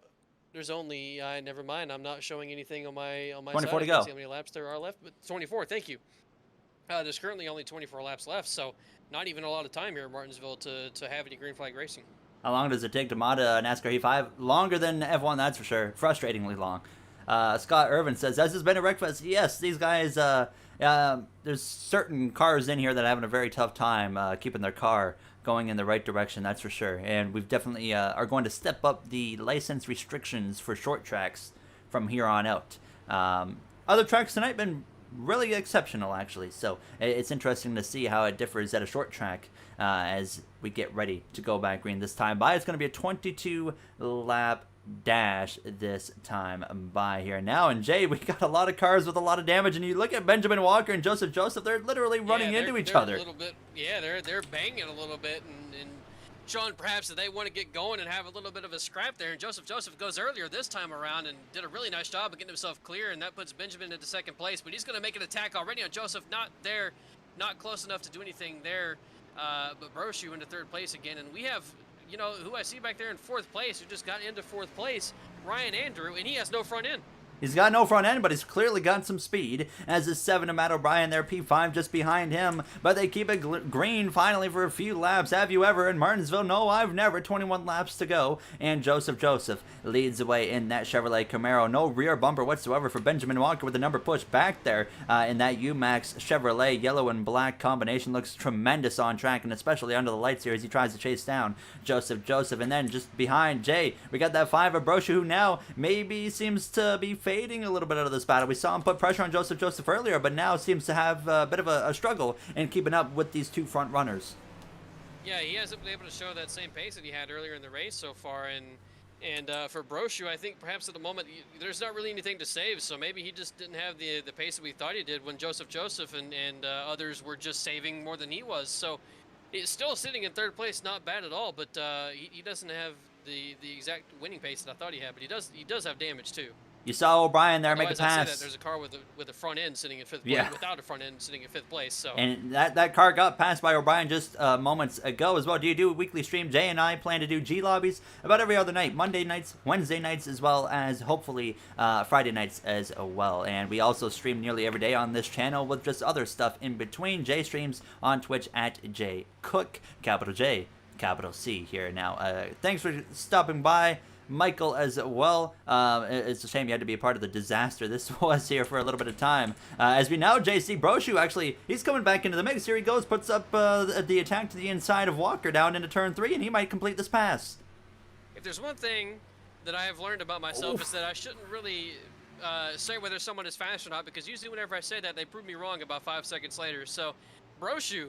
Speaker 2: mind. I'm not showing anything on my
Speaker 1: 24
Speaker 2: side.
Speaker 1: to go.
Speaker 2: See how many laps there are left, but 24. Thank you. There's currently only 24 laps left, so not even a lot of time here in Martinsville to have any green flag racing.
Speaker 1: How long does it take to mod a NASCAR E5? Longer than F1, that's for sure. Frustratingly long. Scott Irvin says, as has been a wreckfest, yes, these guys, there's certain cars in here that are having a very tough time keeping their car going in the right direction, that's for sure. And we've definitely are going to step up the license restrictions for short tracks from here on out. Other tracks tonight been really exceptional, actually, so it's interesting to see how it differs at a short track as we get ready to go back green this time by. It's going to be a 22 lap dash this time by here now. And Jay, we got a lot of cars with a lot of damage, and you look at Benjamin Walker and Joseph, they're literally running into each other.
Speaker 2: A little bit, yeah, they're banging a little bit and showing perhaps that they want to get going and have a little bit of a scrap there. And Joseph goes earlier this time around and did a really nice job of getting himself clear, and that puts Benjamin into second place. But he's going to make an attack already on Joseph. Not there, not close enough to do anything there. But Brochu into third place again. And we have, you know, who I see back there in fourth place, who just got into fourth place, Ryan Andrew, and he has no front end.
Speaker 1: He's got no front end, but he's clearly got some speed, as is 7 to Matt O'Brien there, P5 just behind him. But they keep it green finally for a few laps. Have you ever in Martinsville? No, I've never. 21 laps to go. And Joseph leads the way in that Chevrolet Camaro. No rear bumper whatsoever for Benjamin Walker with the number pushed back there in that UMAX Chevrolet yellow and black combination. Looks tremendous on track, and especially under the lights here as he tries to chase down Joseph. And then just behind Jay, we got that 5 of Brochu, who now maybe seems to be fading a little bit out of this battle. We saw him put pressure on Joseph earlier, but now seems to have a bit of a struggle in keeping up with these two front runners.
Speaker 2: Yeah, he hasn't been able to show that same pace that he had earlier in the race so far, and for Brochu, I think perhaps at the moment there's not really anything to save, so maybe he just didn't have the pace that we thought he did when Joseph and others were just saving more than he was. So he's still sitting in third place, not bad at all, but he doesn't have the exact winning pace that I thought he had, but he does have damage too.
Speaker 1: You saw O'Brien there make a
Speaker 2: I
Speaker 1: pass.
Speaker 2: say that, there's a car with a front end sitting in fifth place, without a front end sitting in fifth place. So.
Speaker 1: And that car got passed by O'Brien just moments ago as well. Do you do a weekly stream? Jay and I plan to do G Lobbies about every other night, Monday nights, Wednesday nights, as well as hopefully Friday nights as well. And we also stream nearly every day on this channel with just other stuff in between. Jay streams on Twitch at Jay Cook, capital J, capital C here now. Thanks for stopping by, Michael, as well. It's a shame you had to be a part of the disaster this was here for a little bit of time. As we now, JC Brochu, actually, he's coming back into the mix. Here he goes, puts up the attack to the inside of Walker down into turn 3, and he might complete this pass.
Speaker 2: If there's one thing that I have learned about myself, is that I shouldn't really say whether someone is fast or not, because usually whenever I say that, they prove me wrong about 5 seconds later. So Brochu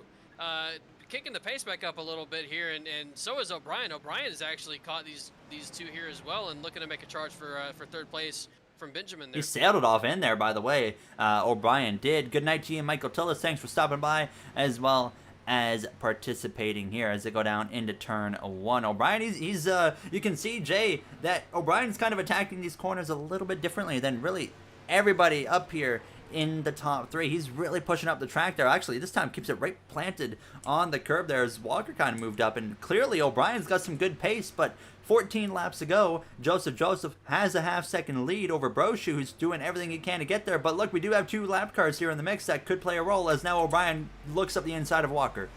Speaker 2: kicking the pace back up a little bit here, and so is O'Brien. O'Brien has actually caught these two here as well, and looking to make a charge for third place from Benjamin
Speaker 1: He
Speaker 2: there.
Speaker 1: sailed it off in there, by the way. O'Brien did. Good night to you, Michael Tillis. Thanks for stopping by, as well as participating here as they go down into turn 1. O'Brien, he's you can see, Jay, that O'Brien's kind of attacking these corners a little bit differently than really everybody up here in the top 3. He's really pushing up the track there. Actually, this time keeps it right planted on the curb there as Walker kind of moved up. And clearly, O'Brien's got some good pace, but 14 laps to go. Joseph has a half-second lead over Brochu, who's doing everything he can to get there. But look, we do have 2 lap cars here in the mix that could play a role as now O'Brien looks up the inside of Walker.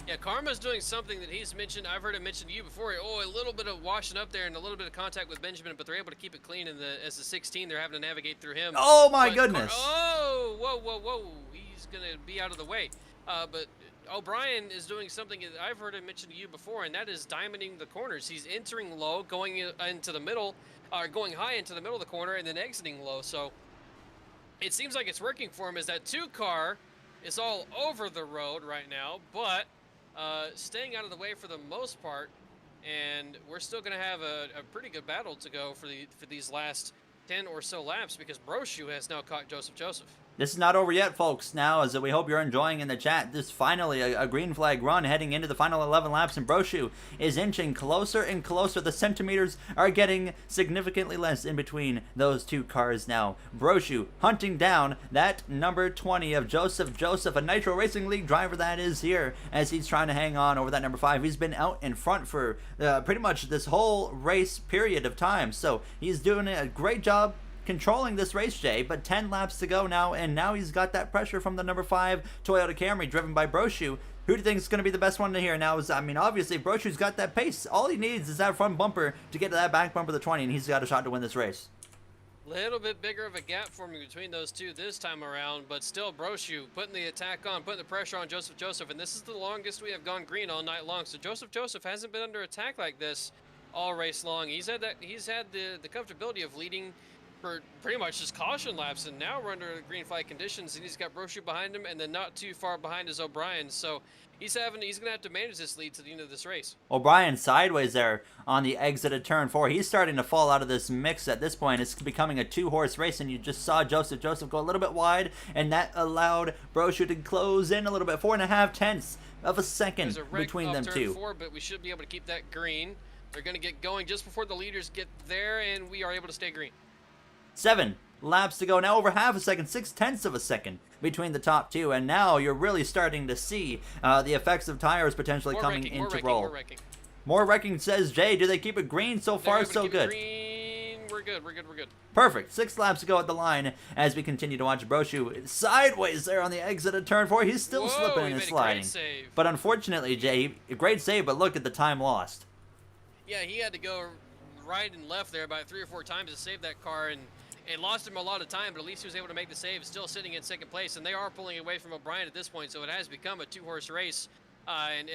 Speaker 2: Yeah, Karma's doing something that he's mentioned. I've heard him mention to you before. Oh, a little bit of washing up there and a little bit of contact with Benjamin, but they're able to keep it clean. As the 16, they're having to navigate through him.
Speaker 1: Oh my goodness!
Speaker 2: Oh, whoa! He's gonna be out of the way. But O'Brien is doing something that I've heard him mention to you before, and that is diamonding the corners. He's entering low, going into the middle, or going high into the middle of the corner, and then exiting low. So it seems like it's working for him. Is that 2 car is all over the road right now, but staying out of the way for the most part, and we're still going to have a pretty good battle to go for these last 10 or so laps because Brochu has now caught Joseph.
Speaker 1: This is not over yet, folks. Now, as we hope you're enjoying in the chat, this finally a green flag run heading into the final 11 laps, and Brochu is inching closer and closer. The centimeters are getting significantly less in between those 2 cars now. Brochu hunting down that number 20 of Joseph, a Nitro Racing League driver that is here, as he's trying to hang on over that number 5. He's been out in front for pretty much this whole race period of time, so he's doing a great job controlling this race, Jay, but 10 laps to go now, and now he's got that pressure from the number 5 Toyota Camry driven by Brochu. Who do you think is going to be the best one to here now? Obviously, Brochu's got that pace. All he needs is that front bumper to get to that back bumper of the 20, and he's got a shot to win this race.
Speaker 2: Little bit bigger of a gap forming between those 2 this time around, but still Brochu putting the attack on, putting the pressure on Joseph, and this is the longest we have gone green all night long. So Joseph hasn't been under attack like this all race long. He's had the comfortability of leading for pretty much just caution laps, and now we're under green flag conditions, and he's got Brochu behind him, and then not too far behind is O'Brien. So he's gonna have to manage this lead to the end of this race.
Speaker 1: O'Brien sideways there on the exit of turn 4. He's starting to fall out of this mix at this point. It's becoming a 2-horse race, and you just saw Joseph go a little bit wide, and that allowed Brochu to close in a little bit. 4.5 tenths of a second between them 2.
Speaker 2: 4, but we should be able to keep that green. They're gonna get going just before the leaders get there, and we are able to stay green.
Speaker 1: 7 laps to go now, over half a second, 6/10 of a second between the top 2, and now you're really starting to see the effects of tires potentially coming into roll. More wrecking, says Jay. Do they keep it green? So far, so good.
Speaker 2: Green. We're good.
Speaker 1: Perfect. 6 laps to go at the line as we continue to watch Brochu sideways there on the exit of turn 4. He's still slipping and sliding. But unfortunately, Jay, a great save, but look at the time lost.
Speaker 2: Yeah, he had to go right and left there about 3 or 4 times to save that car, and it lost him a lot of time, but at least he was able to make the save, still sitting in 2nd place, and they are pulling away from O'Brien at this point, so it has become a 2-horse race. And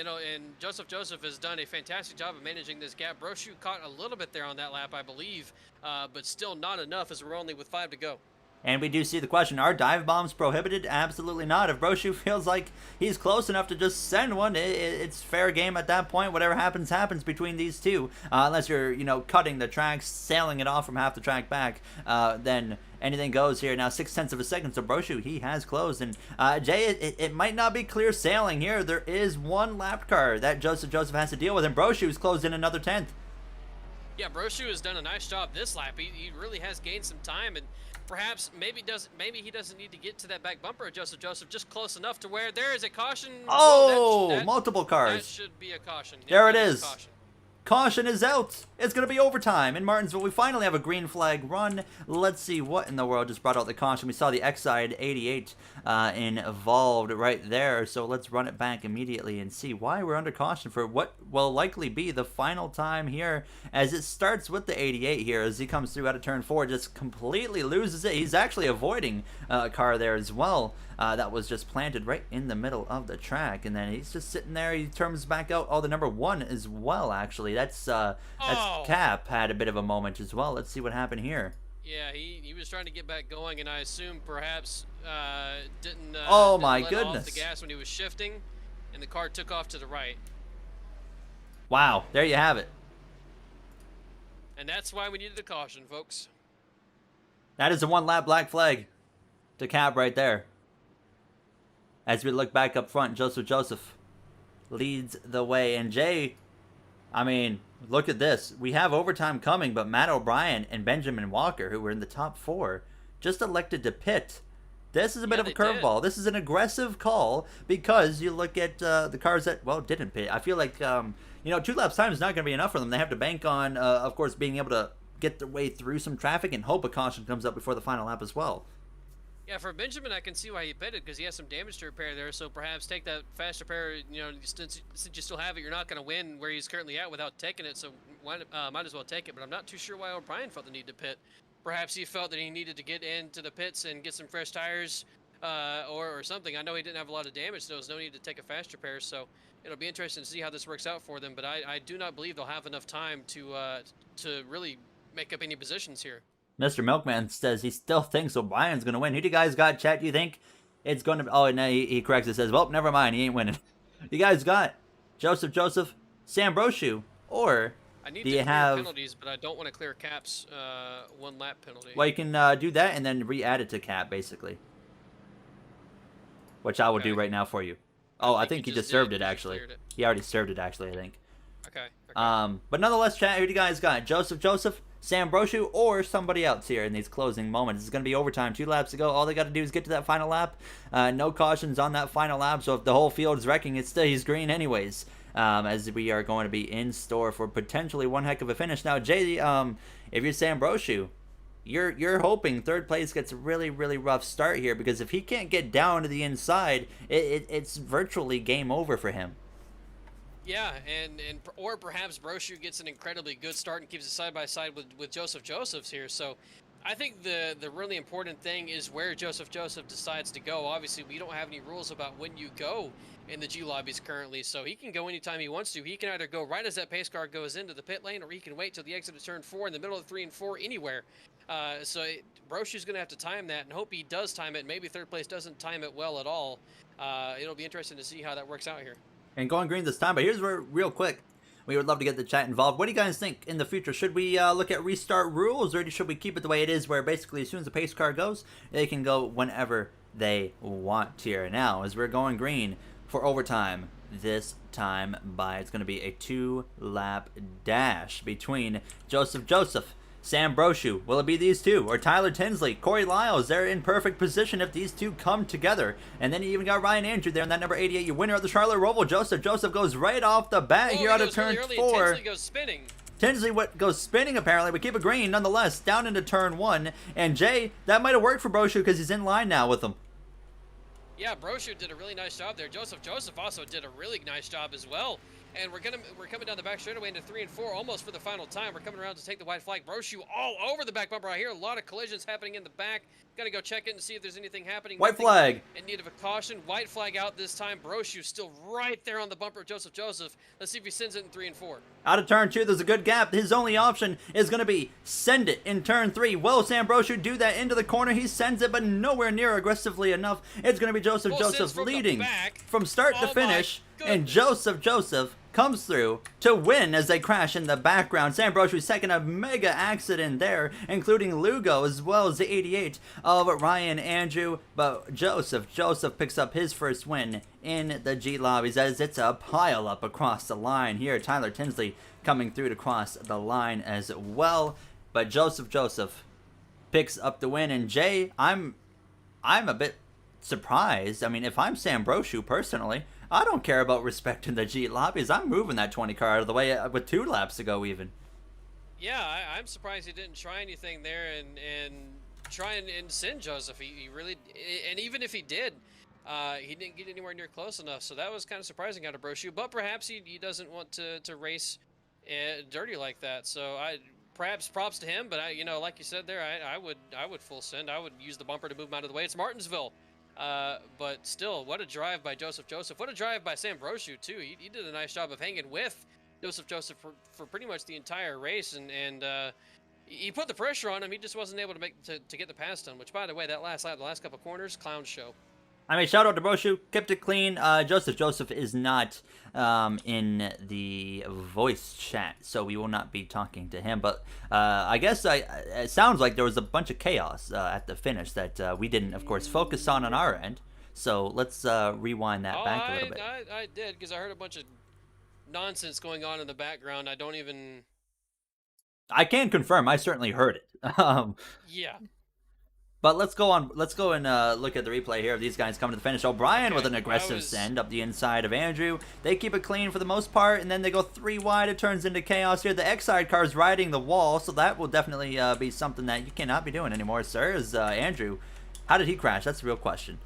Speaker 2: Joseph has done a fantastic job of managing this gap. Brochu caught a little bit there on that lap, I believe, but still not enough as we're only with 5 to go.
Speaker 1: And we do see the question, are dive bombs prohibited? Absolutely not. If Brochu feels like he's close enough to just send one, it's fair game at that point. Whatever happens, happens between these 2. Unless you're, cutting the tracks, sailing it off from half the track back, then anything goes here. Now, 6/10 of a second, so Brochu, he has closed. And Jay, it might not be clear sailing here. There is 1 lap car that Joseph has to deal with, and Brochu's closed in another 10th.
Speaker 2: Yeah, Brochu has done a nice job this lap. He really has gained some time, and perhaps maybe he doesn't need to get to that back bumper of Joseph, just close enough to where there is a caution.
Speaker 1: Oh, multiple cars.
Speaker 2: That should be a caution.
Speaker 1: There it is. Caution is out. It's going to be overtime in Martinsville. We finally have a green flag run. Let's see what in the world just brought out the caution. We saw the Xide 88 involved right there. So let's run it back immediately and see why we're under caution for what will likely be the final time here, as it starts with the 88 here as he comes through out of turn 4, just completely loses it. He's actually avoiding a car there as well. That was just planted right in the middle of the track, and then he's just sitting there. He turns back out. Oh, the number 1 as well, actually. That's Cap had a bit of a moment as well. Let's see what happened here.
Speaker 2: Yeah, he was trying to get back going, and I assume perhaps didn't
Speaker 1: oh my
Speaker 2: let
Speaker 1: goodness,
Speaker 2: off the gas when he was shifting, and the car took off to the right.
Speaker 1: Wow, there you have it.
Speaker 2: And that's why we needed a caution, folks.
Speaker 1: That is a 1-lap black flag to Cap right there. As we look back up front, Joseph leads the way. And Jay, I mean, look at this. We have overtime coming, but Matt O'Brien and Benjamin Walker, who were in the top 4, just elected to pit. This is a bit of a curveball. This is an aggressive call because you look at the cars that, well, didn't pit. I feel like, 2 laps time is not going to be enough for them. They have to bank on, of course, being able to get their way through some traffic and hope a caution comes up before the final lap as well.
Speaker 2: Yeah, for Benjamin, I can see why he pitted because he has some damage to repair there. So perhaps take that fast repair. Since you still have it, you're not going to win where he's currently at without taking it. So might as well take it. But I'm not too sure why O'Brien felt the need to pit. Perhaps he felt that he needed to get into the pits and get some fresh tires, or something. I know he didn't have a lot of damage, so there was no need to take a fast repair. So it'll be interesting to see how this works out for them. But I do not believe they'll have enough time to really make up any positions here.
Speaker 1: Mr. Milkman says he still thinks O'Brien's going to win. Who do you guys got, chat? Do you think it's going to... Oh, no, he corrects it. Says, well, never mind. He ain't winning. You guys got Joseph, Sam Brochu, or
Speaker 2: I need
Speaker 1: do
Speaker 2: to
Speaker 1: you
Speaker 2: clear
Speaker 1: have...
Speaker 2: penalties, but I don't want to clear Cap's 1-lap penalty.
Speaker 1: Well, you can do that and then re-add it to Cap, basically. Which I will do right now for you. Oh, I think he just served it, actually. He already served it, actually, I think.
Speaker 2: Okay.
Speaker 1: But nonetheless, chat, who do you guys got? Joseph, Sam Brochu, or somebody else here in these closing moments? It's going to be overtime. 2 laps to go. All they got to do is get to that final lap. No cautions on that final lap, so if the whole field is wrecking, it stays green anyways. As we are going to be in store for potentially one heck of a finish. Now, Jay, if you're Sam Brochu, you're hoping third place gets a really, really rough start here, because if he can't get down to the inside, it's virtually game over for him.
Speaker 2: Yeah, or perhaps Brochu gets an incredibly good start and keeps it side by side with Joseph's here. So I think the really important thing is where Joseph decides to go. Obviously, we don't have any rules about when you go in the G lobbies currently, so he can go anytime he wants to. He can either go right as that pace car goes into the pit lane, or he can wait till the exit of turn 4 in the middle of 3 and 4 anywhere. Brochu's going to have to time that and hope he does time it. Maybe third place doesn't time it well at all. It'll be interesting to see how that works out here.
Speaker 1: And going green this time, but here's where, real quick, we would love to get the chat involved. What do you guys think in the future? Should we look at restart rules, or should we keep it the way it is, where basically as soon as the pace car goes, they can go whenever they want here? Now, as we're going green for overtime, this time it's going to be a 2-lap dash between Joseph, Sam Brochu. Will it be these two? Or Tyler Tinsley, Corey Lyles? They're in perfect position if these two come together. And then you even got Ryan Andrew there in that number 88, your winner of the Charlotte Roval. Joseph goes right off the bat here out of turn 4.
Speaker 2: Tinsley goes spinning.
Speaker 1: Tinsley goes spinning, apparently. We keep it green nonetheless, down into turn 1. And Jay, that might have worked for Brochu because he's in line now with him.
Speaker 2: Yeah, Brochu did a really nice job there. Joseph also did a really nice job as well. And we're coming down the back straightaway into 3 and 4, almost for the final time. We're coming around to take the white flag. Brochu all over the back bumper. I hear a lot of collisions happening in the back. Got to go check it and see if there's anything happening.
Speaker 1: White flag.
Speaker 2: In need of a caution. White flag out this time. Brochu still right there on the bumper of Joseph. Let's see if he sends it in 3 and 4.
Speaker 1: Out of turn 2, there's a good gap. His only option is going to be send it in turn 3. Will Sam Brochu do that into the corner? He sends it, but nowhere near aggressively enough. It's going to be Joseph leading from start to finish. And Joseph comes through to win as they crash in the background. Sam Brochu second, a mega accident there, including Lugo as well as the 88 of Ryan Andrew. But Joseph picks up his first win in the G lobbies as it's a pile up across the line here. Tyler Tinsley coming through to cross the line as well. But Joseph picks up the win. And Jay, I'm a bit surprised. I mean, if I'm Sam Brochu personally, I don't care about respecting the G lobbies. I'm moving that 20 car out of the way with 2 laps to go even.
Speaker 2: Yeah, I'm surprised he didn't try anything there and try and send Joseph. He really, and even if he did, he didn't get anywhere near close enough. So that was kind of surprising out of Brochu. But perhaps he doesn't want to race dirty like that. So perhaps props to him. But like you said there, I would full send. I would use the bumper to move him out of the way. It's Martinsville. But still, what a drive by Joseph. What a drive by Sam Brochu, too. He did a nice job of hanging with Joseph for pretty much the entire race, and he put the pressure on him. He just wasn't able to get the pass done, which, by the way, that last lap, the last couple corners, clown show.
Speaker 1: I mean, shout out to Broshu, kept it clean. Joseph is not in the voice chat, so we will not be talking to him. But I guess it sounds like there was a bunch of chaos at the finish that we didn't, of course, focus on our end. So let's rewind that back a little bit.
Speaker 2: I did, because I heard a bunch of nonsense going on in the background.
Speaker 1: I can confirm, I certainly heard it.
Speaker 2: Yeah.
Speaker 1: But let's go and look at the replay here of these guys coming to the finish. O'Brien with an aggressive send up the inside of Andrew. They keep it clean for the most part, and then they go 3 wide. It turns into chaos here. The X-side car is riding the wall, so that will definitely be something that you cannot be doing anymore, sir. Is Andrew, how did he crash? That's the real question.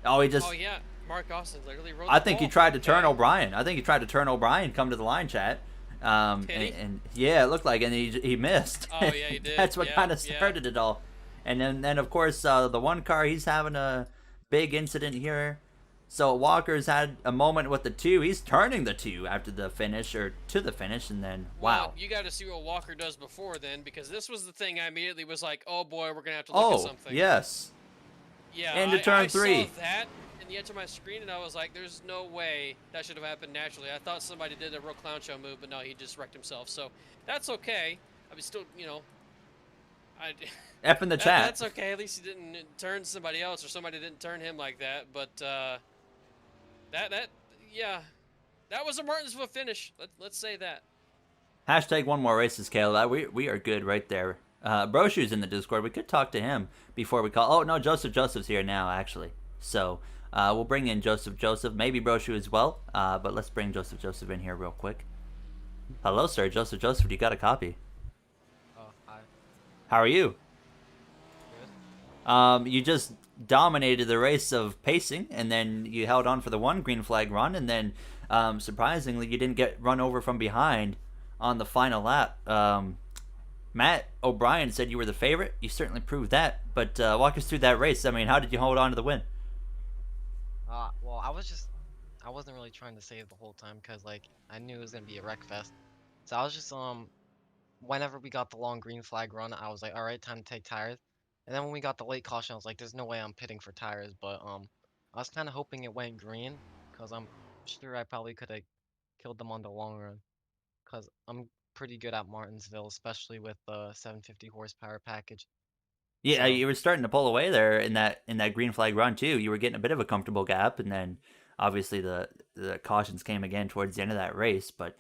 Speaker 1: Oh, he just...
Speaker 2: Oh, yeah. Mark Austin literally rode
Speaker 1: I think he tried to turn O'Brien. I think he tried to turn O'Brien come to the line, chat. And yeah, it looked like, and he missed.
Speaker 2: Oh yeah, he did.
Speaker 1: That's what kind of started it all. And then of course the one car, he's having a big incident here. So Walker's had a moment with the 2. He's turning the 2 after the finish, or to the finish, and then wow.
Speaker 2: Well, you got to see what Walker does before then, because this was the thing I immediately was like, oh boy, we're gonna have to look at something.
Speaker 1: Oh yes.
Speaker 2: Yeah.
Speaker 1: Into turn 3.
Speaker 2: I saw that in the edge of my screen, and I was like, there's no way that should have happened naturally. I thought somebody did a real clown show move, but no, he just wrecked himself. So that's okay. I mean, still,
Speaker 1: F in the chat.
Speaker 2: That's okay. At least he didn't turn somebody else, or somebody didn't turn him like that. But yeah, that was a Martinsville finish. Let's say that.
Speaker 1: Hashtag one more races, Kayla. We are good right there. Broshu's in the Discord. We could talk to him before we call. Oh no, Joseph's here now actually. So we'll bring in Joseph, maybe Broshu as well. But let's bring Joseph in here real quick. Hello, sir, Joseph. Do you got a copy?
Speaker 7: Oh, hi.
Speaker 1: How are you?
Speaker 7: Good.
Speaker 1: You just dominated the race of pacing, and then you held on for the 1 green flag run, and then surprisingly, you didn't get run over from behind on the final lap. Matt O'Brien said you were the favorite. You certainly proved that. But walk us through that race. I mean, how did you hold on to the win?
Speaker 7: Well, I wasn't really trying to save the whole time, because like I knew it was gonna be a wreck fest. So I was just whenever we got the long green flag run, I was like, all right, time to take tires. And then when we got the late caution, I was like, there's no way I'm pitting for tires. But I was kind of hoping it went green, because I'm sure I probably could have killed them on the long run, because I'm pretty good at Martinsville, especially with the 750 horsepower package.
Speaker 1: Yeah,
Speaker 7: So,
Speaker 1: you were starting to pull away there in that green flag run too. You were getting a bit of a comfortable gap, and then obviously the cautions came again towards the end of that race. But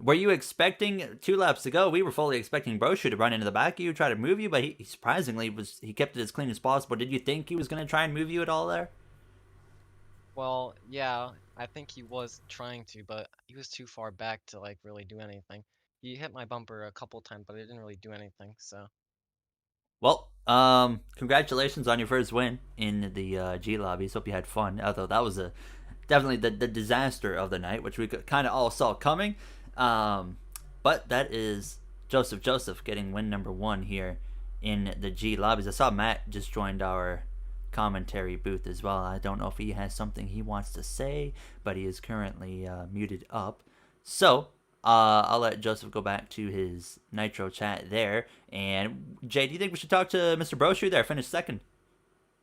Speaker 1: were you expecting 2 laps to go? We were fully expecting Broshu to run into the back of you, try to move you, but he surprisingly he kept it as clean as possible. Did you think he was going to try and move you at all there?
Speaker 7: well, yeah, I think he was trying to, but he was too far back to like really do anything. He hit my bumper a couple times, but it didn't really do anything. So.
Speaker 1: Well, congratulations on your first win in the G Lobbies. Hope you had fun. Although that was definitely the disaster of the night, which we kind of all saw coming. But that is Joseph getting win number 1 here in the G Lobbies. I saw Matt just joined our commentary booth as well. I don't know if he has something he wants to say, but he is currently muted up. So I'll let Joseph go back to his Nitro chat there. And Jay, do you think we should talk to Mr. Broshu there, finished second?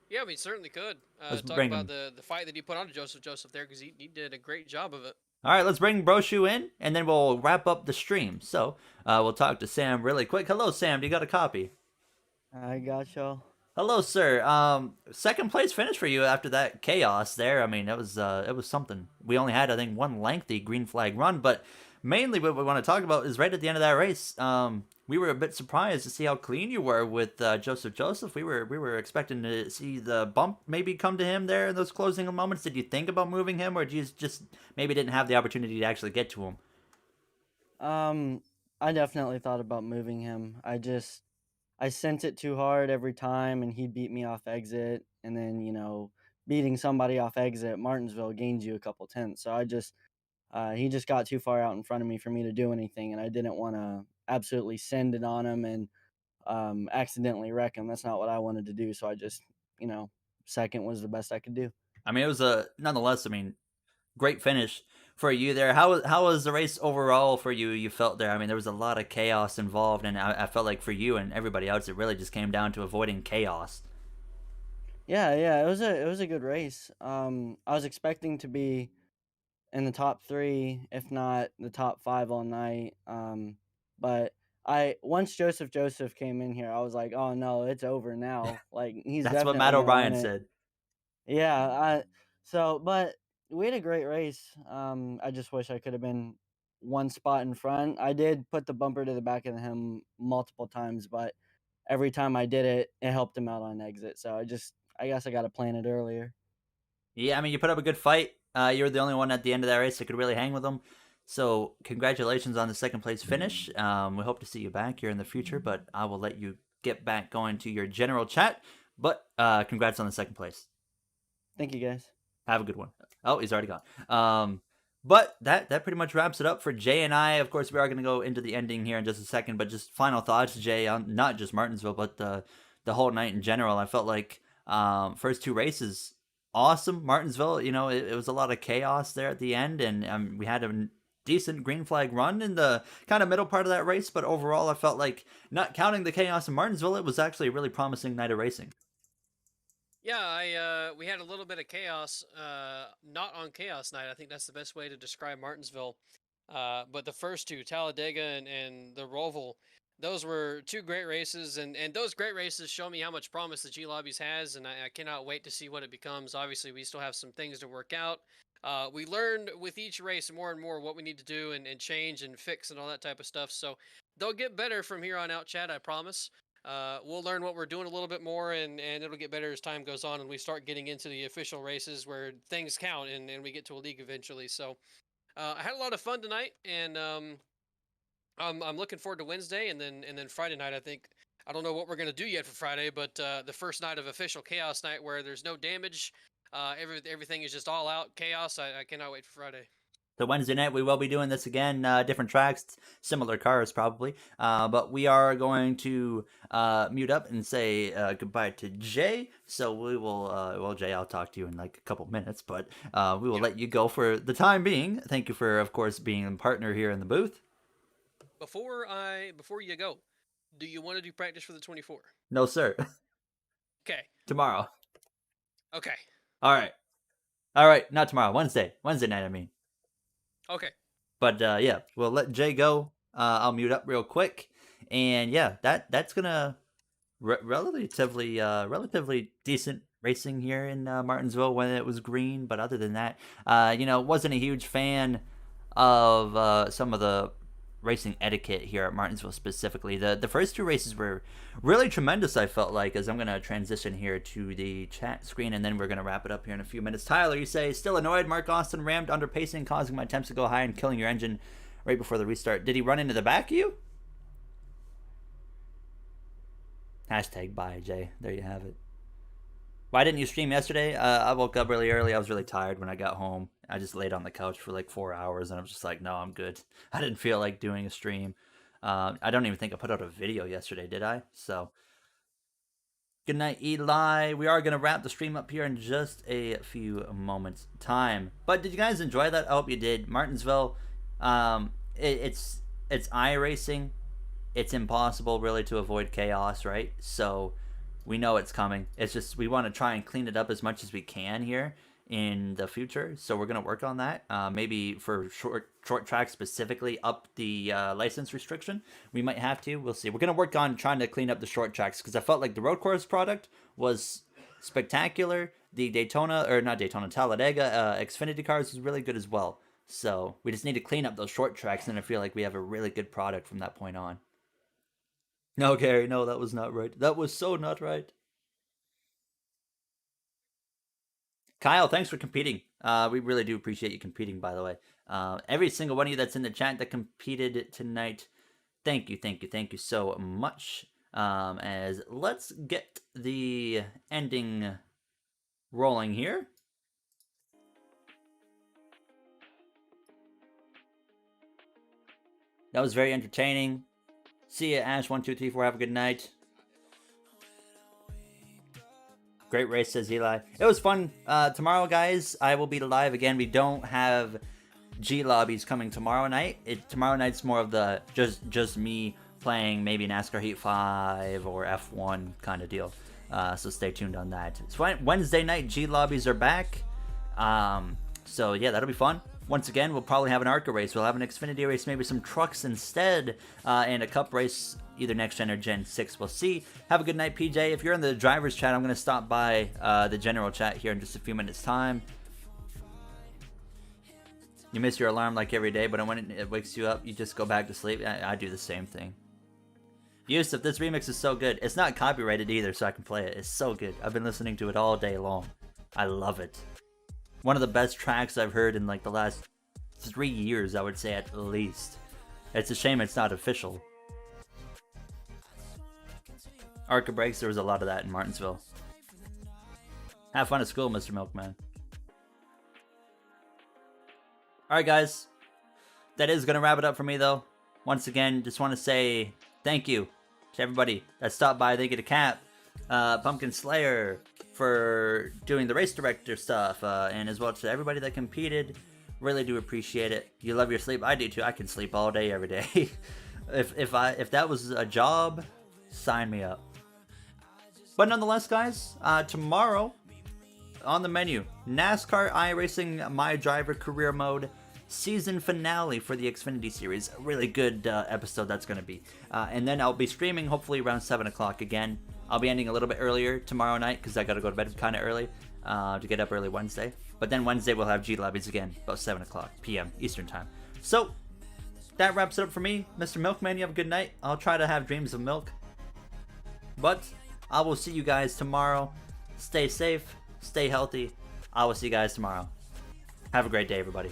Speaker 2: Yeah, we certainly could.
Speaker 1: Let's
Speaker 2: talk
Speaker 1: bring
Speaker 2: about the fight that he put on to Joseph there, because he did a great job of it.
Speaker 1: All right, let's bring Broshu in, and then we'll wrap up the stream. So we'll talk to Sam really quick. Hello, Sam. Do you got a copy?
Speaker 8: I got y'all.
Speaker 1: Hello, sir. Second place finish for you after that chaos there. I mean, it was something. We only had, I think, 1 lengthy green flag run, but mainly what we want to talk about is right at the end of that race. We were a bit surprised to see how clean you were with Joseph. We were expecting to see the bump maybe come to him there in those closing moments. Did you think about moving him, or did you just maybe didn't have the opportunity to actually get to him?
Speaker 8: I definitely thought about moving him. I sent it too hard every time, and he'd beat me off exit. And then, beating somebody off exit at Martinsville gains you a couple tenths. So he just got too far out in front of me for me to do anything, and I didn't want to absolutely send it on him and accidentally wreck him. That's not what I wanted to do. So I just, second was the best I could do.
Speaker 1: I mean, it was nonetheless. I mean, great finish for you there. How was the race overall for you? You felt there. I mean, there was a lot of chaos involved, and I felt like for you and everybody else, it really just came down to avoiding chaos.
Speaker 8: Yeah, it was a good race. I was expecting to be in the top 3, if not the top 5 all night. But I once Joseph came in here, I was like, "Oh no, it's over now." Like he's
Speaker 1: That's what
Speaker 8: definitely
Speaker 1: Matt
Speaker 8: gonna win
Speaker 1: O'Brien
Speaker 8: it.
Speaker 1: said.
Speaker 8: Yeah, but we had a great race. I just wish I could have been one spot in front. I did put the bumper to the back of him multiple times, but every time I did it, it helped him out on exit. So I guess I got to plan it earlier.
Speaker 1: Yeah, I mean, you put up a good fight. You were the only one at the end of that race that could really hang with them. So, congratulations on the second place finish. We hope to see you back here in the future, but I will let you get back going to your general chat. But congrats on the second place.
Speaker 8: Thank you, guys.
Speaker 1: Have a good one. Oh, he's already gone. But that pretty much wraps it up for Jay and I. Of course, we are going to go into the ending here in just a second. But just final thoughts, Jay, on not just Martinsville, but the whole night in general. I felt like first 2 races, awesome. Martinsville, you know, it was a lot of chaos there at the end, and we had a decent green flag run in the kind of middle part of that race. But overall, I felt like, not counting the chaos in Martinsville, it was actually a really promising night of racing.
Speaker 2: Yeah, we had a little bit of chaos, not on chaos night. I think that's the best way to describe Martinsville. But the first 2, Talladega and the Roval, those were 2 great races, and those great races show me how much promise the G Lobbies has, and I cannot wait to see what it becomes. Obviously, we still have some things to work out. We learned with each race more and more what we need to do and change and fix and all that type of stuff. So they'll get better from here on out, Chad, I promise. We'll learn what we're doing a little bit more, and it'll get better as time goes on and we start getting into the official races where things count and we get to a league eventually. So I had a lot of fun tonight, and I'm looking forward to Wednesday and then Friday night. I don't know what we're gonna do yet for Friday, but the first night of official chaos night where there's no damage, everything is just all out chaos. I cannot wait for Friday.
Speaker 1: The Wednesday night, we will be doing this again, different tracks, similar cars probably. But we are going to mute up and say goodbye to Jay. So we will, well, Jay, I'll talk to you in like a couple minutes, but we will let you go for the time being. Thank you for, of course, being a partner here in the booth.
Speaker 2: Before you go, do you want to do practice for the 24?
Speaker 1: No, sir.
Speaker 2: Okay.
Speaker 1: Tomorrow.
Speaker 2: Okay.
Speaker 1: All right. Not tomorrow. Wednesday night, I mean.
Speaker 2: Okay.
Speaker 1: But yeah, we'll let Jay go. I'll mute up real quick, and yeah, that's gonna relatively decent racing here in Martinsville when it was green. But other than that, wasn't a huge fan of some of the racing etiquette here at Martinsville specifically. The first 2 races were really tremendous, I felt like, as I'm going to transition here to the chat screen, and then we're going to wrap it up here in a few minutes. Tyler, you say, still annoyed Mark Austin rammed under pacing, causing my temps to go high and killing your engine right before the restart. Did he run into the back of you? Hashtag bye, Jay. There you have it. Why didn't you stream yesterday? I woke up really early. I was really tired when I got home. I just laid on the couch for like 4 hours, and I was just like, no, I'm good. I didn't feel like doing a stream. I don't even think I put out a video yesterday, did I? So, good night, Eli. We are going to wrap the stream up here in just a few moments' time. But did you guys enjoy that? I hope you did. Martinsville, it's iRacing. It's impossible, really, to avoid chaos, right? So, we know it's coming. It's just we want to try and clean it up as much as we can here in the future. So we're going to work on that. Maybe for short tracks specifically, up the license restriction. We might have to. We'll see. We're going to work on trying to clean up the short tracks because I felt like the road course product was spectacular. The Talladega Xfinity cars was really good as well. So we just need to clean up those short tracks, and I feel like we have a really good product from that point on. No, Gary, no, that was not right. That was so not right. Kyle, thanks for competing. We really do appreciate you competing, by the way. Every single one of you that's in the chat that competed tonight, thank you so much. As let's get the ending rolling here. That was very entertaining. See ya, Ash1234. Have a good night. Great race, says Eli. It was fun. Tomorrow, guys, I will be live again. We don't have G Lobbies coming tomorrow night. Tomorrow night's more of the just me playing maybe NASCAR Heat 5 or F1 kind of deal. So stay tuned on that. It's Wednesday night, G Lobbies are back. So yeah, that'll be fun. Once again, we'll probably have an Arca race. We'll have an Xfinity race, maybe some trucks instead, and a Cup race, either Next Gen or Gen 6. We'll see. Have a good night, PJ. If you're in the driver's chat, I'm going to stop by the general chat here in just a few minutes' time. You miss your alarm like every day, but when it wakes you up, you just go back to sleep. I do the same thing. Yusuf, this remix is so good. It's not copyrighted either, so I can play it. It's so good. I've been listening to it all day long. I love it. One of the best tracks I've heard in like the last 3 years, I would say at least. It's a shame it's not official. Arca breaks, there was a lot of that in Martinsville. Have fun at school, Mr. Milkman. Alright guys, that is going to wrap it up for me though. Once again, just want to say thank you to everybody that stopped by. Thank you to Cap, Pumpkin Slayer, for doing the race director stuff, and as well to everybody that competed. Really do appreciate it. You love your sleep. I do too. I can sleep all day, every day. if that was a job, sign me up. But nonetheless, guys, tomorrow on the menu, NASCAR iRacing My Driver Career Mode season finale for the Xfinity series. A really good episode that's going to be. And then I'll be streaming hopefully around 7 o'clock again. I'll be ending a little bit earlier tomorrow night because I got to go to bed kind of early to get up early Wednesday. But then Wednesday we'll have G Lobbies again, about 7 o'clock p.m. Eastern Time. So that wraps it up for me. Mr. Milkman, you have a good night. I'll try to have dreams of milk. But I will see you guys tomorrow. Stay safe, stay healthy. I will see you guys tomorrow. Have a great day, everybody.